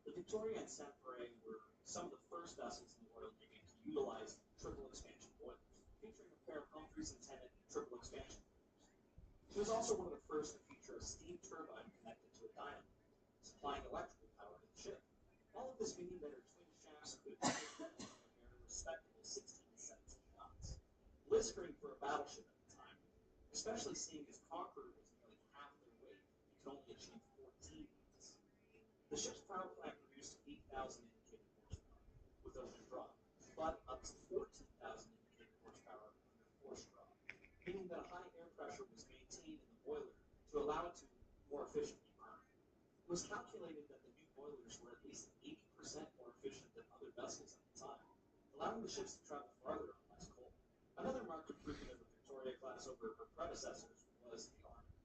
Speaker 4: The Victoria and Saint-Pray were some of the first vessels in the Royal Navy to utilize triple expansion boilers, featuring a pair of Humphreys and Tennant triple expansion boilers. She was also one of the first to feature a steam turbine connected to a dynamo. applying electrical power to the ship. All of this meaning that her twin shafts could carry a respectable 16 to 17 knots. Blistering for a battleship at the time, especially seeing as Conqueror was nearly half their weight and could only achieve 14 knots. The ship's power plant produced 8,000 indicated horsepower with open draw, but up to 14,000 indicated horsepower under forced draw, meaning that a high air pressure was maintained in the boiler to allow it to more efficiently burn. It was calculated that the new boilers were at least 80% more efficient than other vessels at the time, allowing the ships to travel farther on less coal. Another marked improvement of the Victoria-class over her predecessors was the armament.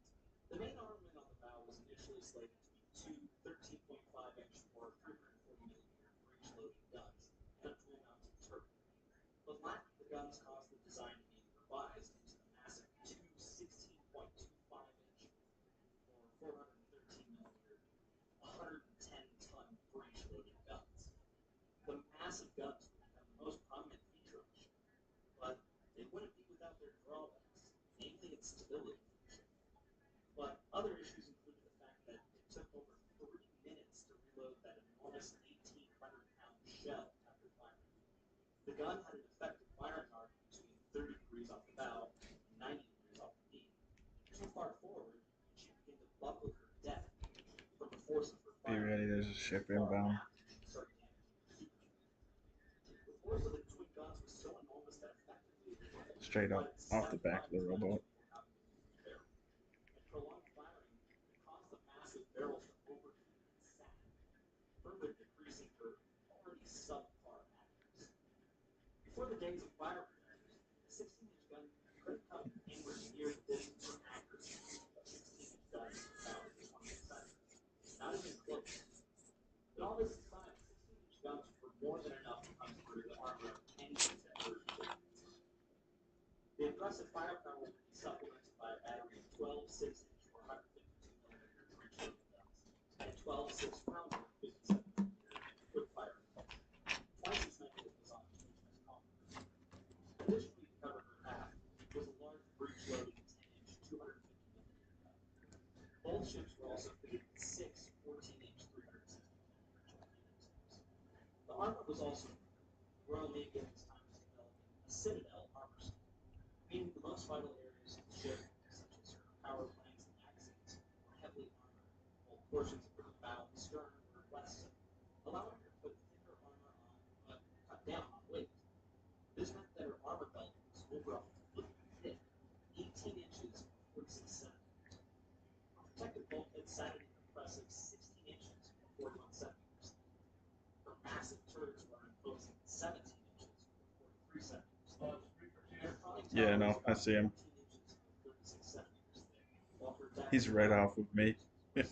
Speaker 4: The main armament on the bow was initially slated to be two 13.5-inch or 340mm breech-loading guns and a dual-mounted turret. But lack of the guns caused the design to be revised into the massive two 16.25-inch or 413mm, 110-ton breech-loading guns. The massive guns would become the most prominent feature of the ship, but they wouldn't be without their drawbacks, namely its stability function. But other issues included the fact that it took over 3 minutes to reload that enormous 1,800-pound shell after firing. The gun had an effective firing arc between 30 degrees off the bow and 90 degrees off the beam. Too far forward, and she began to buckle her deck from the force of her
Speaker 1: Be
Speaker 4: firing.
Speaker 1: ready, there's a ship inbound.
Speaker 4: The force of the twin guns was so enormous that effectively
Speaker 1: Straight up off the back of the rowboat.
Speaker 4: and prolonged firing caused the massive barrels to overheat and sag, further decreasing her already subpar accuracy. Before the days of fire protectors, a 16-inch gun couldn't come anywhere near the distance or accuracy of 16-inch guns found in the 20th century. Not even close. But all this aside, 16-inch guns were more than enough to punch through the armor of any ship ever built. The impressive firepower would be supplemented by a battery of 12 6-inch or 152mm breech-loading guns and 12 6-pounder 57mm quick-fire guns, twice as many as was on HMS Conqueror. Additionally, to cover her half was a large breech-loading 10-inch 250mm gun. Both ships were also fitted with 6 14-inch 360mm torpedo tubes. The armor was also Royal Navy at this time was developing a Citadel armor scheme, meaning the most vital areas of the ship, such as her power plants and magazines, were heavily armored, while portions of her bow and stern were less so, allowing her to put thicker armor on but cut down on weight. This meant that her armor belt was overall thick, 18 inches or 46 centimeters. Her protective bulkhead sat at an impressive 16 inches or 41 centimeters. Her massive turrets were an imposing 17 inches or 43 centimeters thick.
Speaker 1: Yeah, no, I see him. He's right off of me.
Speaker 4: Meaning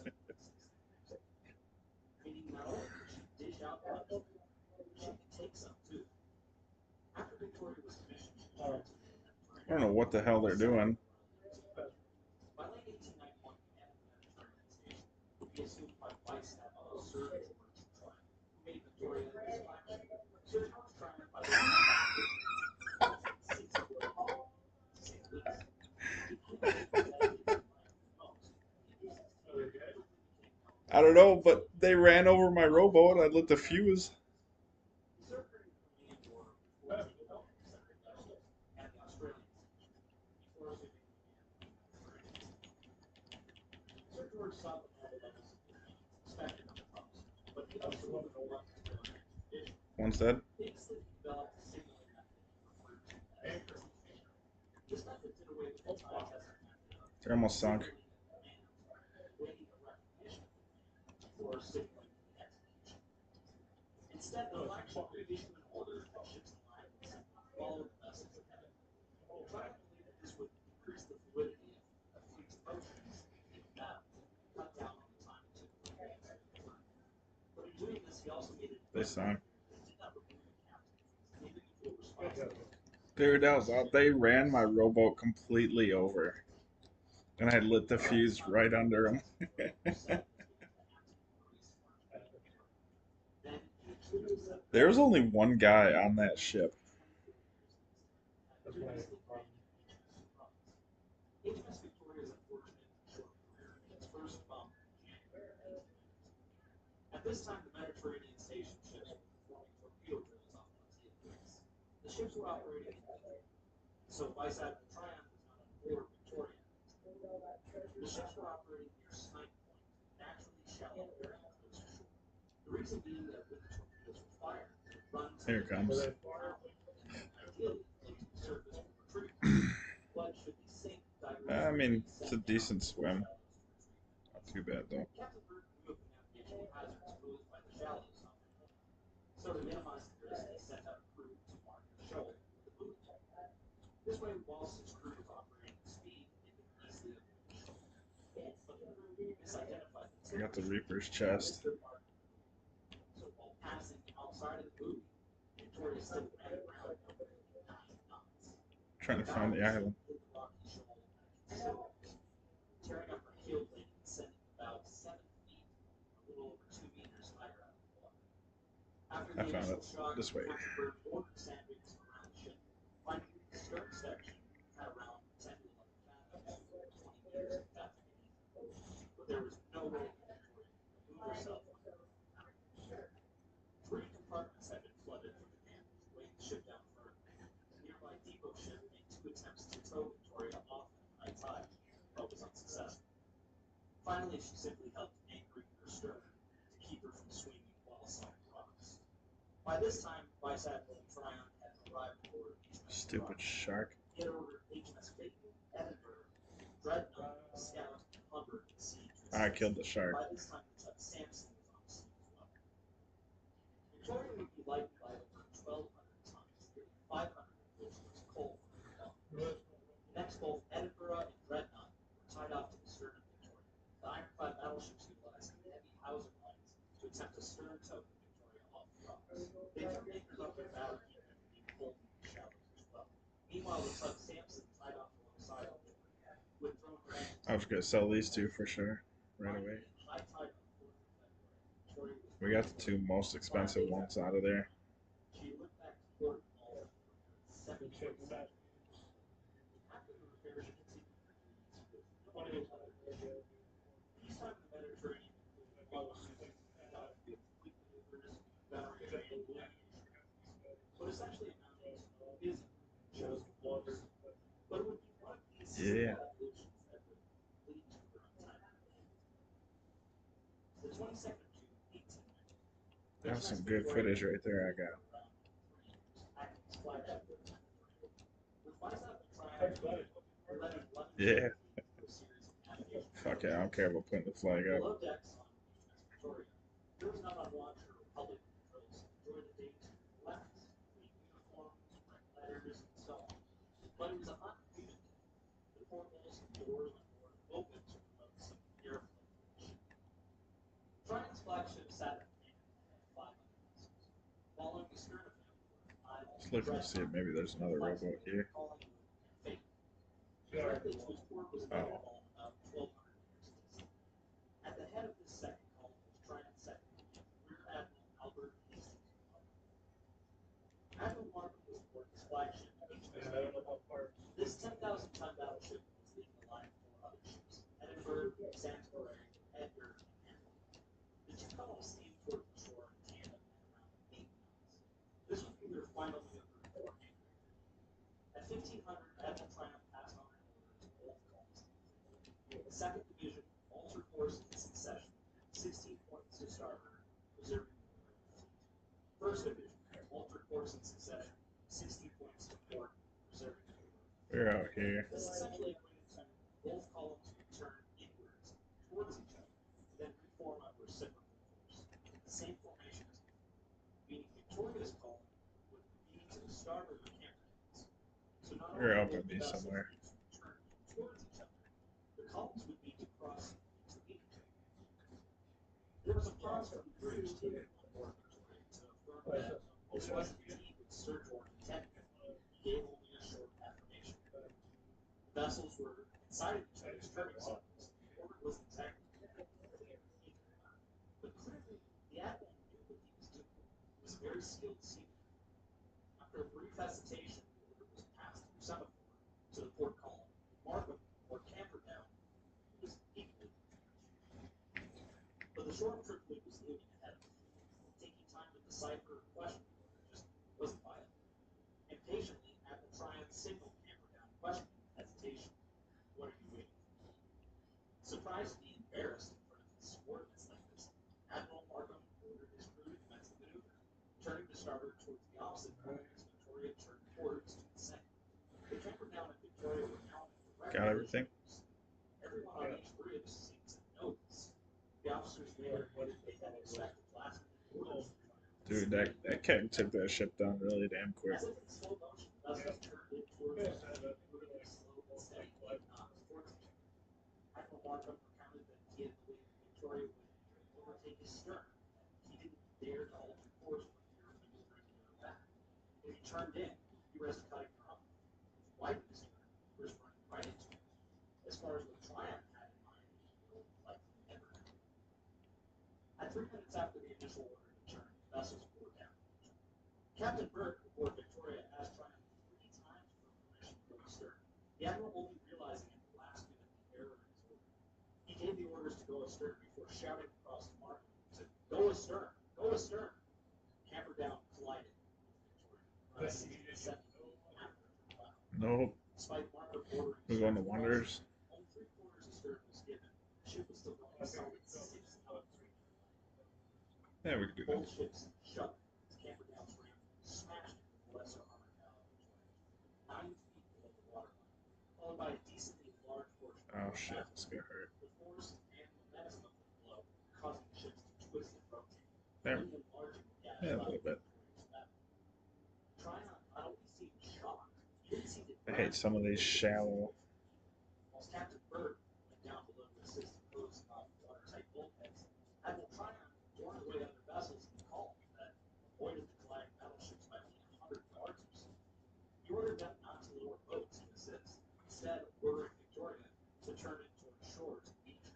Speaker 4: not only could she dish out punch, she could take some too. After Victoria was commissioned, she was
Speaker 1: I don't know what the hell they're doing.
Speaker 4: by late 1891, command of the Mediterranean station would be assumed by Vice Admiral Sir George Tryon, who made Victoria his flagship. Sir George Tryon, by the way, 6 foot tall, to say the least.
Speaker 1: I don't know, but they ran over my rowboat. I lit the fuse. One said. They're almost sunk.
Speaker 4: Instead, the flagship would issue an order that ships in line would simply follow the vessels ahead. Trying to believe that this would increase the fluidity of fleet's motions in battle, cut down on the time it took to advance the line. But in doing this, he also made it
Speaker 1: They sunk.
Speaker 4: that did not remove the captain from his individual responsibility.
Speaker 1: Dude, that was out. They ran my rowboat completely over. And I lit the fuse right under him. There was only one guy on that ship.
Speaker 4: HMS Victoria's unfortunate short career had its first bump in January 1892. this time, the Mediterranean station ships were performing torpedo drills off Montego. The ships were operating in Italy, so Vice Admiral Tryon was not on board Victoria. The ships were operating near Snipe Point, a naturally shallow area close to shore. The reason being that when the torpedoes were fired, they would run to
Speaker 1: Here it comes.
Speaker 4: ideally close to the surface for retrieval. But should they sink directly,
Speaker 1: I mean, it's a decent swim. Not too bad though.
Speaker 4: Captain Burton knew of the navigational hazards posed by the shallows off the coast. So to minimize the risk, he sent out a crew to mark the shoal with a buoy. This way, whilst his crew was operating at speed, they could easily avoid the shoal. But the crew misidentified the
Speaker 1: I got the
Speaker 4: tip.
Speaker 1: Reaper's chest.
Speaker 4: So while passing outside of the buoy, Victoria still ran aground at 9 knots.
Speaker 1: Trying to find the island.
Speaker 4: Hit the rocky shoal at considerable speed, tearing up her keel plate and sending it about 7 feet, a little over 2 meters higher out of the water. After
Speaker 1: I
Speaker 4: the
Speaker 1: found
Speaker 4: initial
Speaker 1: it.
Speaker 4: shock,
Speaker 1: This way.
Speaker 4: Captain Bird ordered sandbags around the ship, finding the stern section at around 10 to 11 fathoms, 20 meters in depth beneath. But there was no way that Victoria could move herself under the water. 3 compartments had been flooded from the damage, weighing the ship down further. A nearby depot ship made 2 attempts to tow Victoria off at high tide, but was unsuccessful. Finally, she simply helped anchoring her stern to keep her from swinging while assault rocks. By this time, Vice Admiral Tryon had arrived aboard HMS
Speaker 1: Stupid
Speaker 4: Rock.
Speaker 1: shark.
Speaker 4: He had ordered HMS Phaeton, Edinburgh, Dreadnought, Scout, and Humber to siege the
Speaker 1: I
Speaker 4: city.
Speaker 1: killed the shark.
Speaker 4: By this time, Lieutenant Sampson was on the scene as well. Victoria would be lightened by over 1,200 tons, 500 of which was coal from the dock. Next, both Edinburgh and Dreadnought were tied off to the stern of Victoria. The ironclad battleships utilized heavy hawser lines to attempt to stern tow Victoria off the rocks. They turned anchors up their battery unit and being pulled into the shallows as well. Meanwhile, the tug Sampson tied off alongside Victoria, who had thrown her engines.
Speaker 1: I was gonna sell these two for sure, right away.
Speaker 4: High tide on the 4th of February, Victoria was
Speaker 1: We got the 2 most expensive ones out of there.
Speaker 4: She went back to port in Malta for 7 months. After the repair, she continued her duties with 20 other ships. Peacetime in the Mediterranean included long-range fleet maneuvers, battery training, and navigation. What essentially amounted to busy shows of waters. But it would be one of these
Speaker 1: Yeah.
Speaker 4: evolutions that would lead to her untimely end. The 22nd of June, 1890.
Speaker 1: That's some good footage right there I got. Yeah. Fuck it, I don't care about putting the flag up.
Speaker 4: Below decks on HMS Victoria, there was not on watch or Republic patrols to enjoy the day to relax, clean uniforms, write letters, and so on. But it was a hot humid day. The portholes and doors on board open to promote some airflow from the ship. Tryon's flagship sat at the main at 500 vessels. Following the stern of him were Isle,
Speaker 1: Just looking to see if maybe there's another rowboat here.
Speaker 4: Collingwood, and Phaeton. Directly to his port was another
Speaker 1: Oh.
Speaker 4: column about 1,200 meters distant. At the head of this second column was Tryon's second, Rear Admiral Albert Hastings Markham. Admiral Markham was aboard his flagship, HMS Phaeton. This 10,000-ton battleship was leading a line of 4 other ships: Edinburgh, Salisbury, Edgar, and Hamilton. The 2 columns steamed toward the shore in tandem at around 8 knots. This would be their final maneuver before anchoring. At 1,500, Admiral Tryon passed on an order to both columns. The 2nd Division altered course in succession, 16 points to starboard, preserving the order of the fleet. 1st Division altered course in succession, 16 points to port, preserving the order of the fleet.
Speaker 1: We're out here.
Speaker 4: This essentially equated to both columns would turn inwards towards each other, then reform on reciprocal course, in the same formation as before, meaning Victoria's column would be to the starboard of Hamilton's. So not
Speaker 1: We're
Speaker 4: only
Speaker 1: up
Speaker 4: would
Speaker 1: at
Speaker 4: the
Speaker 1: me
Speaker 4: vessels
Speaker 1: somewhere.
Speaker 4: need to turn towards each other, the columns would need to cross into each other. There was a pause from the British team on board Victoria to affirm that this wasn't indeed what Sir George intended. He gave only a short affirmation. The vessels were inside of each other's turning circles, and the orbit was intact. But clearly, the Admiral knew what he was doing. He was a very skilled seaman. After a brief hesitation, the order was passed through semaphore to the port column. Markham, or Camperdown, was equally confused. But the short trip fleet was looming ahead of decipher a question just wasn't viable. Impatiently, Admiral Tryon signaled Camper down, questioning hesitation. What are you waiting for? Surprised to be embarrassed in front of his subordinates like this, Admiral Markham ordered his crew to commence the maneuver, turning the starboard towards the opposite pole as Victoria turned quarters to the same. The Camper down and Victoria were now in direct
Speaker 1: Got everything?
Speaker 4: Everyone on each bridge seemed to know this. The officers there admitted they had expected last minute orders from
Speaker 1: Dude, that keg took that ship down really damn quick.
Speaker 4: as if in slow motion, vessels turned in towards the moving at a slow and steady 8 knots towards each other. Admiral Markham recounted that he had believed Victoria would overtake his stern. He didn't dare to alter course for fear of maneuvering her back. If he turned in, he risked cutting her off. Why did his stern? He risked running right into it. As far as what Triumph had in mind, he would likely never have. At 3 minutes after the initial order to turn, the vessels bore down. Captain Burke aboard Victoria asked Triumph 3 times for permission to go astern. The Admiral only realizing at the last minute the error in his order. He gave the orders to go astern before shouting across the market to go astern, go astern. Camper down collided with Victoria, 67 feet after the cloud.
Speaker 1: Nope.
Speaker 4: Despite Markham ordering
Speaker 1: We're going to Wonders.
Speaker 4: only 3/4 astern was given. The ship was still going a solid 6 knots.
Speaker 1: Yeah, we can do that.
Speaker 4: Both ships shut as Camper down's ram smashed into the lesser armored bow of Victoria, 9 feet below the waterline, followed by a decently large portion
Speaker 1: Oh
Speaker 4: of the
Speaker 1: shit,
Speaker 4: back.
Speaker 1: this gonna hurt.
Speaker 4: The force and momentum of the blow causing the ships to twist and rotate,
Speaker 1: There.
Speaker 4: only enlarging the gash
Speaker 1: Yeah, a
Speaker 4: left
Speaker 1: little bit.
Speaker 4: in Victoria's back. Tryon not only seemed shocked, he didn't seem to
Speaker 1: I hate some of these shallow.
Speaker 4: Whilst Captain Bird went down below to assist in closing off watertight bulkheads, Admiral Tryon warned away other vessels in the column that avoided the colliding battleships by only 100 yards or so. He ordered them not to lower boats to assist, instead ordering Victoria to turn in toward shore to meet her.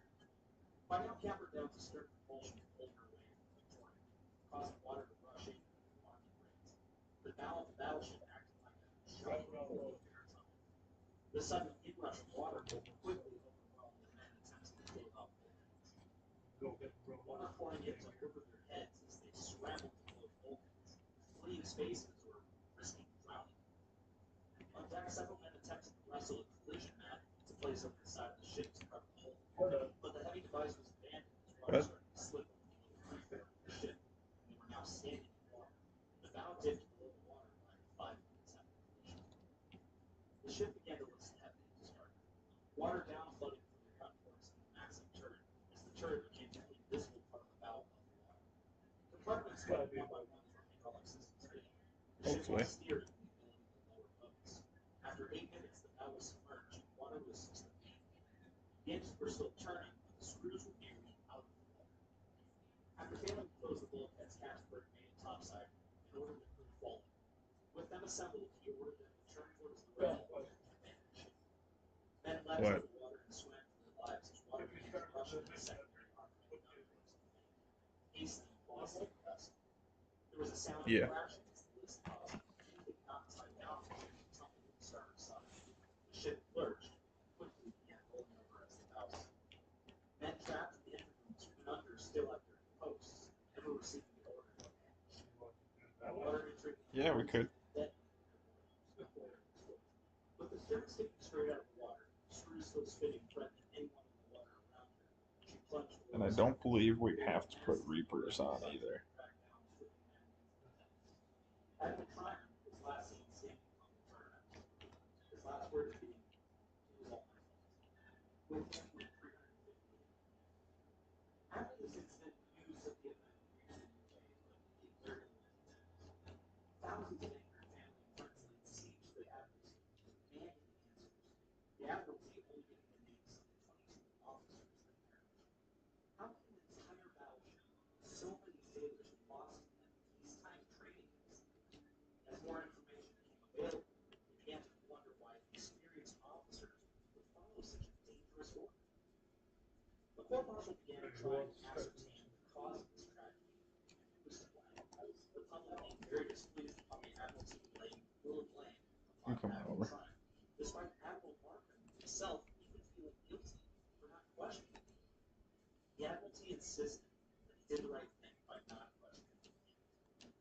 Speaker 4: By now, Camper down's stern propulsion pulled her away from Victoria, causing water to rush in at alarming rates. The bow of the battleship acted like a shock hole in her tunnel. The sudden inrush of water quickly overwhelmed the men attempting to close off bulkheads. Water pouring in to over their heads as they scrambled to close bulkheads, fleeing spaces or risking drowning. On deck, several men attempted to wrestle a collision mat to place over the side of the ship to cover the hole, but the heavy device was abandoned as water started to slip over the free form of the ship, and they were now standing in water. The bow dipped below the water line 5 minutes after collision. The ship began to listen heavily to start. Water down flooded from the gun ports and the massive turret, as the turret became the only visible part of the bow above the water. Compartments cut one by one from hydraulic systems failed. The ship
Speaker 1: Hopefully.
Speaker 4: lost steering and the ability to lower boats. After 8 minutes, the bow was submerged and water was sustained. The engines were still turning, but the screws were nearly out of the water. After failing to close the bulkheads, Captain Burke made it topside and ordered the crew to follow. With them assembled, he ordered them to turn towards the rail and abandon the ship. Men leapt
Speaker 1: What?
Speaker 4: into the water and swam for their lives as water began to rush into the secondary armament gun ports of the main, hastily bossing the vessel. There was a sound of
Speaker 1: Yeah.
Speaker 4: crashing as the list caused anything not tied down to the ship to tumble to the starboard side. The ship lurched and quickly began rolling over as the bow sank. Men trapped in the engine rooms went under still at their posts, never receiving the order to abandon the ship. Water entering the
Speaker 1: Yeah, we could.
Speaker 4: with the stern sticking straight out of the water, the screws still spinning, threatening anyone in the water around her, she plunged forward.
Speaker 1: And I don't believe we have to put Reapers on either.
Speaker 4: Admiral Tryon was last seen standing on the turret. His last words being, "It was all my fault." With him went 350. After this incident, news of the event reached the UK, but it very limited tenants. Thousands of angry family and friends laid siege to the Admiralty, demanding answers. The Admiralty only giving the names of the 22 officers that perished. How can an entire battleship, with so many sailors be lost in a peacetime training incident? As more information became available, they began to wonder why experienced officers would follow such a dangerous order. The court martial began to try and ascertain the cause of this tragedy and who was to blame. The public being very displeased upon the Admiralty laying full blame
Speaker 1: You
Speaker 4: upon
Speaker 1: come
Speaker 4: Admiral
Speaker 1: over.
Speaker 4: Tryon, despite Admiral Markham himself even feeling guilty for not questioning him. The Admiralty insisted that he did the right thing by not questioning him.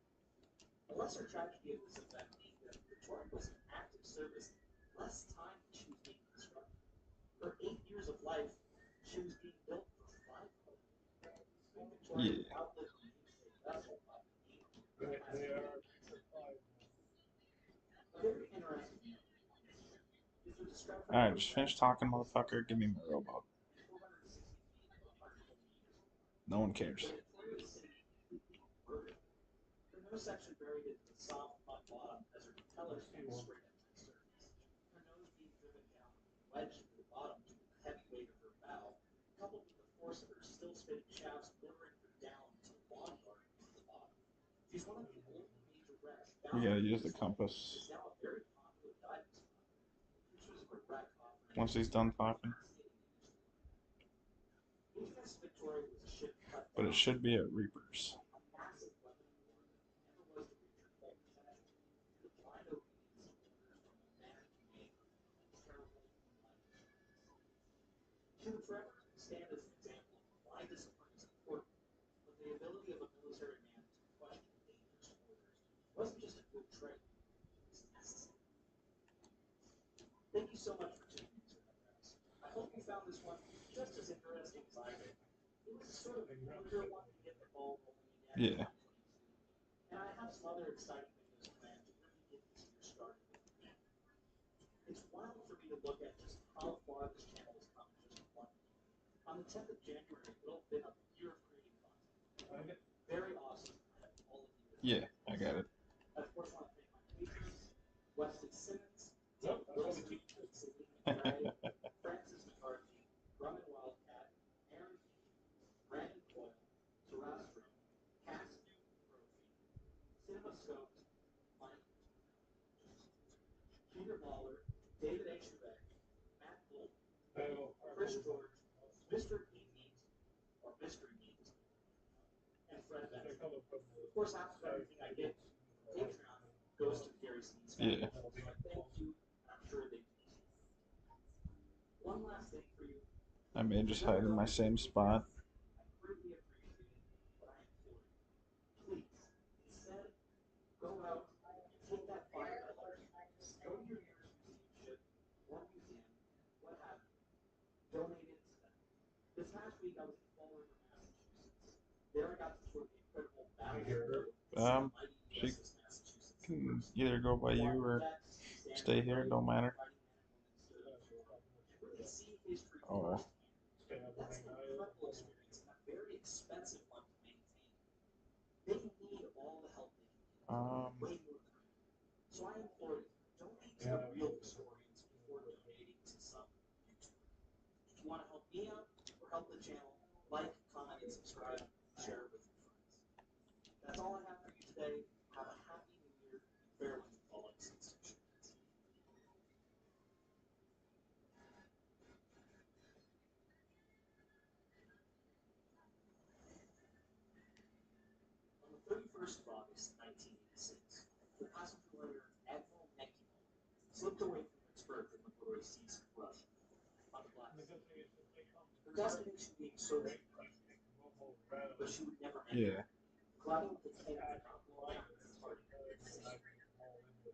Speaker 4: lesser tragedy of this event being that Victoria was in active service less time than she was being constructed. For 8 years of life, she was being built for 500. Victoria
Speaker 1: Yeah.
Speaker 4: outlived the mainstay vessel by 8
Speaker 2: They
Speaker 4: years.
Speaker 2: are supplied.
Speaker 4: A very interesting note is the discovery
Speaker 1: Alright,
Speaker 4: of
Speaker 1: just finish talking, motherfucker. Give me my rowboat.
Speaker 4: 460 feet or 120 meters.
Speaker 1: No one cares.
Speaker 4: The Victoria is sitting completely inverted. Her nose section buried into the soft mud bottom as her propellers went straight up to the surface. Her nose being driven down wedged to the bottom due to the heavy weight of her bow, coupled with the force of her still spinning shafts lowering her down to the bottom guard into the bottom. She's one of the only major wrecks
Speaker 1: You
Speaker 4: found
Speaker 1: gotta
Speaker 4: in
Speaker 1: use the
Speaker 4: this line.
Speaker 1: compass
Speaker 4: It's now a very popular diving spot. Pictures of a wreck offering
Speaker 1: once he's done talking.
Speaker 4: HMS Victoria was a ship cut
Speaker 1: But
Speaker 4: down
Speaker 1: it should be at Reapers.
Speaker 4: a massive weapon of war that never was to reach her full potential due to blind obedience to orders from a man who made her terrible life. She would forever stand as an example of why discipline is important, but the ability of a military man to question dangerous orders wasn't just a good trait, it was necessary. Thank you so much for tuning in to guys. I hope you found this one just as interesting as I did. It was a sort of weirder one to get the ball rolling again
Speaker 1: Yeah.
Speaker 4: in 2022, and I have some other exciting videos planned to really get this year started with again. It's wild for me to look at just how far this channel has come in just 1 year. On the 10th of January, it'll have been a year of creating content. Very awesome to have all of you.
Speaker 1: Yeah, I got it.
Speaker 4: I of course want to thank my patrons, Wesley Simmons, David Wilson, Selena McRae, Francis McCarthy, Grumman Wildcat, Aaron Keane, Brandon Coyle, Terastro, Cass Newton Brophy, Cinema Scoped, Mike, Peter Mahler, David H. Quebec, Matt Gold, Chris George, Mr. E. Meat, or Mystery Meat, and Fred Benson. Of course, after everything I get, Patreon goes to Gary Sneed's family.
Speaker 1: Yeah.
Speaker 4: So thank you, and I'm sure they do. One last thing for you.
Speaker 1: I may just hide in my same spot.
Speaker 4: I greatly appreciate it, but I implore you, please, instead, go out and take that $5, go to your nearest museum or museum, what have you, donate it to them. This past week I was in Fall River, Massachusetts. There I got to tour the incredible battlefield
Speaker 1: Um,
Speaker 4: mighty
Speaker 1: she
Speaker 4: USS Massachusetts.
Speaker 1: Can either go by you or stay here, don't matter.
Speaker 4: Really see history
Speaker 1: Oh.
Speaker 4: firsthand. That's an incredible experience and a very expensive one to maintain. They need all the help they can get, way more than I do. So I implore you, donate to the real historians before donating to some YouTuber. If you want to help me out or help the channel, like, comment, and subscribe, share it with your friends. That's all I have for you today. Have a happy new year and farewell to all institutions. On the 31st of August, 1986, the passenger liner Admiral Nekimo slipped away from its berth in the glorious seas of Russia on the Black Sea. Her destination being Soviet Russia, but she would never make it.
Speaker 1: Yeah.
Speaker 4: Clouding with its head did not blow down its target decision.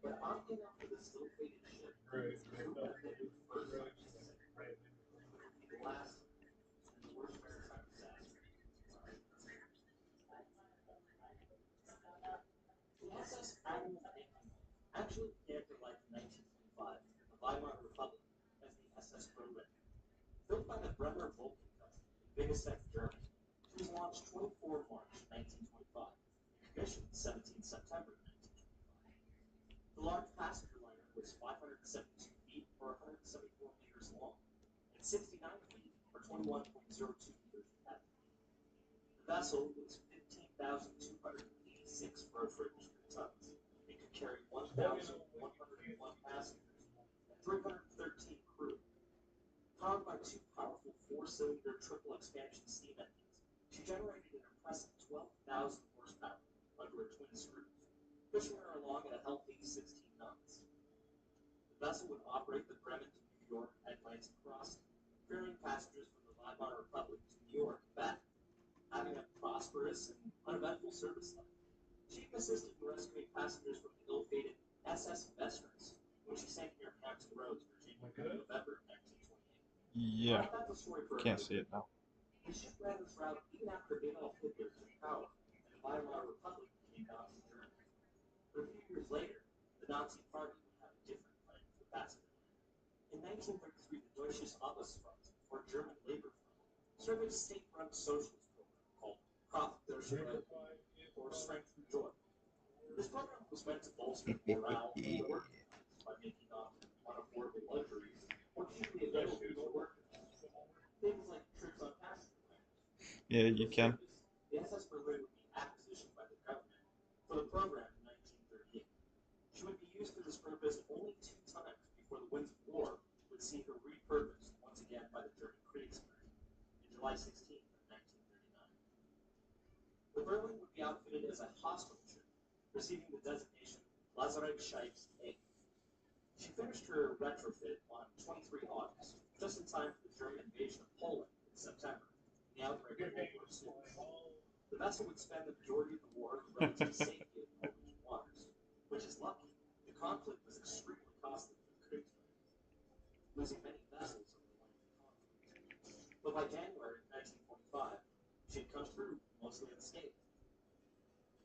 Speaker 4: But oddly enough for this ill-fated ship, the crew would have been the first on Pacific. But it would be the last and the worst maritime disaster. The SS Admiral Nekimo actually began her life in 1925 in the Weimar Republic as the SS Berlin. Built by the Bremer Vulcan Company in Biggestedt, Germany, she was launched 24 March 1925 and commissioned 17 September 1925. The large passenger liner was 572 feet or 174 meters long and 69 feet or 21.02 meters in depth. The vessel was 15,286 refurbished tons and could carry 1,101 passengers and 313 crew. Powered by two powerful four-cylinder triple expansion steam engines, she generated an impressive 12,000 horsepower under her twin screws, pushing her along at a healthy 16 knots. The vessel would operate the Bremen to New York Atlantic crossing, ferrying passengers from the Weimar Republic to New York and back, having a prosperous and uneventful service life. She assisted in rescuing passengers from the ill-fated SS Veterans when she sank near Hampton Roads, Virginia, in November 1928.
Speaker 1: Yeah,
Speaker 4: I thought the story for
Speaker 1: can't see it now.
Speaker 4: the ship ran this route even after Adolf Hitler took power and the Weimar Republic became Nazi Germany. But a few years later, the Nazi Party would have a different plan for passengers. In 1933, the Deutsches Arbeitsfront, or German Labor Front, started a state-run socialist program called Kraft der Freude, or Strength through Joy. This program was meant to bolster morale of the working class by making unaffordable luxuries more cheaply available to the workers. Things like trips on passenger liners.
Speaker 1: Yeah, you can.
Speaker 4: The SS Berlin would be acquisitioned by the government for the program in 1938. She would be used for this purpose only 2 times before the winds of war would see her repurposed once again by the German Kriegsmarine in July 16th of 1939. The Berlin would be outfitted as a hospital ship, receiving the designation Lazarettschiff A. She finished her retrofit on 23 August, just in time for the German invasion of Poland in September, and the outbreak of World War II. The vessel would spend the majority of the war in relative safety of Norwegian waters, which is lucky. The conflict was extremely costly for the Kriegsmarine, losing many vessels over the length of the conflict. But by January 1945, she had come through mostly unscathed.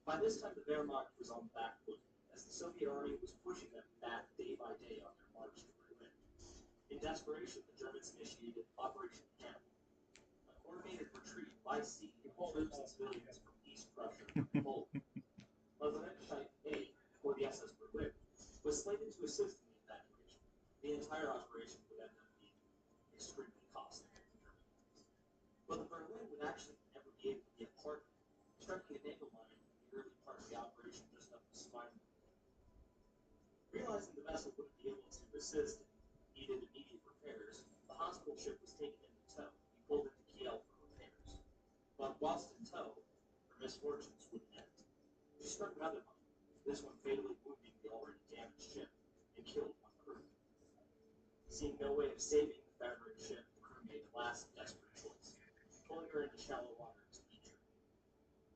Speaker 4: By this time, the Wehrmacht was on the back foot, as the Soviet army was pushing them back day by day on their march to Berlin. In desperation, the Germans initiated Operation Hannibal, a coordinated retreat by sea of troops and civilians from East Prussia and Poland. Lazarettschiff A, or the SS Berlin, was slated to assist in the evacuation. The entire operation would end up being extremely costly for the Germans. But the Berlin would actually never be able to get part of it, striking a naval line in the early part of the operation just up the spine. Realizing the vessel wouldn't be able to assist and needed immediate repairs, the hospital ship was taken into tow and pulled into Kiel for repairs. But whilst in tow, her misfortunes wouldn't end. She struck another mine, this one fatally wounding the already damaged ship, and killed one crew. Seeing no way of saving the foundering ship, the crew made a last desperate choice, pulling her into shallow water to beach her.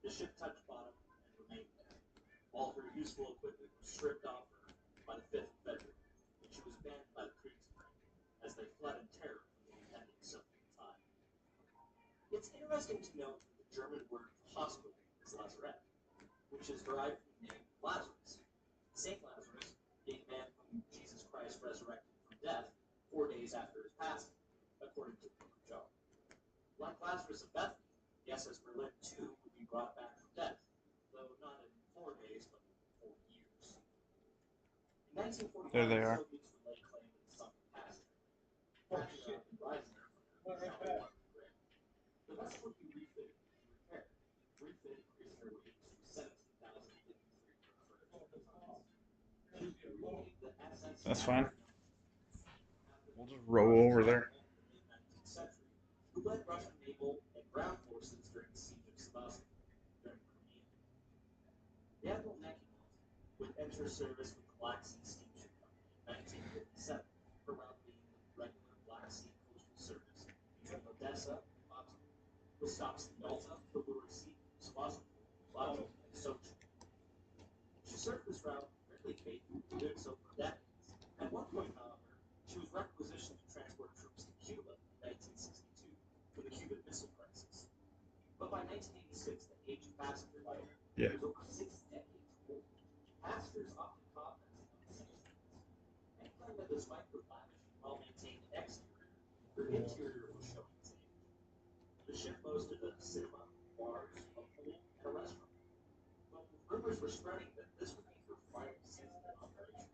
Speaker 4: The ship touched bottom and remained there. All her useful equipment was stripped off her by the 5th of February, and she was abandoned by the Kriegsmarine as they fled in terror from the impending Soviet tide. It's interesting to note that the German word for hospital is lazaret, which is derived from the name Lazarus. Saint Lazarus being a man whom Jesus Christ resurrected from death 4 days after his passing, according to the book of John. Like Lazarus of Bethany, the SS Berlin too would be brought back from death, though not in 4 days, but 4 years. In 1945,
Speaker 1: There they
Speaker 4: the
Speaker 1: are.
Speaker 4: Soviets would lay claim to the sunken passenger, catching up and rising from the shallow water grid. The vessel would be refitted and repaired. Refit increasing her weight to 17,053 tons. She would be renamed the SS.
Speaker 1: That's fine. We'll just row over there.
Speaker 4: In the mid-19th century, who led Russian naval and ground forces during the siege of Sebastopol during Crimea. The Admiral Nakhimov would enter service with the Black Sea Steamship Company in 1957, her route being the regular Black Sea coastal service between Odessa and Batum, with stops in Yalta, the Lunar Sea, Sebastopol, Batum, and Sochi. She served this route fairly faithfully, doing so for decades. At one point, however, she was requisitioned to transport troops to Cuba in 1962 for the Cuban Missile Crisis. But by 1986, the aged passenger liner
Speaker 1: Yeah.
Speaker 4: was over 6 decades old. Passengers often commented on the safety and claimed that despite her lavish and well-maintained exterior, her interior was showing its age. The ship boasted a cinema, bars, a pool, and a restaurant. But rumors were spreading that this would be her final season in operation.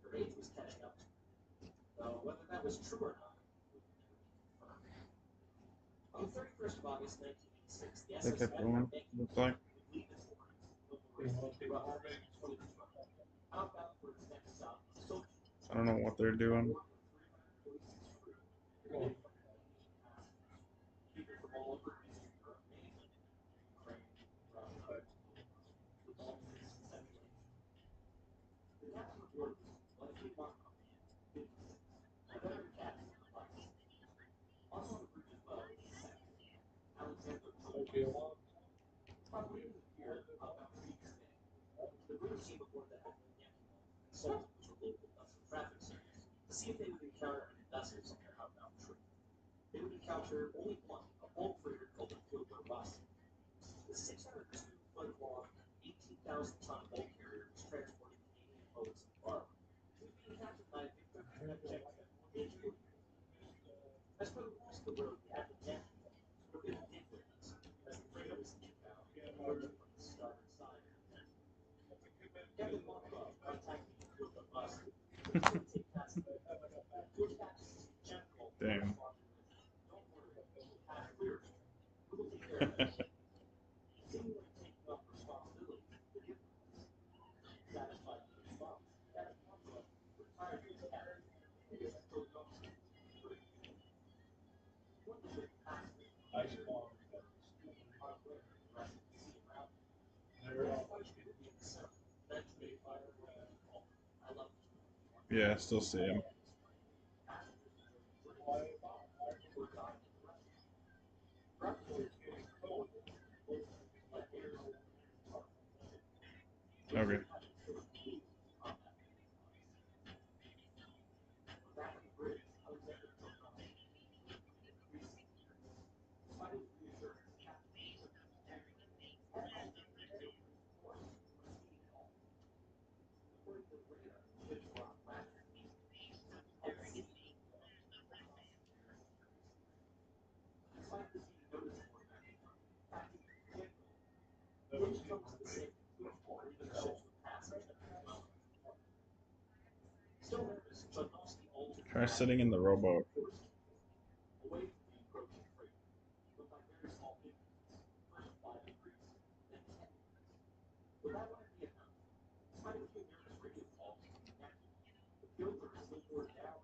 Speaker 4: Her age was catching up to her. Though whether that was true or not would never be confirmed. On the 31st of August 1986, the
Speaker 1: They
Speaker 4: SS
Speaker 1: kept going. Looks like.
Speaker 4: would leave its lines of Rough, outbound for its next stop, Sochi.
Speaker 1: I don't know what they're doing.
Speaker 4: Aboard with 346 crew, and 88 passengers. People from all over Eastern Europe, mainly Ukraine, Russia, the Baltics, and Central Asia. The captain aboard was likely marked on the 56, a veteran captain of the Black Sea. Also on the bridge as well was the second, Alexander Probably in the pier outbound for East Bay. consulted with the local Dutch traffic service to see if they would encounter any vessels on their outbound trip. They would encounter only one, a bulk freighter called the Pilgrim Rossi. The 602-foot long, 18,000-ton bulk carrier was transporting Canadian loads of barley. It was being captured by a Victor Project Age 40. As for the rules of the road, the Atlantic were a bit ridiculous, as the freighter was inbound, emerging from the starboard side of the tent. Captain Markov contacted the Pilgrim Rossi to take passengers. Which captains general
Speaker 1: Damn.
Speaker 4: don't worry, we'll pass clear. We will take care of it. Seemingly taking up responsibility for the difficulties. Satisfied with the response, Captain Markov retired his captain and his co-governor. One of the passengers hard way the rest of the sea around him. That fight would be in the sun. Eventually, fire I love you.
Speaker 1: Yeah, I still see him. Okay. Try sitting in the rowboat.
Speaker 4: Away from the approaching freight, but by very small increments, first 5 degrees, then 10 degrees. But that wouldn't be enough. Despite a few nervous radio calls to the captain, the Pilgrim still bore down.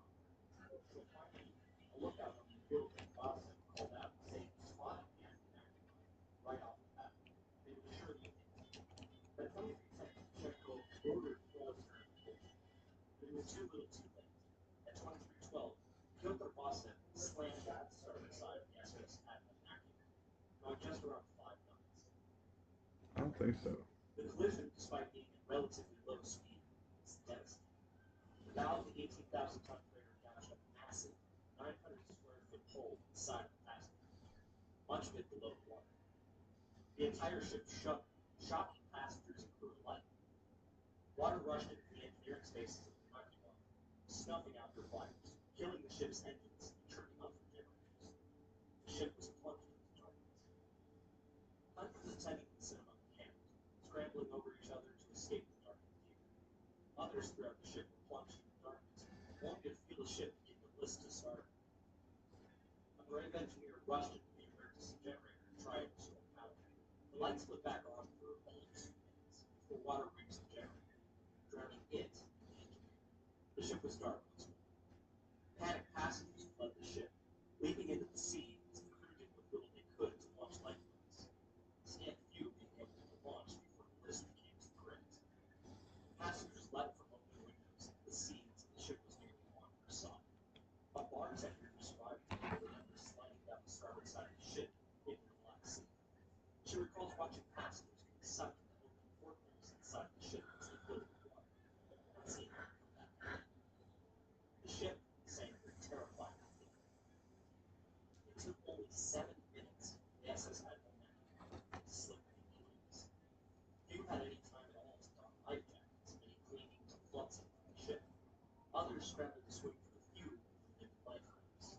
Speaker 4: So finally, a lookout on the Pilgrim Boston called out to say he spotted the Atlantic right off the bat. They were sure they did. At 23:10, Checo ordered full certification. But it was too little too late. At 23:12, Pilgrim Boston slammed down the starboard side of the SS Atlantic, going just around 5 knots.
Speaker 1: I don't think so.
Speaker 4: The collision, despite being at relatively low speed, was devastating. The bow of the 18,000-ton freighter dashed a massive 900-square-foot hole in the side of the passenger, much of it below the water. The entire ship shut, shocking passengers and crew alike. Water rushed into the engineering spaces of the platform, snuffing out their fires, killing the ship's engines and turning off the generators. The ship was plunged into darkness. Hundreds attending the cinema camped, scrambling over each other to escape the darkened theater. Others throughout the ship were plunged into darkness, wanting to feel the ship begin to list to start. A brave engineer rushed into the emergency generator to try and restore power. The lights flipped back on for only 2 minutes before water reached the generator, drowning it and the engineer. The ship was dark once more. Panicked passengers fled the ship, leaping into the sea as the crew did what little they could to launch lifeboats. Scant few being able to launch before the list became too great. Passengers leapt from open windows into the sea until the ship was nearly on her side. A bartender described the remember sliding down the starboard side of the ship into the Black Sea. She recalls watching passengers get sucked into open portholes inside the ship as they filled with water, and seeing them come back out. The ship sank with terrifying rapidity. It took only 7 minutes for the SS Atlantic to slip into place. Few had any time at all to don life jackets, many clinging to flotsam on the ship. Others scrambled to swim for the few who lived lifeboats.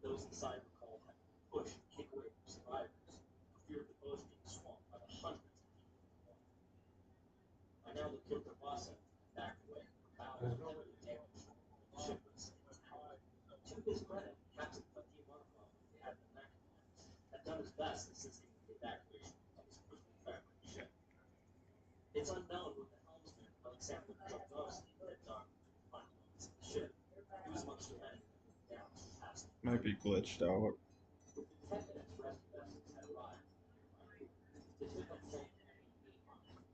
Speaker 4: Those inside recalled having to push and kick away from survivors for fear of the boats being swamped by the hundreds of people in the water. By now, the Pilgrim Boston backed away, her bow was heavily damaged, and the ship was sinking out. To his credit, Captain Fatim Markov of the Atlantic had done his best assisting with the evacuation of his quickly foundering ship. It's unknown what the helmsman, Alexander Jodovsky, had done in the final moments of the ship. He was amongst the men who went down to pass the
Speaker 1: Might be glitched out.
Speaker 4: Within 10 minutes, rescue vessels had arrived from nearby. They took up tank enemy beam mines.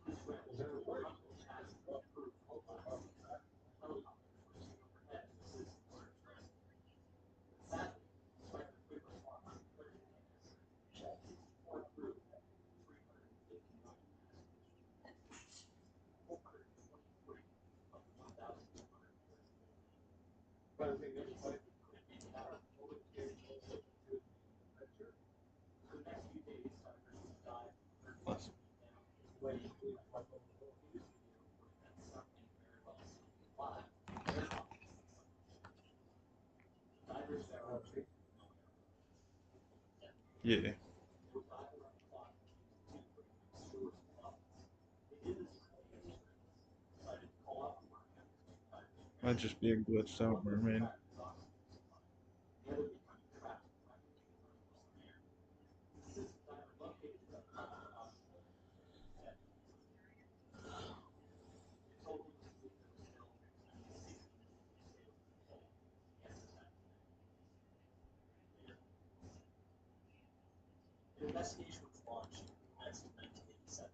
Speaker 4: Crew scrambled to unload passengers and crew from all sides. Helicopters were seen overhead to assist in search and rescue. Sadly, despite the quick response of the clearing tanks, all 64 crew and 359 passengers. 423
Speaker 1: Yeah,
Speaker 4: With 5 around the clock, two pretty stores and profits. They did this for 8 straight. Decided to call off the work after 2 times.
Speaker 1: might just be a glitched out mermaid.
Speaker 4: The other becoming trapped in practically the air. The system diver located the set. It told him to believe there was still at least 60 missing sailors in the hull. Yes, that. An investigation was launched in the next of 1987. It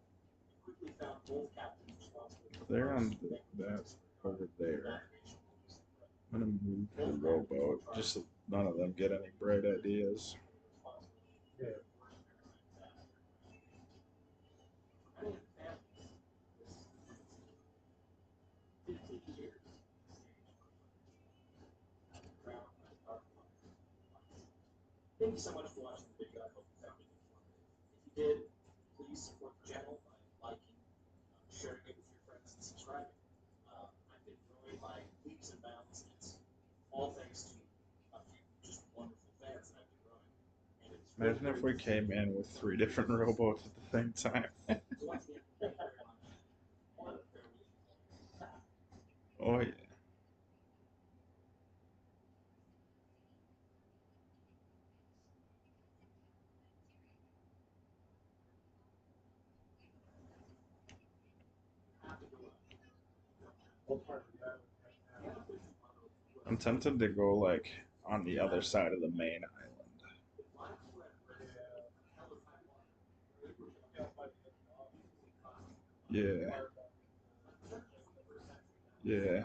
Speaker 4: quickly found both captains responsible for
Speaker 1: They're on
Speaker 4: large
Speaker 1: that
Speaker 4: negligence
Speaker 1: over
Speaker 4: in
Speaker 1: there.
Speaker 4: navigation rules.
Speaker 1: I'm gonna move the rowboat just so none of them get any bright ideas.
Speaker 2: Yeah.
Speaker 4: For many of the families, this 15 years drowned by dark waters. Thank you so much for watching the video. I hope you found it informative. If you did, please support the channel by liking, sharing it with your friends, and subscribing. I've been growing by leaps and bounds, and it's all thanks to a few just wonderful fans that I've been growing. And it's really
Speaker 1: Imagine if
Speaker 4: great
Speaker 1: we
Speaker 4: to see.
Speaker 1: came in with 3 different rowboats at the same time.
Speaker 4: So once again, thank you very much. And farewell.
Speaker 1: Oh yeah.
Speaker 4: Have to go up.
Speaker 2: What part of the island right now?
Speaker 1: I'm tempted to go like on the other side of the main island. Yeah. Yeah.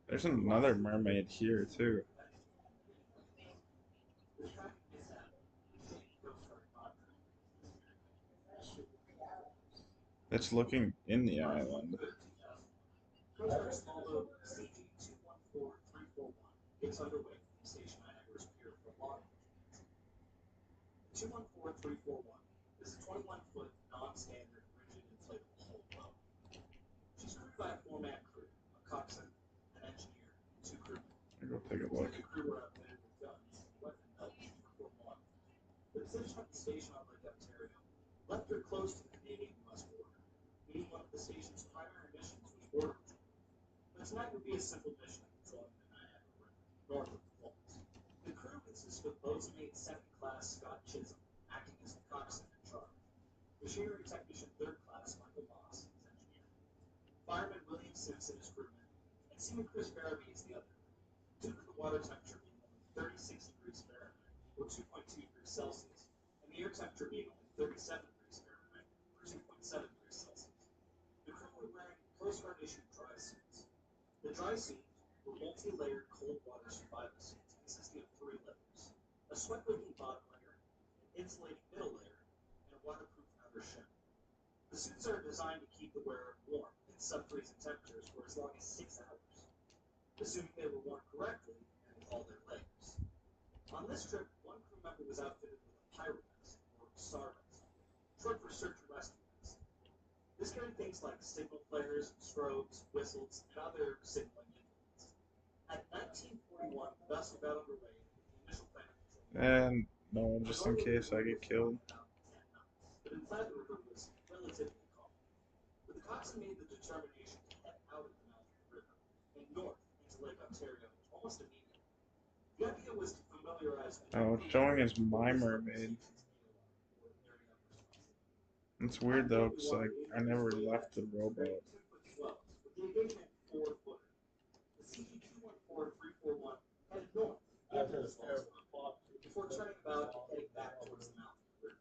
Speaker 1: There's another mermaid here too. It's looking in the island.
Speaker 4: Coast Guard small boat CG-214341 gets underway from the station Niagara's Pier for a log. 214341 is a 21-foot non-standard rigid inflatable hull boat. She's crewed by a 4-man crew, a coxswain, an engineer, and 2 crewmen.
Speaker 1: I'll go take a look.
Speaker 4: The crew were outfitted with guns and weapon belts for one. The position of the station on Lake Ontario left her close to the Canadian-US border, meaning one of the station's primary missions was border patrol. But tonight would be a simple mission of patrolling the Niagara River, north of the Falls. The crew consisted of boatswain second class Scott Chisholm, acting as the coxswain in charge. Machinery technician third class Michael Moss is engineer. Fireman William Simpson is crewman, and Seaman Chris Barabee is the other. Due to the water temperature being only 36 degrees Fahrenheit, or 2.2 degrees Celsius, and the air temperature being only 37 degrees Fahrenheit, or 2.7 degrees Celsius, the crew were wearing Coast Guard issued dry suits. The dry suits were multi-layered cold water survival suits consisting of 3 layers: a sweat-wicking bottom layer, an insulating middle layer, and a waterproof outer shell. The suits are designed to keep the wearer warm in sub-freezing temperatures for as long as 6 hours, assuming they were worn correctly and with all their layers. On this trip, one crew member was outfitted with a pyro vest, or SAR vest, short for search and rescue vest. This carried things like signal flares, strobes, whistles, and other signaling implements. At 1941, the vessel got underway with the initial plan of patrolling.
Speaker 1: And no, just in case I get killed.
Speaker 4: But inside the river was relatively calm. But the coxswain made the determination to head out of the mouth of the river and north into Lake Ontario almost immediately. The idea was to familiarize.
Speaker 1: Oh, it's showing as my mermaid. It's weird though, because like I never left the rowboat.
Speaker 4: With the engagement 4-footer, the CG-214341 headed north before turning about and heading back towards the mouth of the river.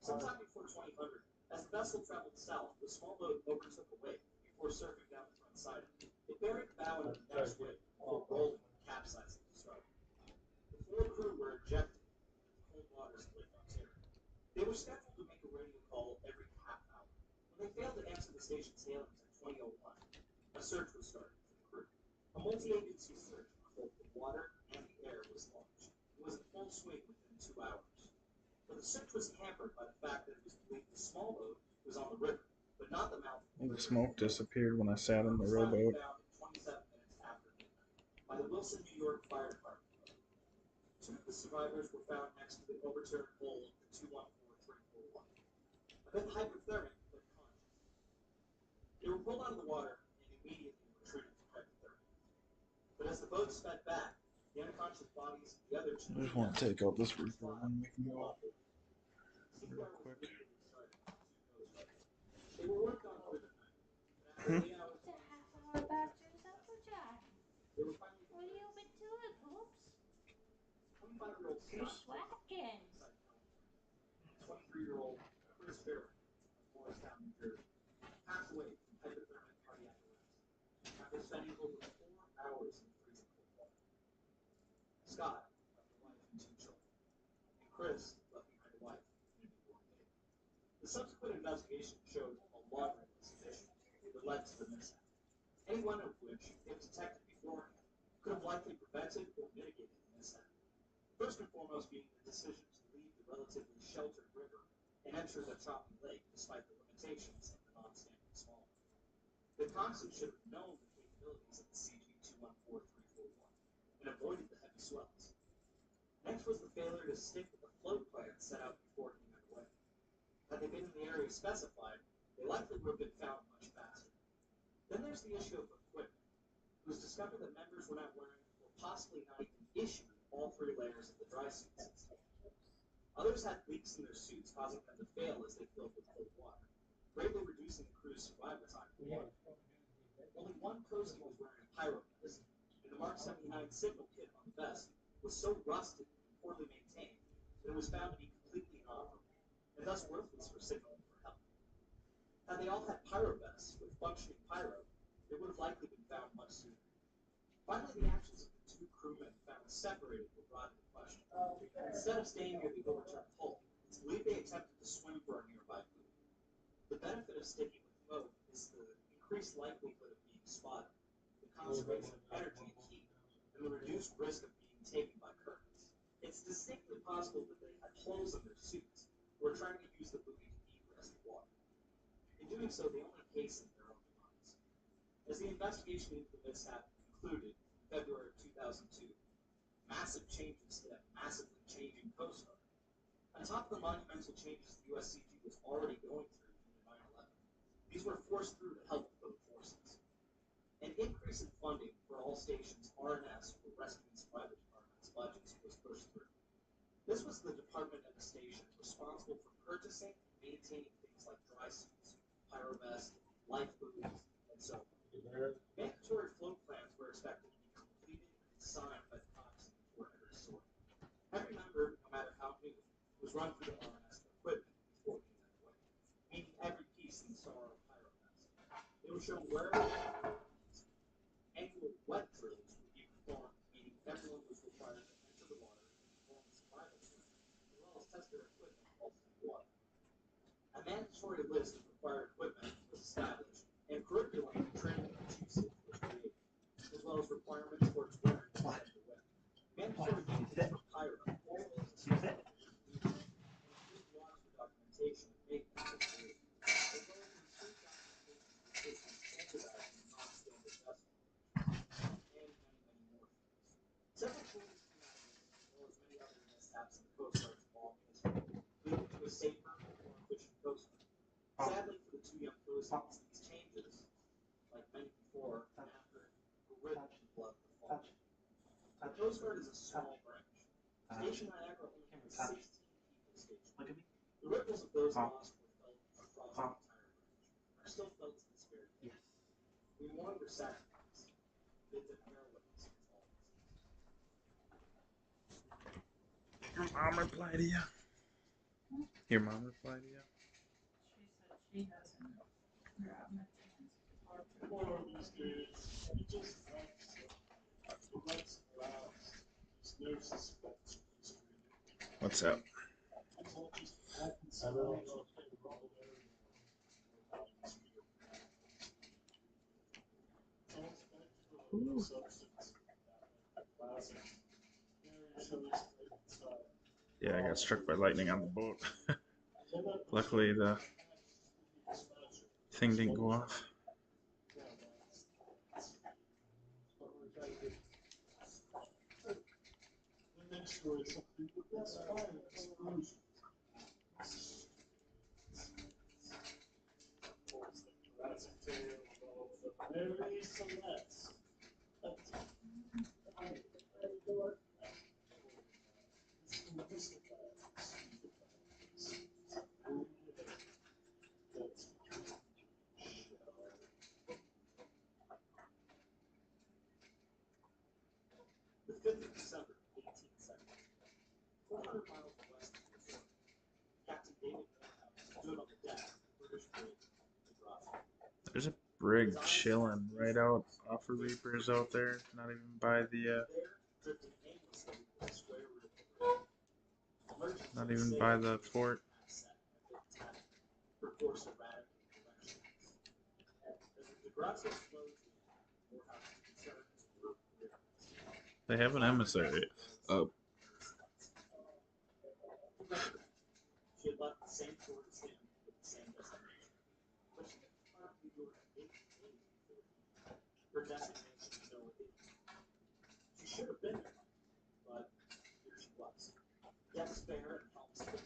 Speaker 4: Sometime before 2000, as the vessel traveled south, the small boat overtook a wave before surfing down the front side of it. It buried the bow into the next wave before rolling and capsizing to start. The 4 crew were ejected into the cold waters of Lake Ontario. They were scheduled to make a radio call every half hour. When they failed to answer the station's hailings at 2001, a search was started for the crew. A multi-agency search for both the water and the air was launched. It was in full swing within 2 hours. But the search was hampered by the fact that it was believed the small boat was on the river, but not the mouth.
Speaker 1: The smoke disappeared when I sat in the
Speaker 4: It was finally
Speaker 1: rowboat.
Speaker 4: found in 27 minutes after midnight by the Wilson, New York Fire Department. Two of the survivors were found next to the overturned hull of the 214341. A bit hypothermic, but conscious. They were pulled out of the water and immediately were treated for hypothermia. But as the boat sped back, the unconscious bodies of the other two
Speaker 1: I just want to take out this reefer and we can go real quick.
Speaker 4: They were worked on for the night. After 8 hours,
Speaker 5: It's a half hour back to Applejack.
Speaker 4: they were finally
Speaker 5: What have you been doing, Poops?
Speaker 4: 25-year-old
Speaker 5: Chris Watkins.
Speaker 4: 23-year-old Chris Fairbanks of Morristown, New Jersey, passed away from hypothermic cardiac arrest after spending over 4 hours in freezing cold water. Scott left a wife and 2 children, and Chris left behind a wife and a newborn baby. The subsequent investigation showed a laundry list of issues that led to the mishap, any one of which, if detected beforehand, could have likely prevented or mitigated the mishap. First and foremost being the decision to leave the relatively sheltered river and enter the choppy lake despite the limitations of the non-standing small boat. The coxswain should have known the capabilities of the CG-214341 and avoided the heavy swells. Next was the failure to stick with the float plan set out before he went away. Had they been in the area specified, they likely would have been found much faster. Then there's the issue of equipment. It was discovered that members were not wearing or possibly not even issued all 3 layers of the dry suit system. Others had leaks in their suits, causing them to fail as they filled with cold water, greatly reducing the crew's survival time for water. Only one coastie was wearing a pyro vest, and the Mark 79 signal kit on the vest was so rusted and poorly maintained that it was found to be completely inoperable, and thus worthless for signaling for help. Had they all had pyro vests with functioning pyro, they would have likely been found much sooner. Finally, the actions of the 2 crewmen found separated were brought into question. Instead of staying near the overturned hull, it's believed they attempted to swim for a nearby buoy. The benefit of sticking with the boat is the increased likelihood of being spotted, the conservation of energy and heat, and the reduced risk of being taken by currents. It's distinctly possible that they had holes in their suits or were trying to use the buoy to egress the water. In doing so, they only hastened their own demise. As the investigation into the mishap concluded in February of 2002, massive changes to that massively changing Coast Guard. On top of the monumental changes the USCG was already going through due to 9/11, these were forced through to help both forces. An increase in funding for all stations R&S or Rescue and Survival Departments budgets was pushed through. This was the department at the station responsible for purchasing and maintaining things like dry suits, pyro vests, life buoys, and so on. Mandatory float plans were expected to be completed and signed by the coxswain before every sort. Every member, no matter how new, was run through the R&S equipment before being that way, meaning every piece in the SAR pyro vest. They were shown where annual wet drills would be performed, meaning everyone was required to enter the water and perform a survival check, as well as test their equipment while in the water. A mandatory list of required equipment was established, and curriculum and training for chief safety was created, as well as requirements for its wearing to protect the wet. Mandatory maintenance for pyro, as well as a system and included logs for documentation and maintenance was created, as well as improved documentation for systems standardizing non-standard vessels, and many, many more things. Several changes came out of this, as well as many other mishaps in the Coast Guard's long history, leading to a safer, more efficient Coast Guard. Sadly for the 2 young coasties, these changes, like many before and after, were written in the blood of the fallen. The Coast Guard is a small branch. Station Niagara only has 16 people stationed. The ripples of those lost were felt across the entire branch, and are still felt to this very day. We mourn their sacrifice, bid them farewell as always.
Speaker 1: Your mom reply to you? Your mom reply to you?
Speaker 3: She said she hasn't gotten a chance to talk to
Speaker 2: One of these days, you just have to let it last. There's no suspense in this reading.
Speaker 1: What's up?
Speaker 2: It's all just happens. I don't know if they roll there. Substance. Classic. Very shows inside.
Speaker 1: Yeah, I got struck by lightning on the boat. Luckily, the thing didn't go off.
Speaker 4: The 5th of December, 1870, 400 miles west of the fort, Captain David Morehouse stood on the deck of the British brig, the Grasshopper.
Speaker 1: There's a brig chilling right out off of Reapers out there, not even by the,
Speaker 4: Drifting aimlessly with a square root.
Speaker 1: not even by the fort.
Speaker 4: Her course erratic in directions. As the Grasshopper flowed to Morehouse's concerns were real.
Speaker 1: They have an emissary.
Speaker 4: She had left the same port as him with the same destination, but she had found New York 8 days before. Her destination was no Italy. She should have been there, but here she was. Deck spare and helm split.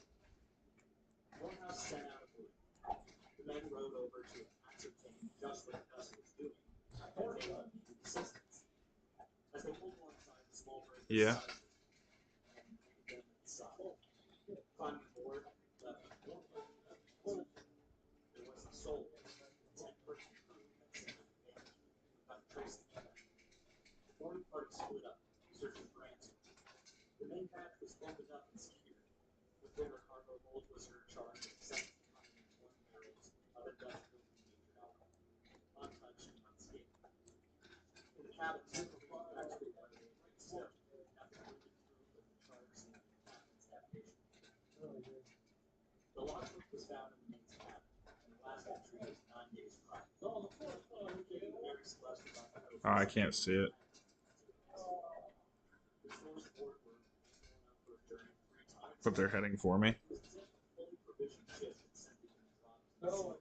Speaker 4: Morehouse sent out a buoy. The men rowed over to ascertain just what the vessel was doing, and if anyone needed assistance. As they pulled alongside the small brig,
Speaker 1: Yeah.
Speaker 4: and greeted them at the side. Climbing aboard, left one there was a soul, a 10-person crew that sailed in advance, without tracing each other. The boarding party split up, searching for answers. The main hatch was opened up and secured. Within her cargo hold was her charge of 1,720 barrels of industrial endangered alcohol, untouched and unscathed. In the cabin, several facts were readily still, after the proof of the charge and the captain's navigation. The logbook was found in the mate's cabin, and the last entry was 9 days prior. Indicating Mary Celeste was on the coast.
Speaker 1: Oh, I can't see it.
Speaker 4: The stores aboard were blown up for a journey 3 times.
Speaker 1: But they're heading for me.
Speaker 4: It was as if a fully provisioned ship had simply been dropped in the sea.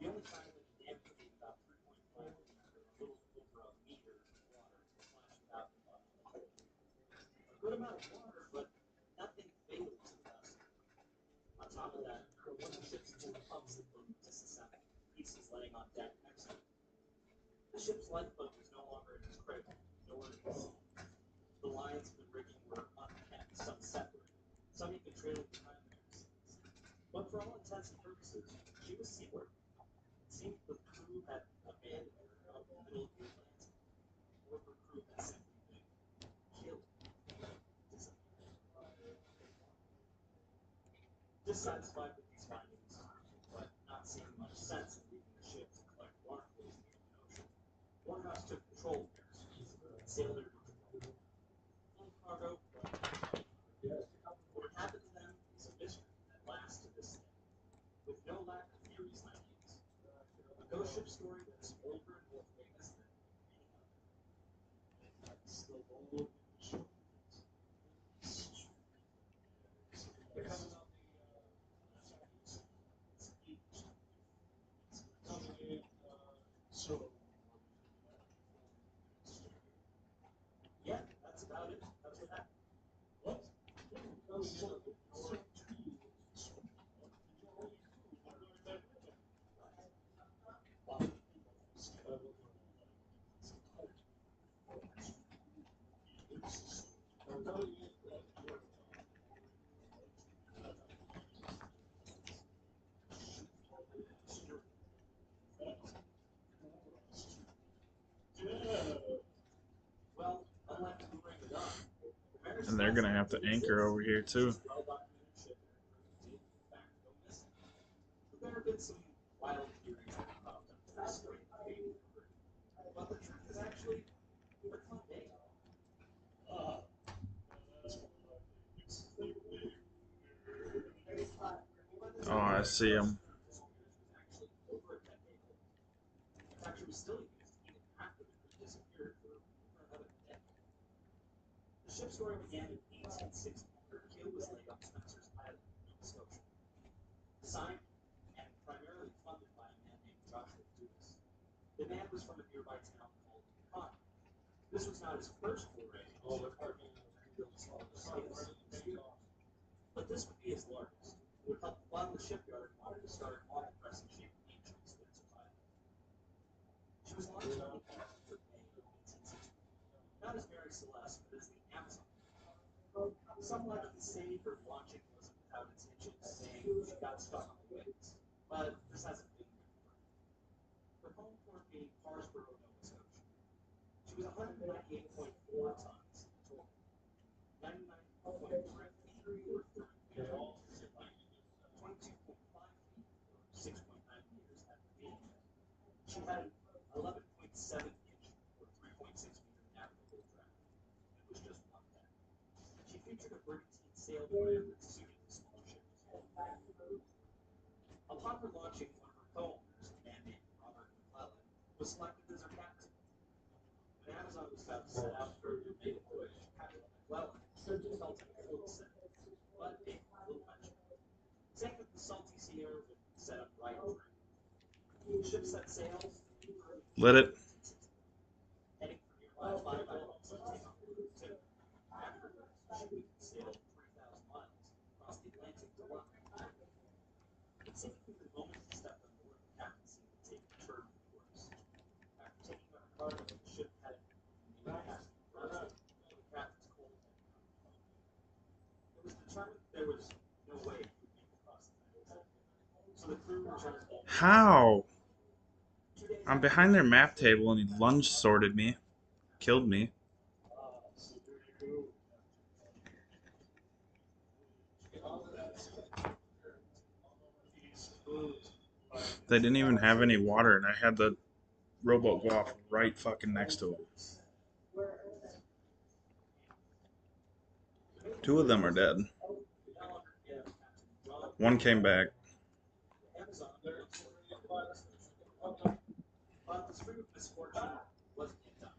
Speaker 4: The only time that the dam could be about 3.5 meters, a little over a meter of water, splashed without the bottom of the hole. A good amount of water, but nothing fatal to the vessel. On top of that, one of the ship's four pumps had been disassembled, pieces laying on deck next to it. The ship's lifeboat was no longer in its cradle, nor in the sea. The lines of the rigging were unkempt, some separate, some even trailing behind the masts. But for all intents and purposes, she was seaworthy. It seemed the crew had abandoned her out in the middle of the Atlantic, or her crew had simply been killed, disappeared. Dissatisfied with these findings, but not seeing much sense in leaving the ship to collect water poisoning in the ocean, Morehouse took control of airspace and sailed her to Japan. Full cargo, but what had happened to them is a mystery that lasts to this day, with no lack of theories and ideas. A ghost ship story that is older and more famous than any other. Still old and short.
Speaker 2: So,
Speaker 4: Yeah, that's about it. That's what happened.
Speaker 2: what?
Speaker 4: Well, unlike the Boomerang the Dawn,
Speaker 1: And they're gonna have to anchor over here too.
Speaker 4: well-documented ship and her crew did, in fact, go missing. But there have been some wild theories that have popped up that explain the fate of the crew. But the truth is actually pretty mundane.
Speaker 1: Oh, I see them.
Speaker 4: Was actually over a decade old. In fact, it was still used even after the crew disappeared for another decade. The ship's story began in 1860, her keel was laid on Spencer's Island, Nova Scotia. Designed and primarily funded by a man named Joshua Dugas. The man was from a nearby town called Con. This was not his first foray into scales, but this would be his largest. It would help fund the shipyard wanted to start on the crescent shaped beach on Spencer's Island. She was launched on the 18th of May, 1860. Not as Mary Celeste, but as the Amazon. Some legends say her launching wasn't without its hitches, saying she got stuck on the waves, but this hasn't been confirmed. Her home port being Parsboro, Nova Scotia. She was 198.4 tons in total, 99.3 or 30 meters, 22.5 feet or 6.9 meters at the beam. She had an 11.7-inch or 3.6 meter navigable draft. It was just one deck. She featured a brigantine sail plan that suited the small ships. Upon her launching, one of her co-owners, a man named Robert McClellan, was selected as her captain. When Amazon was about to set out for her maiden voyage, Captain McClellan felt a cold set, but paid little mention, saying that the salty sea air would set up right for him. The ship set sail
Speaker 1: Let it.
Speaker 4: heading for nearby Five Islands to take on the route too. Afterwards, she would sail 3,000 miles across the Atlantic to London. It seemed from the moment she stepped on board, the captain seemed to take a turn of course. After taking on a cargo, the ship headed for the captain's cold had become. It was determined there was no way he would make it across the Atlantic. So the crew returned home.
Speaker 1: How?
Speaker 4: 2 days
Speaker 1: I'm
Speaker 4: after
Speaker 1: behind their map table and he lunge sorted me. Killed me. They didn't even have any water and I had the rowboat go off right fucking next to it. Two of them are dead. One came back.
Speaker 4: Amazon, but the string of misfortune wasn't yet done.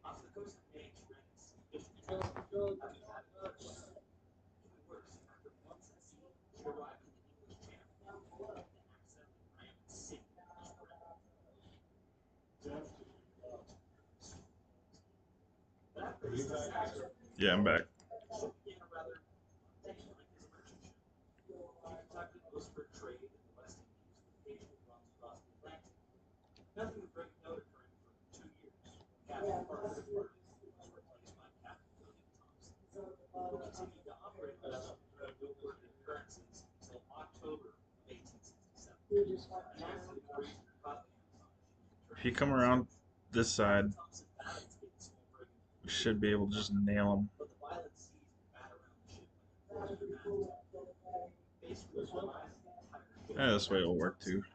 Speaker 4: Off the coast of Maine, she ran into some fishing trips. Even worse, after months at sea, she arrived in the English Channel and accidentally ran sink into the spring. But after this disaster,
Speaker 1: Yeah, I'm back.
Speaker 4: the ship began a rather mundane life as a merchant ship. She conducted most of her trade in the West Indies with occasional runs across the Atlantic. Nothing of great note occurring for 2 years. Captain Parker departed and was replaced by Captain William Thompson, who continued to operate the vessel without noteworthy occurrences until October of 1867. An accident that recently caught the Amazon as she was
Speaker 1: If you
Speaker 4: returning
Speaker 1: come
Speaker 4: to
Speaker 1: around
Speaker 4: the
Speaker 1: this side,
Speaker 4: Thompson battled to get the small frigate,
Speaker 1: we should be able to just nail them.
Speaker 4: but the violent seas would bat around the ship like a quarter mast. Basically, surmised the entire ship.
Speaker 1: Yeah, this way will work too.
Speaker 4: To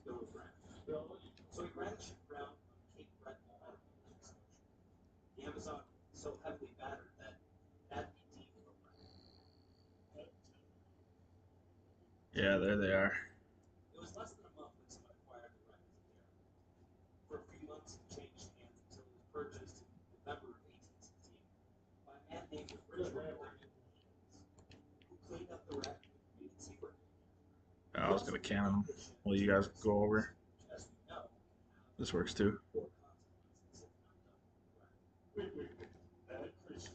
Speaker 4: go with Grant. So he ran the ship around on Cape Breton Island, Nova Scotia. The Amazon was so heavily battered that that'd be deep for Breton.
Speaker 1: Yeah, there they are.
Speaker 4: It was less than a month when someone acquired the right as a dairy. For a few months, it changed hands until it was purchased in November of 1868 by a man named Richard who cleaned up the wreck and made it seaworthy.
Speaker 1: I was gonna cannon them. Well, you guys go over.
Speaker 4: As we know,
Speaker 1: This works too.
Speaker 4: poor consequences if not done correctly.
Speaker 2: That increases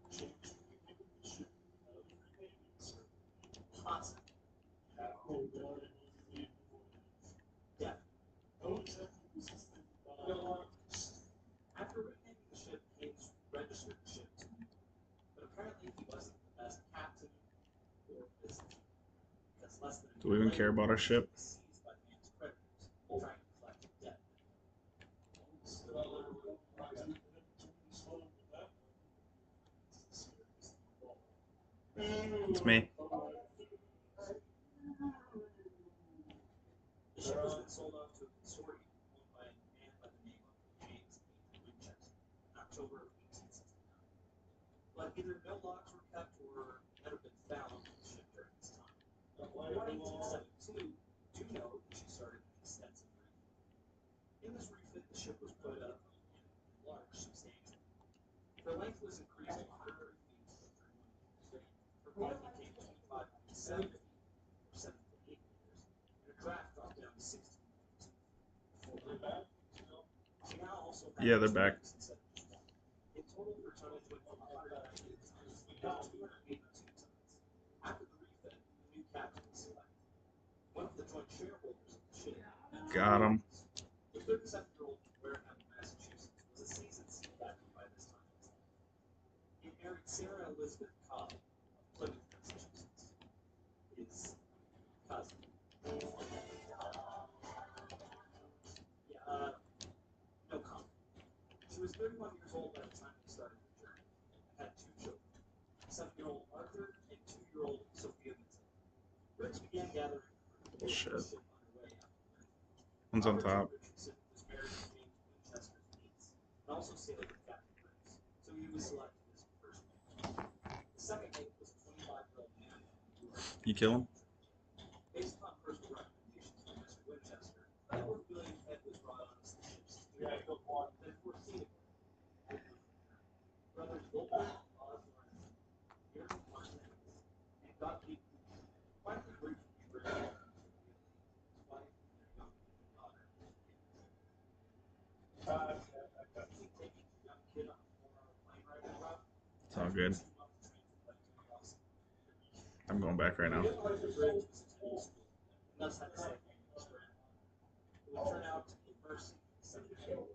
Speaker 2: change the ship
Speaker 4: Possibly. Definitely. After renaming the ship, Haynes registered the ship to New York, but apparently he wasn't the best captain or businessman, because less than a
Speaker 1: Do we
Speaker 4: year
Speaker 1: even care
Speaker 4: later,
Speaker 1: about our
Speaker 4: the
Speaker 1: ship?
Speaker 4: was seized by the man's creditors trying to collect a debt.
Speaker 1: It's me.
Speaker 4: The ship was then sold off to a consortium owned by a man by the name of James H. Winchester in October of 1869. But either no logs were kept or never been found on the ship during this time. In 1872, do know that she started an extensive refit. In this refit, the ship was put up and enlarged substantially. Their length was increased to 130 feet her length became 25.7 feet, or 7.8 meters, and her draft dropped down to 16 meters. She now also had
Speaker 1: Yeah, they're back.
Speaker 4: instead of just one. In total, her tonnage went from 198 tons to 282 tons. After the refit, a new captain was selected. One of the joint shareholders of the ship.
Speaker 1: Got him.
Speaker 4: The 37-year-old from Wareham, Massachusetts, was a seasoned sea captain by this time. He married Sarah Elizabeth Cobb of Plymouth, Massachusetts. His cousin. Yeah, no comment. She was 31 years old by the time they started their journey and had two children, 7-year-old Arthur and 2-year-old Sophia Matilda. Briggs began gathering the
Speaker 1: Shit.
Speaker 4: ship underway after the race.
Speaker 1: One's on top.
Speaker 4: Richardson was married to James Winchester's niece and also sailed with Captain Briggs, so he was selected as the first mate. The second mate was a 25-year-old man from New York.
Speaker 1: You kill him?
Speaker 4: Based upon personal recommendations from Mr. Winchester, Edward William Head was brought on as the ship's steering, then foreseeable. Brothers Volker, Osborne, Aaron Martinez, and Gottlieb finally agreed to be buried his wife and their young daughter. Usually taking a young kid on a 4-hour plane ride is rough.
Speaker 1: It's all good. I'm going back right now.
Speaker 4: Briggs was attending school, and thus had to stay home with his grandmother. It would turn out to be a mercy for the 7-year-old,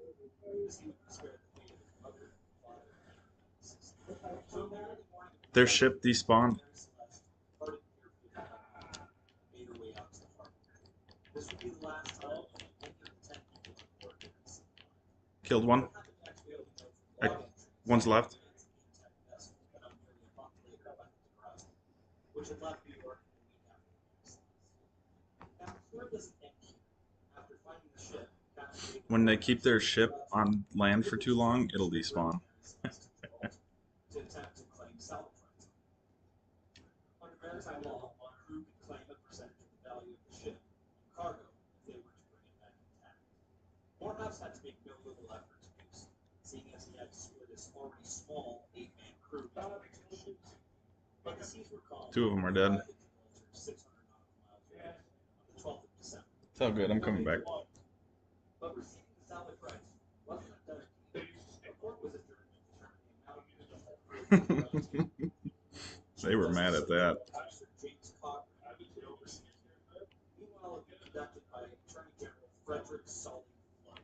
Speaker 4: as he would be spared the fate of his mother, father, and sister. So in the early morning of the
Speaker 1: Their ship despawned.
Speaker 4: Mary Celeste departed Deerfield and made her way out to the harbor. This would be the last time any of the 10 people on board would see the light.
Speaker 1: Killed one.
Speaker 4: What happened next we don't know
Speaker 1: I-
Speaker 4: from log entries.
Speaker 1: One's left.
Speaker 4: About nearly a month later by the DeGrasse, which had left New York a week after the Mary Celeste. Now, the story doesn't end here. After finding the ship, Captain David
Speaker 1: When they keep their ship on land for too long, it'll despawn.
Speaker 4: to attempt to claim salvage rights. Under maritime law, one crew could claim a percentage of the value of the ship and cargo if they were to bring it back intact. Morehouse had to make no little effort to do so, seeing as he had to split his already small 8-man crew between two ships. But the seas were calm.
Speaker 1: 2 of them are dead.
Speaker 4: 600 nautical miles away on the 12th of December.
Speaker 1: It's all good. I'm coming back.
Speaker 4: But receiving the salvage rights wasn't a done deal. A court was adjourned to determine the amount of
Speaker 1: They were mad at that.
Speaker 4: Officer James Cochran would oversee it. Meanwhile, it was conducted by Attorney General Frederick Sully Flood.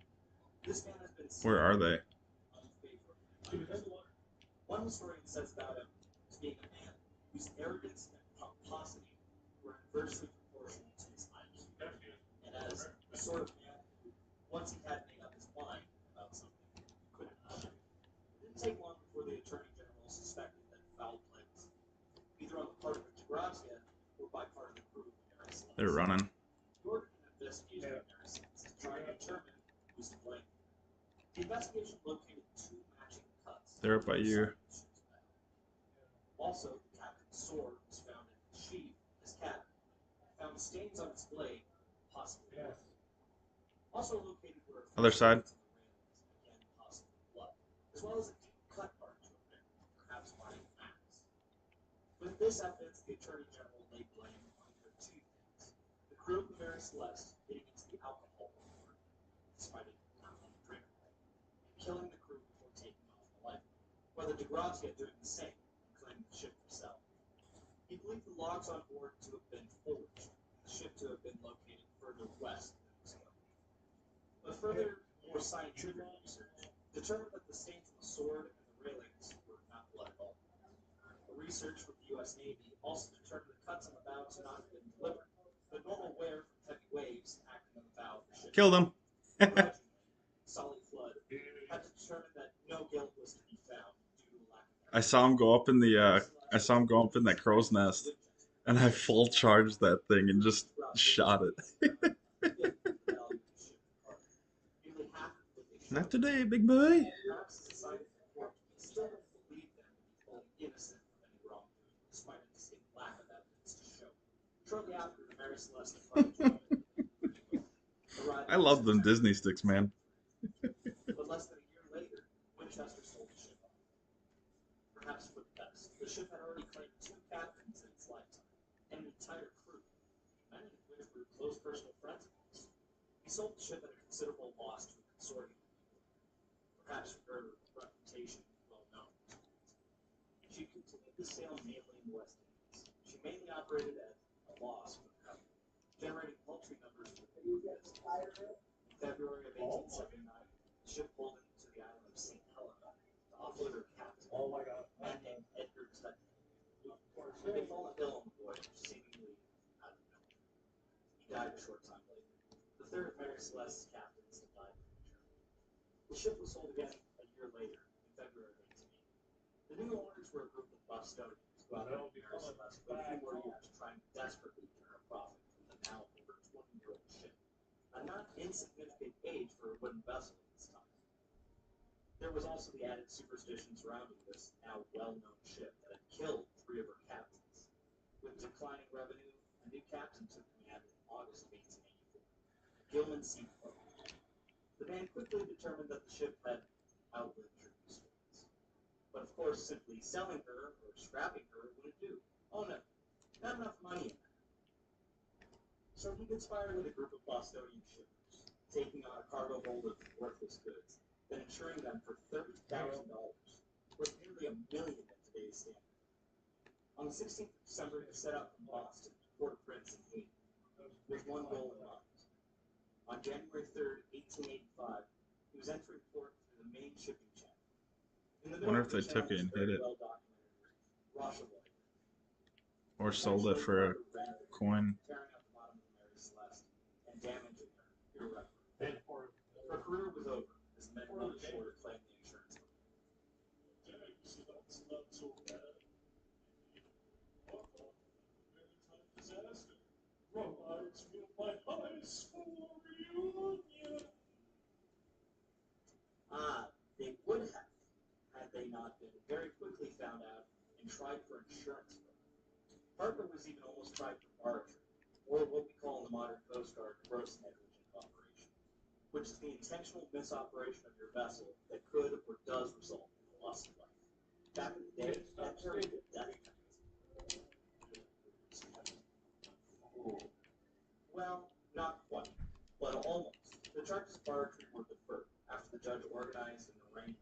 Speaker 4: This man has been
Speaker 1: Where are they?
Speaker 4: unfavorably. One historian says about him as being a man whose arrogance and pomposity were inversely proportional to his IQ, and as the sort of man who, once he had made up his mind about something, couldn't utter it. It didn't take long before the Attorney General suspected that foul play was either on the part of the DeGrasse or by part of the crew of the Mary Celeste.
Speaker 1: They're running.
Speaker 4: He ordered an investigation of the Mary Celeste to try and determine who was to blame. The investigation located 2 matching cuts.
Speaker 1: They're up by you.
Speaker 4: Also, the captain's sword was found in the sheath of his cabin. Found stains on its blade, possibly blood. Also located were a few
Speaker 1: Other side.
Speaker 4: stains on the railings, again possibly blood, as well as a deep cut mark to a rim, perhaps by an axe. With this evidence, the Attorney General laid blame on either 2 things: the crew of the Mary Celeste getting into the alcohol war, despite it not being drinkable, and killing the crew before taking off the life, or the DeGrasse doing the same and claiming the ship for sale. He believed the logs on board to have been forged, and the ship to have been located further west than it was going. But further, more scientific research determined that the stains on the sword and the railings were not blood at all. A research from the U.S. Navy also determined the cuts on the bow to not have been deliberate, but normal wear from heavy waves acting on the bow of the ship.
Speaker 1: Killed them.
Speaker 4: Grudgingly, Solid Flood had to determine that no guilt was to be found due to a lack of
Speaker 1: I saw him go up in the I saw him go up in that crow's nest, and I full charged that thing and just shot it. Not today, big boy.
Speaker 4: Perhaps as a sign of support, he still believed them to be fully innocent of any wrongdoing, despite a distinct lack of evidence to show. Shortly after, the Mary Celeste arrived.
Speaker 1: I love them Disney sticks, man.
Speaker 4: But less than a year later, Winchester sold the ship off. perhaps for the best. The ship had already claimed 2 captains in its lifetime, and an entire crew, many of which were close personal friends of his. He sold the ship at a considerable loss to a consortium, perhaps for her reputation well known. She continued to sail mainly in the West Indies. She mainly operated at a loss for the company, generating paltry numbers for the business. In February of 1879, the ship pulled into the island of St. Helena to offload her captain, a man named Edgar Tutney. He had fallen ill on the voyage, seemingly out of nowhere. He died a short time later. The third of Mary Celeste's captains had died prematurely. The ship was sold again a year later, in February of 1880. The new owners were a group of Bostonians who operated Mary Celeste for a few more years, trying desperately to turn a profit from the now over 20-year-old ship, a not insignificant age for a wooden vessel at this time. There was also the added superstition surrounding this now well-known ship that had killed 3 of her captains. With declining revenue, a new captain took command in August of 1884, Gilman C. Pope. The man quickly determined that the ship had outlived her usefulness. But of course, simply selling her or scrapping her wouldn't do. Oh no, not enough money in that. So he conspired with a group of Bostonian shippers, taking on a cargo hold of worthless goods, then insuring them for $30,000, worth nearly $1 million at today's standard. On the 16th of December, he set out from Boston to Port-au-Prince in Haiti, with one goal in mind. On January 3rd, 1885, he was entering port through the main shipping channel. In the middle
Speaker 1: Wonder
Speaker 4: of
Speaker 1: if
Speaker 4: the
Speaker 1: they took
Speaker 4: channel
Speaker 1: it
Speaker 4: was
Speaker 1: and
Speaker 4: very
Speaker 1: hid it
Speaker 4: well documented rush of light.
Speaker 1: or sold it for a coin.
Speaker 4: Tearing out the bottom of Mary Celeste and damaging her irreparably. Her career was over as the men were unsure to claim the insurance money.
Speaker 2: That's not so bad. Disaster. Reminds me of my high school reunion.
Speaker 4: They would have, had they not been very quickly found out and tried for insurance fraud. Harper was even almost tried for barratry, or what we call in the modern Coast Guard gross negligent operation, which is the intentional misoperation of your vessel that could or does result in the loss of life. Back in the day, that carried a death penalty. Well, not quite, but almost. The charges of barratry were deferred after the judge organized an arraignment,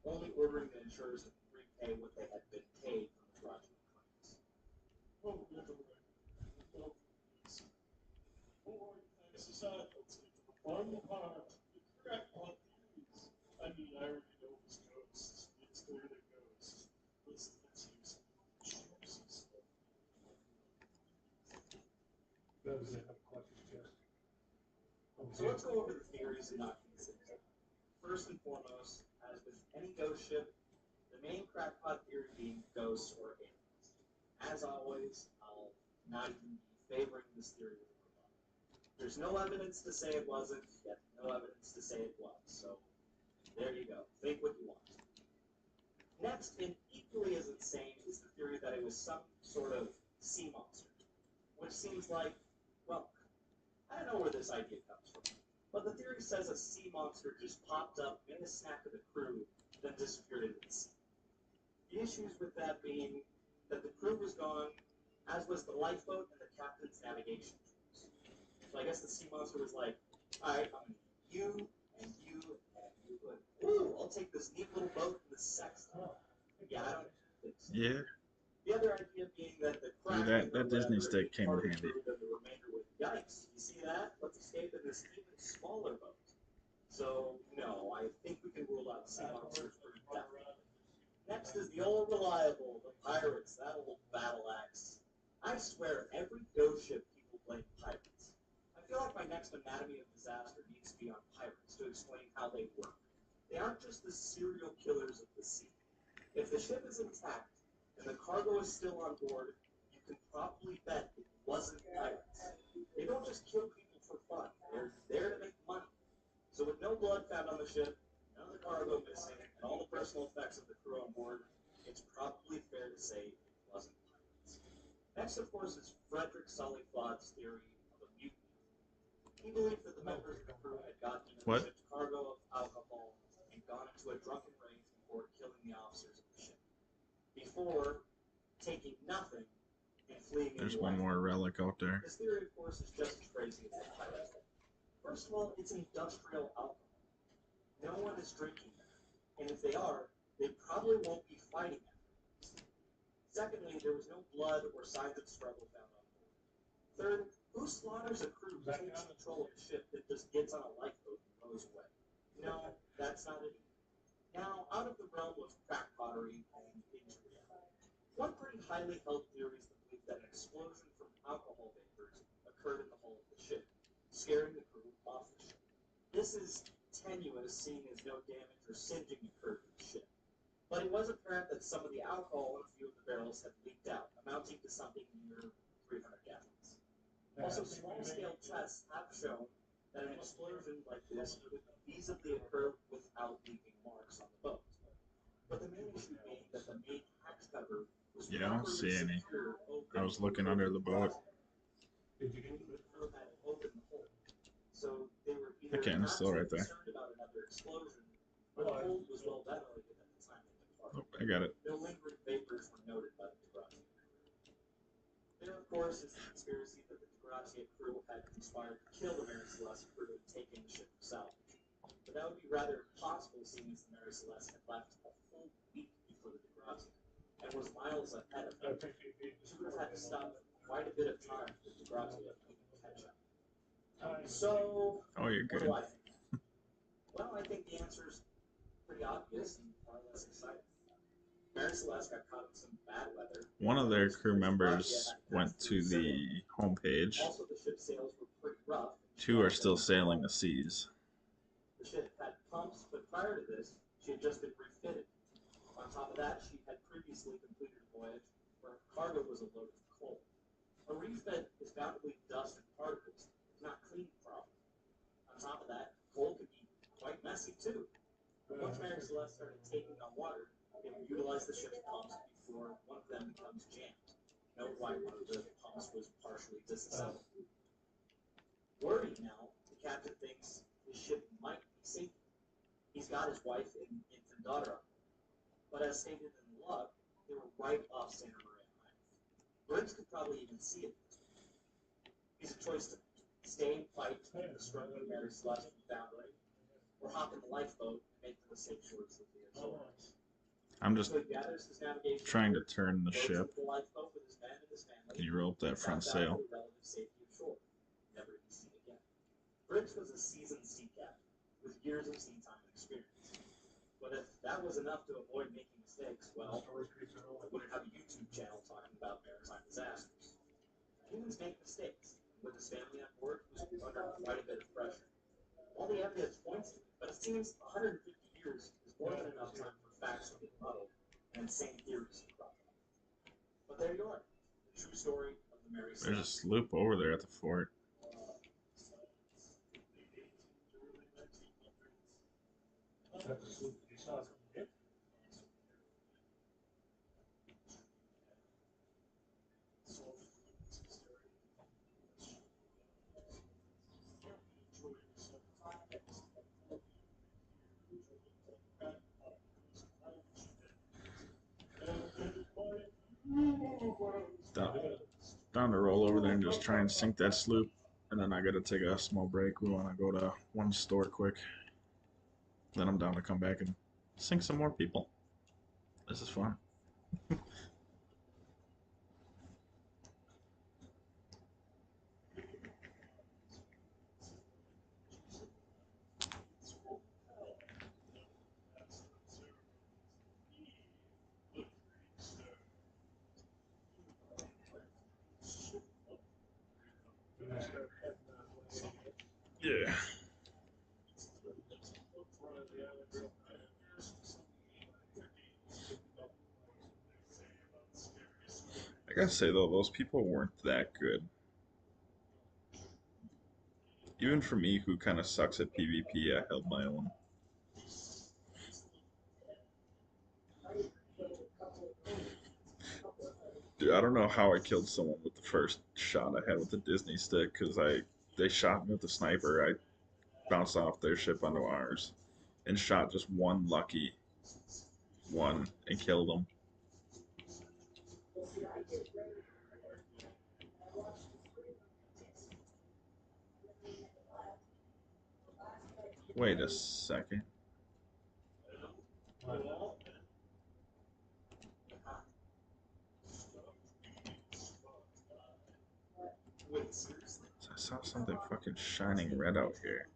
Speaker 4: only ordering the insurers to repay what they had been paid from the fraudulent claims.
Speaker 2: Oh, no. Boy, Texas, I'll take the fun part. The crackpot theories. I mean, I already know this ghosts. It's clear they're ghosts. Let's use some juicy stuff. Does it have a collector's chest?
Speaker 4: So let's go over the theories and knock these things out. First and foremost, as with any ghost ship, the main crackpot theory being ghosts or aliens. As always, I'll not even be favoring this theory with a rebuttal. There's no evidence to say it wasn't, yet no evidence to say it was. So there you go. Think what you want. Next, and equally as insane, is the theory that it was some sort of sea monster, which seems like, well, I don't know where this idea comes from, but the theory says a sea monster just popped up, made a snack of the crew, then disappeared into the sea. The issues with that being that the crew was gone, as was the lifeboat and the captain's navigation tools. So I guess the sea monster was like, alright, I'm going to you and you and you. Ooh, I'll take this neat little boat and this sextant. Yeah, I don't think so.
Speaker 1: Yeah.
Speaker 4: The other idea being that the
Speaker 1: Dude,
Speaker 4: Kraken
Speaker 1: that Disney stick came in
Speaker 4: part of the
Speaker 1: handy.
Speaker 4: crew, then the remainder would, yikes, you see that? Let's escape in this even smaller boat. So, no, I think we can rule out sea monsters pretty definitely. Next is the old reliable, the pirates, that old battle axe. I swear, every ghost ship people blame pirates. I feel like my next anatomy of disaster needs to be on pirates to explain how they work. They aren't just the serial killers of the sea. If the ship is intact, and the cargo is still on board, you can probably bet it wasn't pirates. They don't just kill people for fun. They're there to make money. So with no blood found on the ship, none of the cargo missing, and all the personal effects of the crew on board, it's probably fair to say it wasn't pirates. Next, of course, is Frederick Sully Flood's theory of a mutiny. He believed that the members of the crew had gotten into the ship's cargo of alcohol and gone into a drunken rage before killing the officers of the ship. before taking nothing and fleeing
Speaker 1: There's
Speaker 4: into
Speaker 1: one
Speaker 4: life.
Speaker 1: more relic out there.
Speaker 4: This theory, of course, is just as crazy as the pirate thing. First of all, it's industrial alcohol. No one is drinking that, and if they are, they probably won't be fighting after. Secondly, there was no blood or signs of struggle found on board. Third, who slaughters a crew who takes control of a ship that just gets on a lifeboat and goes away? No, that's not it. Now, out of the realm of crack pottery and into reality. One pretty highly held theory is the belief that an explosion from alcohol vapors occurred in the hull of the ship, scaring the crew off the ship. This is tenuous, seeing as no damage or singeing occurred to the ship. But it was apparent that some of the alcohol in a few of the barrels had leaked out, amounting to something near 300 gallons. Also, small-scale tests have shown that an explosion like this could feasibly occur without leaving marks on the boat. But the main issue being that the main hatch cover was
Speaker 1: Yeah, I don't see
Speaker 4: properly
Speaker 1: any.
Speaker 4: secured open.
Speaker 1: I was looking under the boat.
Speaker 4: The crew had opened the hole. So they were either
Speaker 1: Okay,
Speaker 4: not
Speaker 1: it's still
Speaker 4: too
Speaker 1: right there.
Speaker 4: concerned about another explosion, or the hold was well ventilated at the time they departed.
Speaker 1: Oh, I got it.
Speaker 4: No lingering vapors were noted by the Degracia crew. There, of course, is the conspiracy that the Degracia crew had conspired to kill the Mary Celeste crew and taking the ship for salvage. But that would be rather impossible, seeing as the Mary Celeste had left a full week before the Degracia and was miles ahead of them. She would have had to stop for quite a bit of time for the Degracia to even catch up. So,
Speaker 1: Oh, you're
Speaker 4: what
Speaker 1: good.
Speaker 4: do I think? Well, I think the answer is pretty obvious and far less exciting. Mary Celeste got caught in some bad weather.
Speaker 1: One of their crew members went to the homepage.
Speaker 4: Also, the ship's sails were pretty rough.
Speaker 1: Two are still sailing the seas.
Speaker 4: The ship had pumps, but prior to this, she had just been refitted. On top of that, she had previously completed a voyage where her cargo was a load of coal. A refit is bound to leave dust and particles, if not cleaning problems. On top of that, coal could be quite messy too. Once Mary Celeste started taking on water, they would utilize the ship's pumps before one of them becomes jammed. Note why one of the pumps was partially disassembled. Worried now, the captain thinks his ship might be safe. He's got his wife and infant daughter on board. But as stated in the log, they were right off Santa Maria Island. Briggs could probably even see it. He's a choice to make. Stay and fight to keep the struggling Mary Celeste from foundering, or hop in the lifeboat and make for the safe shores of the Azores.
Speaker 1: I'm just
Speaker 4: So he gathers his navigation
Speaker 1: trying to
Speaker 4: gear,
Speaker 1: turn the
Speaker 4: loads
Speaker 1: ship.
Speaker 4: into the lifeboat with his men and his family,
Speaker 1: Can you roll up that
Speaker 4: and
Speaker 1: front
Speaker 4: heads out
Speaker 1: sail?
Speaker 4: to the relative safety of shore, never to be seen again. Briggs was a seasoned sea captain with years of sea time and experience. But if that was enough to avoid making mistakes, well, I wouldn't have a YouTube channel talking about maritime disasters. Humans make mistakes. With his family on board, he was under quite a bit of pressure. All the evidence points to it, but it seems 150 years is more than enough time for facts to get muddled and insane theories to crop up. But there you are, the true story of the Mary
Speaker 1: There's a
Speaker 4: Celeste.
Speaker 1: sloop over there at the fort. Down, down to roll over there and just try and sink that sloop. And then I gotta take a small break. We wanna go to one store quick. Then I'm down to come back and sink some more people. This is fun. Yeah. I gotta say though, those people weren't that good. Even for me, who kind of sucks at PvP, I held my own. Dude, I don't know how I killed someone with the first shot I had with the Disney stick, because they shot me with the sniper. I bounced off their ship onto ours and shot just one lucky one and killed them. Wait a second.
Speaker 4: Wait, seriously?
Speaker 1: I saw something fucking shining red out here.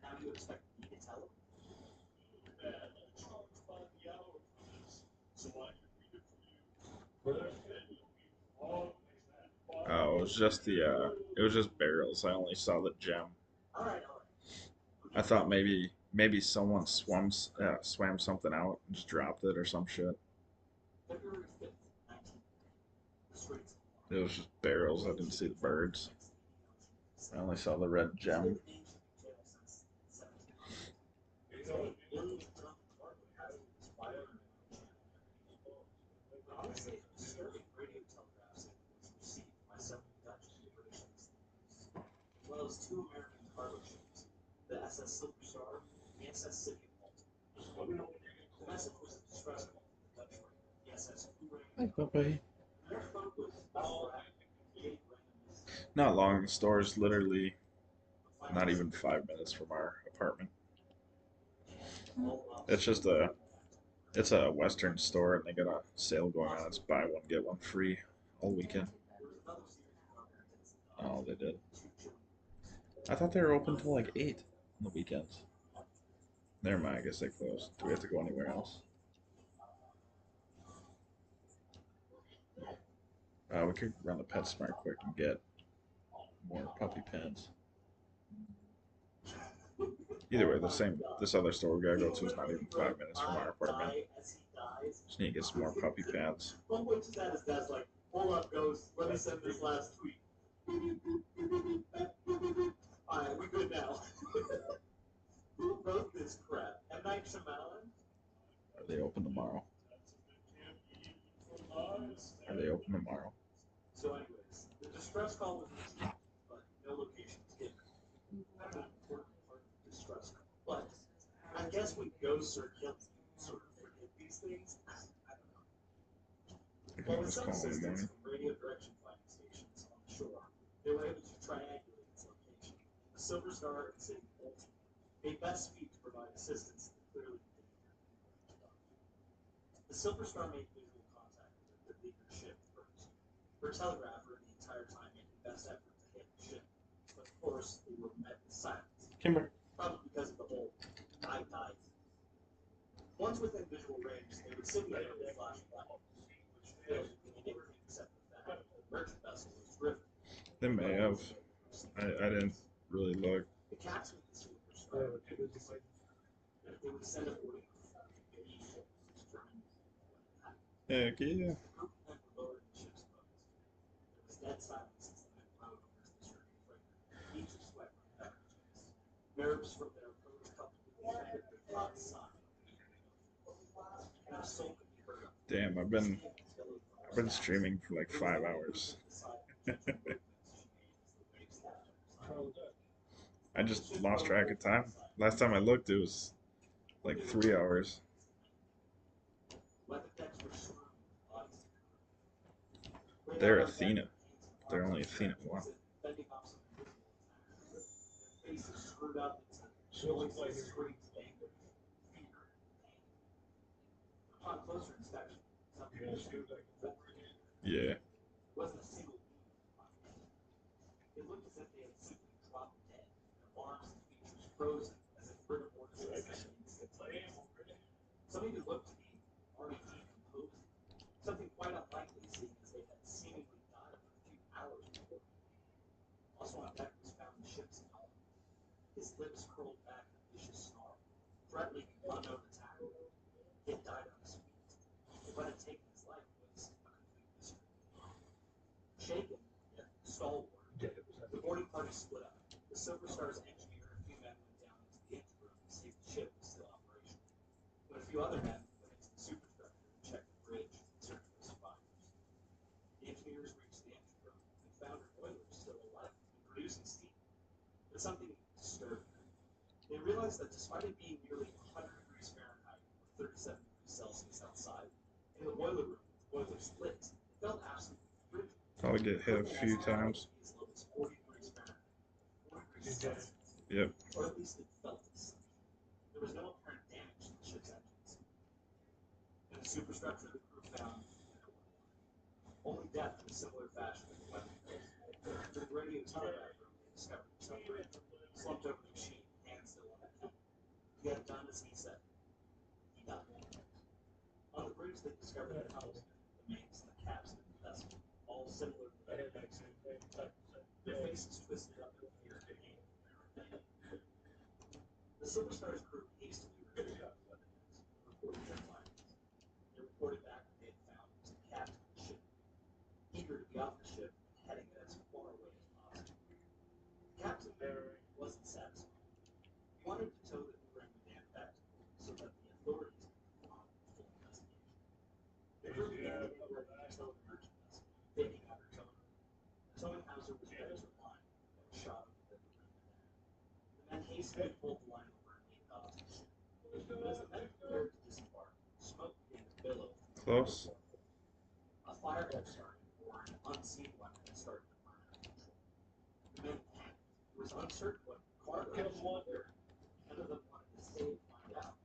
Speaker 4: How do you expect me to tell him?
Speaker 1: Oh, it was just it was just barrels. I only saw the gem.
Speaker 4: Alright.
Speaker 1: I thought maybe someone swam something out and just dropped it or some shit.
Speaker 4: February 5th, 19. The streets.
Speaker 1: It was just barrels. I didn't see the birds. I only saw the red gem.
Speaker 4: Honestly, disturbing radio telegraph signal was received by several Dutch and British entities, as well as two American cargo ships, the SS Silver Star and the SS City of Malta. The message was a distress call from the Dutch freighter, the SS
Speaker 1: Hi, puppy.
Speaker 4: Their boat was creating randomness.
Speaker 1: Not long. The store is literally not even 5 minutes from our apartment. It's just it's a Western store and they got a sale going on. It's buy one get one free all weekend. Oh, they did. I thought they were open till like 8 on the weekends. Never mind. I guess they closed. Do we have to go anywhere else? We could run the PetSmart quick and get more puppy pens. Either way, the same. This other store we gotta go to is not even 5 minutes from our apartment. Just need to get some more puppy pads.
Speaker 4: Homeboy just at his desk like, hold up, ghost. Let me send this last tweet. Alright, we good now. Who wrote this crap? M. Night Shyamalan?
Speaker 1: Are they open tomorrow? Are they open tomorrow?
Speaker 4: So anyways, the distress call was received, but no location was given. Kind of an important part of the distress call. But I guess when ghosts are killed, sort of forget these things. I don't know.
Speaker 1: I can
Speaker 4: Well, with
Speaker 1: always
Speaker 4: some
Speaker 1: call in the
Speaker 4: assistance
Speaker 1: morning.
Speaker 4: from radio direction finding stations on the shore, they were able to triangulate its location. The Silver Star and City of Bolton made best speed to provide assistance that clearly didn't hear. The Silver Star made visual contact with the leader ship first. Her telegrapher the entire time made the best effort to hit the ship, but of course they were met with silence,
Speaker 1: Kimber.
Speaker 4: probably because of the whole I died. Once within visual range, they would simulate a flash of light, which failed to mean anything except the fact that the merchant vessel was drifting.
Speaker 1: They may have. I didn't really look.
Speaker 4: The captain of the Silver Star would that they would send a boarding crew immediately to determine what had happened.
Speaker 1: Heck yeah.
Speaker 4: The group of men were lowered in the ship's boat. There was dead silence as the men rowed over to the stricken freighter, each a sweat running down his face. Nerves from their approach coupled with the effect of their hot sigh. Not a soul could be heard.
Speaker 1: Damn, I've been streaming for like 5 hours. I just lost track of time. Last time I looked, it was like 3 hours. They're Athena. They're only Athena one.
Speaker 4: Upon closer inspection,
Speaker 1: Yeah.
Speaker 4: wasn't a single beam. It looked as if they had simply dropped dead, their arms and features frozen as if rigor mortis had set in. Something that looked to be already decomposing. Something quite unlikely, seeing as they had seemingly died a few hours before. Also on deck was found the ship's helm. His lips curled back in a vicious snarl, threatening an unknown attacker. He had died on his feet. What had taken his life was a complete mystery. Shaken, yet stalwart, the boarding party split up. The Silver Star's engineer and a few men went down into the engine room to see if the ship was still operational. But a few other men went into the superstructure to check the bridge in search for survivors. The engineers reached the engine room and found her boilers still alive and producing steam. But something disturbed them. They realized that despite it being nearly 100 degrees Fahrenheit or 37 degrees Celsius outside, in the boiler room, the boilers lit. It felt absolutely frigid.
Speaker 1: Probably get hit a few times.
Speaker 4: As low as 40 degrees Fahrenheit, 40 degrees Celsius.
Speaker 1: Yep.
Speaker 4: or at least it felt as such. There was no apparent damage to the ship's engines. In the superstructure, the crew found only death in a similar fashion to the weapon. In the radio telegraph room, they discovered the submarine slumped over the machine, hands still on the helm. He had done as he said. He died. On the bridge, they discovered the helms, the mains, and the caps of the vessel, all similar to the medics. Their faces twisted up in fear and pain. The Silver Star's crew hastily retreated out the weapon decks and reported their findings. They reported back what they had found was the captain of the ship, eager to be off the ship and heading it as far away as possible. The captain wasn't satisfied. He wanted to tow the boomerang man back to port so that the authorities could move on with the full investigation. The crew began to get ready to tow the merchant vessel, taking out her towing. The towing hawser was ready to line and was shot over the boomerang man. The men hastily pulled the line over and made off to the ship. But as the men prepared to disembark, smoke began to billow.
Speaker 1: Close.
Speaker 4: A fire had started, or an unseen one had started to burn out of control. The men panicked. It was uncertain what cargo the ship would carry. None of them wanted to stay to find out.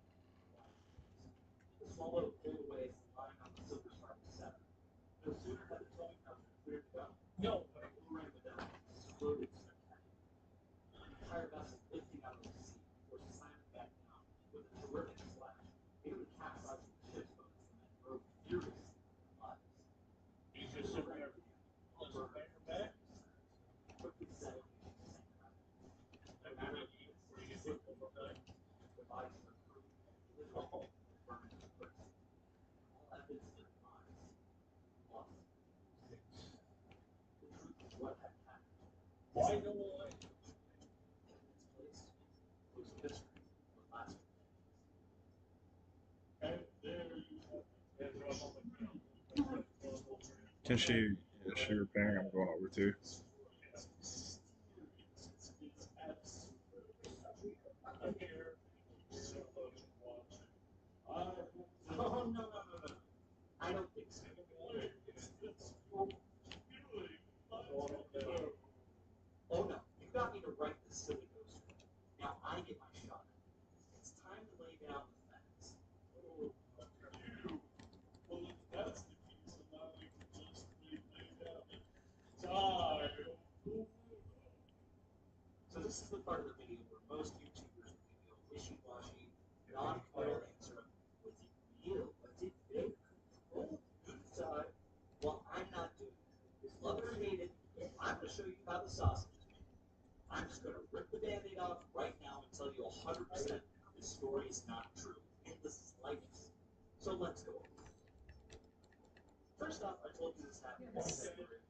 Speaker 4: The small boat pulled away as the line on the Silver Star was severed. No sooner had the towing hawser cleared the gun, but a boomerang medallion exploded spectacularly. The entire vessel lifting out of the sea before slamming back down with a terrific splash. Nearly capsizing the ship's boat as the men rode furiously for their lives. The boomerang began quickly settled and sank rapidly. In a matter of minutes, the ship was rebuilt, the bodies of the crew literally burned to crisp. All evidence of their demise lost. The truth of what had happened. Why no one? In its place was a mystery that would last for
Speaker 1: Can she? Is she repairing? I'm going over to.
Speaker 4: Oh, no. I don't think so. Oh, no. You got me to write this silly ghost story. Now I get my shot. It's time to lay down the facts. So this is the part of the video where most YouTubers will give you a wishy-washy, non-committal answer of, was it real? Was it fake? Oh, good side. Well, I'm not doing it. Love it or hate it, I'm going to show you how the sausage is made. I'm just going to rip the Band-Aid off right now and tell you 100% this story is not true in the slightest. So let's go over it. First off, I told you this happened in February.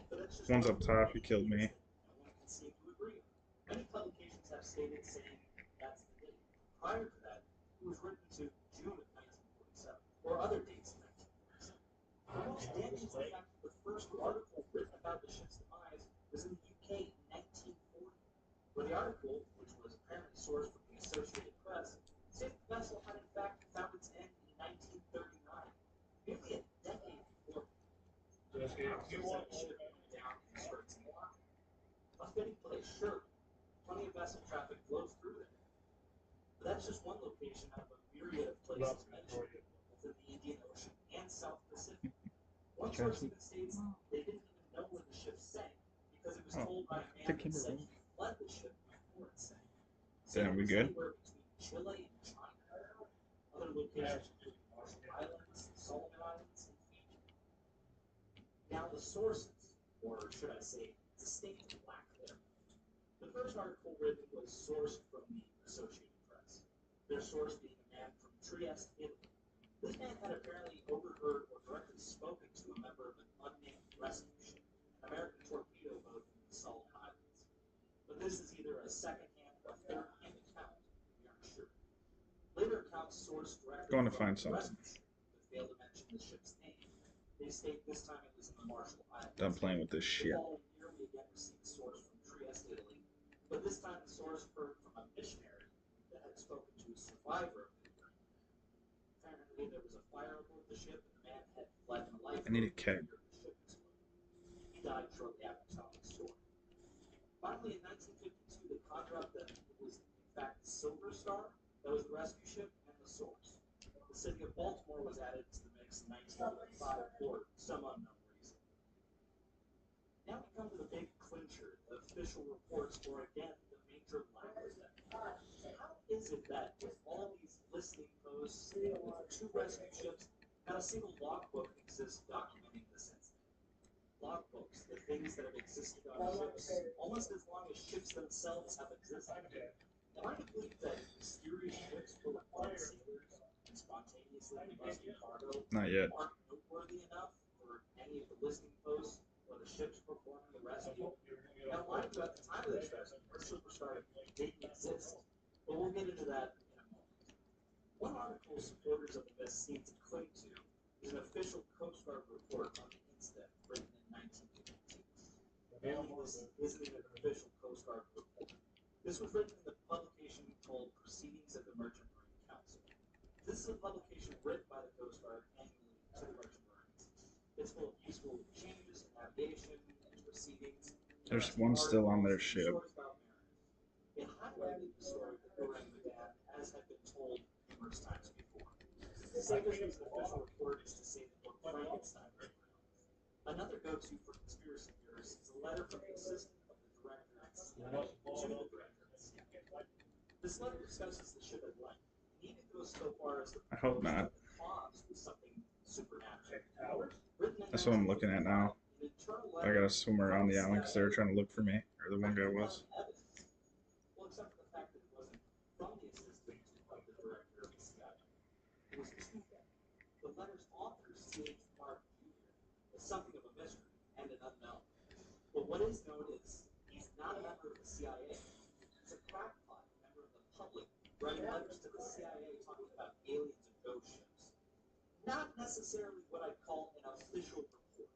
Speaker 4: But that's just
Speaker 1: One's up top. He killed me.
Speaker 4: no one can seem to agree. Many publications have stated saying that's the date. Prior to that, it was written to June of 1947, or other dates in 1947. The most damning is the fact that the first article written about the ship's demise was in the UK in 1940, where the article, which was apparently sourced from the Associated Press, said the vessel had in fact found its end in 1939, nearly a decade before. The ship went down in Straits and Lock. A fitting place, surely. Plenty of vessel traffic flows through there. But that's just one location out of a myriad of places mentioned, both in the Indian Ocean and South Pacific. One source even states they didn't even know where the ship sank because it was told by a man that said he fled the ship before it sank.
Speaker 1: Damn, we good?
Speaker 4: Anywhere between Chile and China. Other locations include the Marshall Islands, the Solomon Islands, and Fiji. Now the sources, or should I say, distinct lack thereof. The first article written was sourced from the Associated Press, their source being a man from Trieste, Italy. This man had apparently overheard or directly spoken to a member of an unnamed rescue ship, an American torpedo boat in the Solomon Islands. But this is either a second-hand or third-hand account, we aren't sure. Later accounts sourced directly
Speaker 1: Going to
Speaker 4: from
Speaker 1: find
Speaker 4: the
Speaker 1: something.
Speaker 4: rescue ship, but fail to mention the ship's name. They state this time it was in the Marshall Islands.
Speaker 1: Done playing with this
Speaker 4: The
Speaker 1: shit.
Speaker 4: following year, we again received a source from Trieste, Italy, but this time the source heard from a missionary that had spoken to a survivor of the event. Apparently, there was a fire aboard the ship, and the man had fled in a lifeboat.
Speaker 1: I need a keg.
Speaker 4: after the ship exploded. He died shortly after telling the story. Finally, in 1952, the conjure up that it was in fact Silver Star that was the rescue ship and the source. The city of Baltimore was added to the mix in 1985 for some unknown reason. Now we come to the big clincher, the official reports for, again, the major lackers. How is it that with all these listening posts, with 2 rescue ships, not a single logbook exists documenting this incident? Logbooks, the things that have existed on ships, almost as long as ships themselves have existed. Am I to believe that mysterious ships full of dead sailors and spontaneously combusting cargo
Speaker 1: Not yet.
Speaker 4: aren't noteworthy enough for any of the listening posts or the ships performing the rescue? Now, mind you, at the time of this rescue, the Silver Star didn't exist, but we'll get into that in a moment. One article supporters of the myth seem to cling to is an official Coast Guard report on the incident written in 1952. Apparently, this isn't an official Coast Guard report. This was written in the publication called Proceedings of the Merchant Marine Council. This is a publication written by the Coast Guard annually to the Merchant Marines. It's full of useful changes in navigation and proceedings.
Speaker 1: There's one still on their ship.
Speaker 4: It highlighted the story of the Orang Medan as had been told numerous times before. To say this was an official report is to say the book Frankenstein was real. Another go-to for conspiracy theorists is a letter from the assistant of the director at CIA to the director at CIA. This letter discusses the ship at length, and even goes so far as to
Speaker 1: I hope
Speaker 4: propose
Speaker 1: not.
Speaker 4: that the cause was something supernatural.
Speaker 1: That's what I'm looking at now. I gotta swim around the island because they were trying to look for me, or the one guy was.
Speaker 4: Well, except for the fact that it wasn't from the assistant of the director of the CIA. It was to them. The letter's author, C.H. Mark Jr., is something of a mystery and an unknown. But what is known is he's not a member of the CIA. He's a crackpot, member of the public, writing letters to the CIA talking about aliens and ghost ships. Not necessarily what I'd call an official report.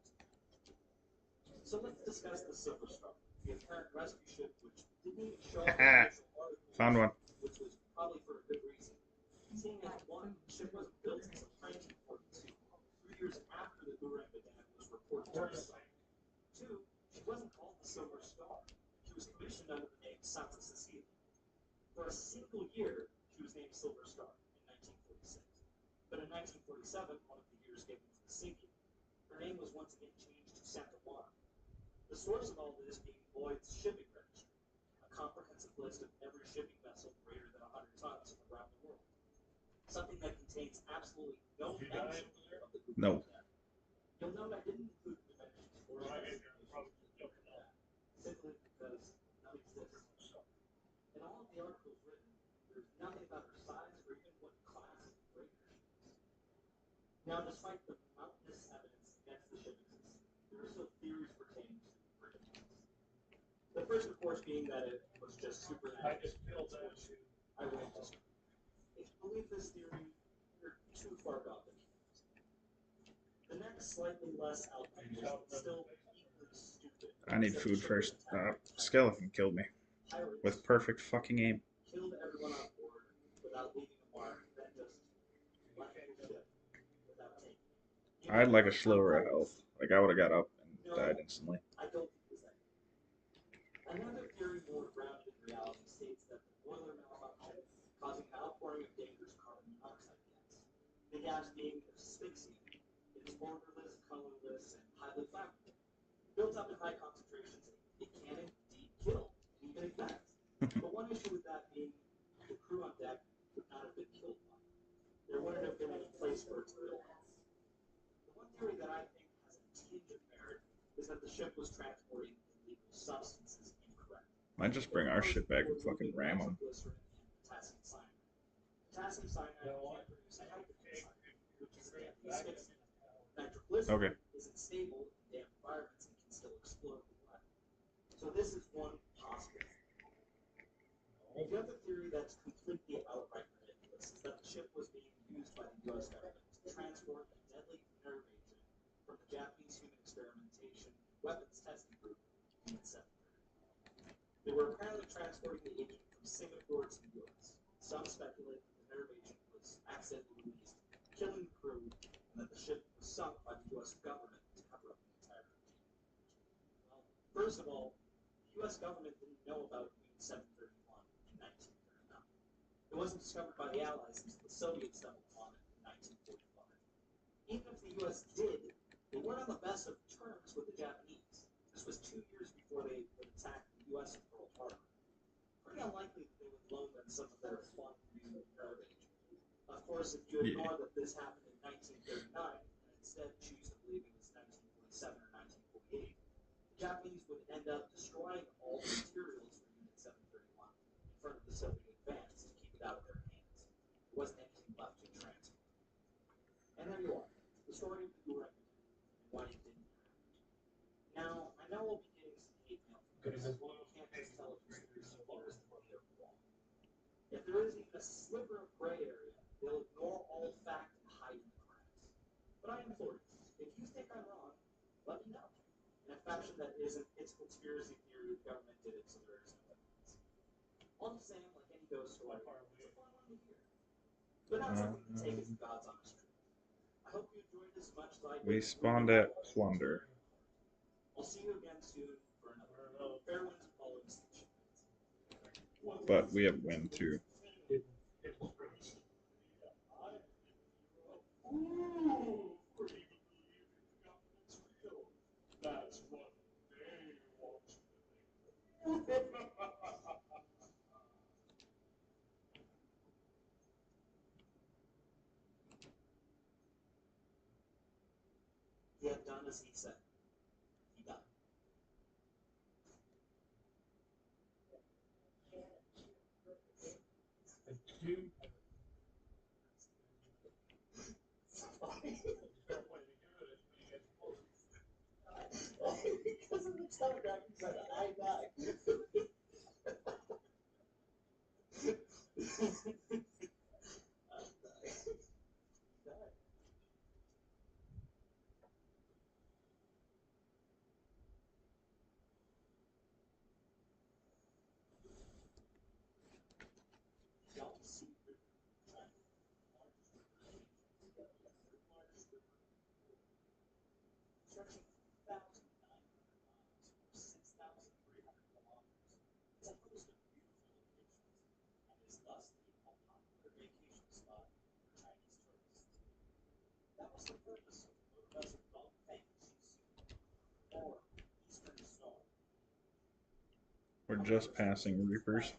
Speaker 4: So let's discuss the Silver Star, the apparent rescue ship which didn't even show up in the official article,
Speaker 1: Found one.
Speaker 4: which was probably for a good reason. Seeing as one, the ship wasn't built until 1942, 3 years after the Orang Medan was reported to the site. 2, she wasn't called the Silver Star. She was commissioned under the name Santa Cecilia. For a single year, she was named Silver Star in 1946. But in 1947, one of the years given for the sinking, her name was once again changed to Santa Juana. The source of all this being Lloyd's shipping registry, a comprehensive list of every shipping vessel greater than 100 tons around the world. Something that contains absolutely no mention of the group
Speaker 1: No.
Speaker 4: of that. You'll note I didn't include the dimensions or that, simply because none exists. In all of the articles written, there's nothing about her size or even what class of freighter she is. Now, despite the mountainous evidence against the ship existence, there are still theories pertaining to her demise. The first, of course, being that it was just supernatural, which I won't disagree. If you believe this theory, you're too far gone to be. The next, slightly less outlandish, but still equally stupid.
Speaker 1: I need food first. Skeleton killed me with perfect fucking aim.
Speaker 4: Killed everyone on board without leaving a mark, then just left the ship without taking it.
Speaker 1: I had like a sliver of health. Like I would have got up and died instantly.
Speaker 4: I don't think it was that. Another theory more grounded in reality states that the boiler malfunctioned, causing an outpouring of dangerous carbon monoxide gas. The gas being asphyxiating. It is odorless, colorless, and highly flammable. Built up in high concentrations, it can indeed kill, and even ignite. But one issue with that being the crew on deck would not have been killed by it. There wouldn't have been any place for it to build. The one theory that I think has a tinge of merit is that the ship was transporting illegal substances incorrectly.
Speaker 1: Might just bring our shit back and fucking ram them.
Speaker 4: Potassium cyanide. Potassium cyanide can produce hydrogen cyanide, which is a deadly asphyxiant. Nitroglycerin
Speaker 1: Okay.
Speaker 4: isn't stable in damp environments and can still explode when wet. So this is one possible theory. The other theory that's completely outright ridiculous is that the ship was being used by the U.S. government to transport a deadly nerve agent from the Japanese Human Experimentation Weapons Testing Group in 1930. They were apparently transporting the agent from Singapore to the U.S. Some speculate that the nerve agent was accidentally released, killing the crew, and that the ship was sunk by the U.S. government to cover up the entire regime. Well, first of all, the U.S. government didn't know about Moon 738 It wasn't discovered by the Allies until the Soviets stumbled upon it in 1945. Even if the U.S. did, they weren't on the best of terms with the Japanese. This was 2 years before they would attack the U.S. in Pearl Harbor. Pretty unlikely that they would loan them some of their fun new garbage. Of course, if you ignore that this happened in 1939 and instead choose to believe it was 1947 or 1948, the Japanese would end up destroying all the materials for Unit 731 in front of the Soviet advance to keep it out of their hands. There wasn't anything left to transfer. And there you are, the story of the Gulag and why it didn't happen. Now, I know we'll be getting some hate mail from this. Campus television suppliers that they're wrong. If there is even a sliver of gray area, they'll ignore all fact and hide in the cracks. But I implore you, if you think I'm wrong, let me know. In a fashion that isn't, it's a conspiracy theory, the government did it, so there is no evidence. All I'm saying, like any ghost story, it's a fun one to hear. But not something to take as God's honest truth. I hope you enjoyed this as much as I did.
Speaker 1: We spawned at Plunder.
Speaker 4: I'll see you again soon for another Fair Winds of Follow Station.
Speaker 1: But we have wind too.
Speaker 2: That's what they want you to think.
Speaker 4: He had done as he said. He died. Because of the telegraph, he said, I died. Stretching 1,900 miles, 6,300 kilometers, it's a host of beautiful locations, and is thusly a popular vacation spot for Chinese tourists. That was the purpose of the motor vessel called Fantasy or Eastern Star.
Speaker 1: We're just passing Reapers.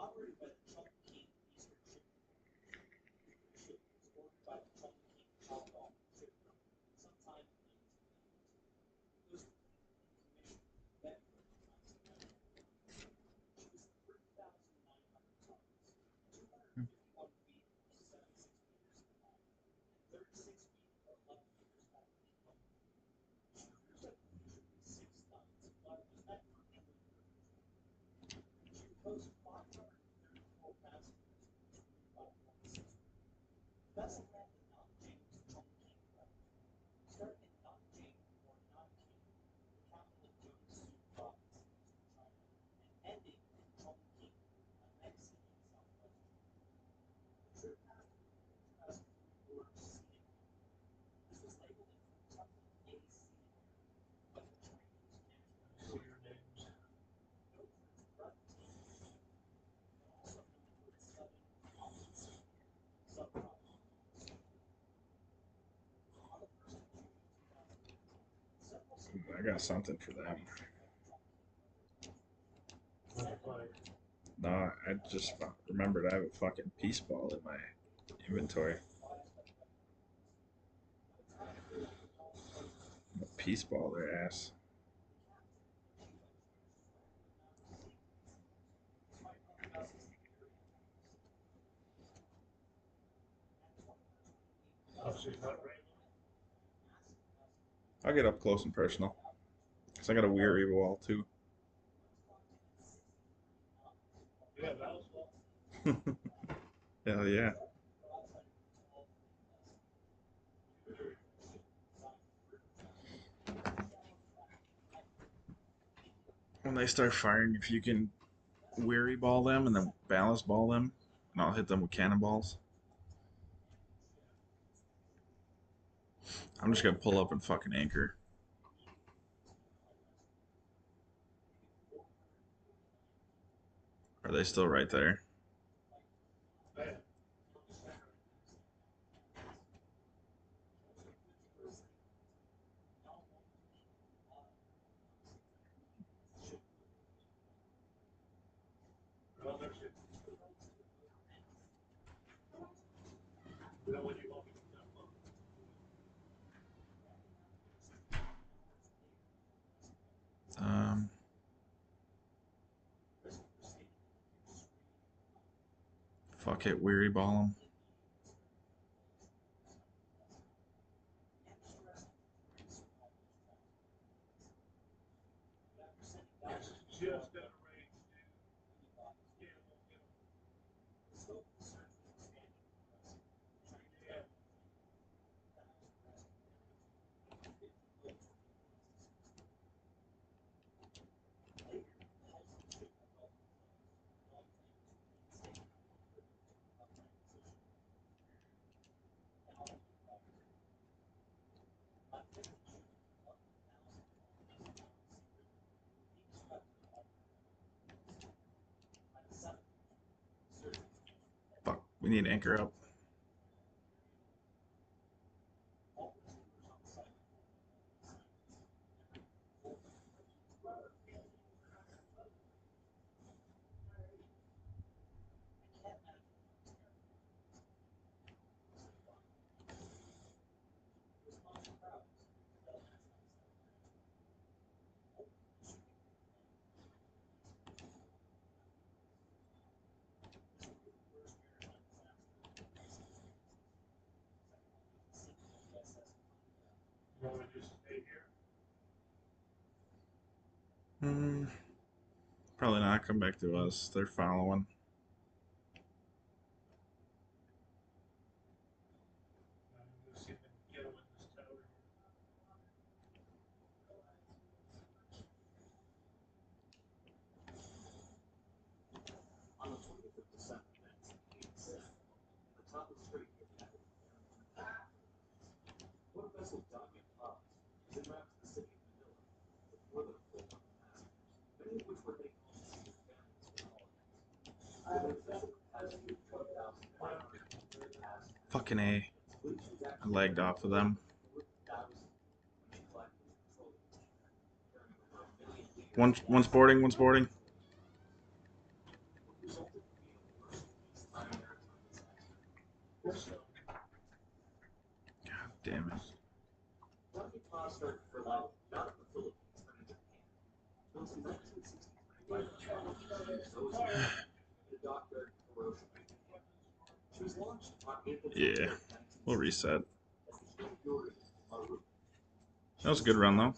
Speaker 4: Operated by the Chongqing Eastern Shipping Company, the ship was ordered by the Chongqing Shandong Ship Company sometime in 1992. It was commissioned in February 1991. She was 3,900 tons, 251 feet or 76 meters in height, and 36 feet or 11 meters at the beam. She cruised at usually 6 knots while it was at virtually 30. She could host 534 passengers between 5.6. The vessel ran the Nanjing to Chongqing route, starting in Nanjing or Nanking, the capital of Jiangsu province in eastern China, and ending in Chongqing, Anexi in southwest China. The trip passed through the scenic route. This was labeled a Kentucky A scenic area by the Chinese National Geographic. Known for its breathtaking views, and also known for its sudden, often severe, subtropical monsoon. On the 1st of June 2013, several
Speaker 1: I got something for them. Nah, I just remembered I have a fucking peace ball in my inventory. A peace ball, their ass. I'll get up close and personal. Cause I got a weary wall too. Hell yeah. When they start firing, if you can weary ball them and then ballast ball them, and I'll hit them with cannonballs. I'm just gonna pull up and fucking anchor. Are they still right there? Um, Fuck it, weary ball them. Fuck, we need anchor up. Hmm, probably not. Come back to us. They're following.
Speaker 4: On the 20th of December 1987, the top of the strait near the island of Maryland, one vessel docking pods was en route to the city of Manila with more than a full month of passengers, many of which were heading home to see their families for the holidays. With a vessel capacity of 20,500 passengers,
Speaker 1: Fucking A.
Speaker 4: police was
Speaker 1: I lagged off of them.
Speaker 4: 4,000 when she collided with a petroleum tanker carrying over 1 million liters
Speaker 1: One's boarding. One's boarding.
Speaker 4: what resulted in being a worst peacetime maritime disaster.
Speaker 1: God damn it.
Speaker 4: Docking pods started to fill out not in the Philippines but in Japan. Built in 1963 by the in a dockyard in Hiroshima. She was launched on April 20,
Speaker 1: Yeah, we'll
Speaker 4: 1960
Speaker 1: reset.
Speaker 4: as the Yuri Maru.
Speaker 1: That was a good run though.